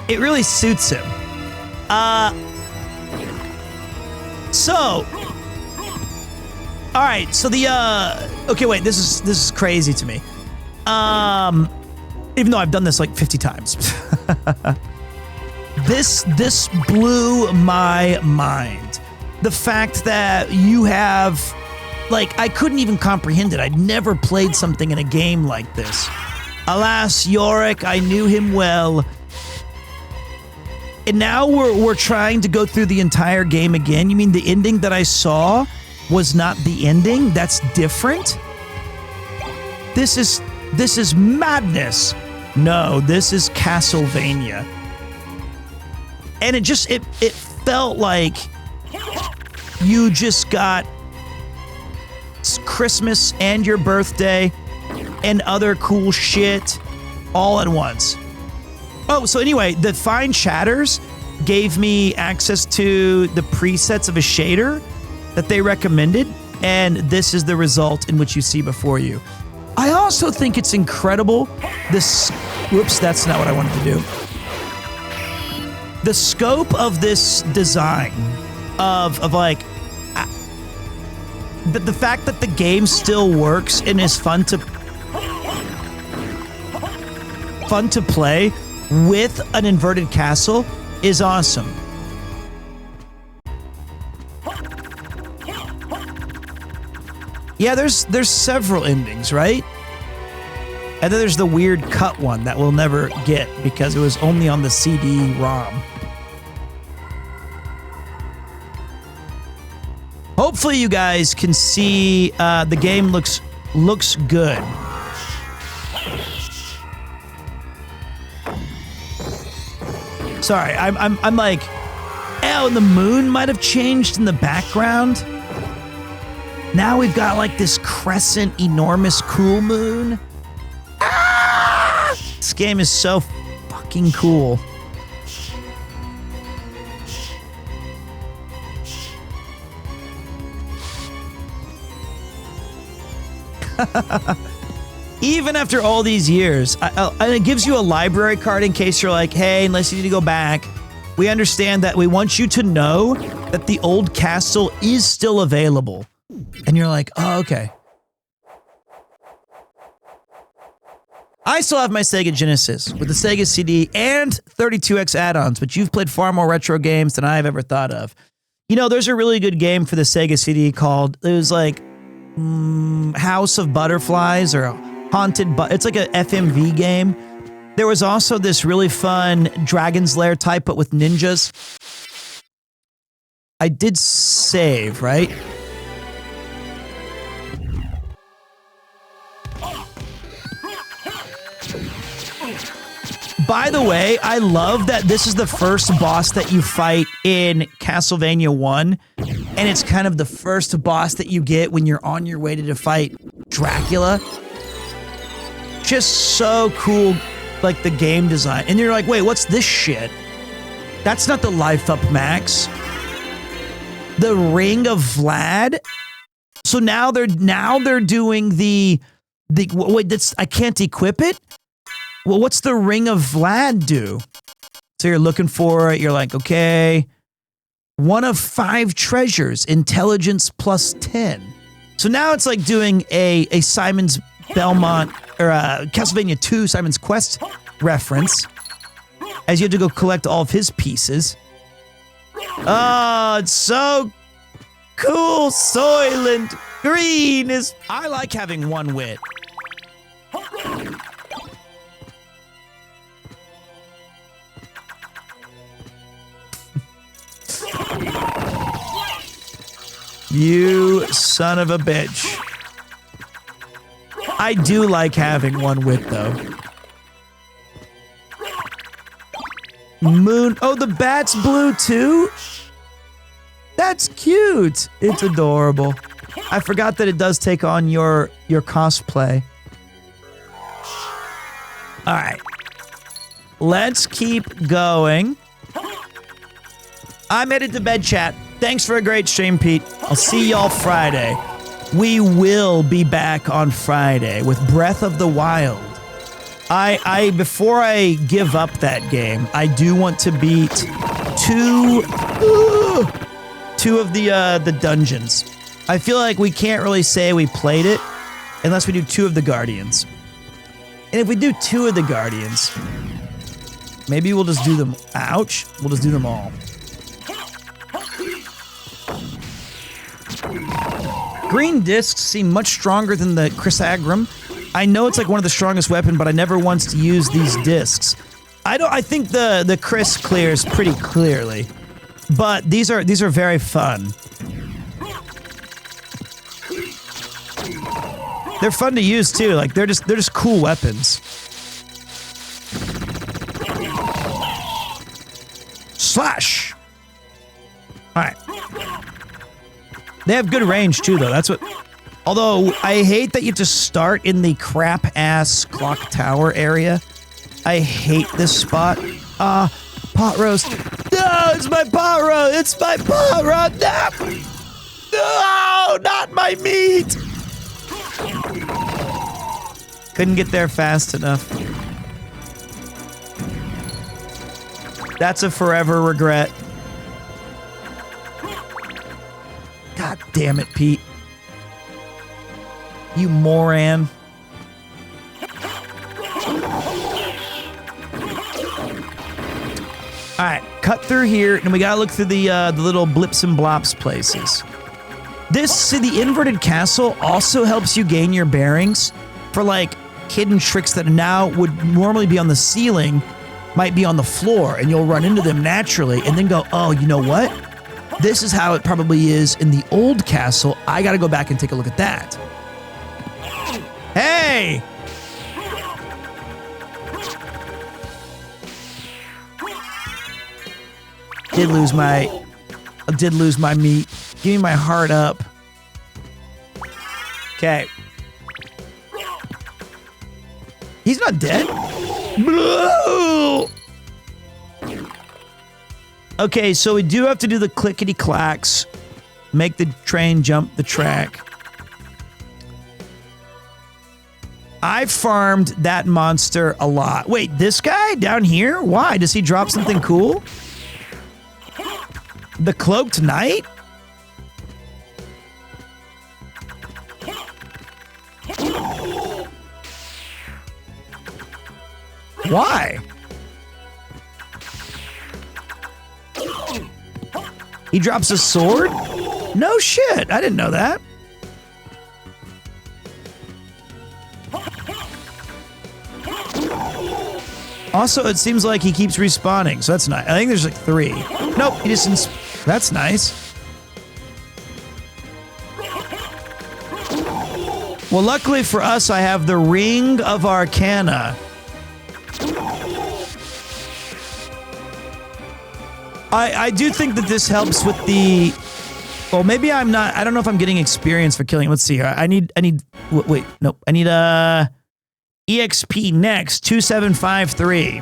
It really suits him. So, all right. So the okay, wait. This is crazy to me. Even though I've done this like 50 times. This blew my mind. The fact that you have like, I couldn't even comprehend it. I'd never played something in a game like this. Alas, Yorick, I knew him well. And now we're trying to go through the entire game again. You mean the ending that I saw was not the ending? That's different? This is madness. No, this is Castlevania. And it felt like you just got Christmas and your birthday and other cool shit all at once. Oh, so anyway, the Fine Shatters gave me access to the presets of a shader that they recommended, and this is the result in which you see before you. I also think it's incredible. Whoops, that's not what I wanted to do. The scope of this design of like the fact that the game still works and is fun to play with an inverted castle is awesome. Yeah, there's several endings, right? And then there's the weird cut one that we'll never get because it was only on the CD-ROM. Hopefully you guys can see the game looks good. Sorry, I'm like, oh, and the moon might have changed in the background. Now we've got like this crescent, enormous, cool moon. Ah! This game is so fucking cool. Even after all these years, and it gives you a library card in case you're like, hey, unless you need to go back, we understand that we want you to know that the old castle is still available. And you're like, oh, okay. I still have my Sega Genesis with the Sega CD and 32X add-ons, but you've played far more retro games than I've ever thought of. You know, there's a really good game for the Sega CD called, it was like House of Butterflies or Haunted, but it's like a FMV game. There was also this really fun Dragon's Lair type, but with ninjas. I did save, right? By the way, I love that this is the first boss that you fight in Castlevania 1, and it's kind of the first boss that you get when you're on your way to fight Dracula. Just so cool, like the game design. And you're like, wait, what's this shit? That's not the Life Up Max. The Ring of Vlad. So now they're doing the wait, that's, I can't equip it? Well, what's the Ring of Vlad do? So you're looking for it, you're like, okay. 1 of 5 treasures, intelligence plus 10. So now it's like doing a Simon's Belmont, or Castlevania 2 Simon's Quest reference, as you have to go collect all of his pieces. Oh, it's so cool. Soylent Green is... I like having one wit. You son of a bitch. I do like having one wit, though. Moon. Oh, the bat's blue, too? That's cute. It's adorable. I forgot that it does take on your cosplay. All right. Let's keep going. I'm headed to bed, chat. Thanks for a great stream, Pete. I'll see y'all Friday. We will be back on Friday with Breath of the Wild. Before I give up that game, I do want to beat two of the dungeons. I feel like we can't really say we played it unless we do 2 of the Guardians. And if we do 2 of the Guardians, maybe we'll just do them. Ouch. We'll just do them all. Green discs seem much stronger than the Chrysagram. I know it's like one of the strongest weapons, but I never once used these discs. I think the Chris clears pretty clearly, but these are very fun. They're fun to use too. Like they're just cool weapons. Slash. All right. They have good range too, though. That's what. Although I hate that you have to start in the crap ass clock tower area. I hate this spot. Pot roast. No, it's my pot roast. It's my pot roast. No, not my meat. Couldn't get there fast enough. That's a forever regret. God damn it, Pete. You moron. Alright, cut through here, and we gotta look through the little blips and blops places. See, the inverted castle also helps you gain your bearings for, like, hidden tricks that now would normally be on the ceiling, might be on the floor, and you'll run into them naturally, and then go, oh, you know what? This is how it probably is in the old castle. I gotta go back and take a look at that. Hey! Did lose my meat. Give me my heart up. Okay. He's not dead? Okay, so we do have to do the clickety-clacks. Make the train jump the track. I farmed that monster a lot. Wait, this guy down here? Why? Does he drop something cool? The Cloaked Knight? Why? He drops a sword? No shit, I didn't know that. Also, it seems like he keeps respawning, so that's nice. I think there's like 3. Nope, he just... That's nice. Well, luckily for us, I have the Ring of Arcana. I do think that this helps with the... Well, maybe I'm not... I don't know if I'm getting experience for killing him. Let's see here. I need... Wait, nope. I need EXP next. 2753.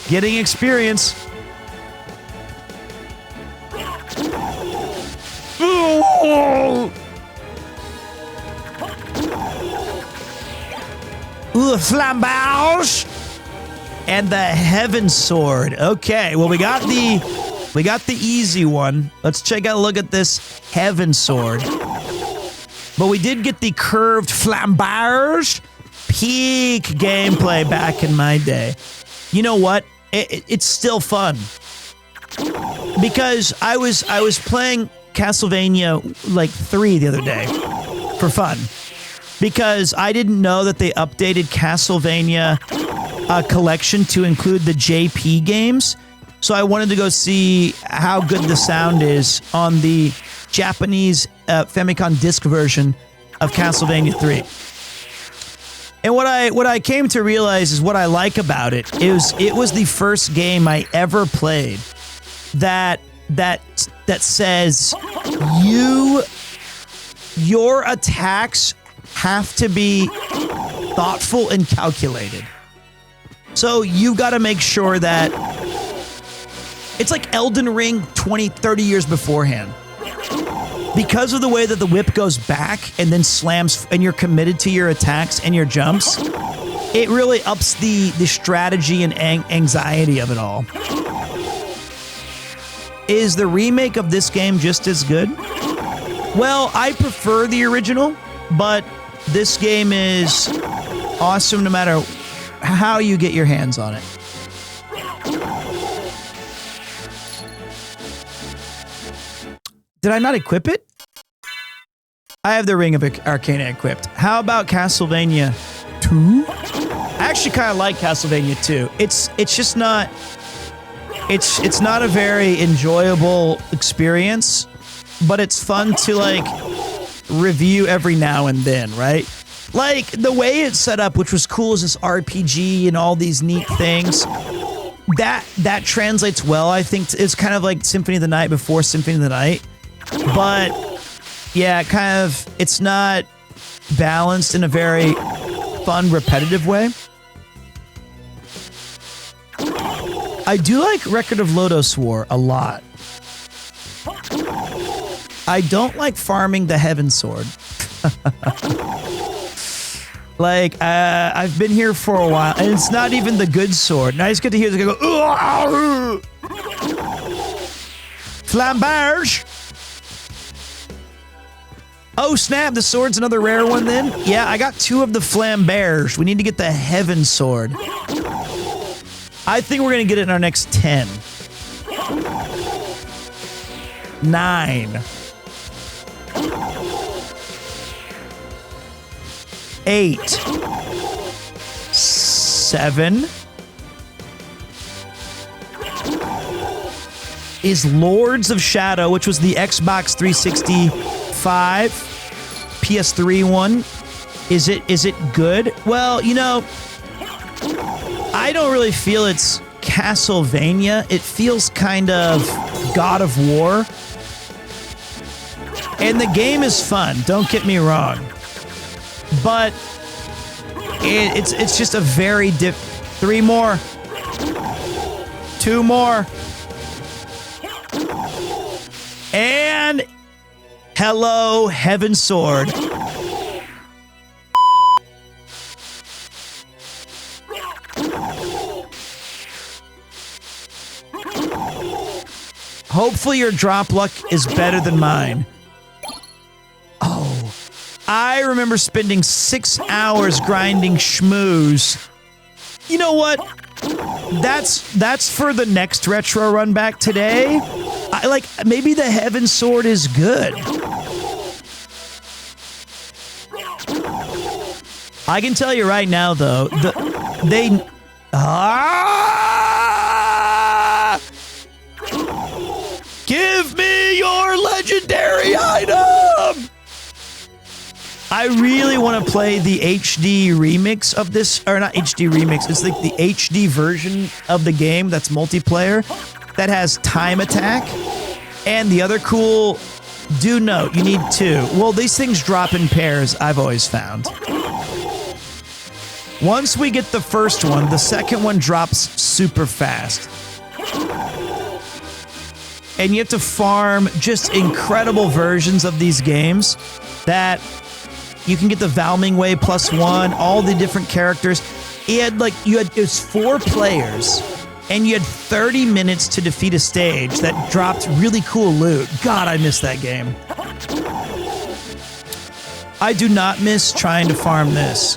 Getting experience. Flambouche. And the Heaven Sword. Okay, well we got the easy one. Let's take a look at this Heaven Sword. But we did get the curved Flambouche. Peak gameplay back in my day. You know what? It's still fun. Because I was playing Castlevania like 3 the other day for fun. Because I didn't know that they updated Castlevania collection to include the JP games. So I wanted to go see how good the sound is on the Japanese Famicom disc version of Castlevania 3. And what I came to realize is what I like about it is it was the first game I ever played that says your attacks have to be thoughtful and calculated. So you got to make sure that it's like Elden Ring 20, 30 years beforehand. Because of the way that the whip goes back and then slams and you're committed to your attacks and your jumps, it really ups the strategy and anxiety of it all. Is the remake of this game just as good? Well, I prefer the original, but this game is awesome no matter how you get your hands on it. Did I not equip it? I have the Ring of Arcana equipped. How about Castlevania 2? I actually kind of like Castlevania 2. It's just not... It's not a very enjoyable experience, but it's fun to, like, review every now and then, right? Like, the way it's set up, which was cool, is this RPG and all these neat things. That translates well, I think. It's kind of like Symphony of the Night before Symphony of the Night. But, yeah, it's not balanced in a very fun, repetitive way. I do like Record of Lodoss War a lot. I don't like farming the Heaven Sword. Like, I've been here for a while, and it's not even the good sword. And I just get to hear the guy go, Flamberge! Oh, snap, the sword's another rare one then? Yeah, I got 2 of the Flamberge. We need to get the Heaven Sword. I think we're going to get it in our next 10. 9. 8. 7. Is Lords of Shadow, which was the Xbox 365, PS3 one. Is it good? Well, you know, I don't really feel it's Castlevania. It feels kind of God of War. And the game is fun, don't get me wrong. But it's just a very 3 more. 2 more. And hello, Heaven Sword. Hopefully your drop luck is better than mine. Oh, I remember spending 6 hours grinding schmooze. You know what? That's for the next retro run back today. Maybe the Heaven Sword is good. I can tell you right now, though, give me your legendary item! I really want to play the HD remix of this, or not HD remix, it's like the HD version of the game that's multiplayer, that has time attack. And the other cool, do note, you need 2. Well, these things drop in pairs, I've always found. Once we get the first one, the second one drops super fast. And you have to farm just incredible versions of these games that you can get the Valming Way +1, all the different characters. It was 4 players, and you had 30 minutes to defeat a stage that dropped really cool loot. God, I miss that game. I do not miss trying to farm this.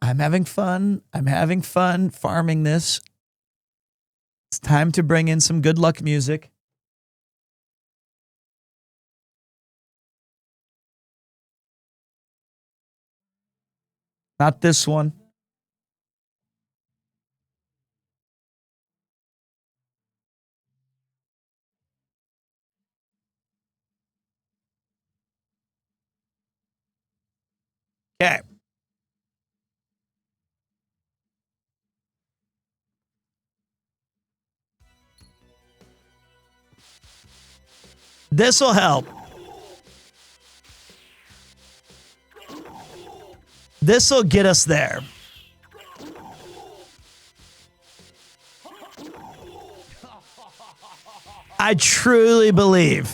I'm having fun. I'm having fun farming this. It's time to bring in some good luck music. Not this one. Okay. This'll help. This'll get us there. I truly believe.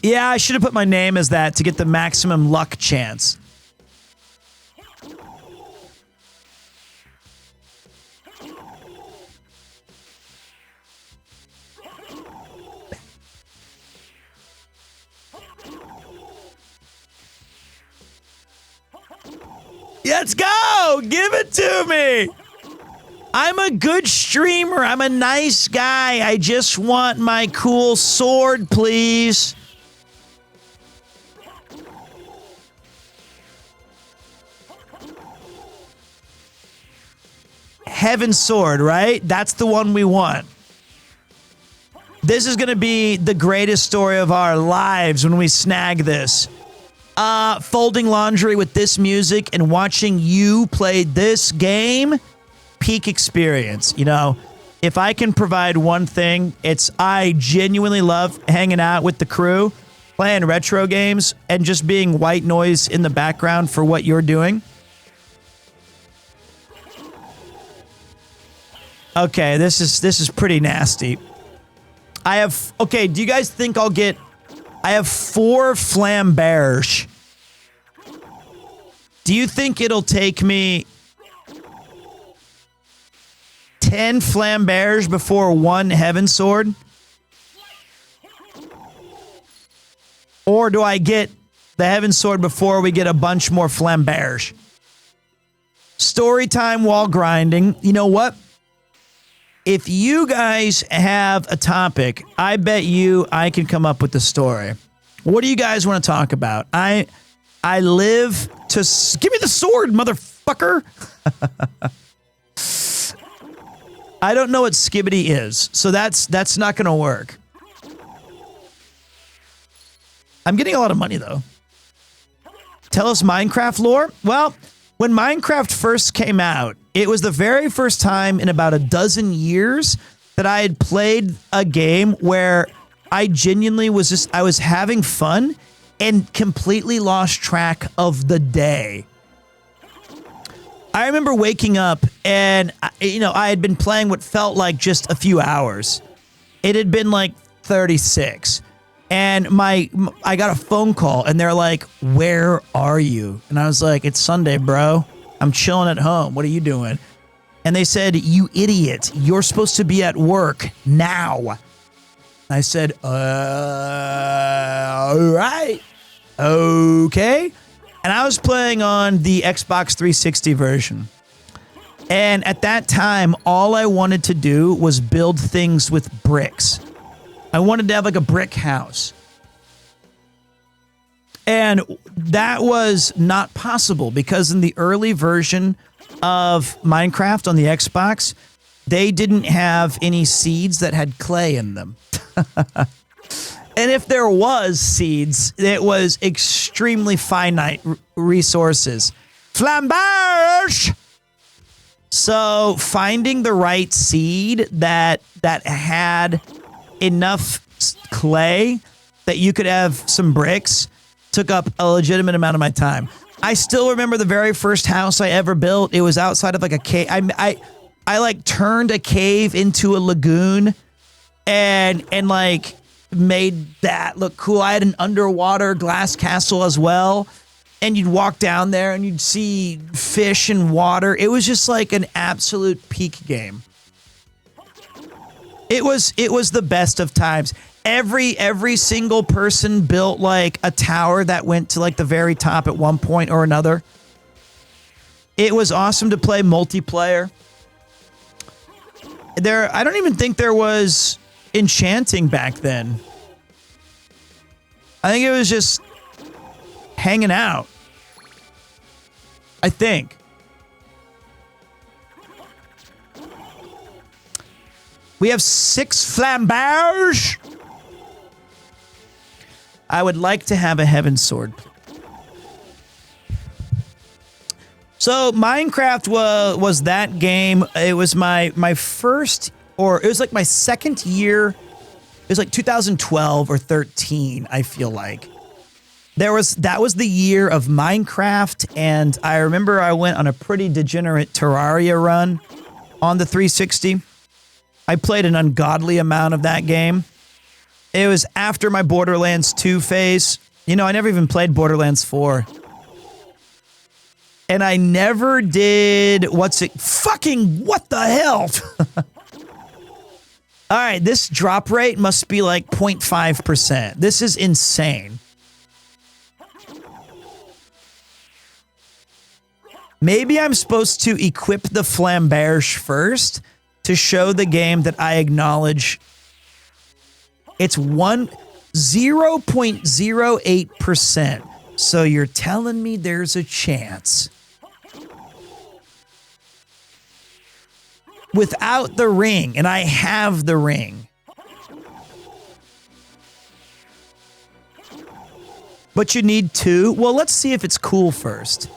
Yeah, I should have put my name as that to get the maximum luck chance. Let's go! Give it to me! I'm a good streamer. I'm a nice guy. I just want my cool sword, please. Heaven Sword, right? That's the one we want. This is going to be the greatest story of our lives when we snag this. Folding laundry with this music and watching you play this game, peak experience. You know, if I can provide one thing, it's I genuinely love hanging out with the crew, playing retro games, and just being white noise in the background for what you're doing. Okay, this is pretty nasty. Okay, do you guys think I'll get... I have 4 flambears. Do you think it'll take me 10 flambears before 1 heaven sword? Or do I get the heaven sword before we get a bunch more flambears? Story time while grinding. You know what? If you guys have a topic, I bet you I can come up with the story. What do you guys want to talk about? I live to... Give me the sword, motherfucker! I don't know what skibbity is, so that's not going to work. I'm getting a lot of money, though. Tell us Minecraft lore? Well, when Minecraft first came out, it was the very first time in about a dozen years that I had played a game where I genuinely was I was having fun and completely lost track of the day. I remember waking up and, I had been playing what felt like just a few hours. It had been like 36. And I got a phone call and they're like, "Where are you?" And I was like, "It's Sunday, bro. I'm chilling at home. What are you doing?" And they said, "You idiot. You're supposed to be at work now." I said, all right. Okay. And I was playing on the Xbox 360 version. And at that time, all I wanted to do was build things with bricks. I wanted to have like a brick house. And that was not possible because in the early version of Minecraft on the Xbox, they didn't have any seeds that had clay in them. And if there was seeds, it was extremely finite resources. Flambage! So finding the right seed that had enough clay that you could have some bricks took up a legitimate amount of my time. I still remember the very first house I ever built. It was outside of like a cave. I like turned a cave into a lagoon and like made that look cool. I had an underwater glass castle as well. And you'd walk down there and you'd see fish and water. It was just like an absolute peak game. It was the best of times. Every single person built like a tower that went to like the very top at one point or another. It was awesome to play multiplayer. I don't even think there was enchanting back then. I think it was just hanging out. I think. We have 6 flambears. I would like to have a heaven sword. So Minecraft was that game. It was my first, or it was like my second year. It was like 2012 or 13, I feel like. That was the year of Minecraft, and I remember I went on a pretty degenerate Terraria run on the 360. I played an ungodly amount of that game. It was after my Borderlands 2 phase. You know, I never even played Borderlands 4. And I never did, what the hell? All right, this drop rate must be like 0.5%. This is insane. Maybe I'm supposed to equip the Flamberge first to show the game that I acknowledge it's 0.08%. So you're telling me there's a chance. Without the ring, and I have the ring. But you need 2? Well, let's see if it's cool first.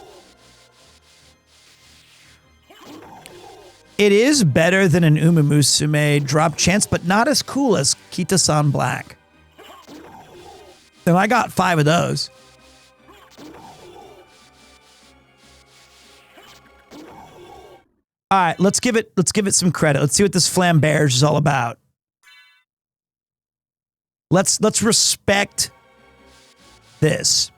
It is better than an Umamusume drop chance, but not as cool as Kita-san Black. And I got 5 of those. All right, let's give it some credit. Let's see what this Flamberge is all about. Let's respect this.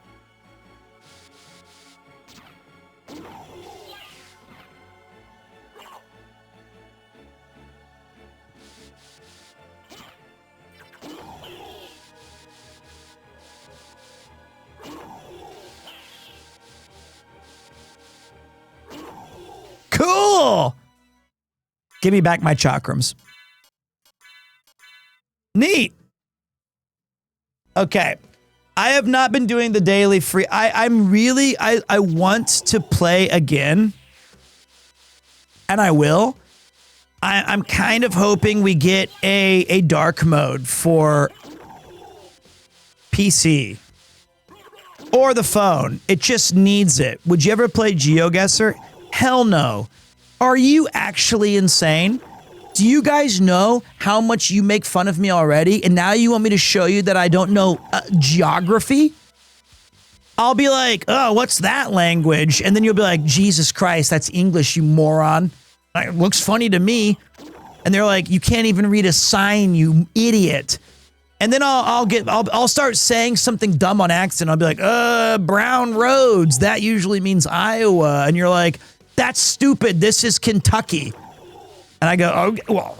Cool! Give me back my chakrams. Neat. Okay. I have not been doing the daily free. I want to play again. And I will. I'm kind of hoping we get a dark mode for PC. Or the phone. It just needs it. Would you ever play GeoGuessr? Hell no. Are you actually insane? Do you guys know how much you make fun of me already? And now you want me to show you that I don't know geography? I'll be like, oh, what's that language? And then you'll be like, Jesus Christ, that's English, you moron. It looks funny to me. And they're like, you can't even read a sign, you idiot. And then I'll start saying something dumb on accident. I'll be like, brown roads. That usually means Iowa. And you're like, that's stupid. This is Kentucky. And I go, oh, well.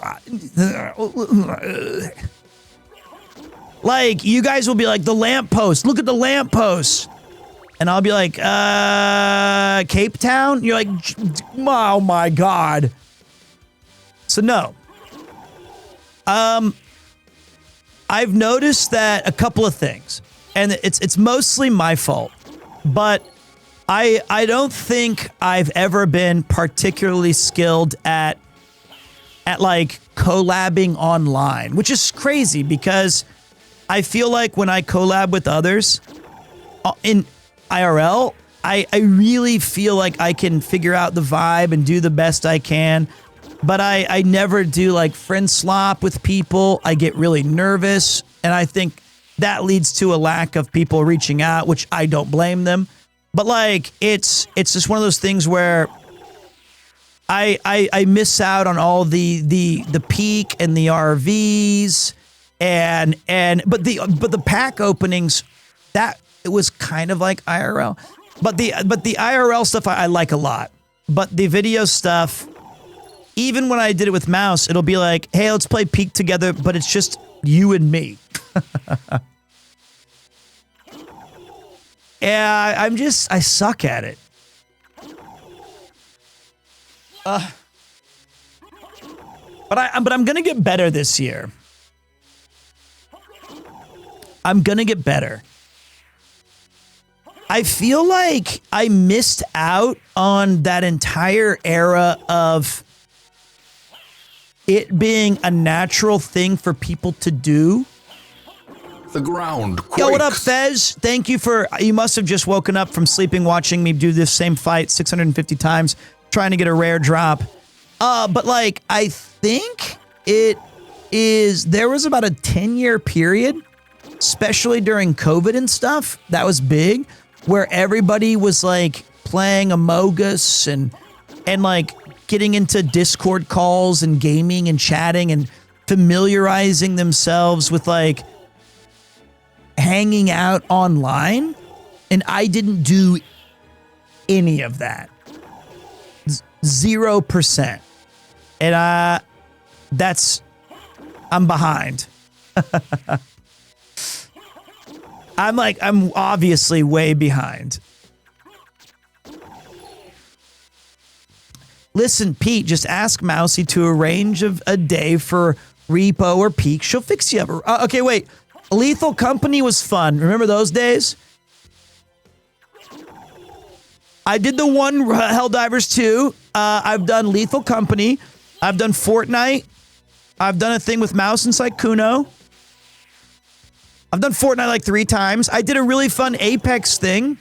Like, you guys will be like, the lamppost. Look at the lamppost. And I'll be like, Cape Town? You're like, oh my God. So no. I've noticed that a couple of things. And it's mostly my fault. But I don't think I've ever been particularly skilled at like collabing online, which is crazy because I feel like when I collab with others in IRL, I really feel like I can figure out the vibe and do the best I can. But I never do like friend slop with people. I get really nervous, and I think that leads to a lack of people reaching out, which I don't blame them. But like, it's just one of those things where I miss out on all the peak and the RVs but the pack openings, that it was kind of like IRL. But the IRL stuff I like a lot. But the video stuff, even when I did it with Mouse, it'll be like, hey, let's play Peak together, but it's just you and me. Yeah, I suck at it. But I'm gonna get better this year. I'm gonna get better. I feel like I missed out on that entire era of it being a natural thing for people to do.
The ground quakes.
Yo, what up, Fez? Thank you you must have just woken up from sleeping watching me do this same fight 650 times, trying to get a rare drop. But like, I think there was about a 10-year period, especially during COVID and stuff, that was big, where everybody was like playing Amogus and like getting into Discord calls and gaming and chatting and familiarizing themselves with like hanging out online, and I didn't do any of that. 0%. And I'm behind. I'm obviously way behind. Listen, Pete, just ask Mousy to arrange a day for Repo or Peak. She'll fix you up. Okay, wait. Lethal Company was fun. Remember those days? I did the one Helldivers 2. I've done Lethal Company. I've done Fortnite. I've done a thing with Mouse and Sykkuno. I've done Fortnite like 3 times. I did a really fun Apex thing.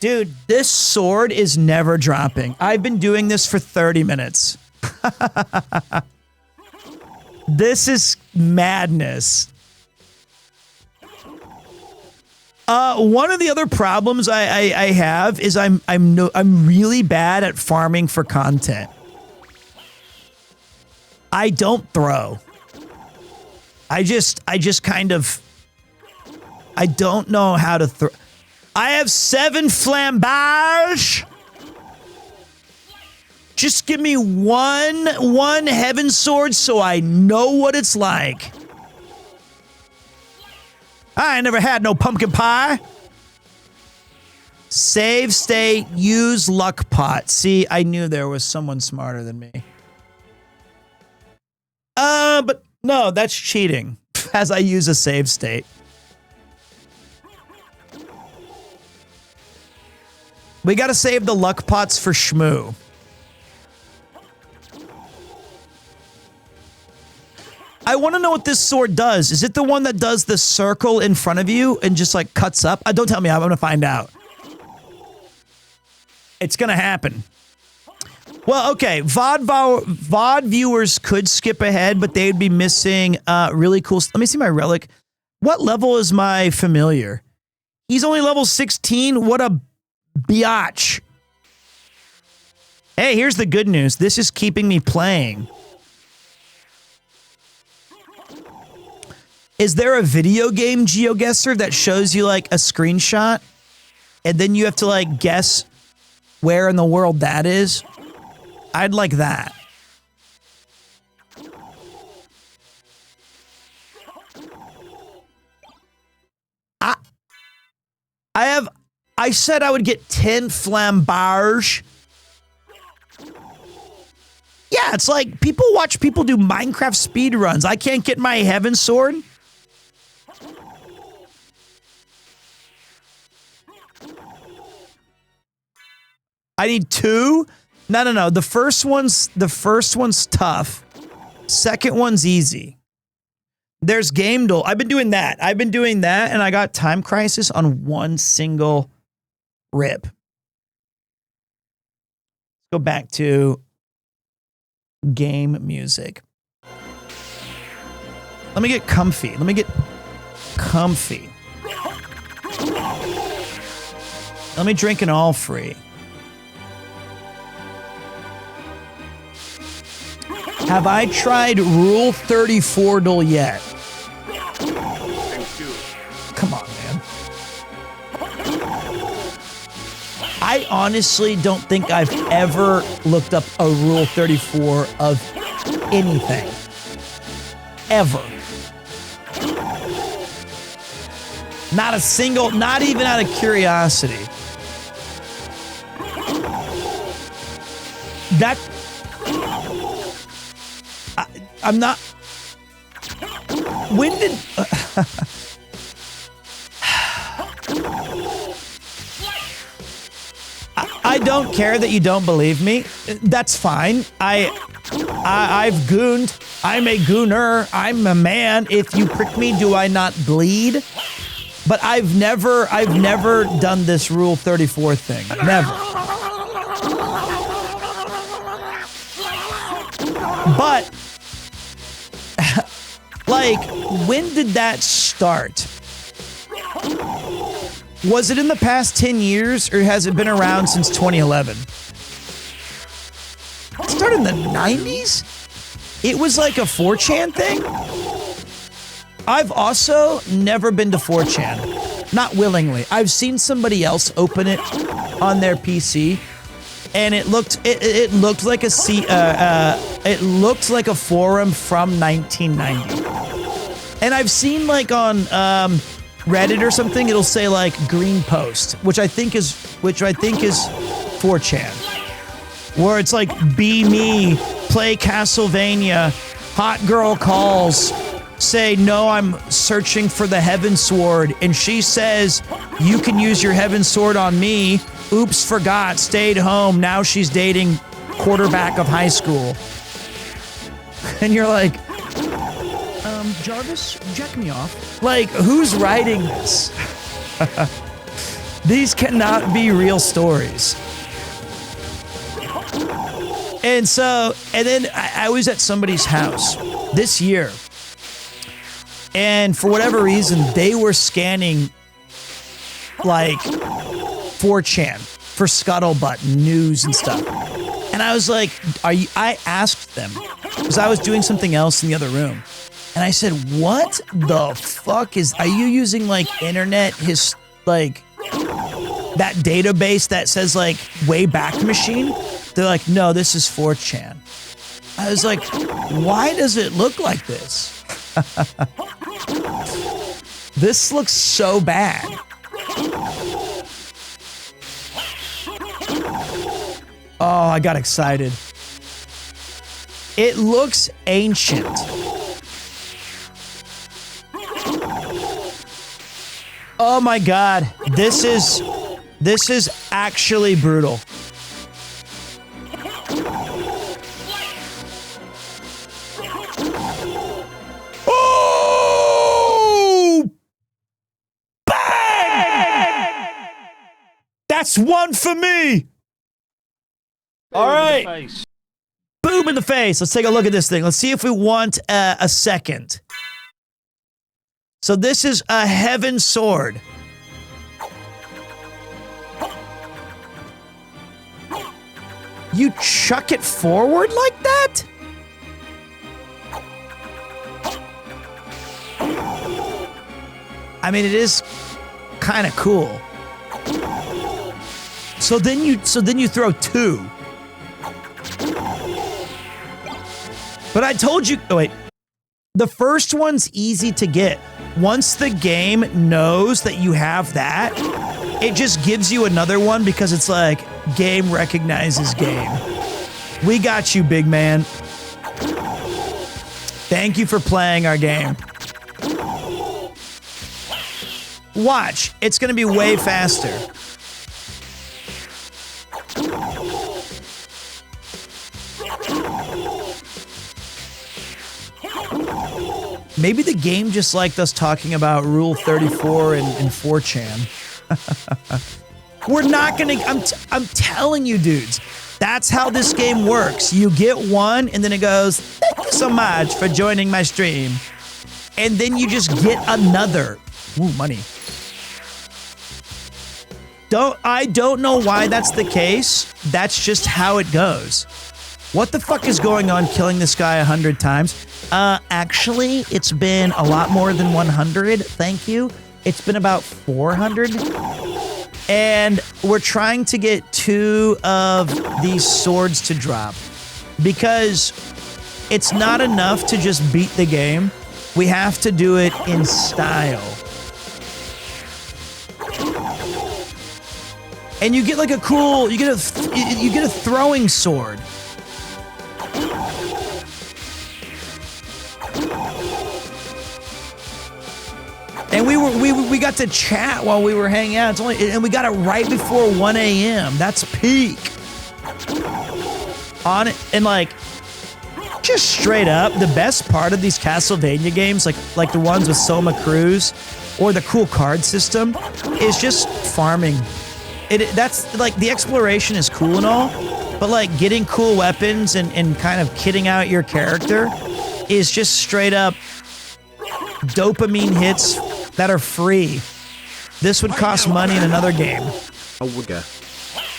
Dude, this sword is never dropping. I've been doing this for 30 minutes. This is madness. One of the other problems I have is I'm really bad at farming for content. I don't throw. I don't know how to throw. I have 7 flambage. Just give me one heaven sword so I know what it's like. I never had no pumpkin pie. Save state, use luck pot. See, I knew there was someone smarter than me. But no, that's cheating. As I use a save state. We gotta save the luck pots for Shmoo. I want to know what this sword does. Is it the one that does the circle in front of you and just like cuts up? Don't tell me. I'm gonna find out. It's gonna happen. Well, okay. VOD viewers could skip ahead, but they'd be missing really cool. Let me see my relic. What level is my familiar? He's only level 16. What a biatch. Hey, here's the good news. This is keeping me playing. Is there a video game GeoGuessr that shows you like a screenshot and then you have to like guess where in the world that is? I'd like that. I said I would get 10 flambage. Yeah, it's like people watch people do Minecraft speedruns. I can't get my heaven sword. I need 2? No. The first one's tough. Second one's easy. There's Gamedle. I've been doing that. And I got Time Crisis on one single rip. Let's go back to game music. Let me get comfy. Let me drink an all free. Have I tried Rule 34 yet? Come on, man. I honestly don't think I've ever looked up a Rule 34 of anything. Ever. Not a single, not even out of curiosity. That... I'm not... When did... I don't care that you don't believe me. That's fine. I've gooned. I'm a gooner. I'm a man. If you prick me, do I not bleed? But I've never done this Rule 34 thing. Never. But, like, when did that start? Was it in the past 10 years, or has it been around since 2011? It started in the 90s? it was like a 4chan thing. I've also never been to 4chan, not willingly. I've seen somebody else open it on their PC, and it looked like it looked like a forum from 1990. And I've seen like on Reddit or something, it'll say like green post, which I think is 4chan, where it's like be me, play Castlevania, hot girl calls, say no, I'm searching for the heaven sword, and she says you can use your heaven sword on me. Oops, forgot, stayed home. Now she's dating quarterback of high school, and you're like, Jarvis, jack me off. Like, who's writing this? These cannot be real stories. And then I was at somebody's house this year, and for whatever reason, they were scanning like 4chan for scuttlebutt news and stuff. And I was like, I asked them, because I was doing something else in the other room. And I said, what the fuck are you using like internet, like that database that says like Wayback Machine? They're like, no, this is 4chan. I was like, why does it look like this? This looks so bad. Oh, I got excited. It looks ancient. Oh my God, this is actually brutal. Oh! Bang! That's one for me. All right. Boom in the face. Let's take a look at this thing. Let's see if we want a second. So this is a heaven sword. You chuck it forward like that? I mean, it is kind of cool. So then you throw two. But I told you, oh wait. The first one's easy to get. Once the game knows that you have that, it just gives you another one because it's like, game recognizes game. We got you, big man. Thank you for playing our game. Watch, it's gonna be way faster. Maybe the game just liked us talking about Rule 34 and 4chan. We're not gonna, I'm telling you dudes, that's how this game works. You get one and then it goes, thank you so much for joining my stream. And then you just get another. Ooh, money. I don't know why that's the case. That's just how it goes. What the fuck is going on killing this guy 100 times? Actually, it's been a lot more than 100. Thank you. It's been about 400. And we're trying to get 2 of these swords to drop because it's not enough to just beat the game. We have to do it in style. And you get like a cool, you get a throwing sword. And we got to chat while we were hanging out. And we got it right before 1 a.m. That's peak. On it, and like, just straight up, the best part of these Castlevania games, like the ones with Soma Cruz or the cool card system, is just farming. That's like, the exploration is cool and all, but like getting cool weapons and kind of kitting out your character is just straight up dopamine hits that are free. This would cost money in another game.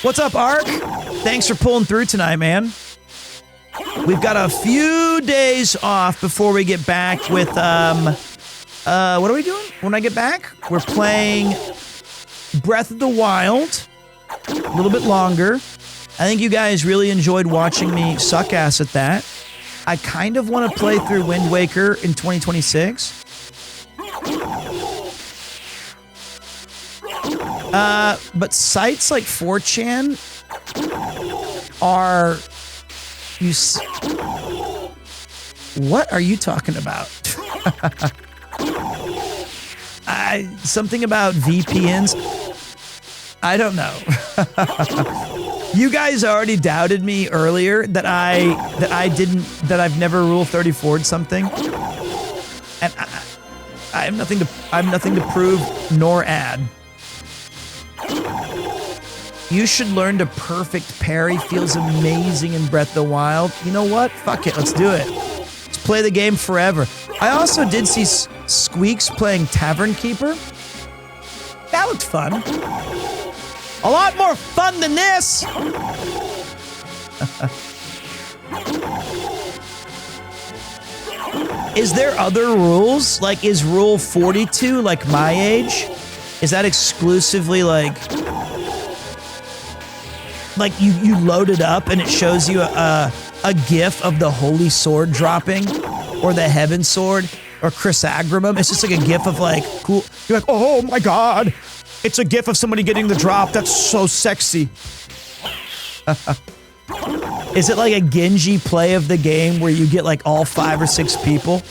What's up, Ark? Thanks for pulling through tonight, man. We've got a few days off before we get back with, what are we doing when I get back? We're playing Breath of the Wild, a little bit longer. I think you guys really enjoyed watching me suck ass at that. I kind of want to play through Wind Waker in 2026. But sites like 4chan are... What are you talking about? Something about VPNs? I don't know. You guys already doubted me earlier that I've never Rule 34'd something. And I have nothing to prove nor add. You should learn to perfect parry. Feels amazing in Breath of the Wild. You know what? Fuck it. Let's do it. Let's play the game forever. I also did see Squeaks playing Tavern Keeper. That looked fun. A lot more fun than this. Is there other rules? Like, is Rule 42 like my age? Is that exclusively like you load it up and it shows you a GIF of the Holy Sword dropping, or the Heaven Sword, or Chrysagramum? It's just like a GIF of like cool. You're like, oh my god, it's a GIF of somebody getting the drop. That's so sexy. Is it like a Genji play of the game where you get like all 5 or 6 people?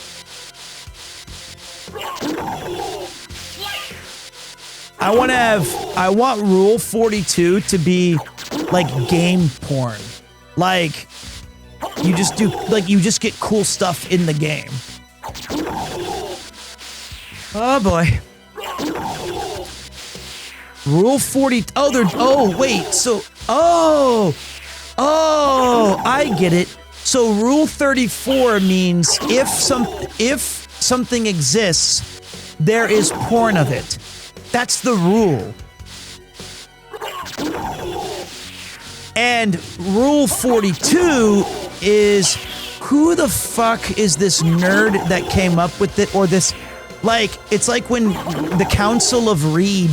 I want Rule 42 to be like game porn. Like you just get cool stuff in the game. Oh boy. Rule 40. Oh, I get it. So Rule 34 means if something exists, there is porn of it. That's the rule. And Rule 42 is, who the fuck is this nerd that came up with it? Or this, like, it's like when the Council of Reed,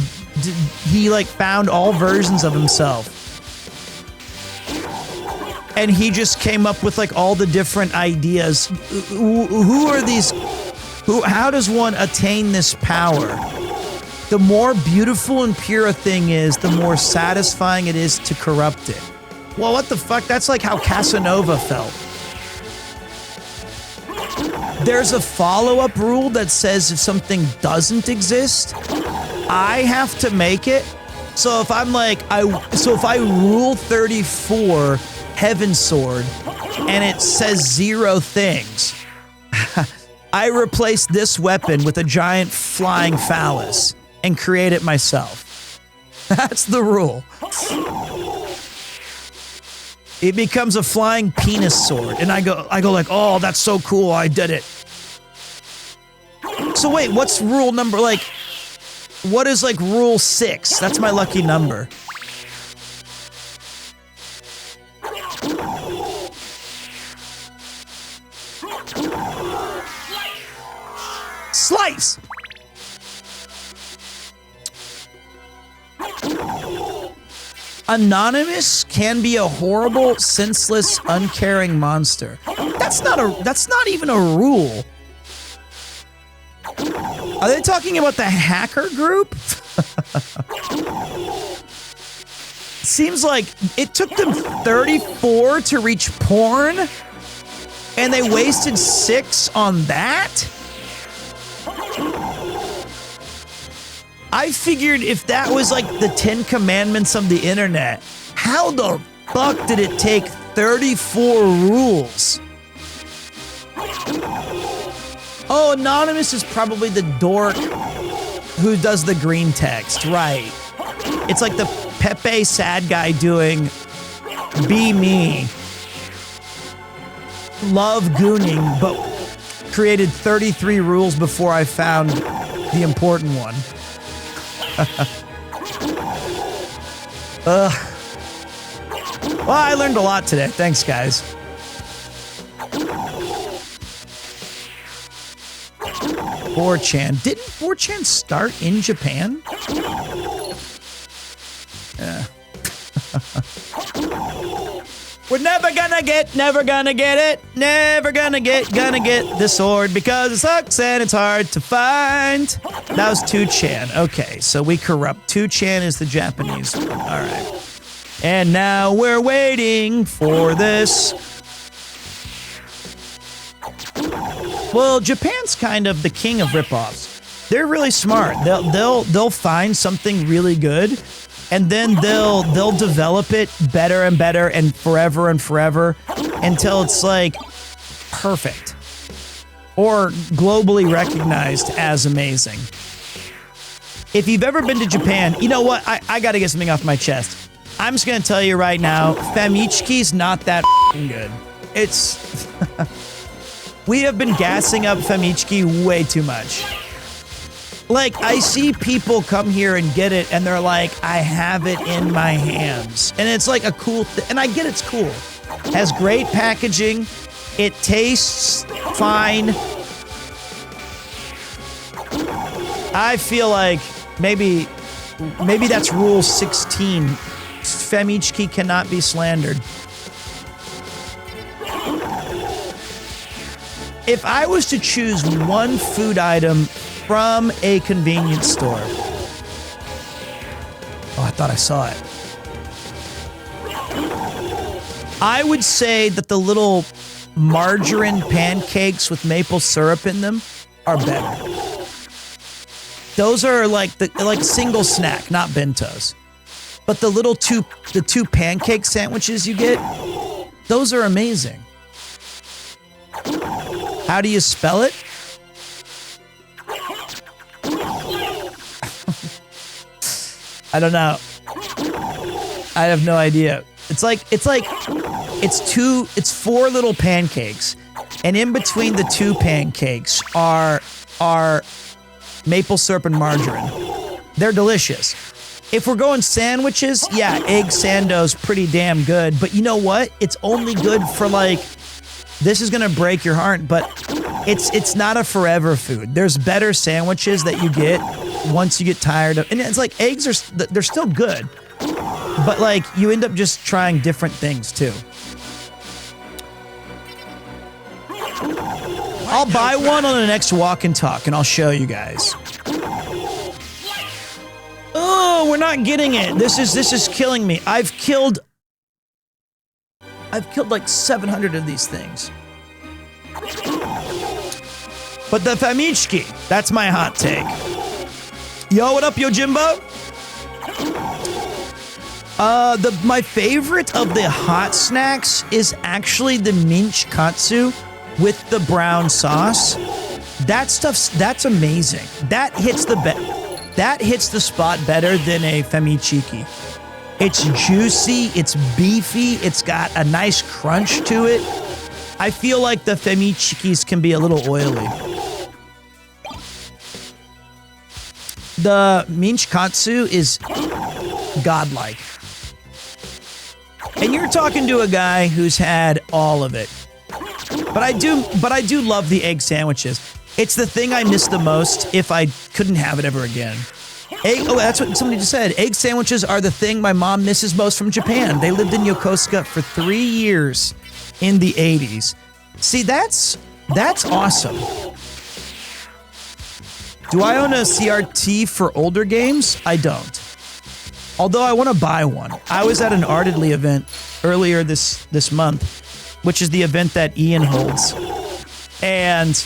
he like found all versions of himself. And he just came up with like all the different ideas. Who are these? How does one attain this power? The more beautiful and pure a thing is, the more satisfying it is to corrupt it. Well, what the fuck? That's like how Casanova felt. There's a follow-up rule that says if something doesn't exist, I have to make it. So if I'm like, if I Rule 34 Heaven Sword and it says 0 things, I replace this weapon with a giant flying phallus and create it myself. That's the rule. It becomes a flying penis sword, and I go like, oh, that's so cool, I did it. So wait, what's rule number, like, what is like Rule 6? That's my lucky number. Slice! Anonymous can be a horrible, senseless, uncaring monster. That's not even a rule. Are they talking about the hacker group? Seems like it took them 34 to reach porn, and they wasted 6 on that? I figured if that was like the 10 commandments of the internet, how the fuck did it take 34 rules? Oh, Anonymous is probably the dork who does the green text, right? It's like the Pepe sad guy doing Be Me. Love gooning, but created 33 rules before I found the important one. Well, I learned a lot today. Thanks, guys. 4chan. Didn't 4chan start in Japan? Yeah. We're never gonna get it, never gonna get the sword because it sucks and it's hard to find. That was 2chan. Okay, so we corrupt. 2chan is the Japanese one. All right. And now we're waiting for this. Well, Japan's kind of the king of ripoffs. They're really smart. They'll find something really good, and then they'll develop it better and better and forever until it's like perfect or globally recognized as amazing. If you've ever been to Japan, you know what? I got to get something off my chest. I'm just going to tell you right now, Famichki's not that good. It's... We have been gassing up Famichki way too much. Like, I see people come here and get it, and they're like, I have it in my hands. And it's like a cool thing. And I get it's cool. Has great packaging. It tastes fine. I feel like maybe that's rule 16. Famichki cannot be slandered. If I was to choose one food item from a convenience store. Oh, I thought I saw it. I would say that the little margarine pancakes with maple syrup in them are better. Those are like single snack, not bentos. But the two pancake sandwiches you get, those are amazing. How do you spell it? I don't know. I have no idea. It's four little pancakes, and in between the two pancakes are maple syrup and margarine. They're delicious. If we're going sandwiches, yeah, egg sando's pretty damn good, but you know what? It's only good for like, this is gonna break your heart, but it's not a forever food. There's better sandwiches that you get once you get tired of, and it's like eggs they're still good, but like you end up just trying different things too. I'll buy one on the next walk and talk, and I'll show you guys. Oh, we're not getting it. This is killing me. I've killed like 700 of these things. But the Famichki, that's my hot take. Yo, what up, Yojimbo? My favorite of the hot snacks is actually the minch katsu with the brown sauce. That's amazing. That hits the spot better than a Famichiki. It's juicy, it's beefy, it's got a nice crunch to it. I feel like the Famichikis can be a little oily. The minch katsu is godlike. And you're talking to a guy who's had all of it. But I do love the egg sandwiches. It's the thing I miss the most if I couldn't have it ever again. That's what somebody just said. Egg sandwiches are the thing my mom misses most from Japan. They lived in Yokosuka for 3 years in the 80s. See, that's awesome. Do I own a CRT for older games? I don't. Although I want to buy one. I was at an Artedly event earlier this month, which is the event that Ian holds. And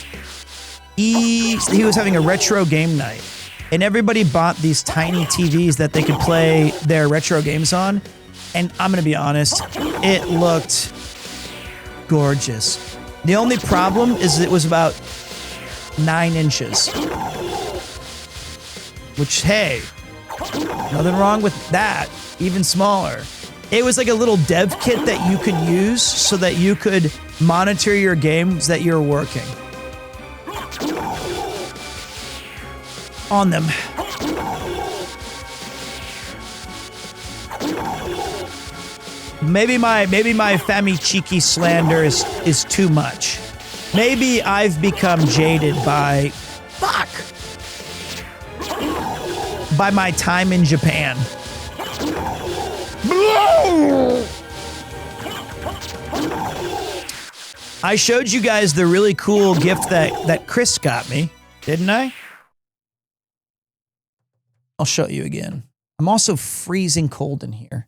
he was having a retro game night. And everybody bought these tiny TVs that they could play their retro games on. And I'm going to be honest, it looked gorgeous. The only problem is it was about 9 inches. Which, hey, nothing wrong with that. Even smaller. It was like a little dev kit that you could use so that you could monitor your games that you're working on them. Maybe my Famichiki slander is too much. Maybe I've become jaded by... Fuck! by my time in Japan. I showed you guys the really cool gift that Chris got me, didn't I? I'll show you again. I'm also freezing cold in here.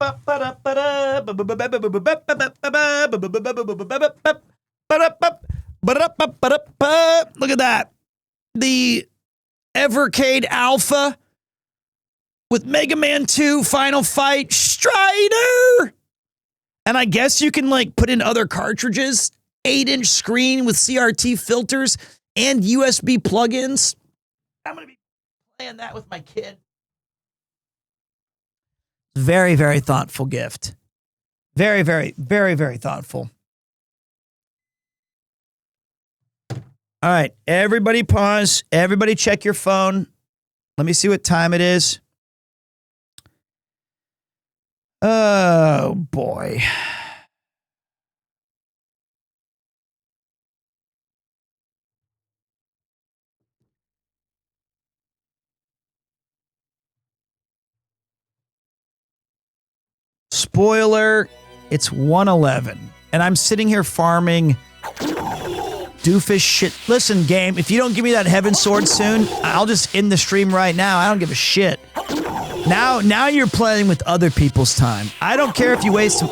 Look at that. The Evercade Alpha with Mega Man 2 Final Fight Strider. And I guess you can like put in other cartridges, 8-inch screen with CRT filters and USB plugins. I'm going to be playing that with my kid. Very, very thoughtful gift. Very, very, very, very thoughtful. All right, everybody pause. Everybody check your phone. Let me see what time it is. Oh, boy. Spoiler, it's 1:11. And I'm sitting here farming doofus shit. Listen, game, if you don't give me that heaven sword soon, I'll just end the stream right now. I don't give a shit. Now you're playing with other people's time. I don't care if you waste some...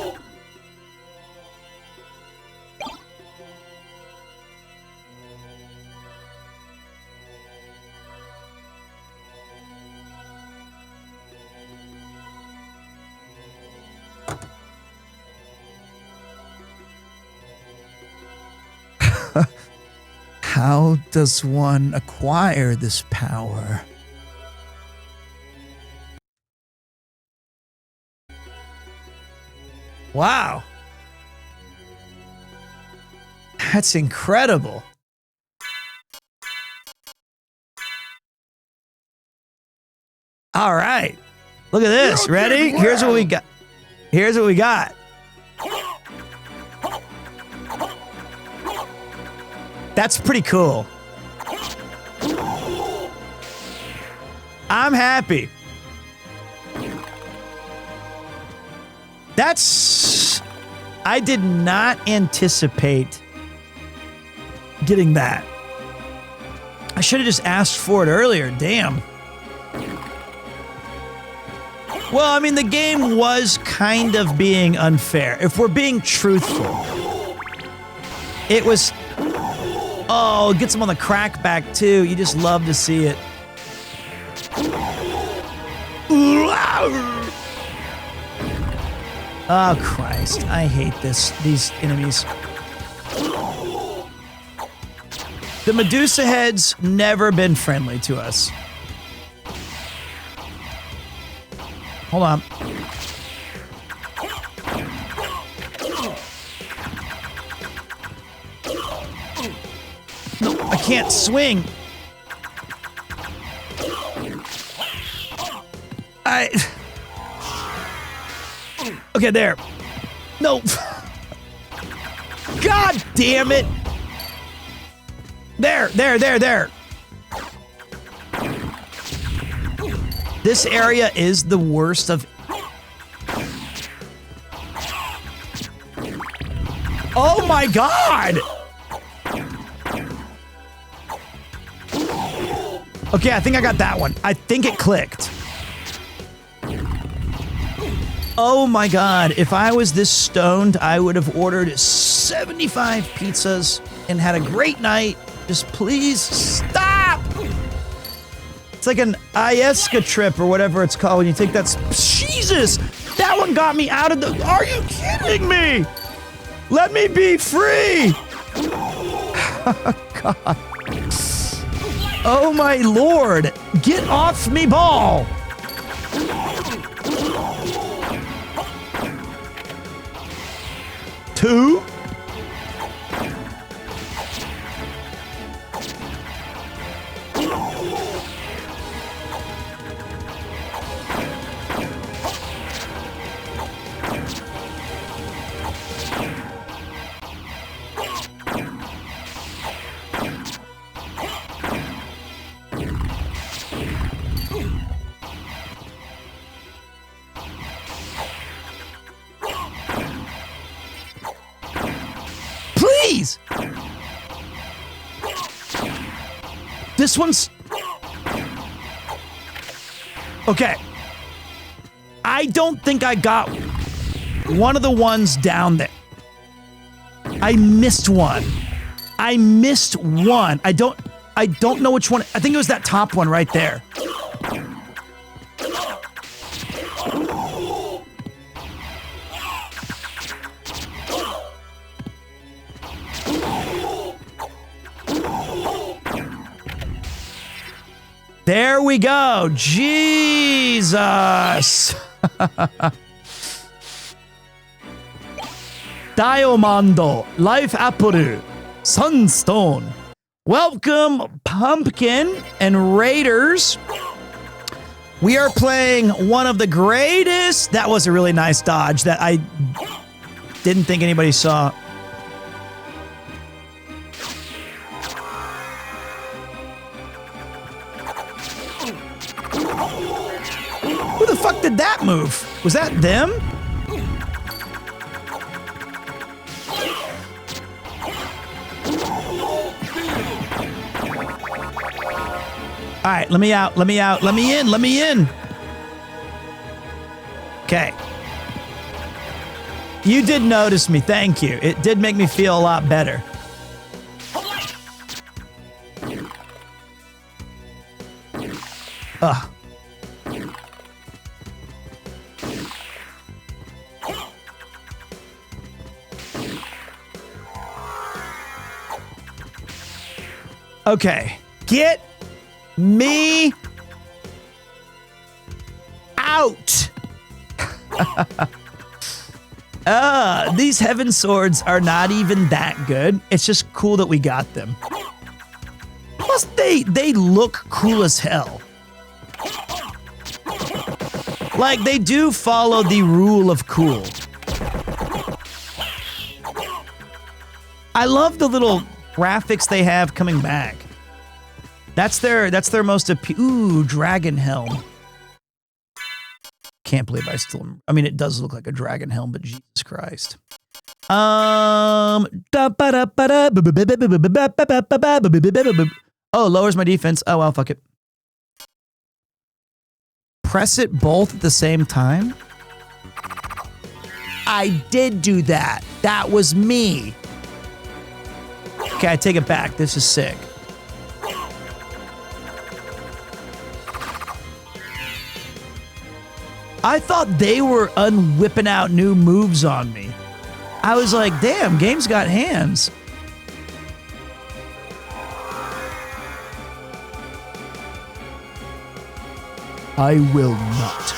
How does one acquire this power? Wow. That's incredible. All right. Look at this. Ready? Here's what we got. Here's what we got. That's pretty cool. I'm happy. I did not anticipate getting that. I should have just asked for it earlier. Damn. Well, I mean, the game was kind of being unfair. If we're being truthful, it was... Oh, it gets him on the crackback, too. You just love to see it. Oh, Christ. I hate these enemies. The Medusa heads never been friendly to us. Hold on. No, I can't swing. Okay, there. No. God damn it. There. This area is the worst of... Oh my God! Okay, I think I got that one. I think it clicked. Oh my God, if I was this stoned, I would have ordered 75 pizzas and had a great night. Just please stop! It's like an Ayahuasca trip or whatever it's called when you take that... Jesus! That one got me out of the... Are you kidding me? Let me be free! God. Oh my Lord! Get off me ball! Two? This one's... Okay. I don't think I got one of the ones down there. I missed one. I don't know which one. I think it was that top one right there. There we go. Jesus. Diamando, Life Apple, Sunstone. Welcome, Pumpkin and Raiders. We are playing one of the greatest. That was a really nice dodge that I didn't think anybody saw. Who the fuck did that move? Was that them? All right, let me out, let me out, let me in. Okay. You did notice me, thank you. It did make me feel a lot better. Ugh. Okay, get me out. These heaven swords are not even that good. It's just cool that we got them. Plus, they look cool as hell. Like, they do follow the rule of cool. I love the little graphics they have coming back. That's their most ooh, dragon helm. Can't believe I mean, it does look like a dragon helm, but Jesus Christ. Oh, lowers my defense. Oh well, fuck it. Press it both at the same time? I did do that. That was me. Okay, I take it back. This is sick. I thought they were unwhipping out new moves on me. I was like, damn, game's got hands. I will not.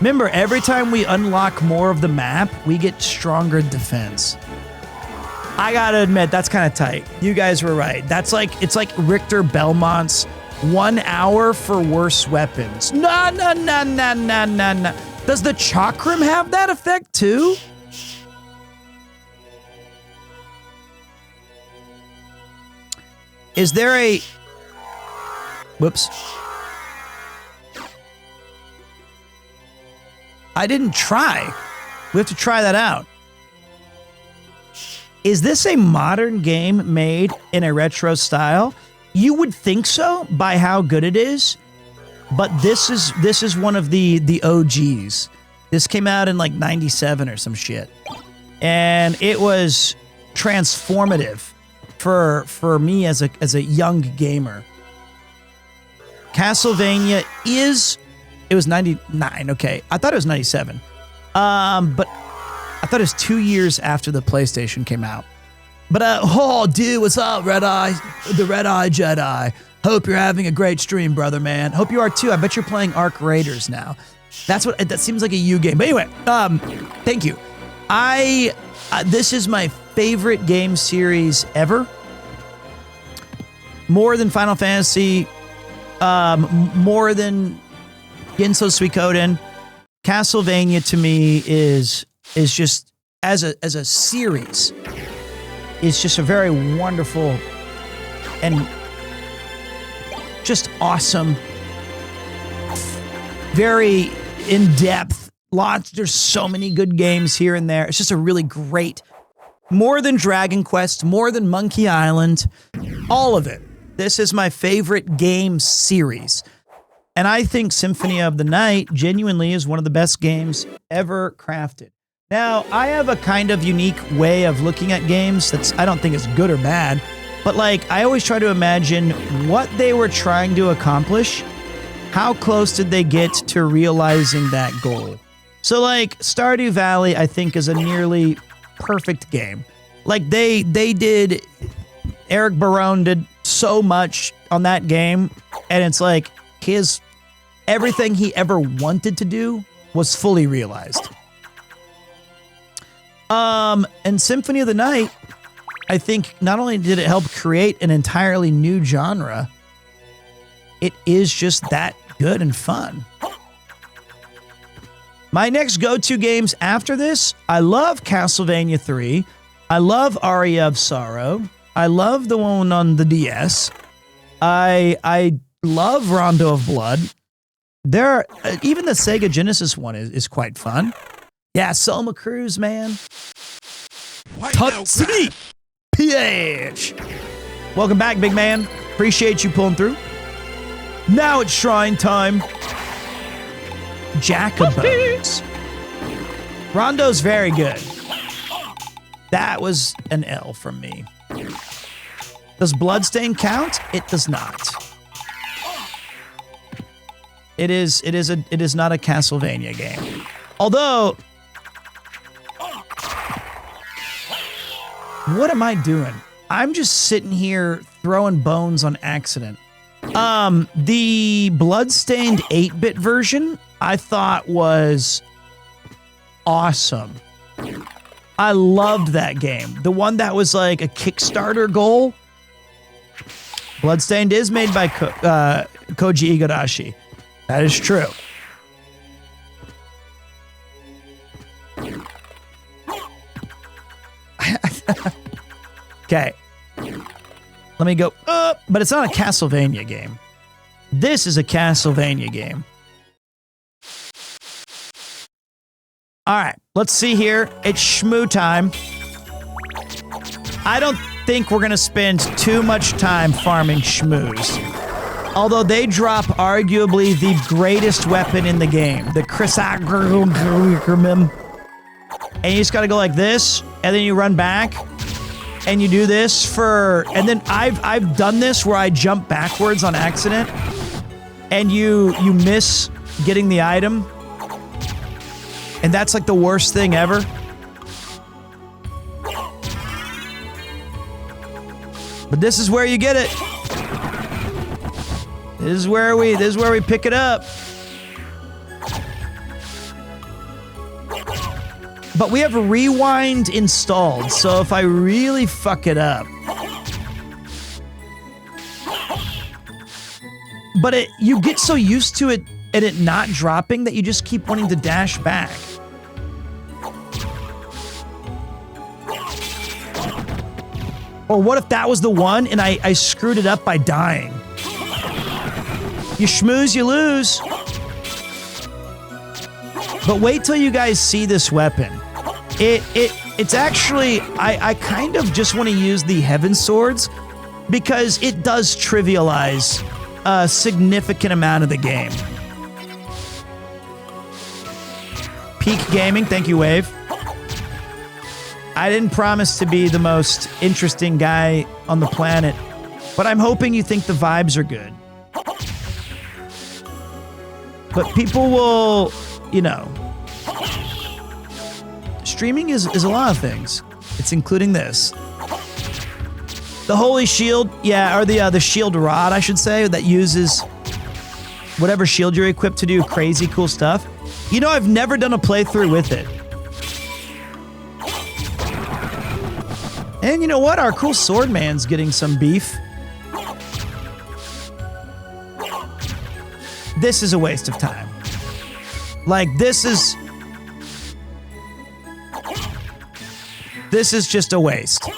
Remember, every time we unlock more of the map, we get stronger defense. I gotta admit, that's kind of tight. You guys were right. That's like, it's like Richter Belmont's 1 hour for worse weapons. No. Does the Chakram have that effect too? Is there a... Whoops. I didn't try. We have to try that out. Is this a modern game made in a retro style? You would think so by how good it is, but this is one of the OGs. This came out in like 97 or some shit. And it was transformative for me as a young gamer. Castlevania it was 99, okay. I thought it was 97. But I thought it was 2 years after the PlayStation came out. But, oh, dude, what's up, Red Eye? The Red Eye Jedi. Hope you're having a great stream, brother, man. Hope you are, too. I bet you're playing Arc Raiders now. That seems like a you game. But anyway, thank you. This is my favorite game series ever. More than Final Fantasy, more than Ginso Suikoden. Castlevania, to me, is just, as a series, it's just a very wonderful and just awesome, very in-depth, there's so many good games here and there. It's just a really great More than Dragon Quest, more than Monkey Island, all of it. This is my favorite game series. And I think Symphony of the Night genuinely is one of the best games ever crafted. Now, I have a kind of unique way of looking at games that's, I don't think is good or bad, but like, I always try to imagine what they were trying to accomplish. How close did they get to realizing that goal? So like, Stardew Valley, I think, is a nearly perfect game. Like, Eric Barone did so much on that game, and it's like, everything he ever wanted to do was fully realized. And Symphony of the Night, I think not only did it help create an entirely new genre, it is just that good and fun. My next go-to games after this, I love Castlevania 3. I love Aria of Sorrow. I love the one on the DS. I love Rondo of Blood. Even the Sega Genesis one is quite fun. Yeah, Soma Cruz, man. Tutsy PH. Welcome back, big man. Appreciate you pulling through. Now it's shrine time. Jackabones. Rondo's very good. That was an L from me. Does Bloodstain count? It does not. It is not a Castlevania game. Although, what am I doing? I'm just sitting here throwing bones on accident. The Bloodstained 8-bit version, I thought was awesome. I loved that game. The one that was like a Kickstarter goal. Bloodstained is made by Koji Igarashi. That is true. Okay. Let me go up, but it's not a Castlevania game. This is a Castlevania game. All right, let's see here. It's Shmoo time. I don't think we're going to spend too much time farming Shmoos. Although they drop arguably the greatest weapon in the game, the Chrysagrimim. And you just got to go like this, and then you run back, and you do this for... And then I've done this where I jump backwards on accident, and you miss getting the item. And that's like the worst thing ever. But this is where you get it. This is where we pick it up. But we have rewind installed, so if I really fuck it up. But you get so used to it and it not dropping that you just keep wanting to dash back. Or what if that was the one and I screwed it up by dying? You schmooze, you lose. But wait till you guys see this weapon. It's actually, I kind of just want to use the Heaven Swords because it does trivialize a significant amount of the game. Peak Gaming, thank you, Wave. I didn't promise to be the most interesting guy on the planet, but I'm hoping you think the vibes are good. But people will, you know, streaming is a lot of things. It's including this. The Holy Shield, yeah, or the Shield Rod, I should say, that uses whatever shield you're equipped to do crazy cool stuff. You know, I've never done a playthrough with it. And you know what? Our cool sword man's getting some beef. This is a waste of time. Like, this is just a waste.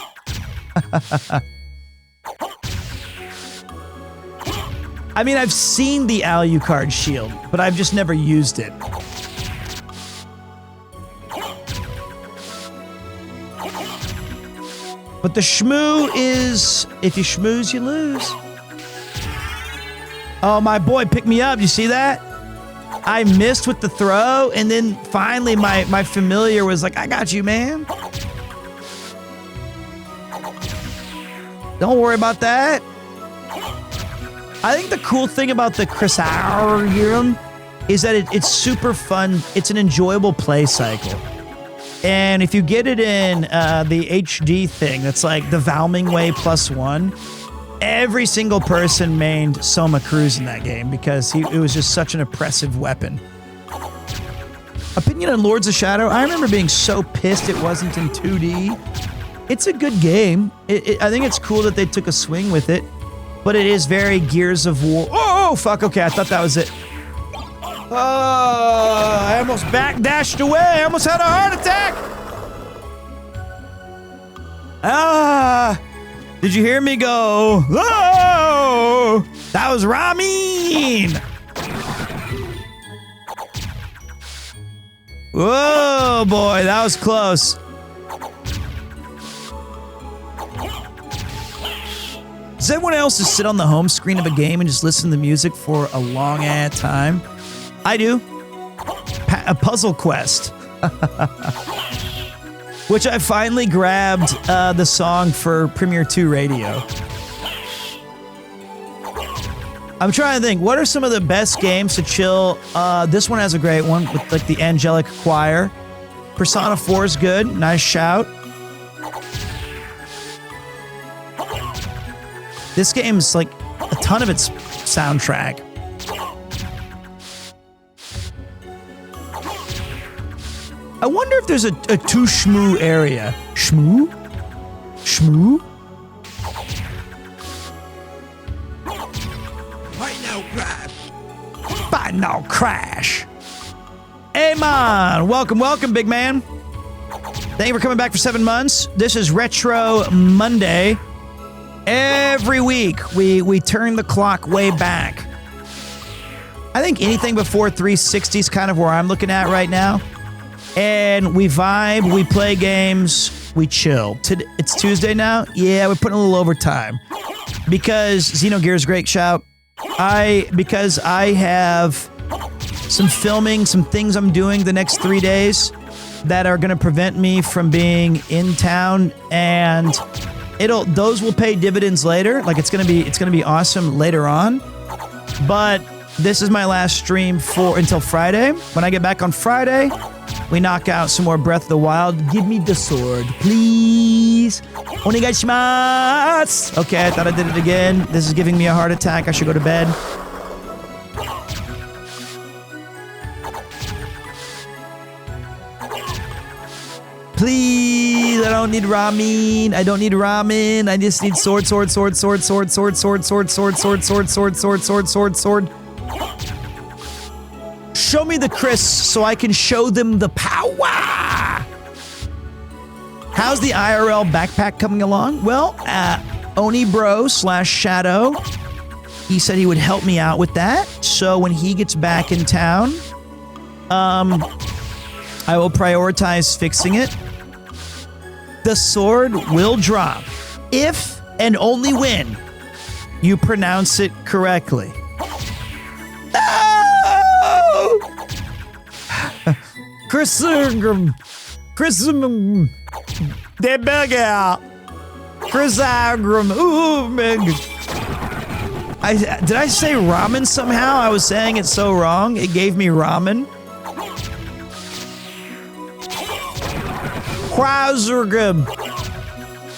I mean, I've seen the Alucard shield, but I've just never used it. But the shmoo is, if you schmooze, you lose. Oh, my boy picked me up. You see that? I missed with the throw, and then finally my familiar was like, I got you, man. Don't worry about that. I think the cool thing about the Castlevania is that it's super fun. It's an enjoyable play cycle. And if you get it in the HD thing, that's like the Valming Way +1, every single person mained Soma Cruz in that game because it was just such an oppressive weapon. Opinion on Lords of Shadow? I remember being so pissed it wasn't in 2D. It's a good game. I think it's cool that they took a swing with it, but it is very Gears of War. Oh, fuck, okay, I thought that was it. Oh, I almost backdashed away. I almost had a heart attack. Ah, did you hear me go? Oh, that was Ramin. Whoa, boy, that was close. Does anyone else just sit on the home screen of a game and just listen to the music for a long ass time? I do. A Puzzle Quest. Which I finally grabbed the song for Premiere 2 Radio. I'm trying to think, what are some of the best games to chill? This one has a great one with like the Angelic Choir. Persona 4 is good. Nice shout. This game's like a ton of its soundtrack. I wonder if there's a two shmoo area. Shmoo? Shmoo? Fight now, crash. Hey, man. Welcome, welcome, big man. Thank you for coming back for 7 months. This is Retro Monday. Every week, we turn the clock way back. I think anything before 360 is kind of where I'm looking at right now. And we vibe, we play games, we chill. It's Tuesday now? Yeah, we're putting a little overtime. Because Xenogear's great shout. Because I have some filming, some things I'm doing the next 3 days that are going to prevent me from being in town, and those will pay dividends later. Like it's gonna be awesome later on. But this is my last stream until Friday. When I get back on Friday, we knock out some more Breath of the Wild. Give me the sword, please. Onegaishimasu. Okay, I thought I did it again. This is giving me a heart attack. I should go to bed. Please, I don't need ramen. I don't need ramen. I just need sword, sword, sword, sword, sword, sword, sword, sword, sword, sword, sword, sword, sword, sword, sword, sword. Show me the Chris so I can show them the power. How's the IRL backpack coming along? Well, Onibro/Shadow, he said he would help me out with that. So when he gets back in town, I will prioritize fixing it. The sword will drop if and only when you pronounce it correctly. Oh! Chrisum, they bug out. Chrisagram, ooh, big. Did I say ramen somehow? I was saying it so wrong. It gave me ramen. Krausergum.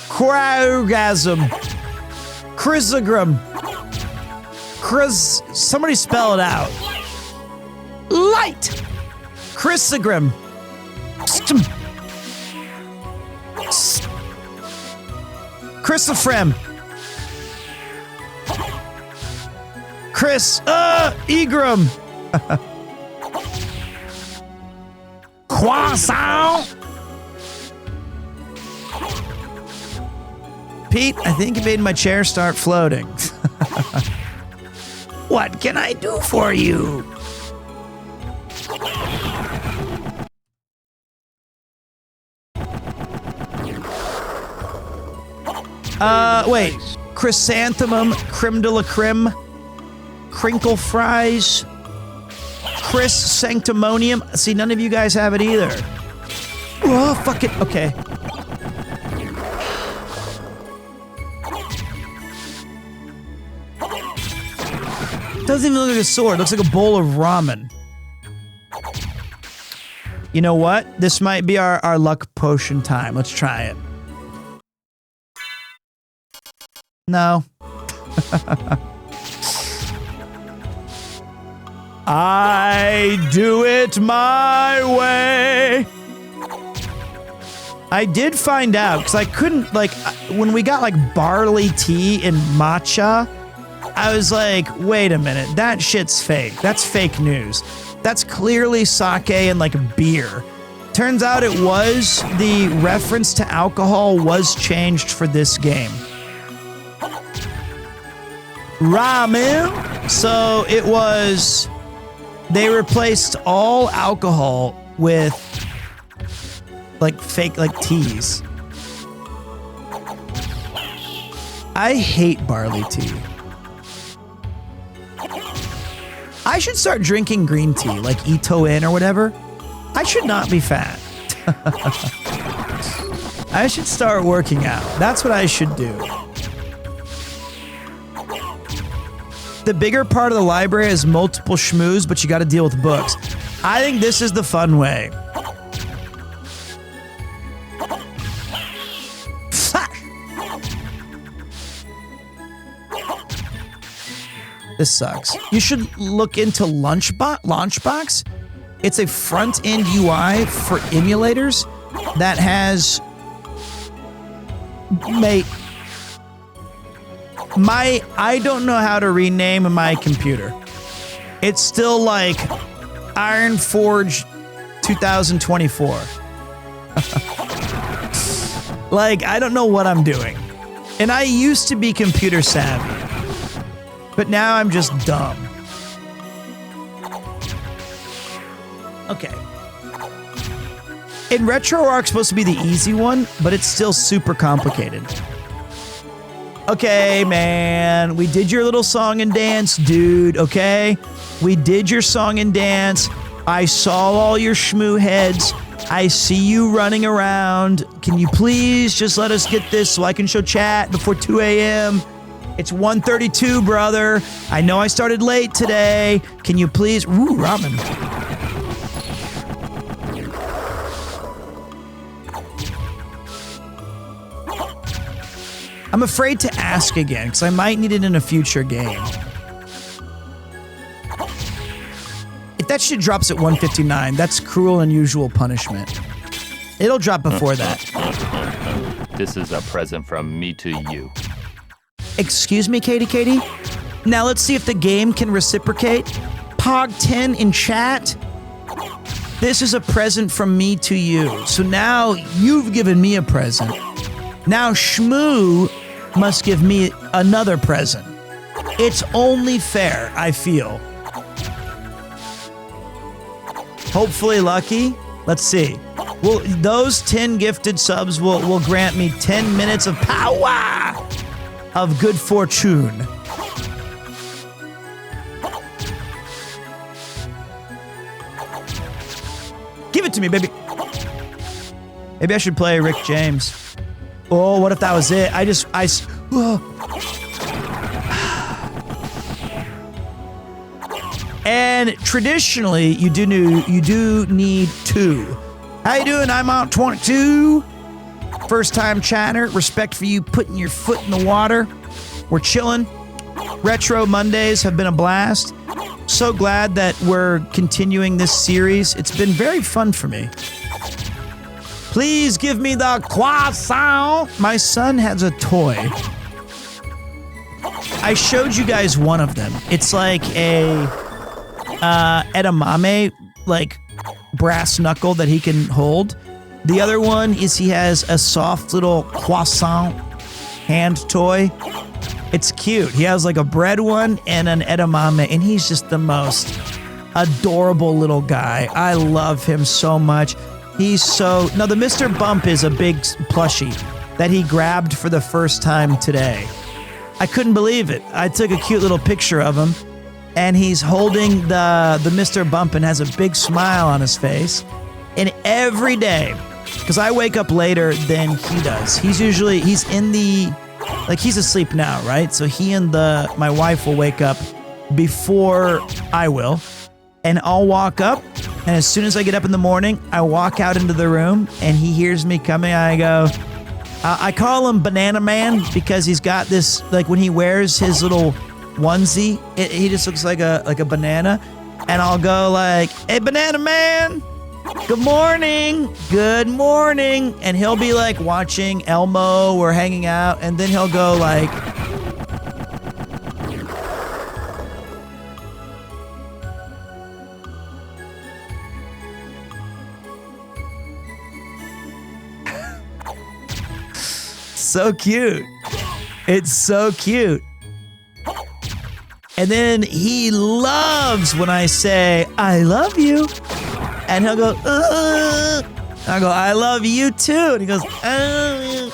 Kraugasm. Chrysogram. Somebody spell it out. Light. Chrysogram. Chrysophrem. Chris. Egram. Croissant. Pete, I think you made my chair start floating. What can I do for you? Wait. Chrysanthemum, creme de la creme, crinkle fries, Chris Sanctimonium. See, none of you guys have it either. Oh, fuck it. Okay. Doesn't even look like a sword. It looks like a bowl of ramen. You know what? This might be our luck potion time. Let's try it. No. I do it my way. I did find out, because I couldn't, like, when we got, like, barley tea and matcha, I was like, wait a minute, that shit's fake. That's fake news. That's clearly sake and, like, beer. Turns out it was, the reference to alcohol was changed for this game. Ramen. So it was, they replaced all alcohol with like fake like teas. I hate barley tea. I should start drinking green tea like Ito-In or whatever. I should not be fat. I should start working out. That's what I should do. The bigger part of the library has multiple schmooze, but you got to deal with books. I think this is the fun way. This sucks. You should look into Launchbox. It's a front-end UI for emulators that has... Mate... I don't know how to rename my computer. It's still like Ironforge 2024. Like, I don't know what I'm doing. And I used to be computer savvy. But now I'm just dumb. Okay. And RetroArch's supposed to be the easy one, but it's still super complicated. Okay, man, we did your little song and dance, dude, okay? We did your song and dance. I saw all your shmoo heads. I see you running around. Can you please just let us get this so I can show chat before 2 a.m.? It's 1:32, brother. I know I started late today. Can you please... Ooh, ramen. I'm afraid to ask again, because I might need it in a future game. If that shit drops at 159, that's cruel and unusual punishment. It'll drop before that.
This is a present from me to you.
Excuse me, Katie? Now let's see if the game can reciprocate. Pog10 in chat. This is a present from me to you. So now you've given me a present. Now Shmoo must give me another present. It's only fair, I feel. Hopefully lucky. Let's see. Well, those 10 gifted subs will grant me 10 minutes of power of good fortune. Give it to me, baby. Maybe I should play Rick James. Oh, what if that was it? And traditionally, you do need 2. How you doing? I'm on 22. First time chatter. Respect for you putting your foot in the water. We're chilling. Retro Mondays have been a blast. So glad that we're continuing this series. It's been very fun for me. Please give me the croissant. My son has a toy. I showed you guys one of them. It's like a edamame, like brass knuckle that he can hold. The other one is he has a soft little croissant hand toy. It's cute. He has like a bread one and an edamame, and he's just the most adorable little guy. I love him so much. He's so... Now, the Mr. Bump is a big plushie. that he grabbed for the first time today. I couldn't believe it. I took a cute little picture of him, and he's holding the Mr. Bump and has a big smile on his face. And every day, because I wake up later than he does. He's in the, like he's asleep now, right? So he and my wife will wake up before I will. And I'll walk up, and as soon as I get up in the morning, I walk out into the room, and he hears me coming. I go, I call him Banana Man because he's got this, like when he wears his little onesie, he just looks like a banana. And I'll go like, hey, Banana Man, good morning, good morning. And he'll be like watching Elmo or hanging out, and then he'll go like, so cute. It's so cute. And then he loves when I say, I love you. And he'll go, I go, I love you too. And he goes, I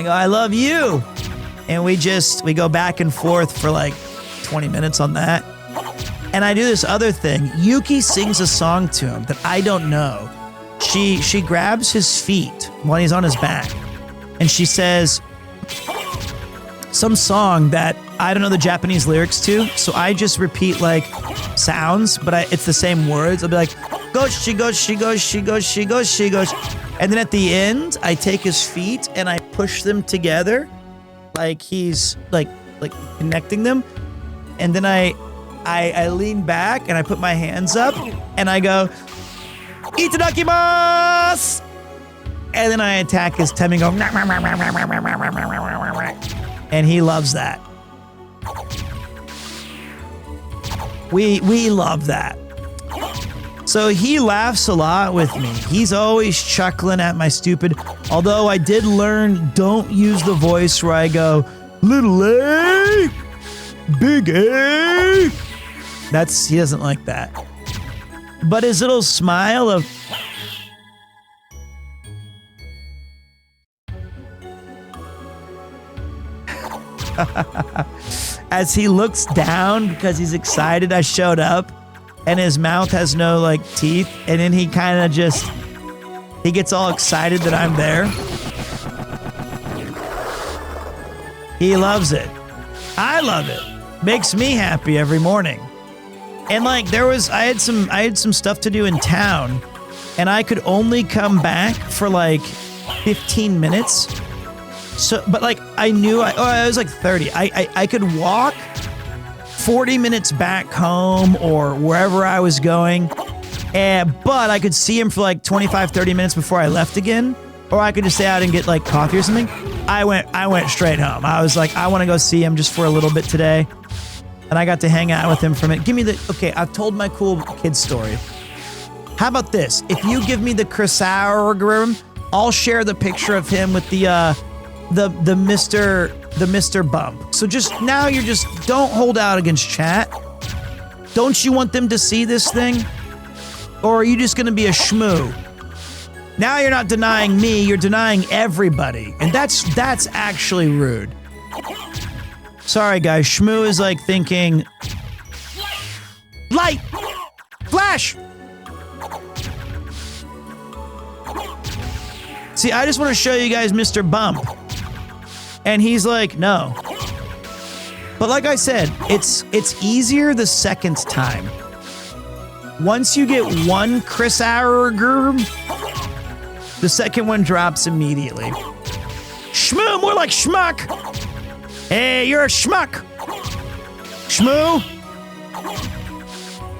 go, I love you. And we go back and forth for like 20 minutes on that. And I do this other thing. Yuki sings a song to him that I don't know. She grabs his feet while he's on his back. And she says some song that I don't know the Japanese lyrics to, so I just repeat like sounds, but it's the same words. I'll be like, gosh, she goes, she goes, she goes, she goes, she goes. And then at the end, I take his feet and I push them together like he's like connecting them. And then I lean back and I put my hands up and I go, Itadakimasu! And then I attack his tummy and go, and he loves that. We love that. So he laughs a lot with me. He's always chuckling at my stupid, although I did learn don't use the voice where I go, little A, big A. He doesn't like that. But his little smile of, as he looks down because he's excited I showed up, and his mouth has no like teeth, and then he kind of he gets all excited that I'm there. He loves it. I love it. Makes me happy every morning. And like I had some stuff to do in town, and I could only come back for like 15 minutes. So, but like I knew I was like 30. I could walk 40 minutes back home or wherever I was going, but I could see him for like 25, 30 minutes before I left again, or I could just stay out and get like coffee or something. I went straight home. I was like, I want to go see him just for a little bit today, and I got to hang out with him for a minute. Okay, I've told my cool kid story. How about this? If you give me the Chrysaorgram, I'll share the picture of him with the Mr. Bump. So don't hold out against chat. Don't you want them to see this thing? Or are you just going to be a shmoo? Now you're not denying me, you're denying everybody. And that's actually rude. Sorry guys, shmoo is like thinking, light, flash. See, I just want to show you guys Mr. Bump. And he's like, no. But like I said, it's easier the second time. Once you get one Chrysaorgram, the second one drops immediately. Shmoo, more like schmuck. Hey, you're a schmuck. Shmoo.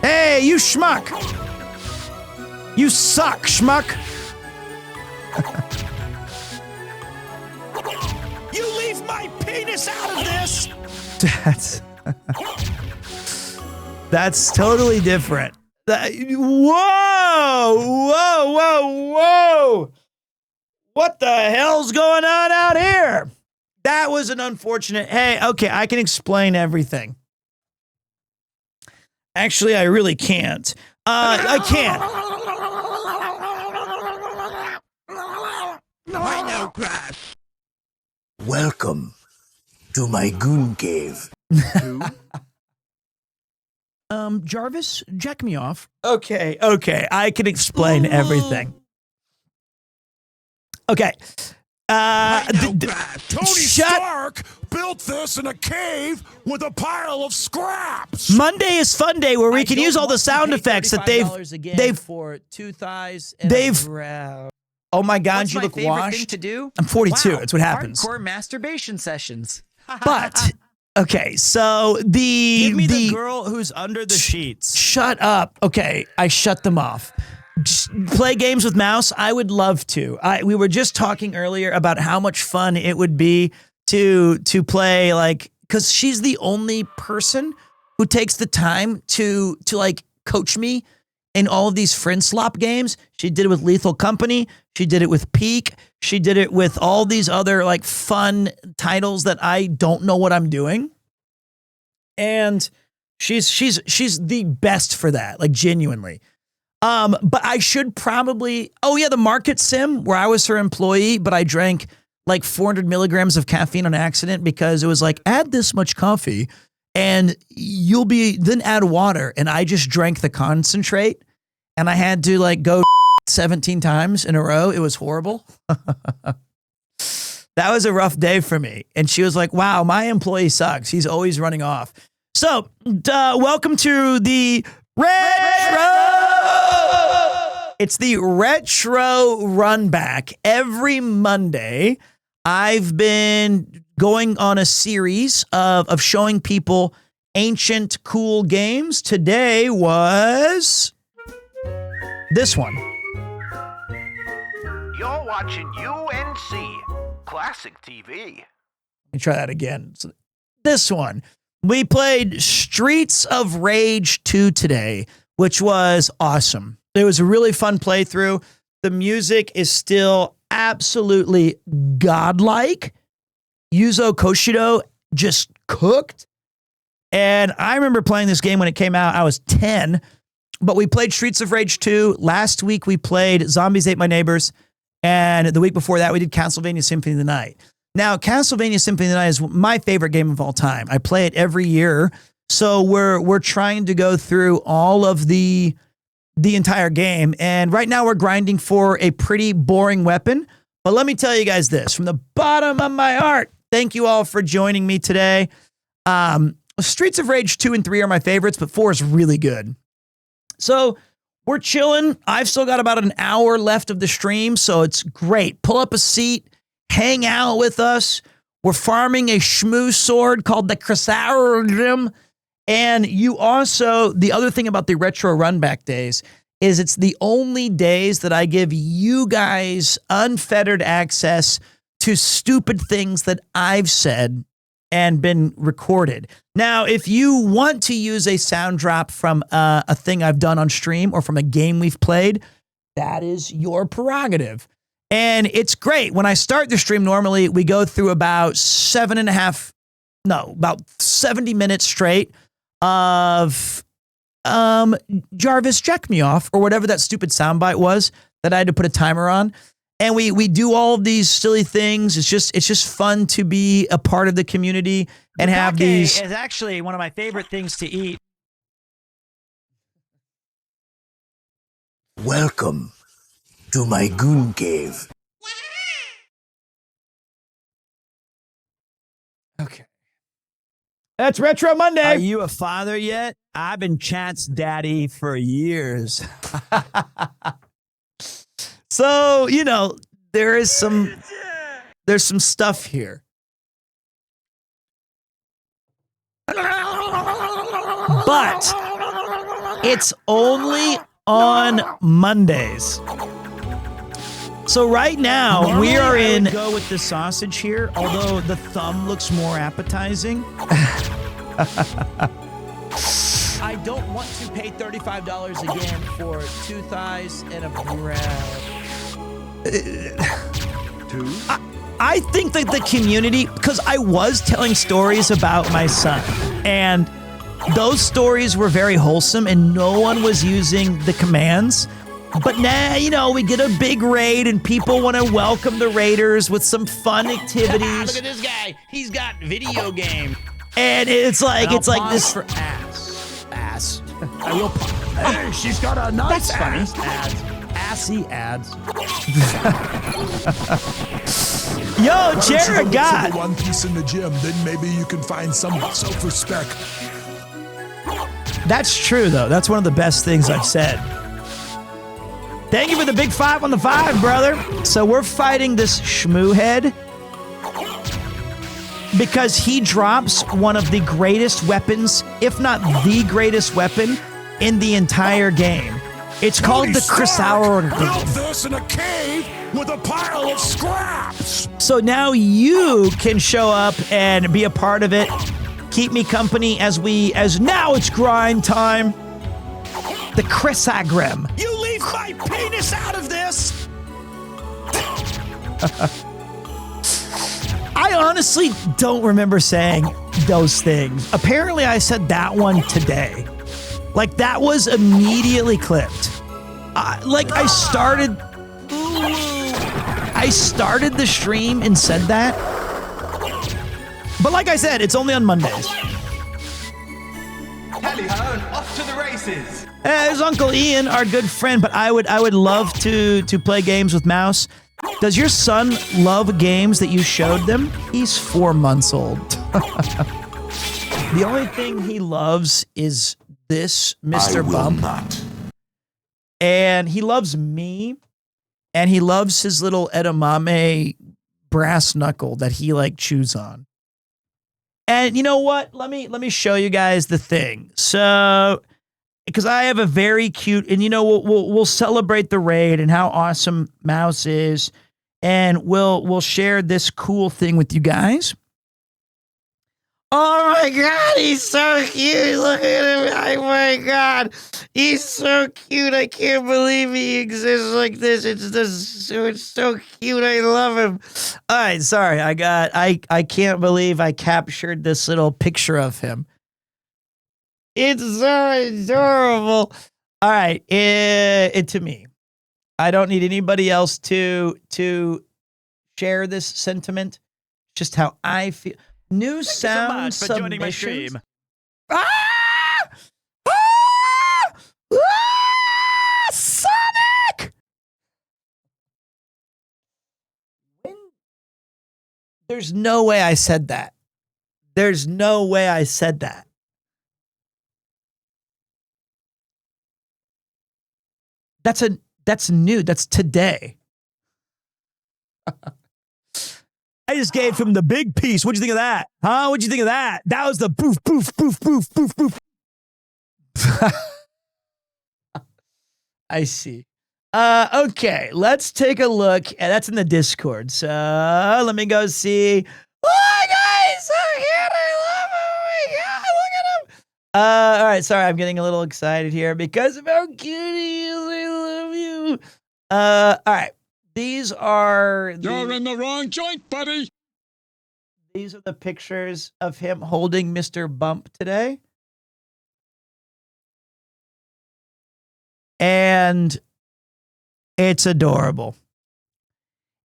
Hey, you schmuck. You suck, schmuck. You leave my penis out of this. That's totally different. Whoa. What the hell's going on out here? That was an unfortunate. Hey, okay, I can explain everything. Actually, I really can't. I can't.
I know, Crash.
Welcome to my goon cave.
Jarvis, jack me off. Okay, I can explain everything. Okay.
Tony Stark built this in a cave with a pile of scraps.
Monday is Fun Day, where we can use all the sound effects that they've
for two thighs and a brow.
Oh my God,
What's
you
my
look
favorite
washed.
thing to do?
I'm 42.
Wow,
That's what happens.
Hardcore masturbation sessions.
But okay, so
Give me
the
girl who's under the sheets.
Shut up. Okay, I shut them off. Just play games with mouse. I would love to. We were just talking earlier about how much fun it would be to play, like, because she's the only person who takes the time to like coach me in all of these friend slop games. She did it with Lethal Company. She did it with Peak. She did it with all these other like fun titles that I don't know what I'm doing. And she's the best for that, like genuinely. But I should probably, the market sim where I was her employee, but I drank like 400 milligrams of caffeine on accident because it was like, add this much coffee and then add water. And I just drank the concentrate and I had to like go 17 times in a row. It was horrible. That was a rough day for me. And she was like, wow, my employee sucks. He's always running off. So welcome to the Retro. It's the Retro Runback. Every Monday, I've been going on a series of showing people ancient, cool games. Today was this one.
You're watching UNC Classic TV.
Let me try that again. So this one. We played Streets of Rage 2 today, which was awesome. It was a really fun playthrough. The music is still absolutely godlike. Yuzo Koshiro just cooked. And I remember playing this game when it came out. I was 10, but we played Streets of Rage 2. Last week we played Zombies Ate My Neighbors. And the week before that we did Castlevania Symphony of the Night. Now, Castlevania Symphony of the Night is my favorite game of all time. I play it every year. So we're trying to go through all of the entire game. And right now we're grinding for a pretty boring weapon. But let me tell you guys this, from the bottom of my heart, thank you all for joining me today. Streets of Rage 2 and 3 are my favorites, but 4 is really good. So we're chilling. I've still got about an hour left of the stream, so it's great. Pull up a seat. Hang out with us. We're farming a shmoo sword called the Chrysargrim. And you also, the other thing about the Retro Runback days is it's the only days that I give you guys unfettered access to stupid things that I've said and been recorded. Now, if you want to use a sound drop from a thing I've done on stream or from a game we've played, that is your prerogative. And it's great. When I start the stream, normally we go through about 70 minutes straight of Jarvis, check me off, or whatever that stupid soundbite was that I had to put a timer on. And we do all of these silly things. It's just fun to be a part of the community and have these.
Is actually one of my favorite things to eat.
Welcome to my goon cave.
Okay. That's Retro Monday.
Are you a father yet? I've been Chat's daddy for years.
So, there's some stuff here. But it's only on Mondays. So right now we are in.
I would go with the sausage here, although the thumb looks more appetizing. I don't want to pay $35 again for 2 thighs and a brow.
I think that the community, because I was telling stories about my son, and those stories were very wholesome, and no one was using the commands. But now, you know, we get a big raid and people want to welcome the raiders with some fun activities.
Look at this guy. He's got video game.
And it's like this
for ass.
I will. Hey, she's got a nice ass.
Ads. Assy ads.
Yo, Jared got
the one piece in the gym. Then maybe you can find some self-respect.
That's true, though. That's one of the best things I've said. Thank you for the big 5 on the 5, brother. So we're fighting this Shmoo head because he drops one of the greatest weapons, if not the greatest weapon, in the entire game. It's called the Chrysaor.
Built this in a cave with a pile of scraps.
So now you can show up and be a part of it. Keep me company as now it's grind time. The Chrysagram.
You leave my penis out of this.
I honestly don't remember saying those things. Apparently I said that one today. Like that was immediately clipped. I started the stream and said that. But like I said, it's only on Mondays.
Tally-ho, off to the races.
There's Uncle Ian, our good friend, but I would love to play games with Mouse. Does your son love games that you showed them? He's 4 months old. The only thing he loves is this Mr. Bump.
Not.
And he loves me, and he loves his little edamame brass knuckle that he like chews on. And you know what? Let me show you guys the thing. So, because I have a very cute, and you know we'll celebrate the raid and how awesome Mouse is, and we'll share this cool thing with you guys. Oh my God, he's so cute. Look at him. Oh my God. He's so cute. I can't believe he exists like this. It's so cute. I love him. All right, sorry. I can't believe I captured this little picture of him. It's so adorable. All right, it to me. I don't need anybody else to share this sentiment. Just how I feel. New sound
so much for joining my
submissions.
stream.
Sonic! There's no way I said that. There's no way I said that. That's new. That's today. I just gave him the big piece. What'd you think of that? Huh? What'd you think of that? That was the poof, poof, poof, poof, poof, poof. I see. Okay, let's take a look. And that's in the Discord. So let me go see. Oh, guys, so cute. I love him. Oh my God, look at him. All right, sorry, I'm getting a little excited here because of how cute he is. I love you. All right. These are
You're in the wrong joint, buddy.
These are the pictures of him holding Mr. Bump today. And it's adorable.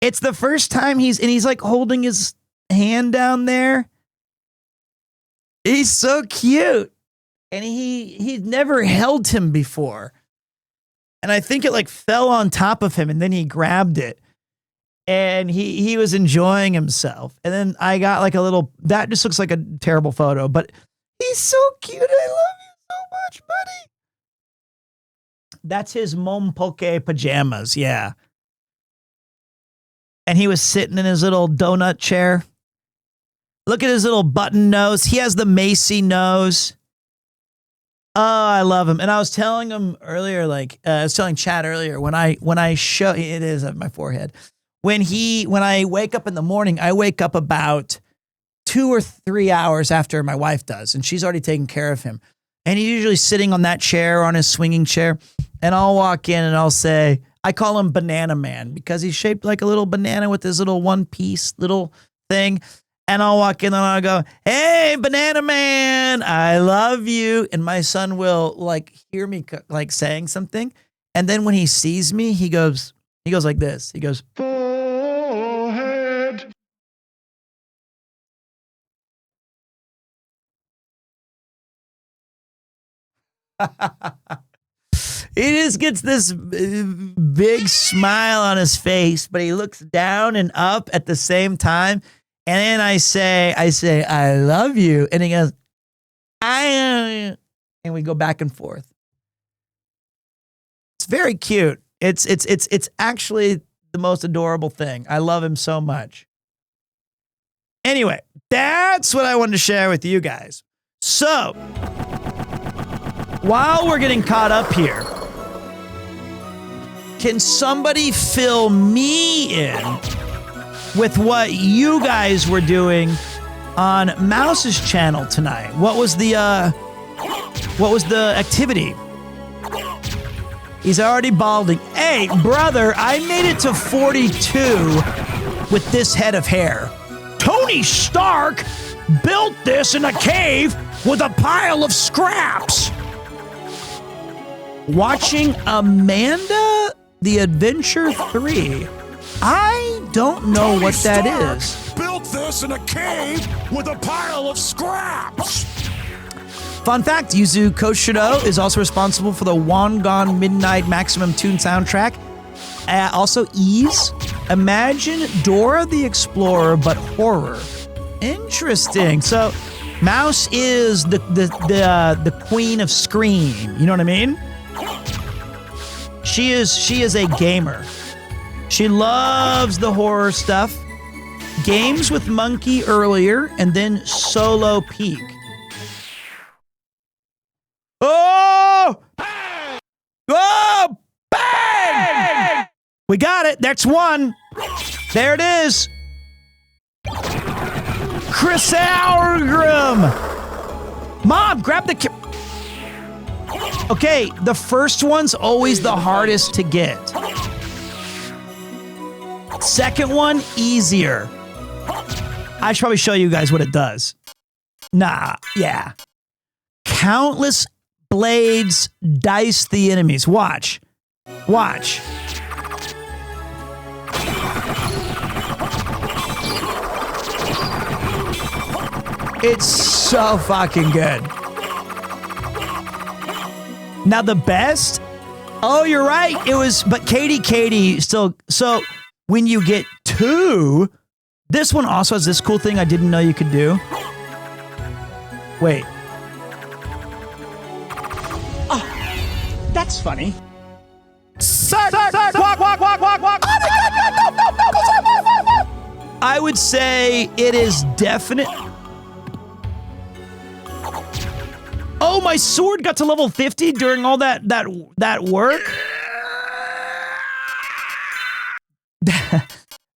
It's the first time he's like holding his hand down there. He's so cute. And he'd never held him before. And I think it like fell on top of him and then he grabbed it and he was enjoying himself. And then I got like a little, that just looks like a terrible photo, but he's so cute. I love you so much, buddy. That's his Mom Poke pajamas. Yeah. And he was sitting in his little donut chair. Look at his little button nose. He has the Macy nose. Oh, I love him. And I was telling him earlier, like, I was telling Chad earlier, when I show, it is at my forehead. When I wake up in the morning, I wake up about 2 or 3 hours after my wife does, and she's already taken care of him. And he's usually sitting on that chair, on his swinging chair. And I'll walk in and I'll say, I call him Banana Man because he's shaped like a little banana with his little one piece little thing. And I'll walk in and I'll go, hey, Banana Man, I love you. And my son will like hear me like saying something. And then when he sees me, he goes like this. He goes,
Forehead.
he just gets this big smile on his face, but he looks down and up at the same time. And then I say, I love you. And he goes, and we go back and forth. It's very cute. It's actually the most adorable thing. I love him so much. Anyway, that's what I wanted to share with you guys. So, while we're getting caught up here, can somebody fill me in with what you guys were doing on Mouse's channel tonight? What was the activity? He's already balding. Hey, brother, I made it to 42 with this head of hair. Tony Stark built this in a cave with a pile of scraps. Watching Amanda the Adventure 3. I don't know what that is.
Built this in a cave with a pile of scraps.
Fun fact, Yuzu Koshiro is also responsible for the One Gone Midnight Maximum Tune soundtrack. Also, Ease. Imagine Dora the Explorer, but horror. Interesting. So, Mouse is the queen of Scream. You know what I mean? She is a gamer. She loves the horror stuff. Games with Monkey earlier, and then Solo Peak. Oh! Oh! Bang! We got it. That's one. There it is. Chris Algram. Mom, grab the... Okay, the first one's always the hardest to get. Second one, easier. I should probably show you guys what it does. Nah, yeah. Countless blades dice the enemies. Watch. Watch. It's so fucking good. Now the best, oh, you're right. It was, but Katie still, so when you get two, this one also has this cool thing I didn't know you could do. Wait.
Oh, that's funny.
Walk. I would say it is definite. Oh, my sword got to level 50 during all that work.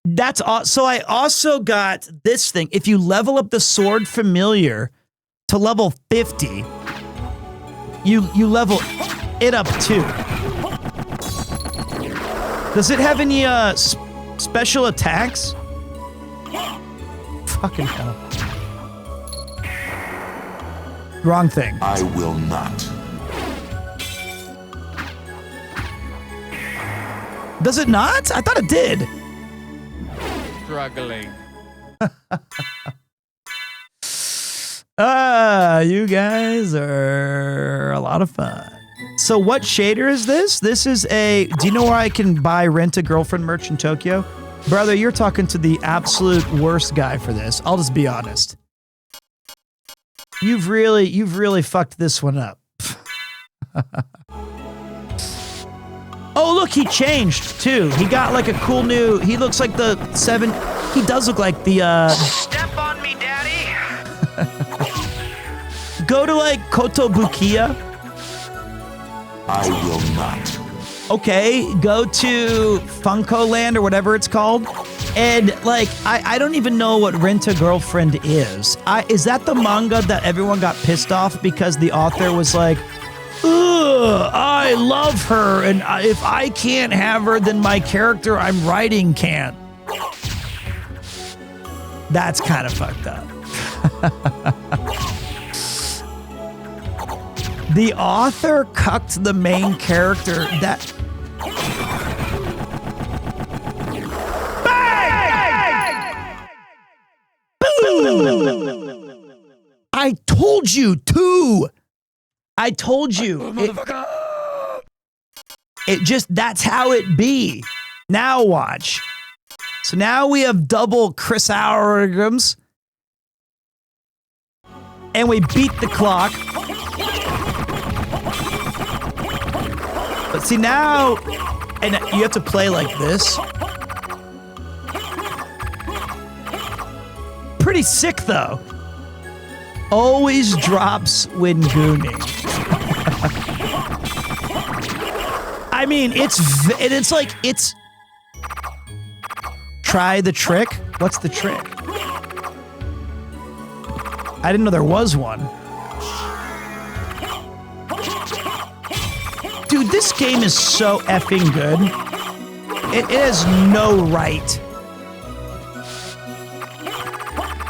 That's so I also got this thing. If you level up the sword familiar to level 50, you level it up too. Does it have any special attacks? Fucking hell. Wrong thing.
I will not.
Does it not? I thought it did.
Struggling.
You guys are a lot of fun. So what shader is this? This is a... Do you know where I can buy Rent-A-Girlfriend merch in Tokyo? Brother, you're talking to the absolute worst guy for this. I'll just be honest. You've really fucked this one up. Oh, look, he changed too. He got like a cool new, he looks like the 7, he does look like the
Step on me, daddy.
Go to like Kotobukiya.
I will not.
Okay, go to Funko Land or whatever it's called. And like, I don't even know what Rent-A-Girlfriend is. Is that the manga that everyone got pissed off because the author was like, ugh, I love her, and if I can't have her, then my character I'm writing can't. That's kind of fucked up. The author cucked the main character. I told you, 2. I told you. It just, that's how it be. Now watch. So now we have double Chris Hourgrams. And we beat the clock. But see now, and you have to play like this. Pretty sick though. Always drops when gooning. I mean, it's like, it's... Try the trick? What's the trick? I didn't know there was one. Dude, this game is so effing good. It has no right.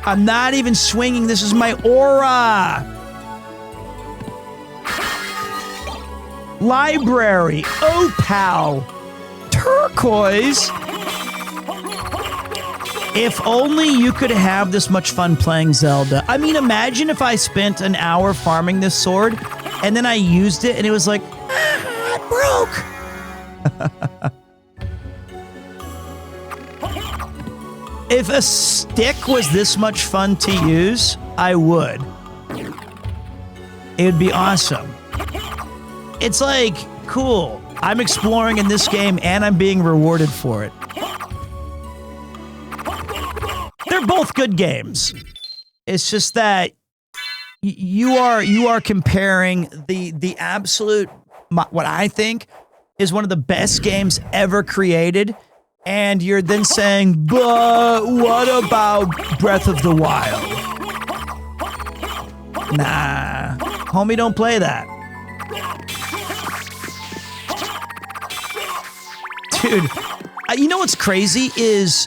I'm not even swinging. This is my aura. Library. Opal. Turquoise. If only you could have this much fun playing Zelda. I mean, imagine if I spent an hour farming this sword and then I used it and it was like, it broke. If a stick was this much fun to use, I would. It would be awesome. It's like, cool. I'm exploring in this game and I'm being rewarded for it. They're both good games. It's just that you are comparing the absolute, what I think is one of the best games ever created, and you're then saying, but what about Breath of the Wild? Nah, homie, don't play that. Dude, you know what's crazy is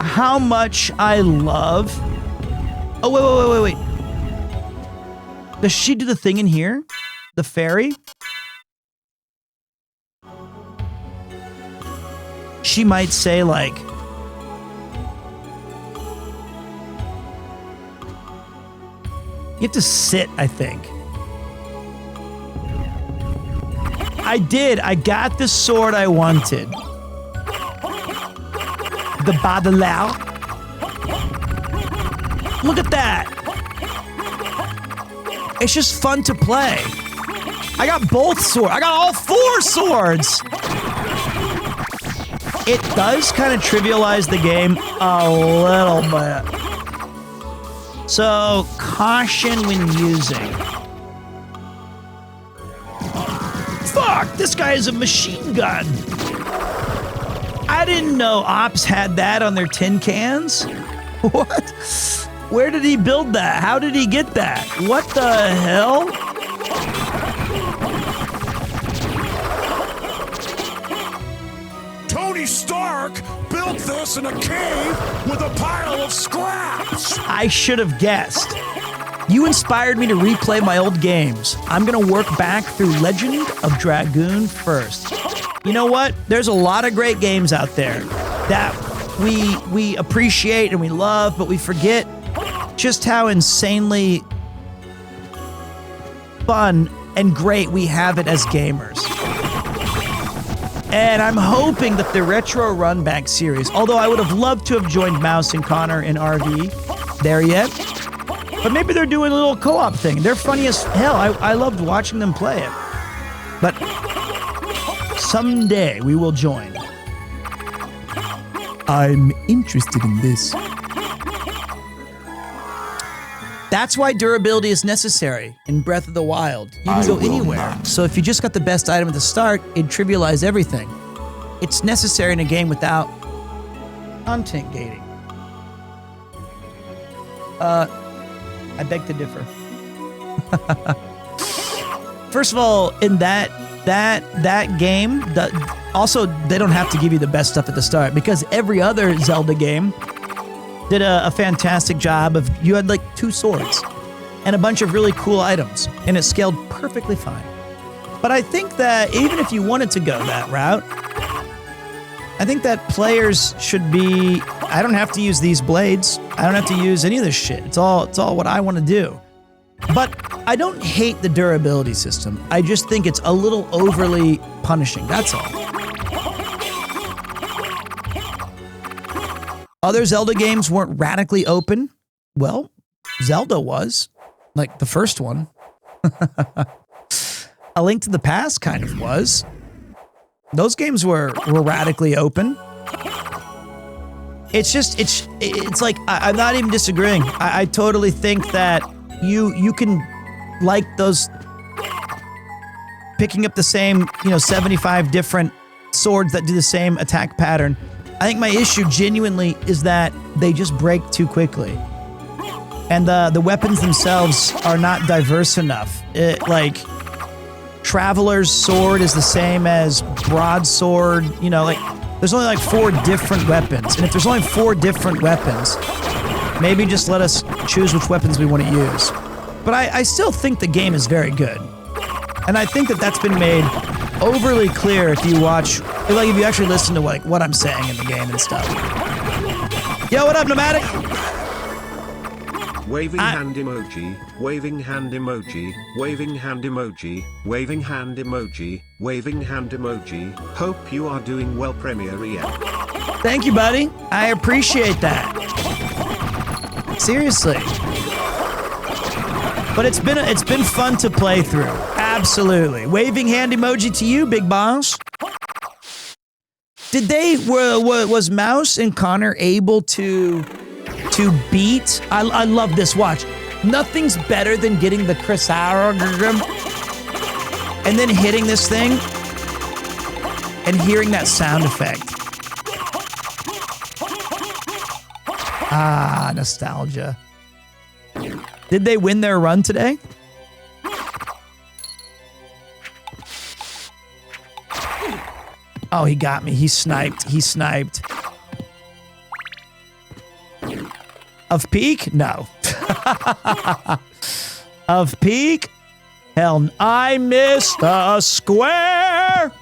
how much I love... Oh, wait. Does she do the thing in here? The fairy? She might say, like... You have to sit, I think. I did. I got the sword I wanted. The Badelau. Look at that. It's just fun to play. I got both swords. I got all 4 swords. It does kind of trivialize the game a little bit. So, caution when using. Fuck, this guy is a machine gun. I didn't know Ops had that on their tin cans. What? Where did he build that? How did he get that? What the hell?
Tony Stark built this in a cave with a pile of scraps.
I should have guessed. You inspired me to replay my old games. I'm gonna work back through Legend of Dragoon first. You know what? There's a lot of great games out there that we appreciate and we love, but we forget just how insanely fun and great we have it as gamers. And I'm hoping that the Retro Runback series, although I would have loved to have joined Mouse and Connor in RV there yet, but maybe they're doing a little co-op thing. They're funny as hell. I loved watching them play it. But someday we will join. I'm interested in this. That's why durability is necessary in Breath of the Wild. You can go anywhere. So if you just got the best item at the start, it'd trivialize everything. It's necessary in a game without content gating. I beg to differ. First of all, in that game, also they don't have to give you the best stuff at the start because every other Zelda game did a fantastic job of, you had like 2 swords and a bunch of really cool items, and it scaled perfectly fine. But I think that even if you wanted to go that route, I think that players should be I don't have to use these blades. I don't have to use any of this shit. It's all what I want to do. But I don't hate the durability system. I just think it's a little overly punishing. That's all. Other Zelda games weren't radically open. Well, Zelda was, like the first one. A Link to the Past kind of was. Those games were radically open. It's just, it's like, I'm not even disagreeing. I totally think that you can like those, picking up the same, 75 different swords that do the same attack pattern. I think my issue genuinely is that they just break too quickly. And the weapons themselves are not diverse enough. Like, Traveler's Sword is the same as Broadsword, there's only like 4 different weapons. And if there's only 4 different weapons, maybe just let us choose which weapons we want to use. But I still think the game is very good. And I think that that's been made overly clear if you watch, like if you actually listen to what I'm saying in the game and stuff. Yo, what up, Nomadic?
Waving hand emoji, waving hand emoji, waving hand emoji, waving hand emoji, waving hand emoji. Hope you are doing well, Premier EM.
Thank you, buddy. I appreciate that. Seriously. But it's been fun to play through. Absolutely. Waving hand emoji to you, Big Boss. Was Mouse and Connor able to beat? I love this. Watch. Nothing's better than getting the chrysaorgasm and then hitting this thing and hearing that sound effect. Ah, nostalgia. Did they win their run today? Oh, he got me. He sniped. Of Peak? No. Of Peak? Hell, I missed a square!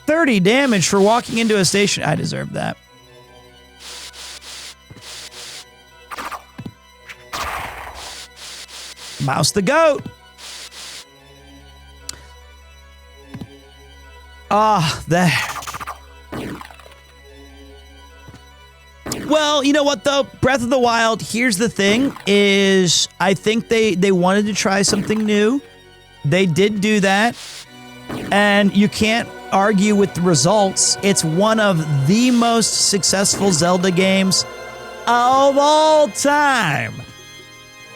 30 damage for walking into a station. I deserve that. Mouse the goat. Ah, there. Well, you know what though? Breath of the Wild, here's the thing, is I think they wanted to try something new. They did do that. And you can't argue with the results. It's one of the most successful Zelda games of all time.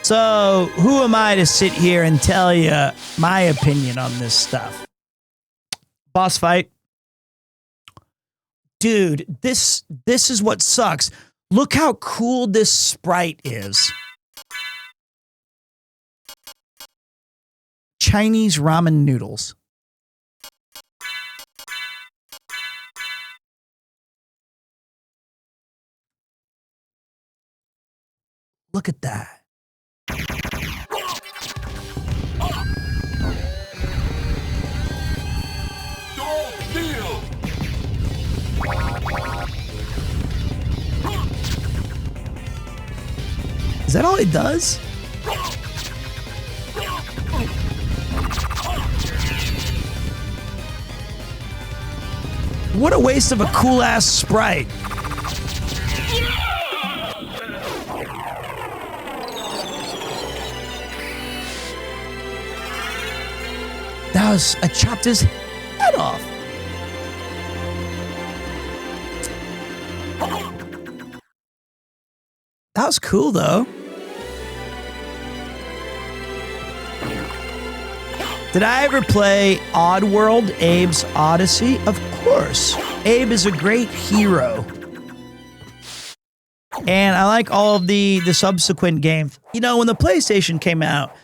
So, who am I to sit here and tell you my opinion on this stuff? Boss fight. Dude, this is what sucks. Look how cool this sprite is. Chinese ramen noodles. Look at that. Is that all it does? What a waste of a cool-ass sprite. I chopped his head off. That was cool, though. Did I ever play Oddworld, Abe's Odyssey? Of course. Abe is a great hero. And I like all of the subsequent games. You know, when the PlayStation came out,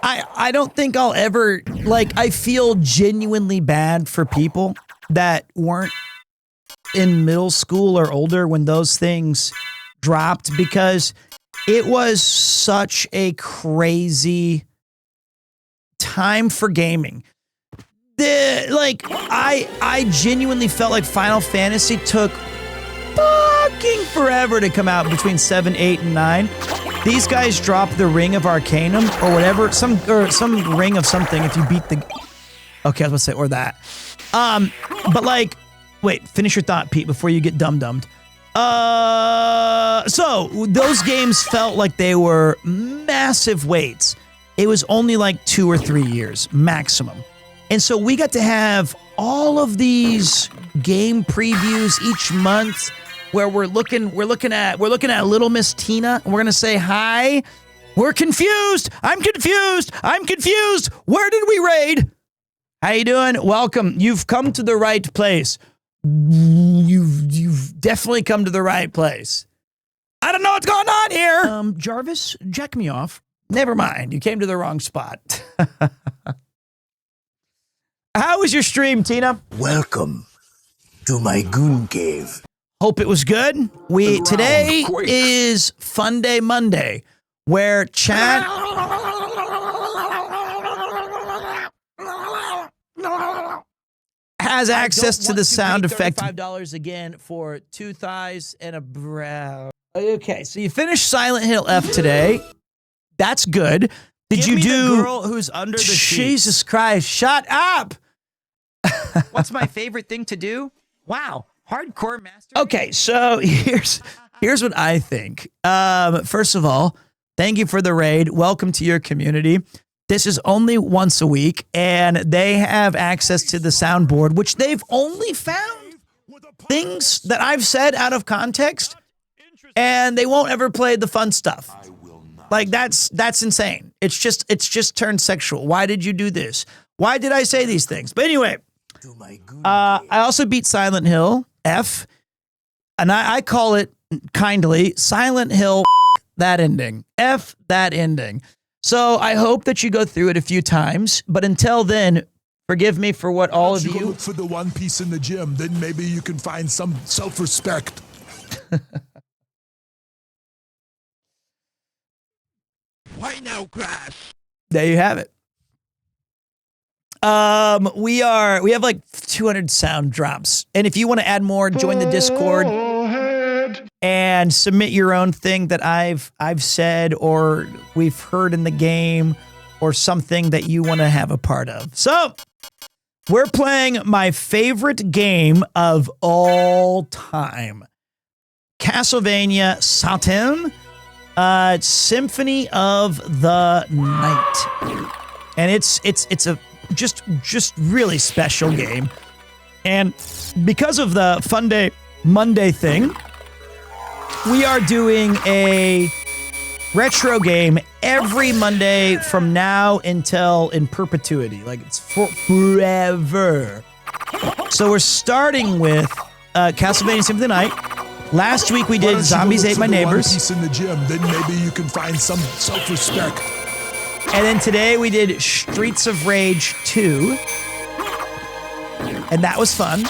I don't think I'll ever, I feel genuinely bad for people that weren't in middle school or older when those things dropped, because it was such a crazy time for gaming. I genuinely felt like Final Fantasy took taking forever to come out between 7, 8, and 9. These guys drop the Ring of Arcanum or whatever, some ring of something if you beat the. Okay, I was about to say or that. But like, wait, finish your thought, Pete, before you get dum-dummed. So those games felt like they were massive waits. It was only like 2 or 3 years maximum. And so we got to have all of these game previews each month where we're looking at little Miss Tina and we're going to say hi. We're confused. I'm confused. Where did we raid? How you doing? Welcome. You've come to the right place. You've definitely come to the right place. I don't know what's going on here. Jarvis, jack me off. Never mind. You came to the wrong spot. How was your stream, Tina?
Welcome to my goon cave.
Hope it was good. Today is Fun Day Monday, where chat has access to the sound effect.
$5 again for 2 thighs and a brow.
Okay, so you finished Silent Hill F today. That's good. Did
Give
you
me
do
the girl who's under the
Jesus Christ, shut up.
What's my favorite thing to do? Wow, hardcore master.
Okay, so here's what I think. First of all, thank you for the raid. Welcome to your community. This is only once a week, and they have access to the soundboard, which they've only found things that I've said out of context, and they won't ever play the fun stuff. Like that's insane. It's just turned sexual. Why did you do this? Why did I say these things? But anyway, I also beat Silent Hill F, and I call it kindly Silent Hill that ending. F that ending. So I hope that you go through it a few times, but until then, forgive me for what all of you.
Look for the one piece in the gym, then maybe you can find some self-respect.
Why now, Crash?
There you have it. We have like 200 sound drops, and if you want to add more, join the Discord and submit your own thing that I've said or we've heard in the game or something that you want to have a part of. So we're playing my favorite game of all time, Castlevania Saturn. Symphony of the Night, and it's a just really special game. And because of the Fun Day Monday thing, we are doing a retro game every Monday from now until in perpetuity, like it's forever. So we're starting with Castlevania Symphony of the Night. Last week we did Zombies Ate My Neighbors.
One piece in the gym, then maybe you can find some self-respect.
And then today we did Streets of Rage 2. And that was fun.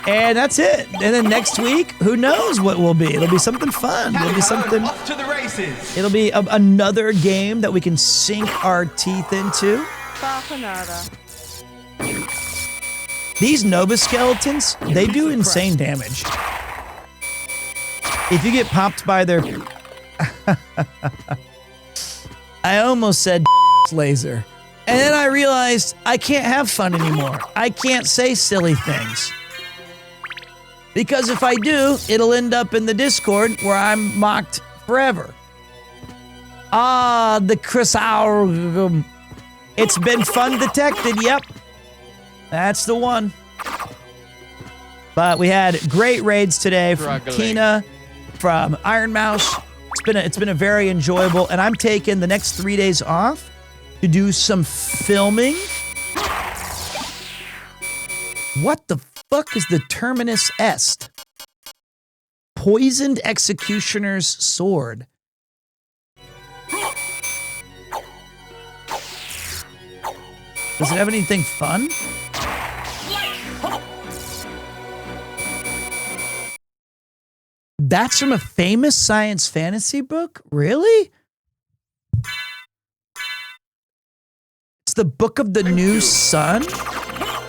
And that's it. And then next week, who knows what will be? It'll be something fun. It'll be something.
Off to the races.
It'll be another game that we can sink our teeth into. These Nova skeletons, they do insane damage. If you get popped by their... I almost said laser. And then I realized I can't have fun anymore. I can't say silly things. Because if I do, it'll end up in the Discord where I'm mocked forever. The Chris Hour. It's been fun detected, yep. That's the one. But we had great raids today from Tina, from Iron Mouse. It's been a very enjoyable, and I'm taking the next 3 days off to do some filming. What the fuck is the Terminus Est? Poisoned Executioner's Sword. Does it have anything fun? That's from a famous science fantasy book? Really? It's the Book of the New Sun?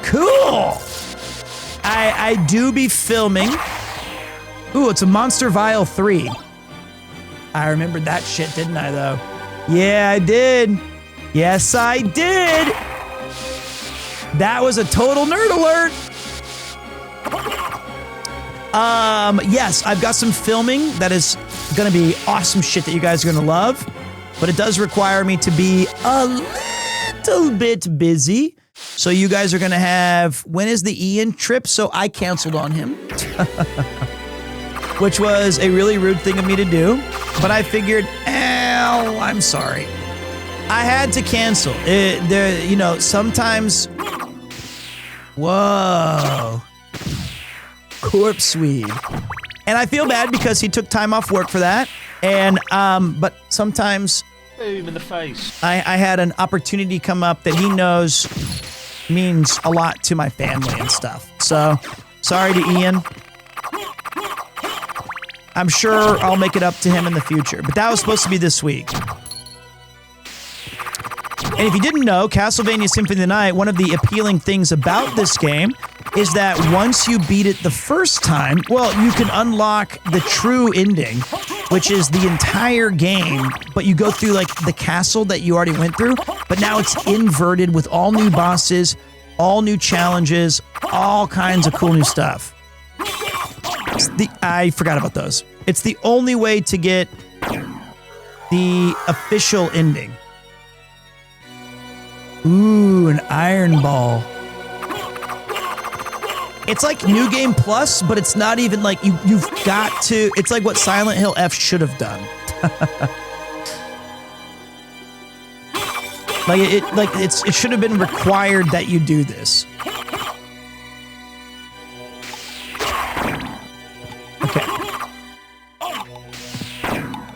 Cool! I I do be filming. Ooh, it's a Monster Vial 3. I remembered that shit, didn't I, though? Yeah, I did. Yes, I did. That was a total nerd alert. Yes, I've got some filming that is gonna be awesome shit that you guys are gonna love, but it does require me to be a little bit busy. So you guys are gonna have, when is the Ian trip? So I canceled on him, which was a really rude thing of me to do, but I figured, I'm sorry. I had to cancel. You know, sometimes, whoa. Corpse Swede. And I feel bad because he took time off work for that. And, but sometimes...
Boom in the face.
I had an opportunity come up that he knows means a lot to my family and stuff. So, sorry to Ian. I'm sure I'll make it up to him in the future. But that was supposed to be this week. And if you didn't know, Castlevania Symphony of the Night, one of the appealing things about this game is that once you beat it the first time, well, you can unlock the true ending, which is the entire game, but you go through like the castle that you already went through, but now it's inverted with all new bosses, all new challenges, all kinds of cool new stuff. I forgot about those. It's the only way to get the official ending. Ooh, an iron ball. It's like New Game Plus, but it's not even like you've got to. It's like what Silent Hill F should have done. It should have been required that you do this. Okay.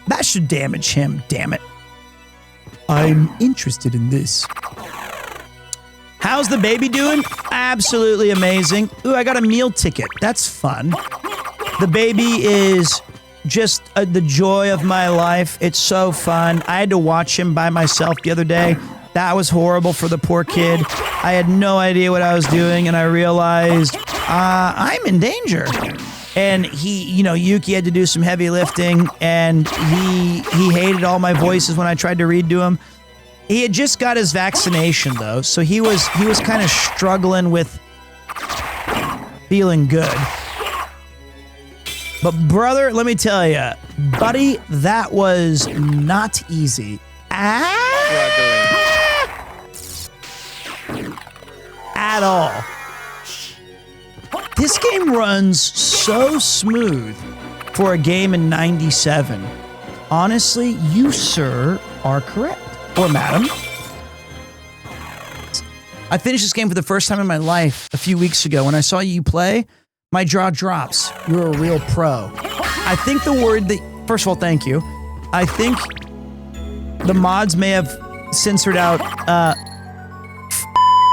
That should damage him, damn it. I'm interested in this. How's the baby doing? Absolutely amazing. Ooh, I got a meal ticket. That's fun. The baby is just the joy of my life. It's so fun. I had to watch him by myself the other day. That was horrible for the poor kid. I had no idea what I was doing, and I realized I'm in danger. And Yuki had to do some heavy lifting, and he hated all my voices when I tried to read to him. He had just got his vaccination, though, so he was kind of struggling with feeling good. But brother, let me tell you, buddy, that was not easy. At all. This game runs so smooth for a game in 97. Honestly, you, sir, are correct. Or madam. I finished this game for the first time in my life a few weeks ago. When I saw you play, my jaw drops. You're a real pro. I think the word that... First of all, thank you. I think the mods may have censored out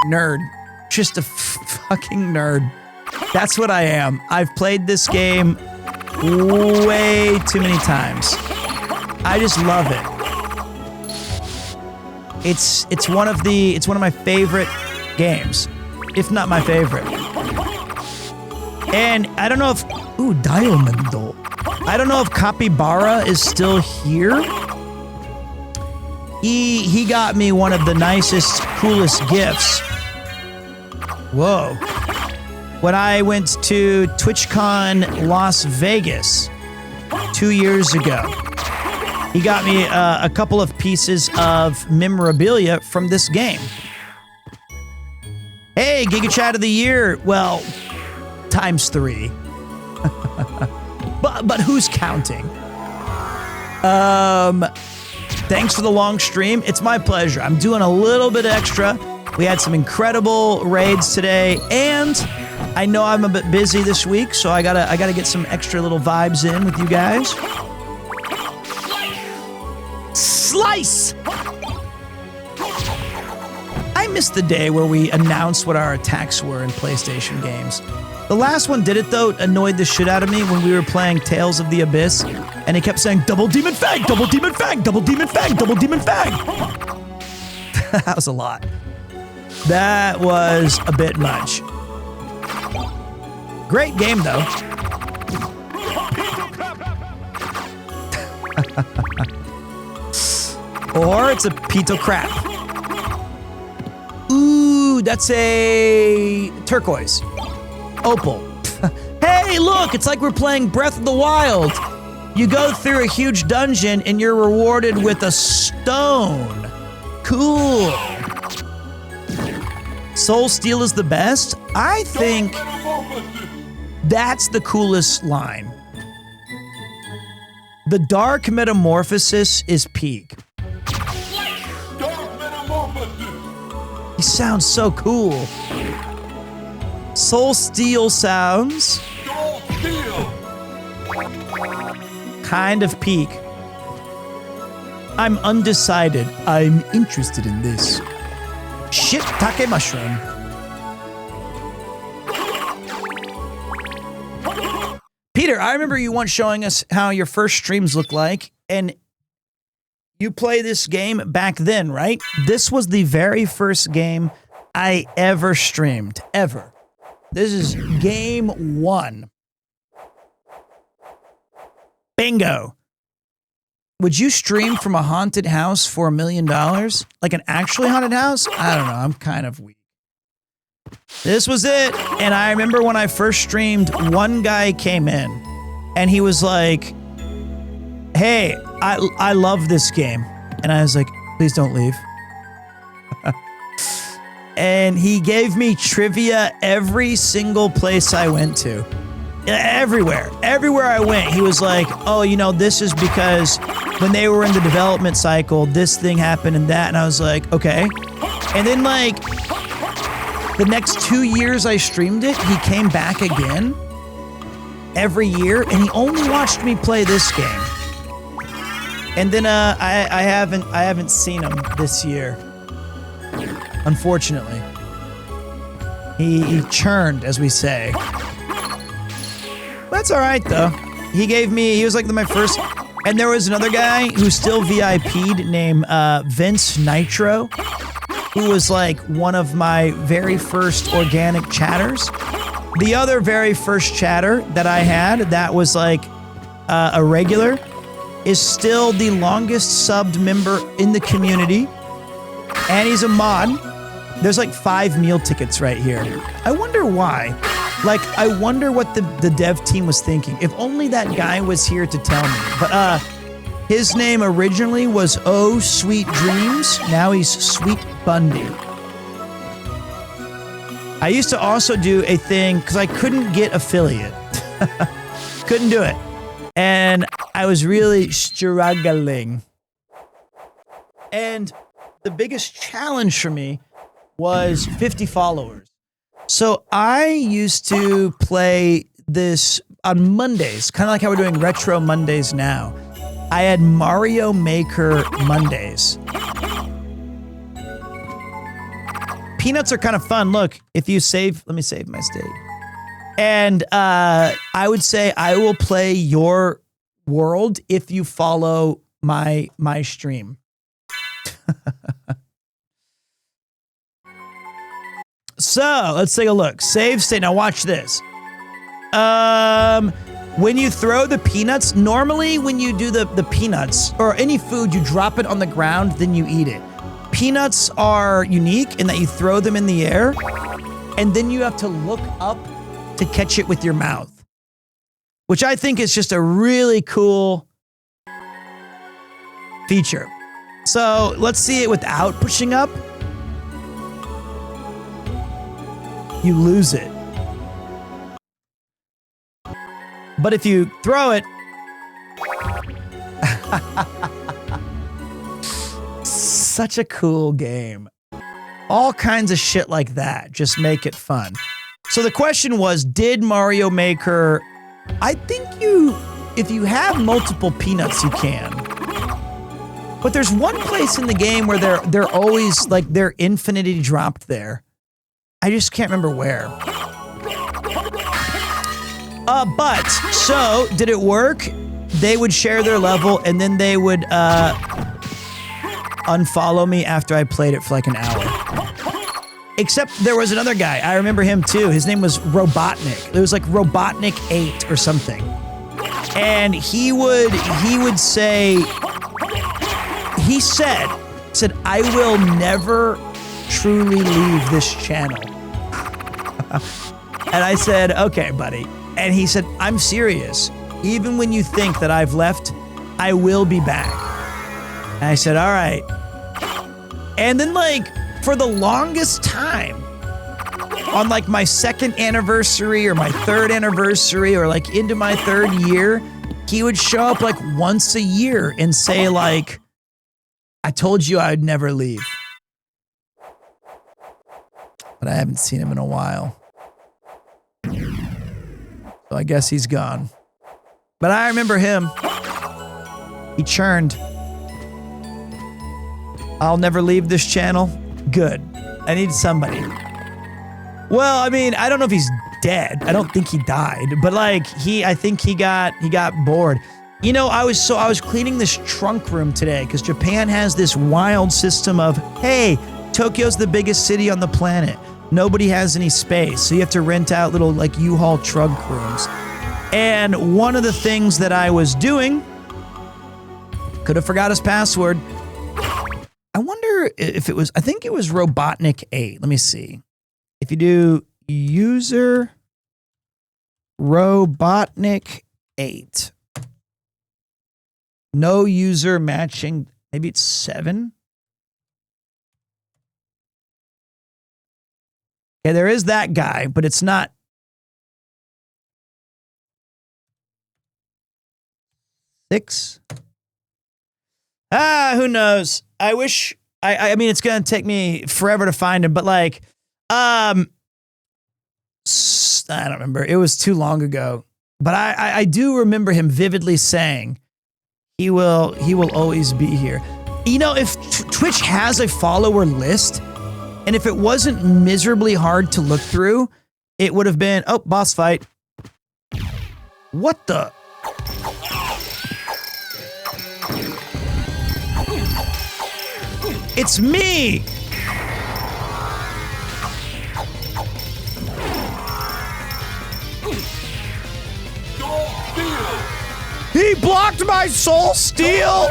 nerd. Just a fucking nerd. That's what I am. I've played this game way too many times. I just love it. It's one of my favorite games, if not my favorite. And I don't know if Diamondle. I don't know if Capybara is still here. He got me one of the nicest, coolest gifts. Whoa. When I went to TwitchCon Las Vegas 2 years ago. He got me a couple of pieces of memorabilia from this game. Hey, Giga Chat of the Year. Well, ×3. but who's counting? Thanks for the long stream. It's my pleasure. I'm doing a little bit extra. We had some incredible raids today, and I know I'm a bit busy this week, so I gotta get some extra little vibes in with you guys. Slice! I missed the day where we announced what our attacks were in PlayStation games. The last one did it, though. It annoyed the shit out of me when we were playing Tales of the Abyss, and he kept saying, Double Demon Fang! Double Demon Fang! Double Demon Fang! Double Demon Fang! That was a lot. That was a bit much. Great game, though. Or it's a pito crap. Ooh, that's a turquoise. Opal. Hey, look, it's like we're playing Breath of the Wild. You go through a huge dungeon and you're rewarded with a stone. Cool. Soul Steel is the best? I think that's the coolest line. The Dark Metamorphosis is peak. He sounds so cool. Soul Steel sounds kind of peak. I'm undecided. I'm interested in this. Shiitake mushroom. Peter, I remember you once showing us how your first streams look like, and you play this game back then, right? This was the very first game I ever streamed, ever. This is game 1. Bingo. Would you stream from a haunted house for $1 million? Like an actually haunted house? I don't know. I'm kind of weak. This was it. And I remember when I first streamed, one guy came in and he was like, hey, I love this game. And I was like, please don't leave. And he gave me trivia every single place I went to. Everywhere I went, he was like, oh, you know, this is because when they were in the development cycle, this thing happened and that. And I was like, okay. And then like the next 2 years I streamed it, he came back again every year and he only watched me play this game. And then I haven't seen him this year. Unfortunately. He churned, as we say. That's all right, though. He was like my first, and there was another guy who's still VIP'd named Vince Nitro, who was like one of my very first organic chatters. The other very first chatter that I had that was like a regular is still the longest subbed member in the community, and he's a mod. There's like 5 meal tickets right here. I wonder why. Like, I wonder what the dev team was thinking. If only that guy was here to tell me. But his name originally was Oh Sweet Dreams. Now he's Sweet Bundy. I used to also do a thing because I couldn't get affiliate. Couldn't do it. And I was really struggling. And the biggest challenge for me was 50 followers. So I used to play this on Mondays, kind of like how we're doing Retro Mondays now. I had Mario Maker Mondays. Peanuts are kind of fun. Look, if you save, let me save my state. And I would say I will play your world if you follow my stream. So let's take a look. Save state. Now watch this. When you throw the peanuts, normally when you do the peanuts or any food, you drop it on the ground, then you eat it. Peanuts are unique in that you throw them in the air and then you have to look up to catch it with your mouth, which I think is just a really cool feature. So let's see it without pushing up. You lose it. But if you throw it, such a cool game. All kinds of shit like that. Just make it fun. So the question was, did Mario Maker, I think if you have multiple peanuts, you can. But there's one place in the game where they're always like they're infinity dropped there. I just can't remember where. But, so, did it work? They would share their level, and then they would unfollow me after I played it for like an hour. Except there was another guy. I remember him too. His name was Robotnik. It was like Robotnik 8 or something. And he would say, he said, I will never truly leave this channel. And I said, okay, buddy. And he said, I'm serious. Even when you think that I've left, I will be back. And I said, all right. And then like for the longest time, on like my 2nd anniversary or my 3rd anniversary or like into my 3rd year, he would show up like once a year and say like, I told you I'd never leave. But I haven't seen him in a while. So I guess he's gone. But I remember him. He churned. I'll never leave this channel. Good. I need somebody. Well, I mean, I don't know if he's dead. I don't think he died, but like I think he got bored. You know, I was cleaning this trunk room today because Japan has this wild system of, hey, Tokyo's the biggest city on the planet. Nobody has any space, so you have to rent out little like U-Haul trunk rooms. And one of the things that I was doing, could have forgot his password. I wonder if it was, I think it was Robotnik 8. Let me see. If you do user Robotnik 8, no user matching, maybe it's 7. Okay, there is that guy, but it's not. Six. Who knows? I wish. I mean, it's gonna take me forever to find him, but like, I don't remember. It was too long ago, but I do remember him vividly saying, he will always be here. You know, if Twitch has a follower list, and if it wasn't miserably hard to look through, it would have been, oh, boss fight. What the? It's me! He blocked my soul steal!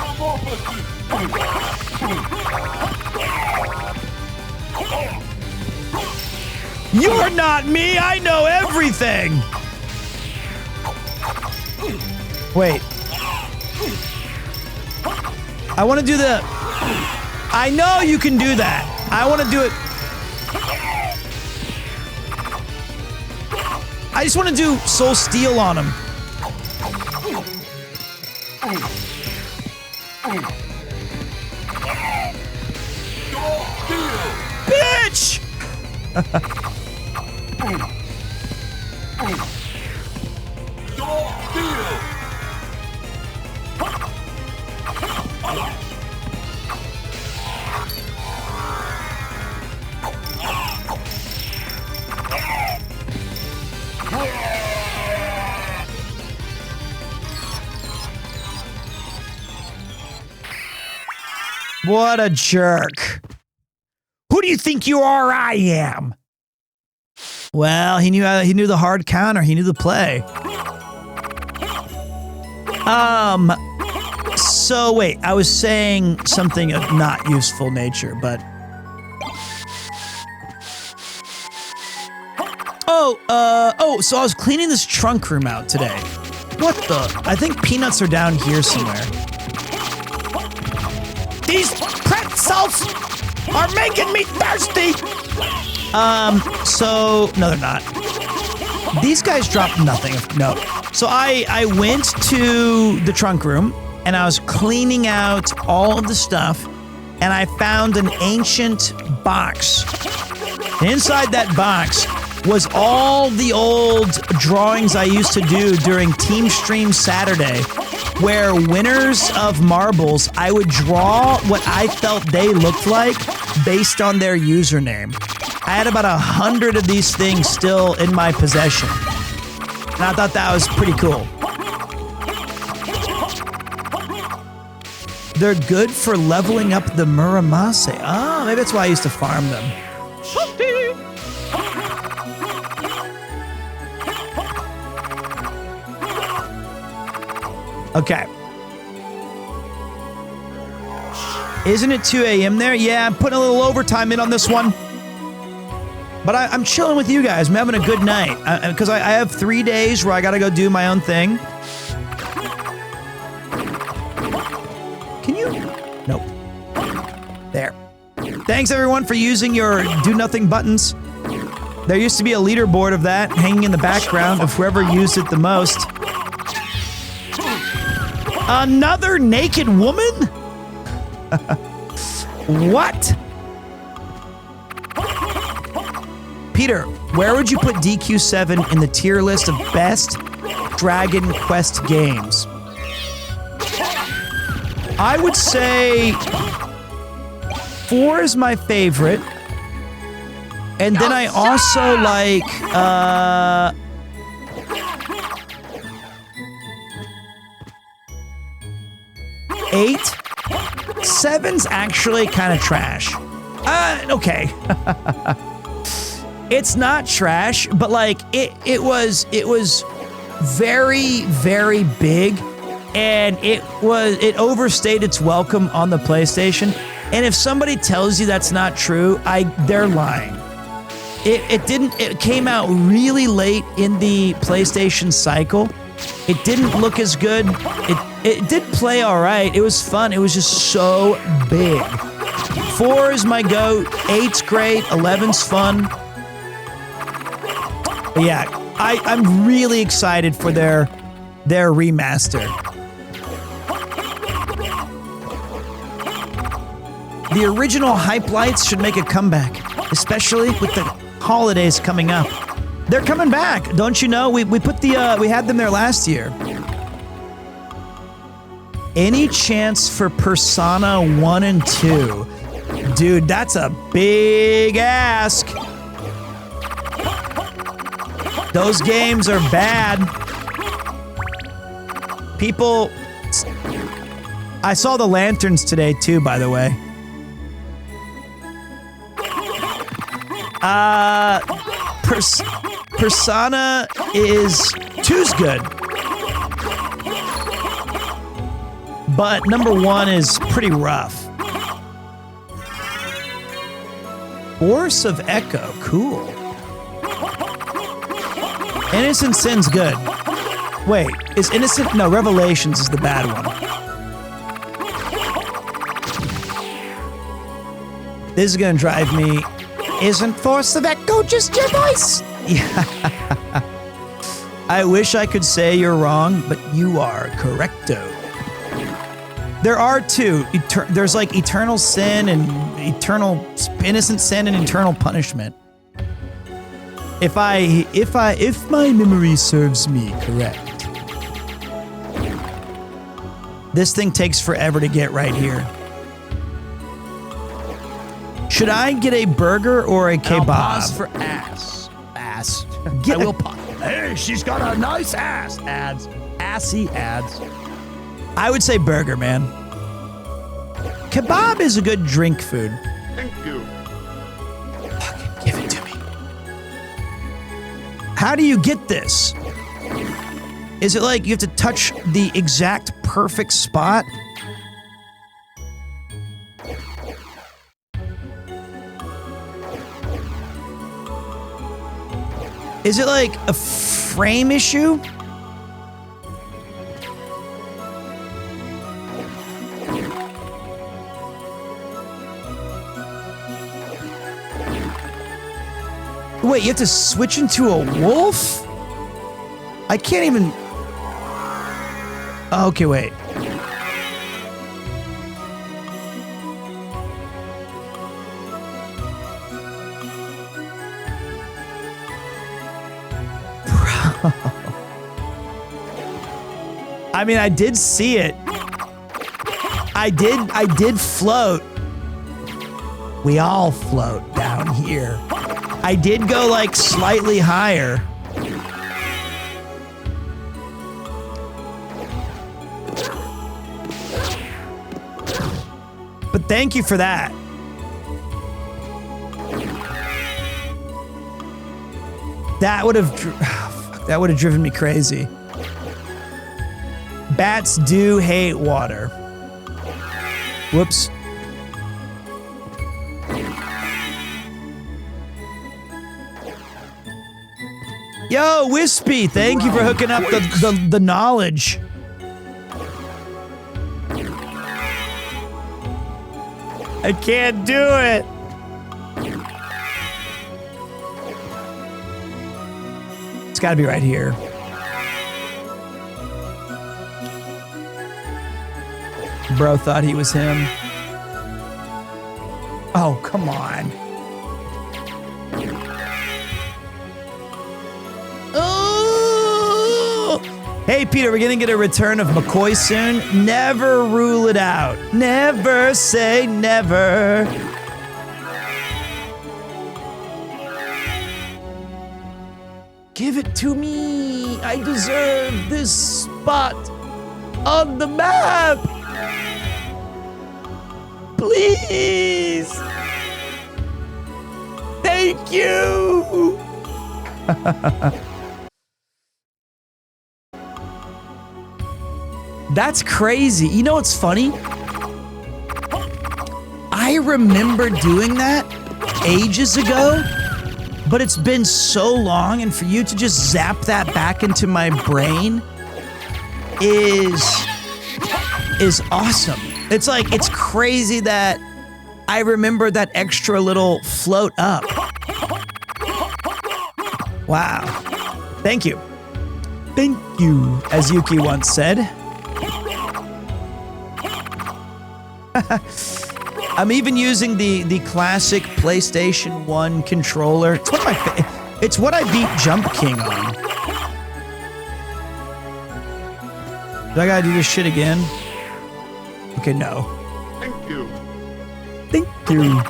You're not me! I know everything! Wait. I want to do the... I know you can do that. I want to do it. I just want to do soul steal on him. Bitch! What a jerk. Who do you think you are? I am. Well, he knew the hard counter. He knew the play. So wait, I was saying something of not useful nature, but so I was cleaning this trunk room out today. What the? I think peanuts are down here somewhere. These pretzels are making me thirsty. So no, they're not. These guys dropped nothing. No. So I went to the trunk room and I was cleaning out all of the stuff and I found an ancient box. And inside that box was all the old drawings I used to do during Team Stream Saturday, where winners of marbles, I would draw what I felt they looked like based on their username. I had about 100 of these things still in my possession. And I thought that was pretty cool. They're good for leveling up the Muramasa. Oh, maybe that's why I used to farm them. Okay. Isn't it 2 a.m. there? Yeah, I'm putting a little overtime in on this one. But I'm chilling with you guys. I'm having a good night. Because I have 3 days where I got to go do my own thing. Can you? Nope. There. Thanks, everyone, for using your do-nothing buttons. There used to be a leaderboard of that hanging in the background of whoever used it the most. Another naked woman? What? Peter, where would you put DQ7 in the tier list of best Dragon Quest games? I would say 4 is my favorite. And then I also like, 8. 7's actually kind of trash. Okay. It's not trash, but like it was very, very big, and it overstayed its welcome on the PlayStation. And if somebody tells you that's not true, they're lying. It came out really late in the PlayStation cycle. It didn't look as good. It did play all right. It was fun. It was just so big. 4 is my goat. 8's great. 11's fun. But yeah, I'm really excited for their remaster. The original hype lights should make a comeback, especially with the holidays coming up. They're coming back, don't you know? We put we had them there last year. Any chance for Persona 1 and 2? Dude, that's a big ask. Those games are bad. People... I saw the lanterns today too, by the way. Persona 2's good. But number 1 is pretty rough. Force of Echo, cool. Innocent Sin's good. Wait, is Innocent? No, Revelations is the bad one. This is gonna drive me. Isn't Force of Echo just your voice? Yeah. I wish I could say you're wrong, but you are correcto. There are 2. There's like Eternal Sin and Innocent Sin and Eternal Punishment. If my memory serves me correct. This thing takes forever to get right here. Should I get a burger or a kebab?
I'll pause for ass. Ass. I will pause. Hey, she's got a nice ass. Ads. Assy ads.
I would say burger, man. Kebab is a good drink food.
Thank you.
Fucking give it to me. How do you get this? Is it like you have to touch the exact perfect spot? Is it like a frame issue? Wait, you have to switch into a wolf? I can't even... Oh, okay, wait. I mean, I did see it. I did float. We all float down here. I did go like slightly higher. But thank you for that. That would have driven me crazy. Bats do hate water. Whoops. Yo, Wispy, thank you for hooking up the knowledge. I can't do it. It's gotta be right here. Bro thought he was him. Oh, come on. Oh! Hey, Peter, we're gonna get a return of McCoy soon. Never rule it out. Never say never. Give it to me. I deserve this spot on the map. Please. Thank you. That's crazy. You know what's funny? I remember doing that ages ago, but it's been so long, and for you to just zap that back into my brain is awesome. It's like, it's crazy that I remember that extra little float up. Wow. Thank you. Thank you, as Yuki once said. I'm even using the classic PlayStation 1 controller. It's what I beat Jump King on. Do I gotta do this shit again? Okay, no.
Thank you.
Thank you.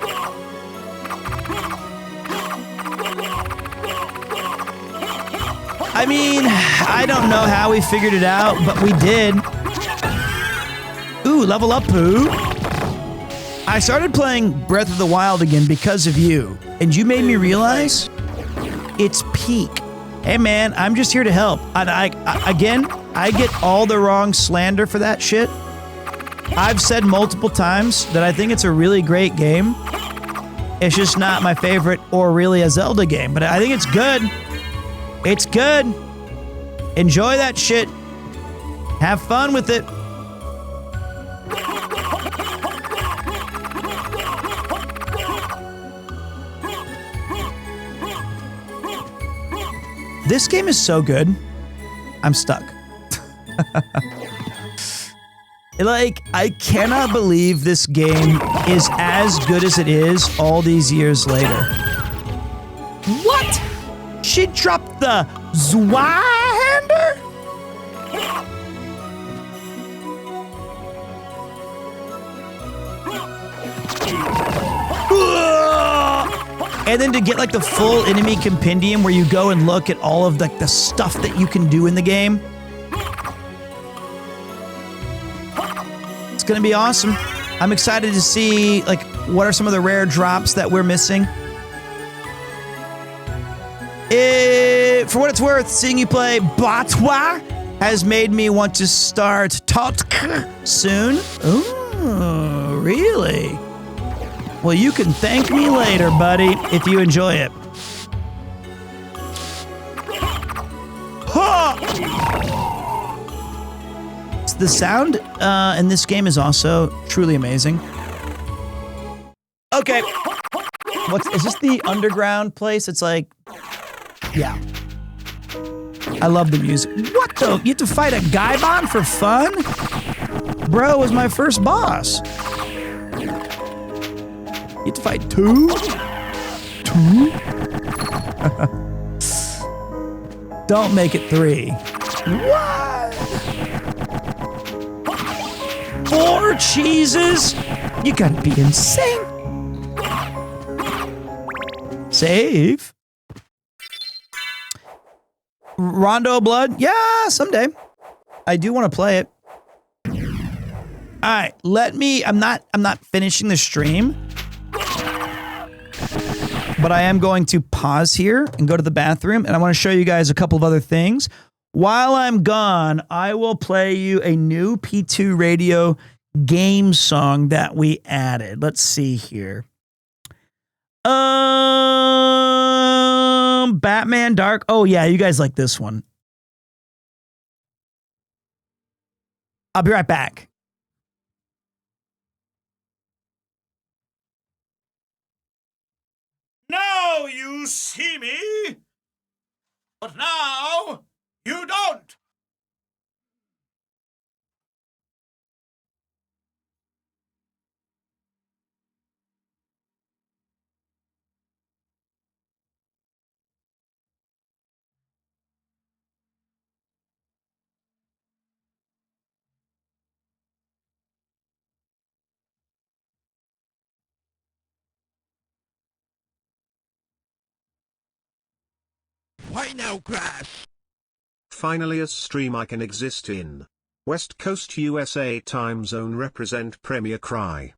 I mean, I don't know how we figured it out, but we did. Ooh, level up, Pooh. I started playing Breath of the Wild again because of you, and you made me realize it's peak. Hey man, I'm just here to help. And I get all the wrong slander for that shit. I've said multiple times that I think it's a really great game. It's just not my favorite or really a Zelda game, but I think it's good. It's good. Enjoy that shit. Have fun with it. This game is so good. I'm stuck. Like, I cannot believe this game is as good as it is all these years later. What? She dropped the Zweihander? And then to get like the full enemy compendium where you go and look at all of the stuff that you can do in the game. It's gonna be awesome. I'm excited to see like what are some of the rare drops that we're missing. For what it's worth, seeing you play Batwa has made me want to start Totk soon. Ooh, really? Well, you can thank me later, buddy, if you enjoy it. Ha! The sound in this game is also truly amazing. Okay. Is this the underground place? It's like, yeah. I love the music. What the? You have to fight a Gaibon for fun? Bro was my first boss. You have to fight two? Don't make it 3. What? 4 cheeses? You gotta be insane. Save. Rondo of Blood? Yeah, someday. I do want to play it. All right, I'm not finishing the stream. But I am going to pause here and go to the bathroom, and I want to show you guys a couple of other things. While I'm gone, I will play you a new P2 Radio game song that we added. Let's see here. Batman Dark. Oh yeah, you guys like this one. I'll be right back.
Now you see me, but now you don't. Why now, Crash?
Finally a stream I can exist in. West Coast USA time zone represent Premier Cry.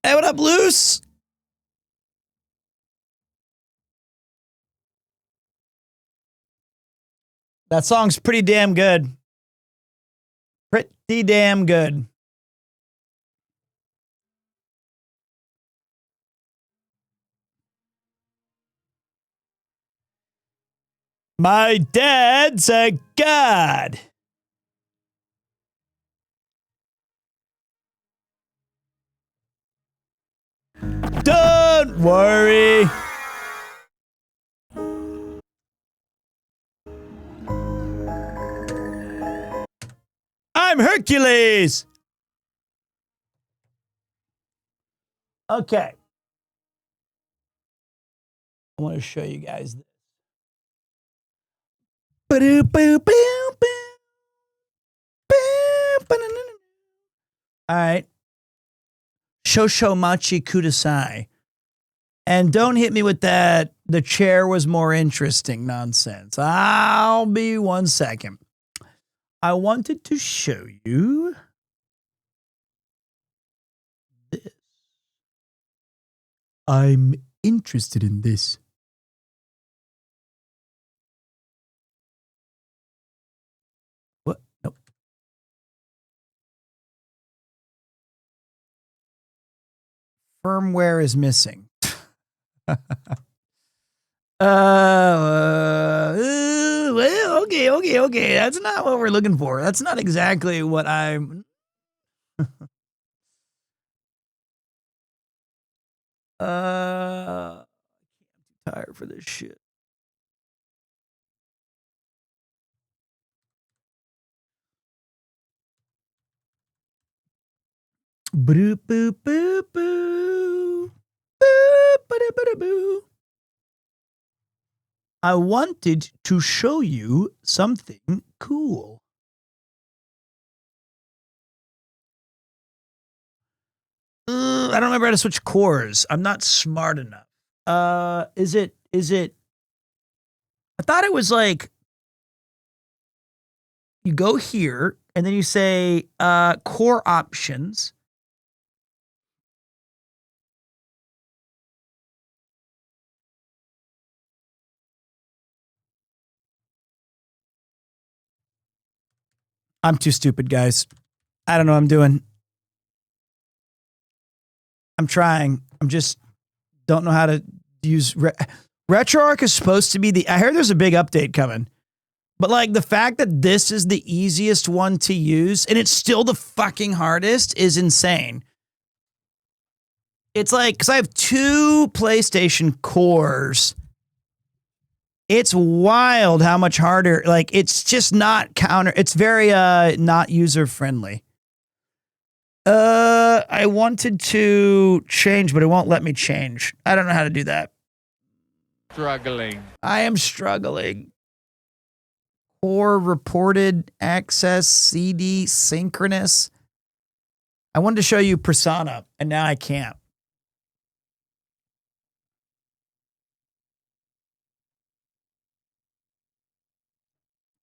Hey, what up, Loose? That song's pretty damn good. Pretty damn good. My dad's a god. Don't worry. I'm Hercules. Okay. I want to show you guys this. All right. Shoshomachi Kudasai. And don't hit me with that, the chair was more interesting nonsense. I'll be 1 second. I wanted to show you this. I'm interested in this. What? Nope. Firmware is missing. Well, okay. That's not what we're looking for. That's not exactly what I'm. I'm too tired for this shit. Boop boop boop boo. Boop ba boo. I wanted to show you something cool. I don't remember how to switch cores. I'm not smart enough. Is it? I thought it was like you go here and then you say core options. I'm too stupid, guys. I don't know what I'm doing. I'm trying. I'm just don't know how to use RetroArch is supposed to be the. I heard there's a big update coming, but like the fact that this is the easiest one to use and it's still the fucking hardest is insane. It's like, because I have 2 PlayStation cores. It's wild how much harder, like, it's just not it's very not user-friendly. I wanted to change, but it won't let me change. I don't know how to do that.
Struggling.
I am struggling. Core reported access CD synchronous. I wanted to show you Persona, and now I can't.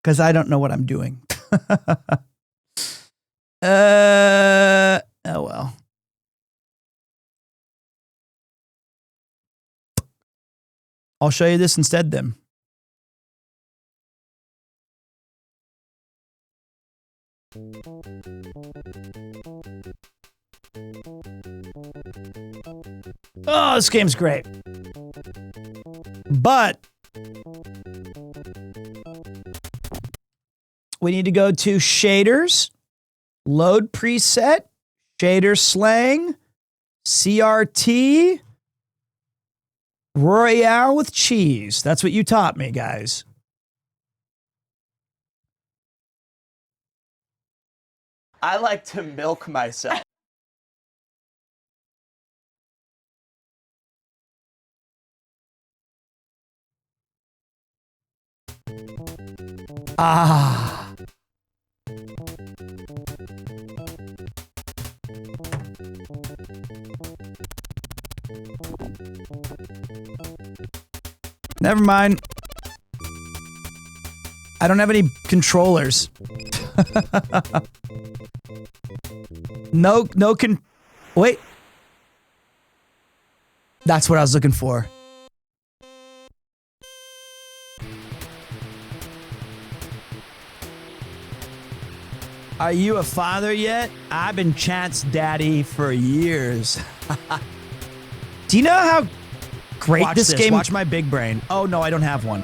Because I don't know what I'm doing. Oh well. I'll show you this instead then. Oh, this game's great. But we need to go to shaders, load preset, shader slang, CRT, Royale with cheese. That's what you taught me, guys.
I like to milk myself.
Ah. Never mind. I don't have any controllers. Wait. That's what I was looking for. Are you a father yet? I've been Chat's daddy for years. Do you know how great this game? Watch my big brain. Oh no, I don't have one.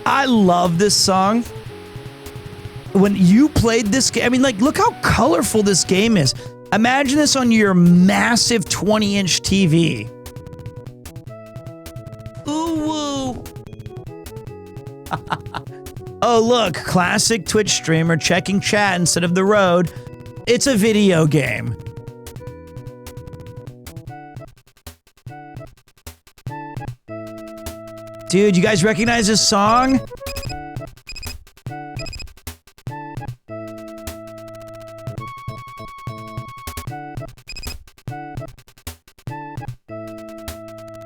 I love this song. When you played this game, I mean, like, look how colorful this game is. Imagine this on your massive 20-inch TV. Ooh, woo. Oh, look, classic Twitch streamer checking chat instead of the road. It's a video game. Dude, you guys recognize this song?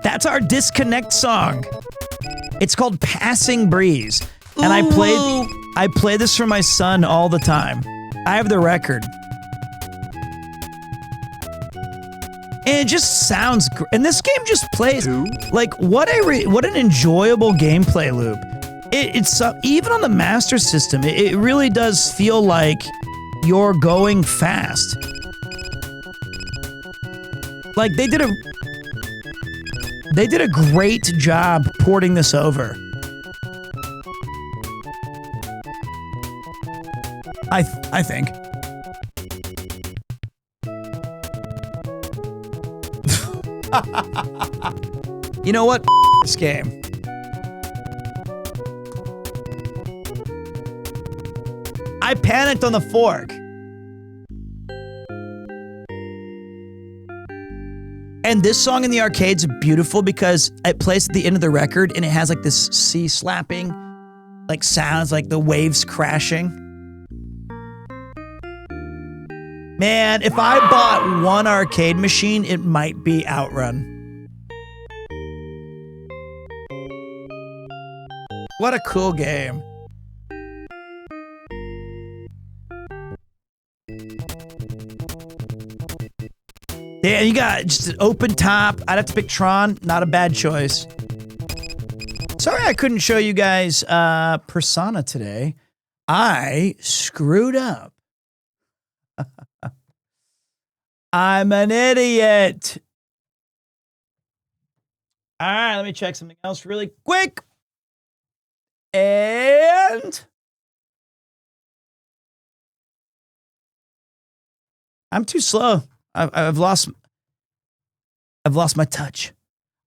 That's our disconnect song. It's called Passing Breeze. And I play this for my son all the time. I have the record. And it just sounds great. And this game just plays like what an enjoyable gameplay loop. It's even on the Master System, it really does feel like you're going fast. Like they did a great job porting this over. I think. You know what? This game. I panicked on the fork. And this song in the arcade's beautiful because it plays at the end of the record and it has like this C slapping, like sounds like the waves crashing. Man, if I bought one arcade machine, it might be Outrun. What a cool game. Yeah, you got just an open top. I'd have to pick Tron. Not a bad choice. Sorry I couldn't show you guys Persona today. I screwed up. I'm an idiot. All right, let me check something else really quick. And I'm too slow. I've lost my touch.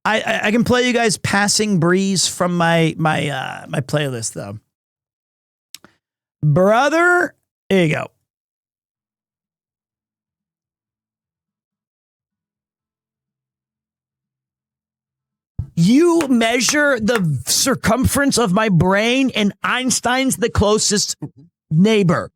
I can play you guys Passing Breeze from my playlist though. Brother, here you go. You measure the circumference of my brain, and Einstein's the closest neighbor.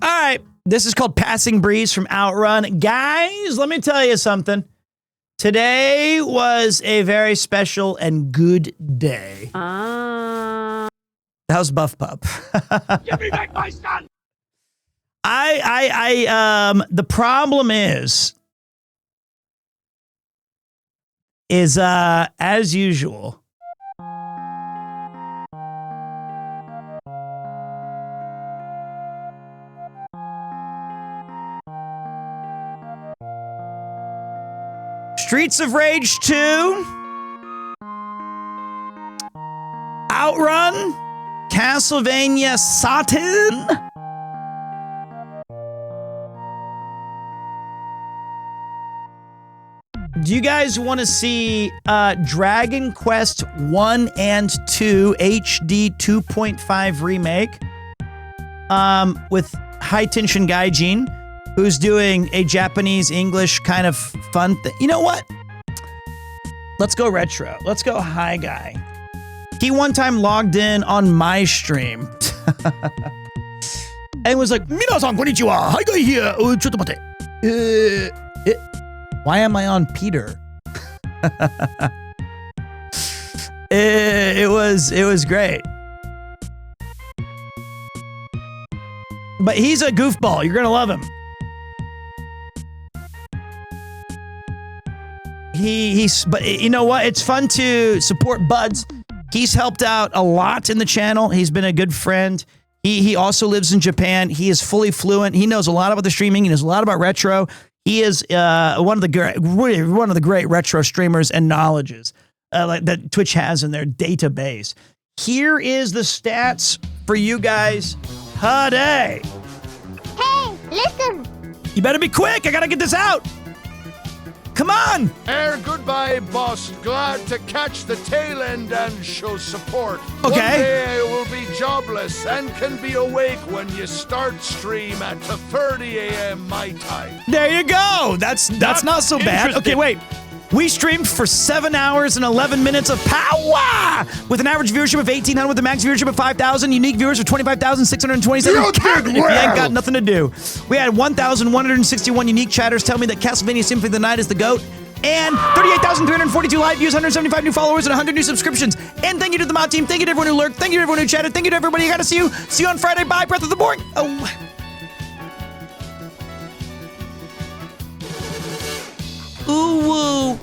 All right, this is called Passing Breeze from Outrun. Guys, let me tell you something. Today was a very special and good day. How's Buff Pup?
Give me back my son!
The problem is as usual, Streets of Rage 2, Outrun, Castlevania Satan, do you guys want to see Dragon Quest 1 and 2 HD 2.5 remake with High Tension Gaijin, who's doing a Japanese-English kind of fun thing? You know what? Let's go retro. Let's go Hi Guy. He one time logged in on my stream and was like, "Minasan konnichiwa, Hi Guy here. Chotto mate. Why am I on Peter?" It was great. But he's a goofball. You're gonna love him. But you know what? It's fun to support Buds. He's helped out a lot in the channel. He's been a good friend. He also lives in Japan. He is fully fluent. He knows a lot about the streaming. He knows a lot about retro. He is one of the great retro streamers and knowledges like that Twitch has in their database. Here is the stats for you guys today.
Hey, listen!
You better be quick. I gotta get this out. Come on!
Goodbye, boss. Glad to catch the tail end and show support.
Okay.
One day I will be jobless and can be awake when you start stream at 30 a.m. my time.
There you go. That's not so bad. Okay, wait. We streamed for 7 hours and 11 minutes of power with an average viewership of 1,800 with a max viewership of 5,000, unique viewers of 25,627. Count it if you ain't got nothing to do. We had 1,161 unique chatters tell me that Castlevania Symphony of the Night is the GOAT, and 38,342 live views, 175 new followers, and 100 new subscriptions. And thank you to the mod team. Thank you to everyone who lurked. Thank you to everyone who chatted. Thank you to everybody. I gotta see you. See you on Friday. Bye. Breath of the Boring. Oh. Ooh, woo.